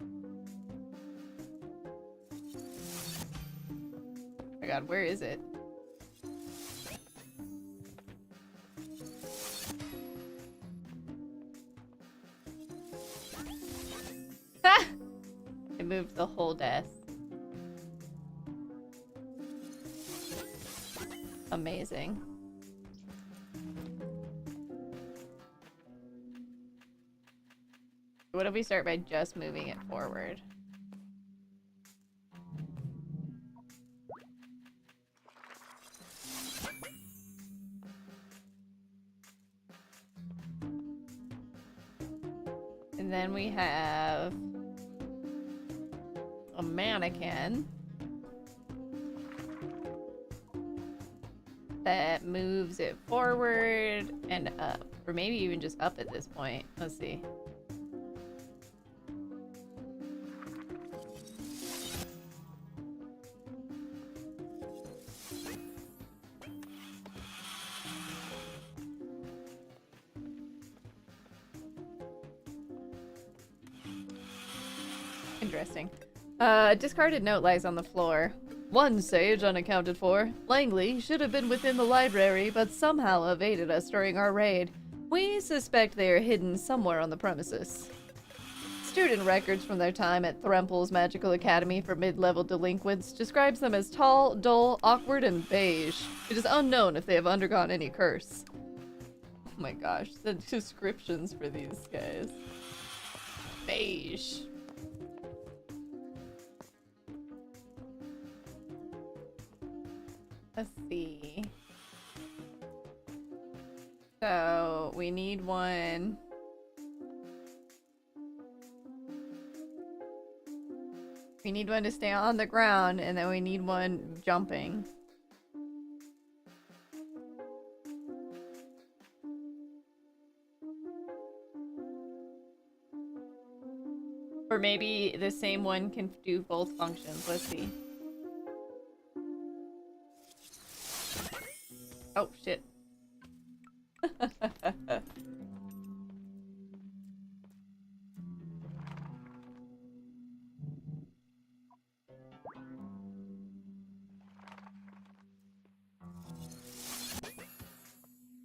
Oh my god, where is it? Ah! It moved the whole desk. Amazing. What if we start by just moving it forward? And then we have a mannequin that moves it forward and up. Or maybe even just up at this point. Let's see. Interesting. A discarded note lies on the floor. One sage unaccounted for. Langley should have been within the library, but somehow evaded us during our raid. We suspect they are hidden somewhere on the premises. Student records from their time at Thremple's Magical Academy for mid-level delinquents describes them as tall, dull, awkward, and beige. It is unknown if they have undergone any curse. Oh my gosh, the descriptions for these guys. Beige. Let's see. So, we need one. We need one to stay on the ground, and then we need one jumping. Or maybe the same one can do both functions. Let's see. Oh, shit.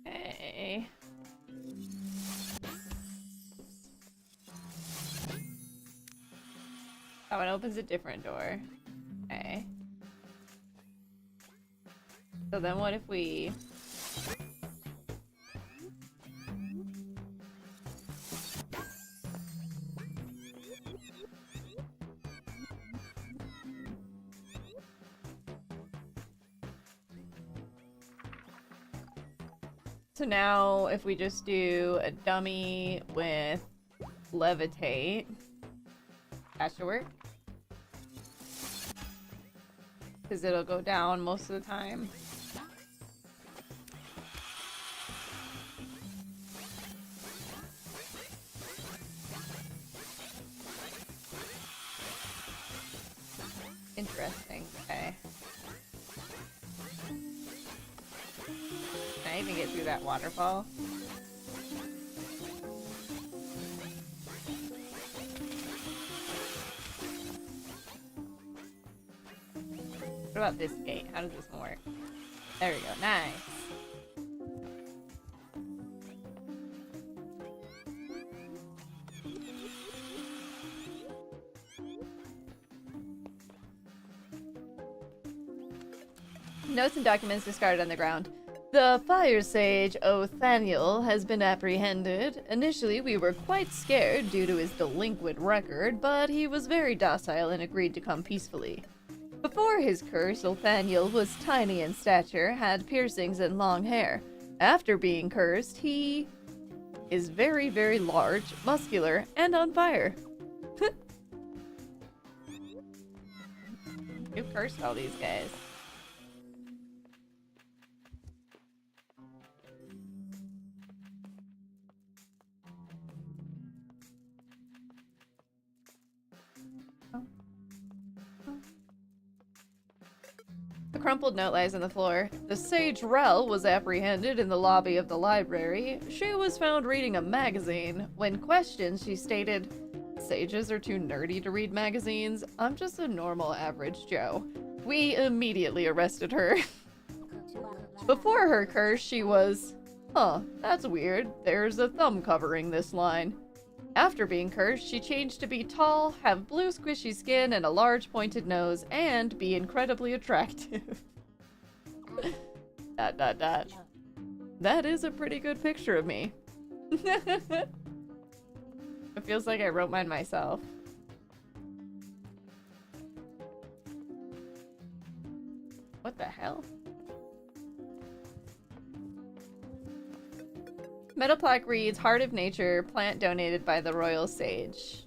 Okay. Oh, it opens a different door. Okay. So then what if we... So now if we just do a dummy with levitate, that should work. Because it'll go down most of the time. Interesting. Okay. Can I even get through that waterfall? What about this gate? How does this one work? There we go. Nice. Notes and documents discarded on the ground. The fire sage Othaniel has been apprehended. Initially, we were quite scared due to his delinquent record, but he was very docile and agreed to come peacefully. Before his curse, Othaniel was tiny in stature, had piercings and long hair. After being cursed, he is very, very large, muscular, and on fire. Who cursed all these guys? A crumpled note lies on the floor. The sage Rhell was apprehended in the lobby of the library. She was found reading a magazine. When questioned, she stated, "Sages are too nerdy to read magazines. I'm just a normal average Joe." We immediately arrested her. Before her curse, she was, "Huh, that's weird. There's a thumb covering this line." After being cursed, she changed to be tall, have blue squishy skin and a large pointed nose, and be incredibly attractive. ... That is a pretty good picture of me. It feels like I wrote mine myself. What the hell? Metal plaque reads, "Heart of Nature, plant donated by the Royal Sage."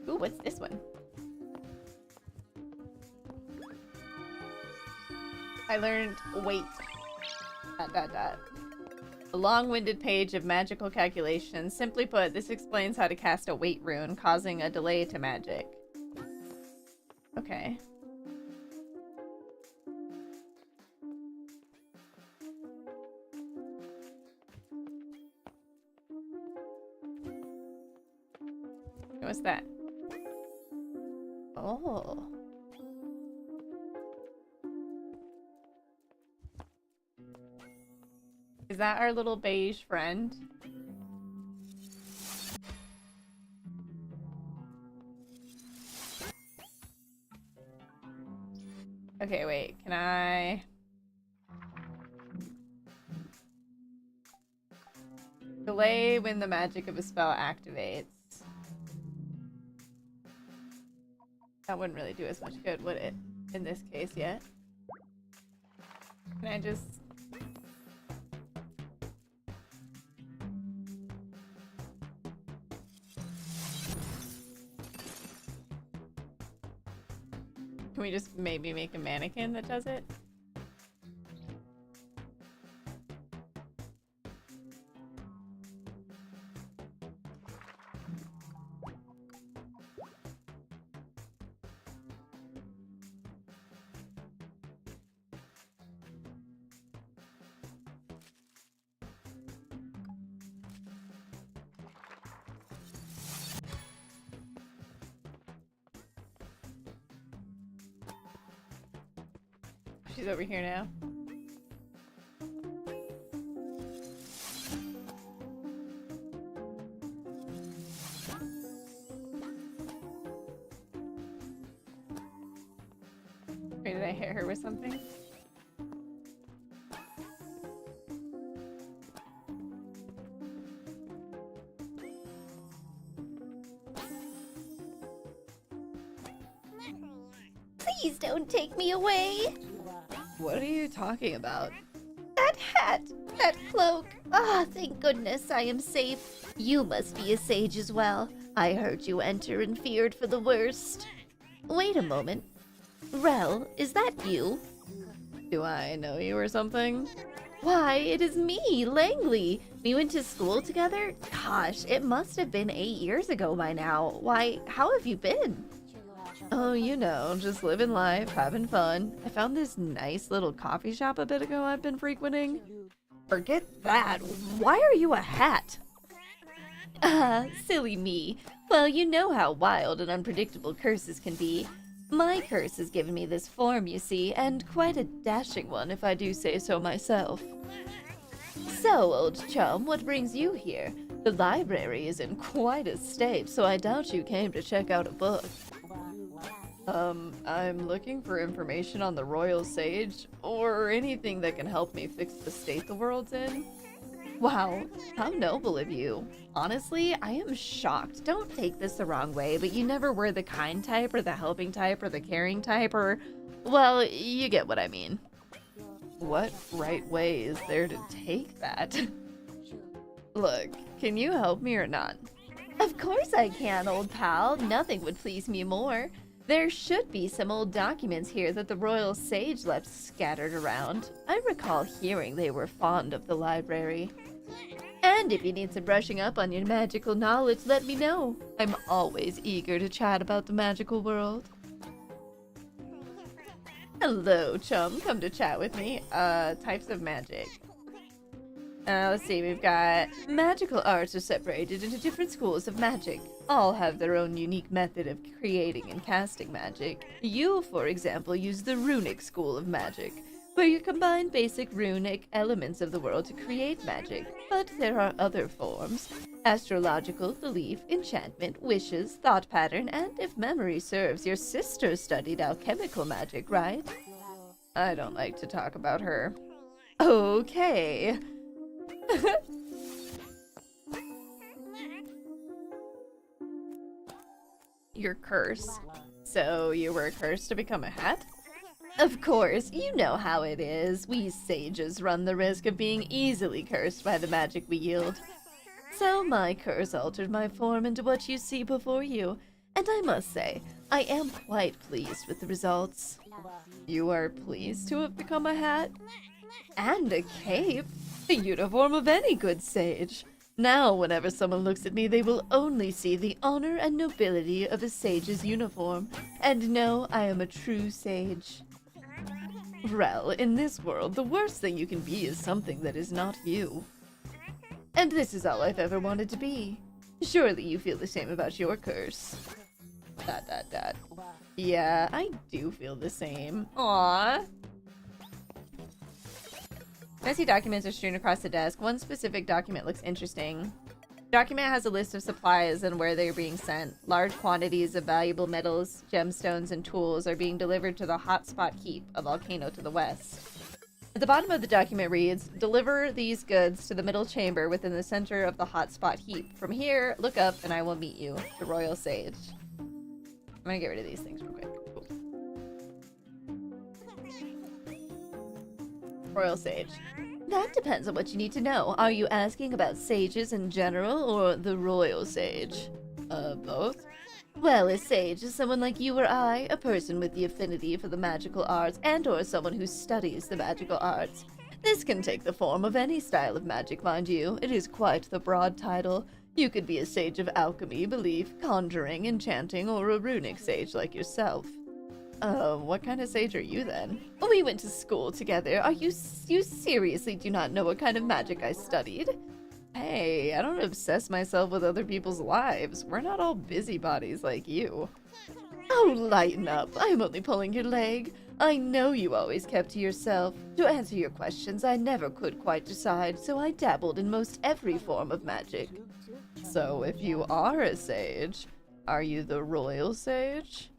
Ooh, what's this one? I learned wait. ... A long-winded page of magical calculations. Simply put, this explains how to cast a wait rune, causing a delay to magic. Okay. What's that? Oh. Is that our little beige friend? Okay, wait, can I... Delay when the magic of a spell activates. That wouldn't really do as much good, would it? In this case, yet. Can I just... Can we just maybe make a mannequin that does it? She's over here now. Or did I hit her with something? Please don't take me away. What are you talking about? That hat, that cloak. Ah, thank goodness I am safe. You must be a sage as well. I heard you enter and feared for the worst. Wait a moment. Rhell, is that you? Do I know you or something? Why, it is me, Langley. We went to school together? Gosh, it must have been 8 years ago by now. Why, how have you been? Oh, you know, just living life, having fun. I found this nice little coffee shop a bit ago I've been frequenting. Forget that. Why are you a hat? Ah, silly me. Well, you know how wild and unpredictable curses can be. My curse has given me this form, you see, and quite a dashing one if I do say so myself. So, old chum, what brings you here? The library is in quite a state, so I doubt you came to check out a book. I'm looking for information on the Royal Sage, or anything that can help me fix the state the world's in. Wow, how noble of you. Honestly, I am shocked. Don't take this the wrong way, but you never were the kind type, or the helping type, or the caring type, or... Well, you get what I mean. What right way is there to take that? Look, can you help me or not? Of course I can, old pal. Nothing would please me more. There should be some old documents here that the Royal Sage left scattered around. I recall hearing they were fond of the library. And if you need some brushing up on your magical knowledge, let me know. I'm always eager to chat about the magical world. Hello, chum. Come to chat with me. Types of magic. Let's see, we've got magical arts are separated into different schools of magic. All have their own unique method of creating and casting magic. You, for example, use the runic school of magic, where you combine basic runic elements of the world to create magic. But there are other forms: astrological, belief, enchantment, wishes, thought pattern, and if memory serves, your sister studied alchemical magic, right? I don't like to talk about her. Okay. Your curse. So you were cursed to become a hat? Of course, you know how it is. We sages run the risk of being easily cursed by the magic we yield. So my curse altered my form into what you see before you, and I must say, I am quite pleased with the results. You are pleased to have become a hat? And a cape. The uniform of any good sage. Now, whenever someone looks at me, they will only see the honor and nobility of a sage's uniform, and know I am a true sage. Rhell, in this world, the worst thing you can be is something that is not you. And this is all I've ever wanted to be. Surely you feel the same about your curse. ... Yeah, I do feel the same. Aww. Messy documents are strewn across the desk. One specific document looks interesting. The document has a list of supplies and where they are being sent. Large quantities of valuable metals, gemstones, and tools are being delivered to the Hotspot Heap, a volcano to the west. At the bottom of the document reads, "Deliver these goods to the middle chamber within the center of the Hotspot Heap. From here, look up and I will meet you, the Royal Sage." I'm gonna get rid of these things real quick. Cool. Royal Sage. That depends on what you need to know. Are you asking about sages in general, or the Royal Sage? Both? Well, a sage is someone like you or I, a person with the affinity for the magical arts and/or someone who studies the magical arts. This can take the form of any style of magic, mind you. It is quite the broad title. You could be a sage of alchemy, belief, conjuring, enchanting, or a runic sage like yourself. What kind of sage are you then? We went to school together. You seriously do not know what kind of magic I studied? Hey, I don't obsess myself with other people's lives. We're not all busybodies like you. Oh, lighten up. I'm only pulling your leg. I know you always kept to yourself. To answer your questions, I never could quite decide, so I dabbled in most every form of magic. So, if you are a sage, are you the royal sage? ...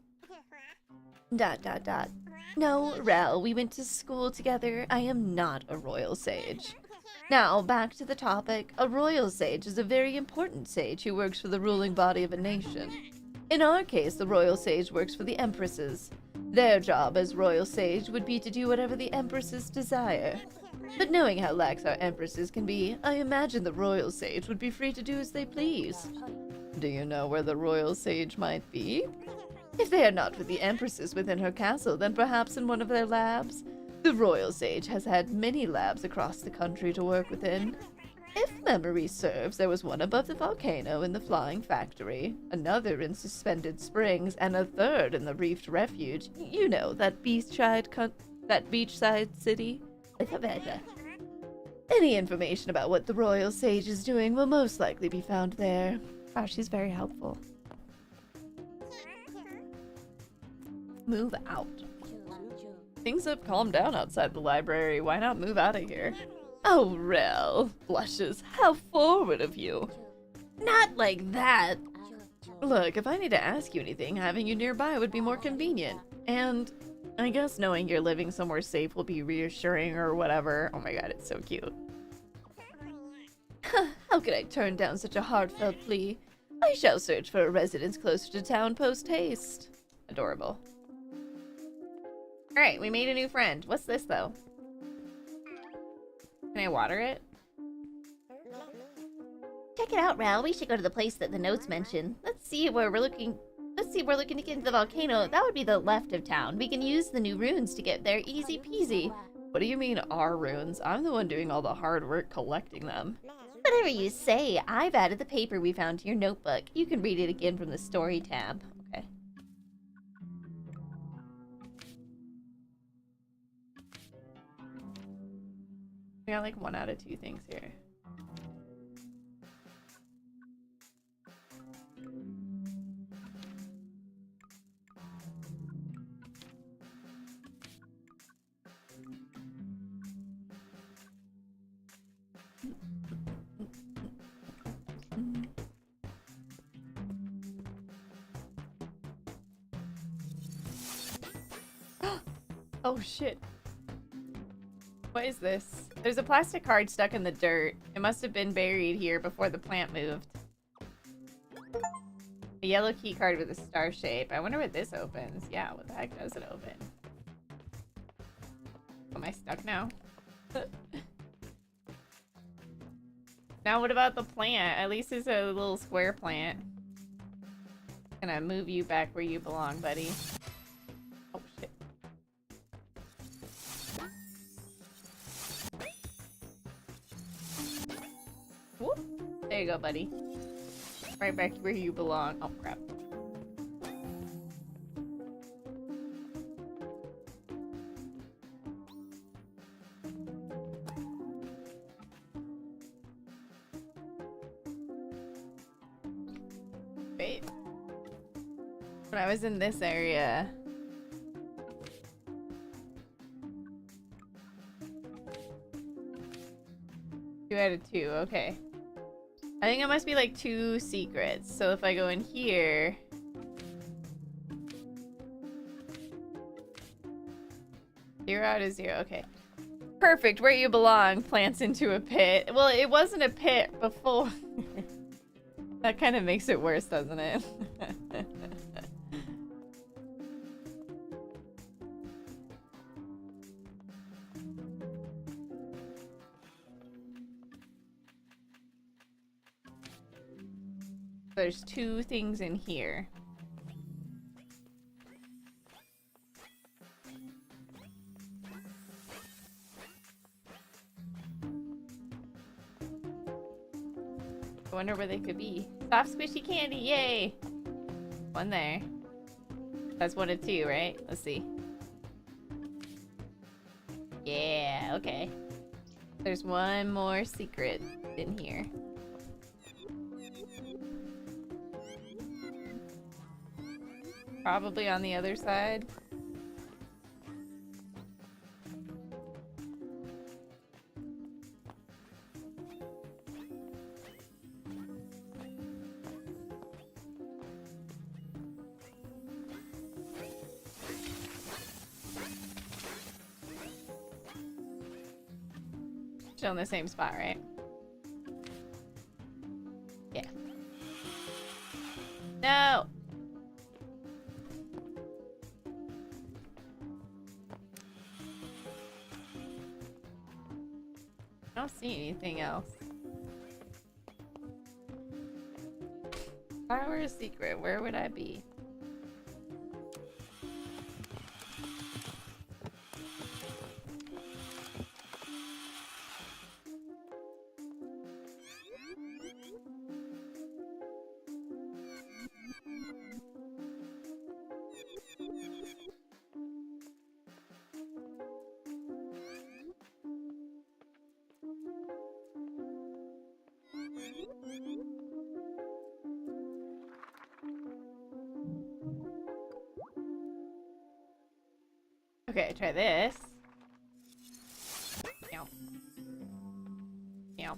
No, Rhell, we went to school together. I am not a royal sage. Now, back to the topic. A royal sage is a very important sage who works for the ruling body of a nation. In our case, the royal sage works for the empresses. Their job as royal sage would be to do whatever the empresses desire. But knowing how lax our empresses can be, I imagine the royal sage would be free to do as they please. Do you know where the royal sage might be? If they are not with the empresses within her castle, then perhaps in one of their labs. The royal sage has had many labs across the country to work within. If memory serves, there was one above the volcano in the Flying Factory, another in Suspended Springs, and a third in the Reefed Refuge. You know, that beachside city. Any information about what the royal sage is doing will most likely be found there. Wow, she's very helpful. Move out. Things have calmed down outside the library. Why not move out of here? Oh, Rhell. Blushes. How forward of you. Not like that. Look, if I need to ask you anything, having you nearby would be more convenient. And I guess knowing you're living somewhere safe will be reassuring or whatever. Oh my god, it's so cute. How could I turn down such a heartfelt plea? I shall search for a residence closer to town post-haste. Adorable. Alright, we made a new friend. What's this, though? Can I water it? Check it out, Rhell. We should go to the place that the notes mention. Let's see where we're looking to get into the volcano. That would be the left of town. We can use the new runes to get there easy peasy. What do you mean, our runes? I'm the one doing all the hard work collecting them. Whatever you say. I've added the paper we found to your notebook. You can read it again from the story tab. Okay. We got like 1 out of 2 things here. Oh shit. What is this? There's a plastic card stuck in the dirt. It must have been buried here before the plant moved. A yellow key card with a star shape. I wonder what this opens. Yeah, what the heck does it open? Am I stuck now? Now what about the plant? At least it's a little square plant. Gonna move you back where you belong, buddy. Oh shit. Whoop. There you go, buddy. Right back where you belong. Oh crap. Wait. When I was in this area. Two out of 2, okay. I think it must be like 2 secrets. So if I go in here. 0 out of 0, okay. Perfect, where you belong. Plants into a pit. Well, it wasn't a pit before. That kind of makes it worse, doesn't it? There's 2 things in here. I wonder where they could be. Soft squishy candy, yay! One there. That's 1 of 2, right? Let's see. Yeah, okay. There's one more secret in here. Probably on the other side. Still in the same spot, right? Yeah. No! I don't see anything else. If I were a secret, where would I be? Okay, try this. Meow. Meow.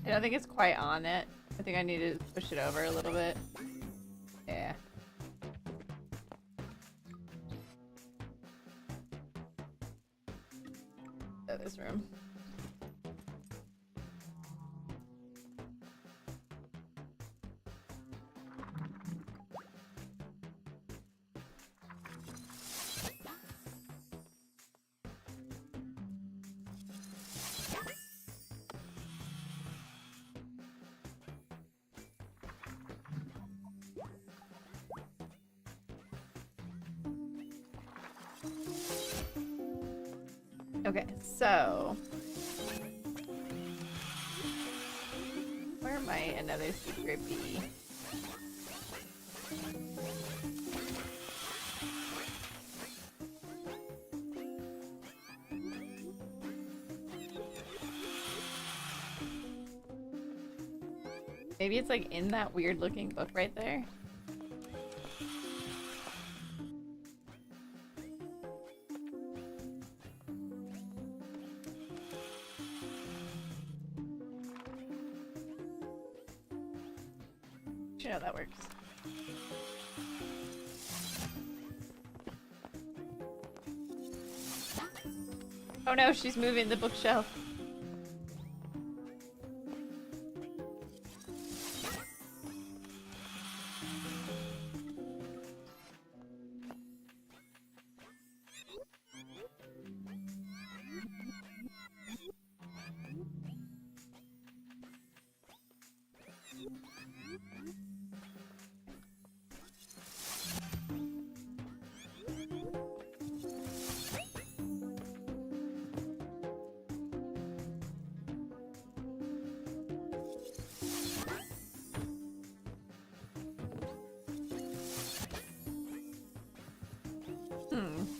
I don't think it's quite on it. I think I need to push it over a little bit. Yeah. Oh, this room. Okay, so where might another secret be? Maybe it's like in that weird looking book right there. You know that works. Oh no, she's moving the bookshelf.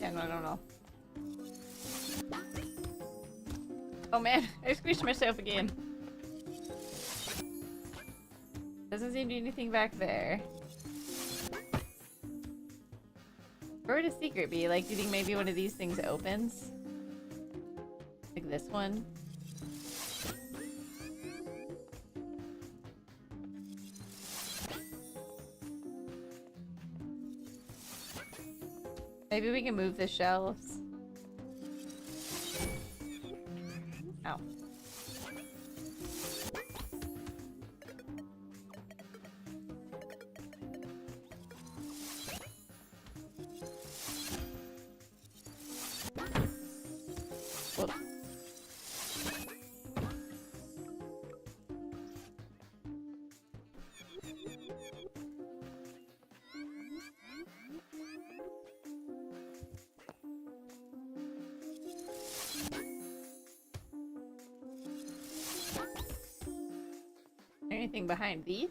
Yeah, no, I don't know. Oh man, I squished myself again. Doesn't seem to be anything back there. Where would a secret be? Like, do you think maybe one of these things opens? Like this one? Maybe we can move the shelves. Ow. anything behind these?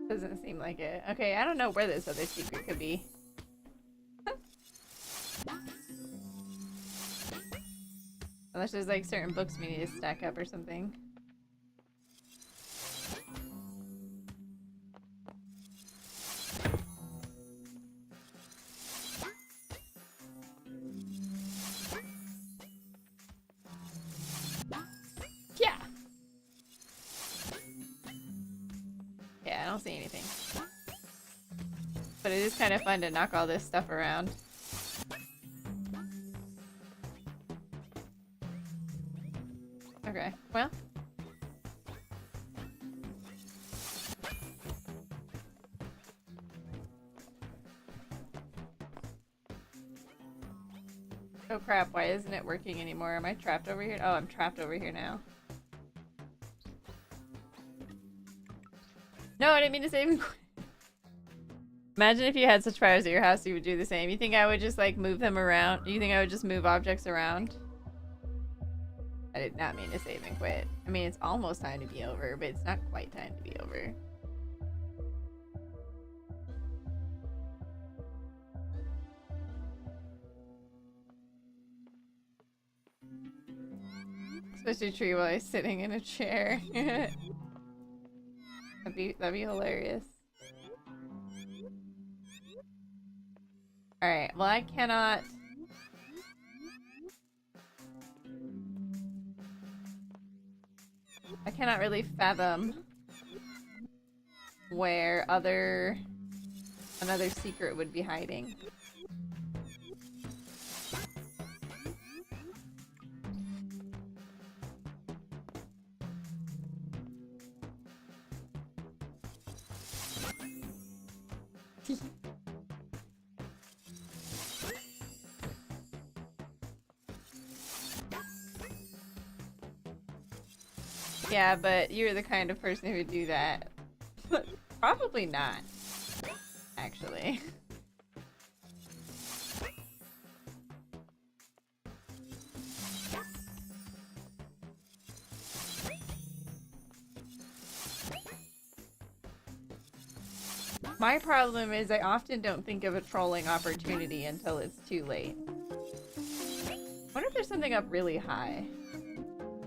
Doesn't seem like it. Okay, I don't know where this other secret could be. Unless there's like certain books we need to stack up or something. Yeah. Yeah, I don't see anything. But it is kind of fun to knock all this stuff around. Okay, well. Oh crap, why isn't it working anymore? Am I trapped over here? Oh, I'm trapped over here now. No, I didn't mean to save and quit. Imagine if you had such powers at your house, you would do the same. You think I would just like move them around? You think I would just move objects around? I did not mean to save and quit. I mean, it's almost time to be over, but it's not quite time to be over. Especially tree while he's sitting in a chair. that'd be hilarious. Alright, well I cannot... I cannot really fathom where another secret would be hiding. Yeah, but you're the kind of person who would do that. Probably not, actually. My problem is I often don't think of a trolling opportunity until it's too late. I wonder if there's something up really high.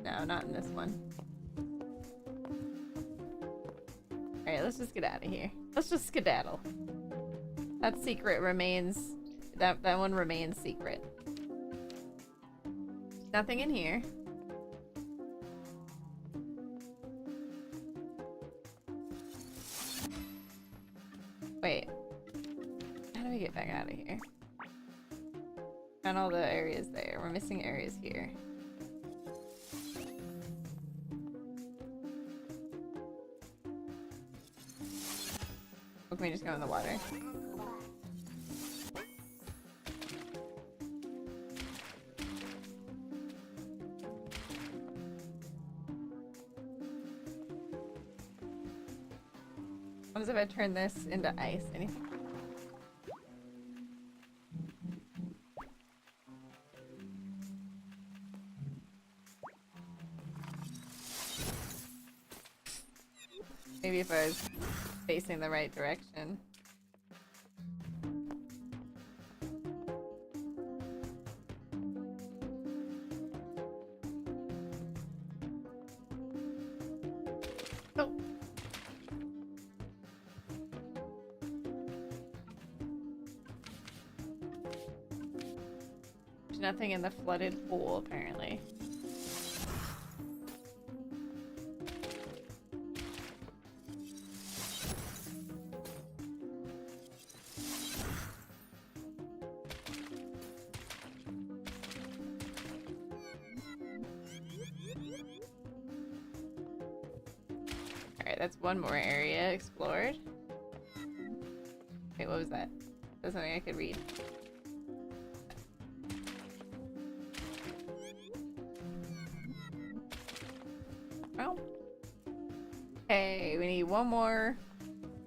No, not in this one. Alright, let's just get out of here. Let's just skedaddle. That secret remains... That one remains secret. Nothing in here. Wait. How do we get back out of here? Found all the areas there. We're missing areas here. Or can we just go in the water? What if I turn this into ice? Anything? Maybe if I was facing the right direction. Oh. There's nothing in the flooded pool, apparently. That's one more area explored. Wait, what was that? That's something I could read. Oh. Hey, we need one more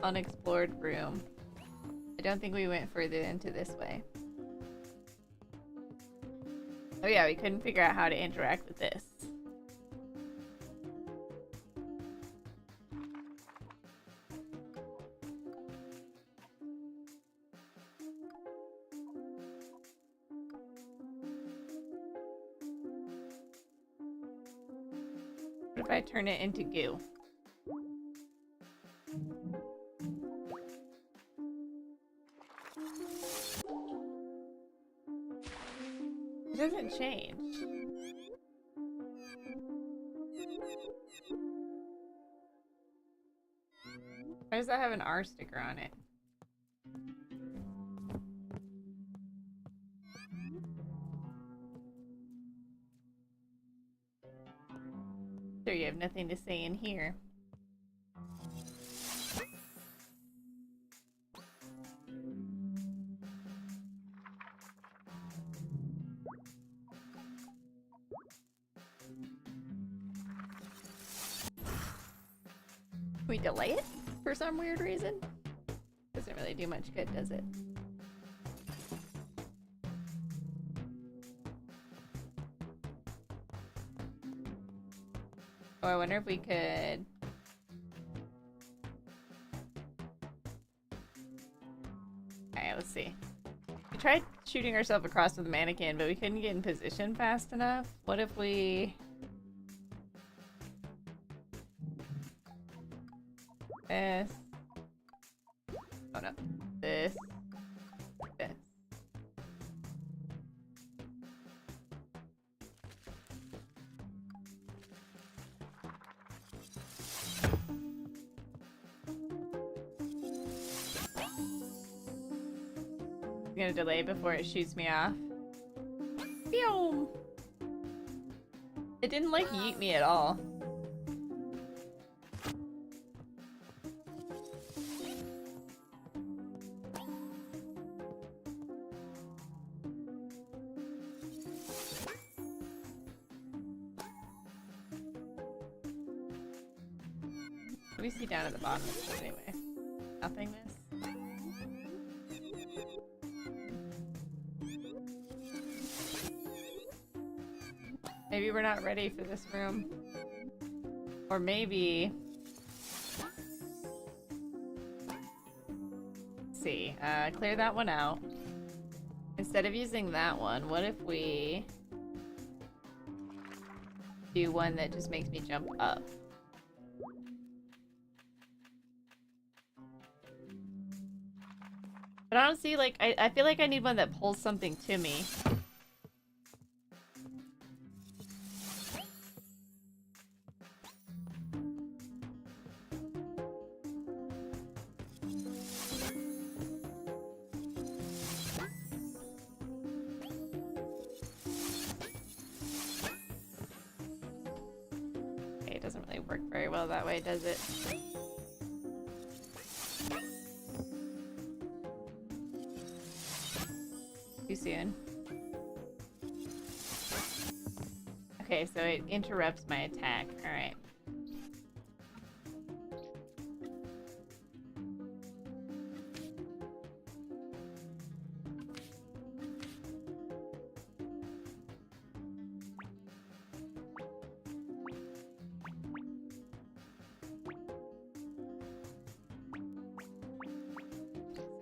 unexplored room. I don't think we went further into this way. Oh yeah, we couldn't figure out how to interact with this. What if I turn it into goo? It doesn't change. Why does that have an R sticker on it? Sure, you have nothing to say in here. We delay it for some weird reason? Doesn't really do much good, does it? Oh, I wonder if we could... Okay, let's see. We tried shooting ourselves across with the mannequin, but we couldn't get in position fast enough. What if we... This. Oh no. This. This. I'm gonna delay before it shoots me off. Pew! It didn't like yeet me at all. What do we see down at the bottom of this anyway? Nothingness? Maybe we're not ready for this room. Or maybe... Let's see. Clear that one out. Instead of using that one, what if we... do one that just makes me jump up? But honestly, like, I feel like I need one that pulls something to me. Okay, it doesn't really work very well that way, does it? Too soon. Okay, so it interrupts my attack. Alright.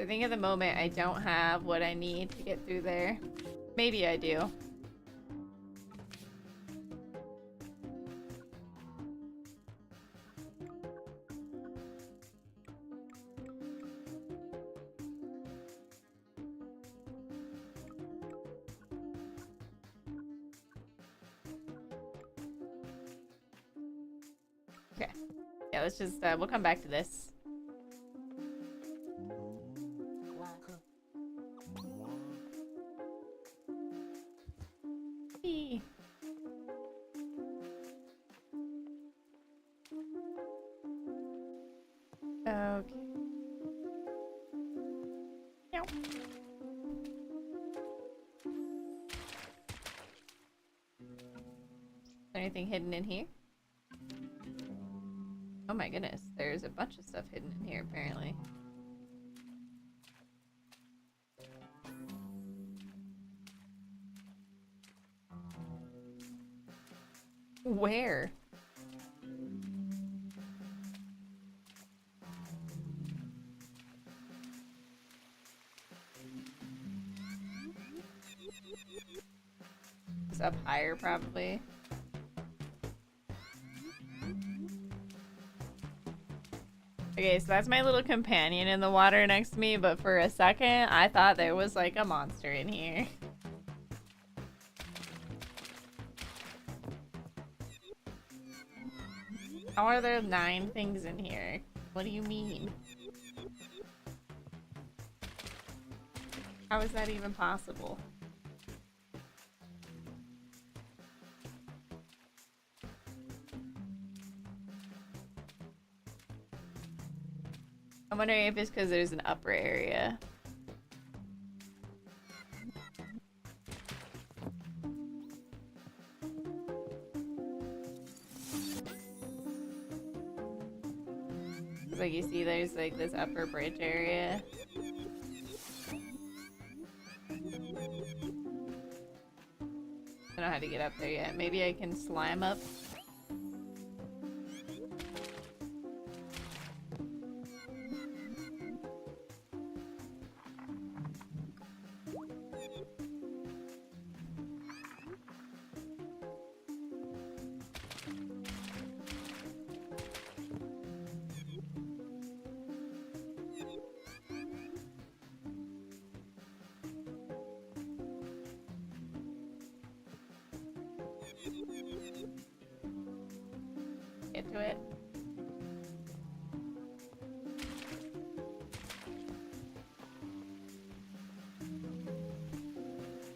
I think at the moment I don't have what I need to get through there. Maybe I do. Okay. Yeah, let's just, we'll come back to this. Okay. Meow. Is there anything hidden in here? Oh my goodness, there's a bunch of stuff hidden in here apparently. Where? It's up higher, probably. Okay, so that's my little companion in the water next to me, but for a second, I thought there was like a monster in here. How are there 9 things in here? What do you mean? How is that even possible? I'm wondering if it's because there's an upper area. Like you see there's like this upper bridge area. I don't know how to get up there yet. Maybe I can slime up. Get to it.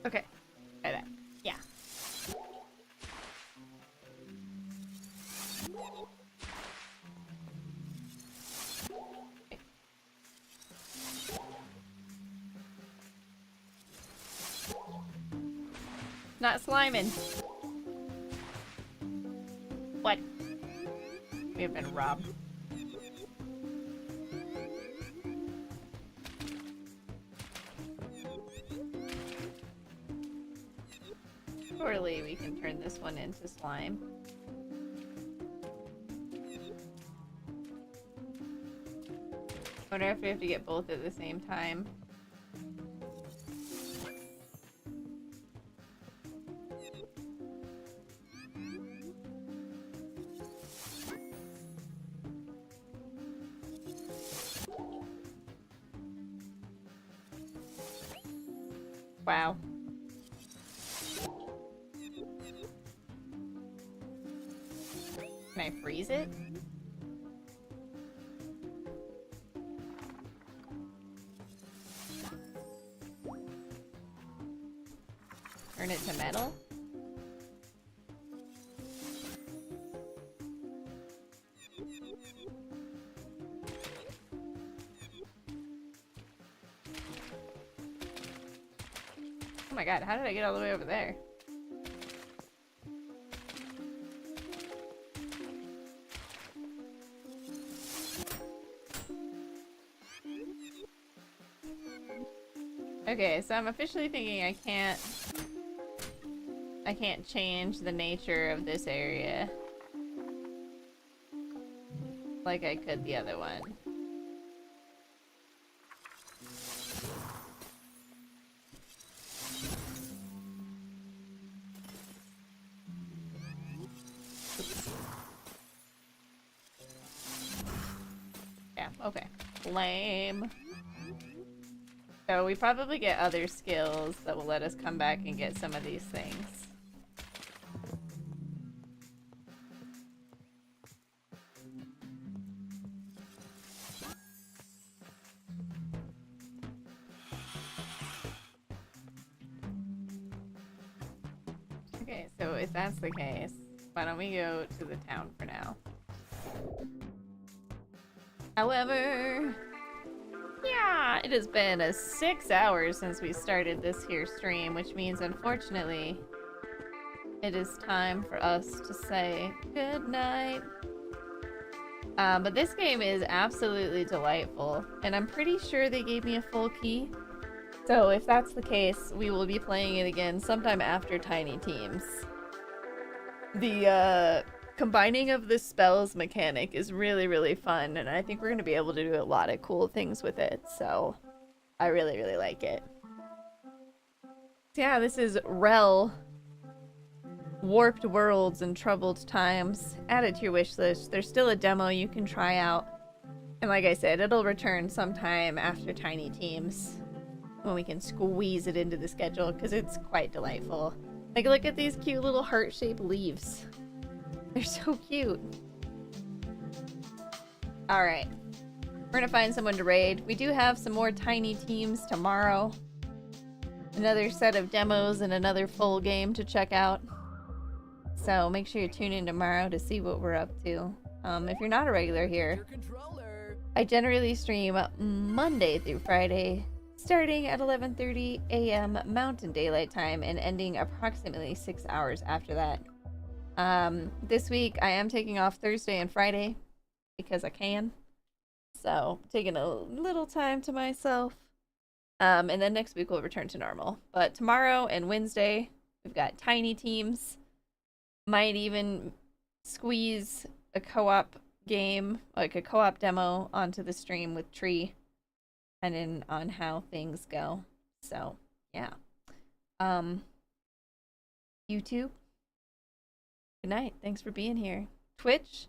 Okay. Try that. Yeah. Okay. Not sliming. What? We have been robbed. Surely we can turn this one into slime. I wonder if we have to get both at the same time. Wow. Can I freeze it? Turn it to metal? Oh my god, how did I get all the way over there? Okay, so I'm officially thinking I can't change the nature of this area like I could the other one. Yeah, okay. Lame. So we probably get other skills that will let us come back and get some of these things. Okay, so if that's the case, why don't we go to the town for now? However, yeah, it has been 6 hours since we started this here stream, which means unfortunately it is time for us to say good night. But this game is absolutely delightful, and I'm pretty sure they gave me a full key. So if that's the case, we will be playing it again sometime after Tiny Teams. The combining of the spells mechanic is really, really fun, and I think we're going to be able to do a lot of cool things with it, so I really, really like it. So yeah, this is Rhell. Warped Worlds and Troubled Times. Add it to your wish list. There's still a demo you can try out. And like I said, it'll return sometime after Tiny Teams when we can squeeze it into the schedule, because it's quite delightful. Like, look at these cute little heart-shaped leaves. They're so cute. Alright. We're gonna find someone to raid. We do have some more Tiny Teams tomorrow. Another set of demos and another full game to check out. So make sure you tune in tomorrow to see what we're up to. If you're not a regular here, I generally stream Monday through Friday, starting at 11:30 a.m. Mountain Daylight Time and ending approximately 6 hours after that. This week I am taking off Thursday and Friday because I can. So taking a little time to myself. And then next week we'll return to normal. But tomorrow and Wednesday, we've got Tiny Teams. Might even squeeze a co-op game, like a co-op demo, onto the stream with Tree, depending on how things go. So, yeah. YouTube, good night. Thanks for being here. Twitch,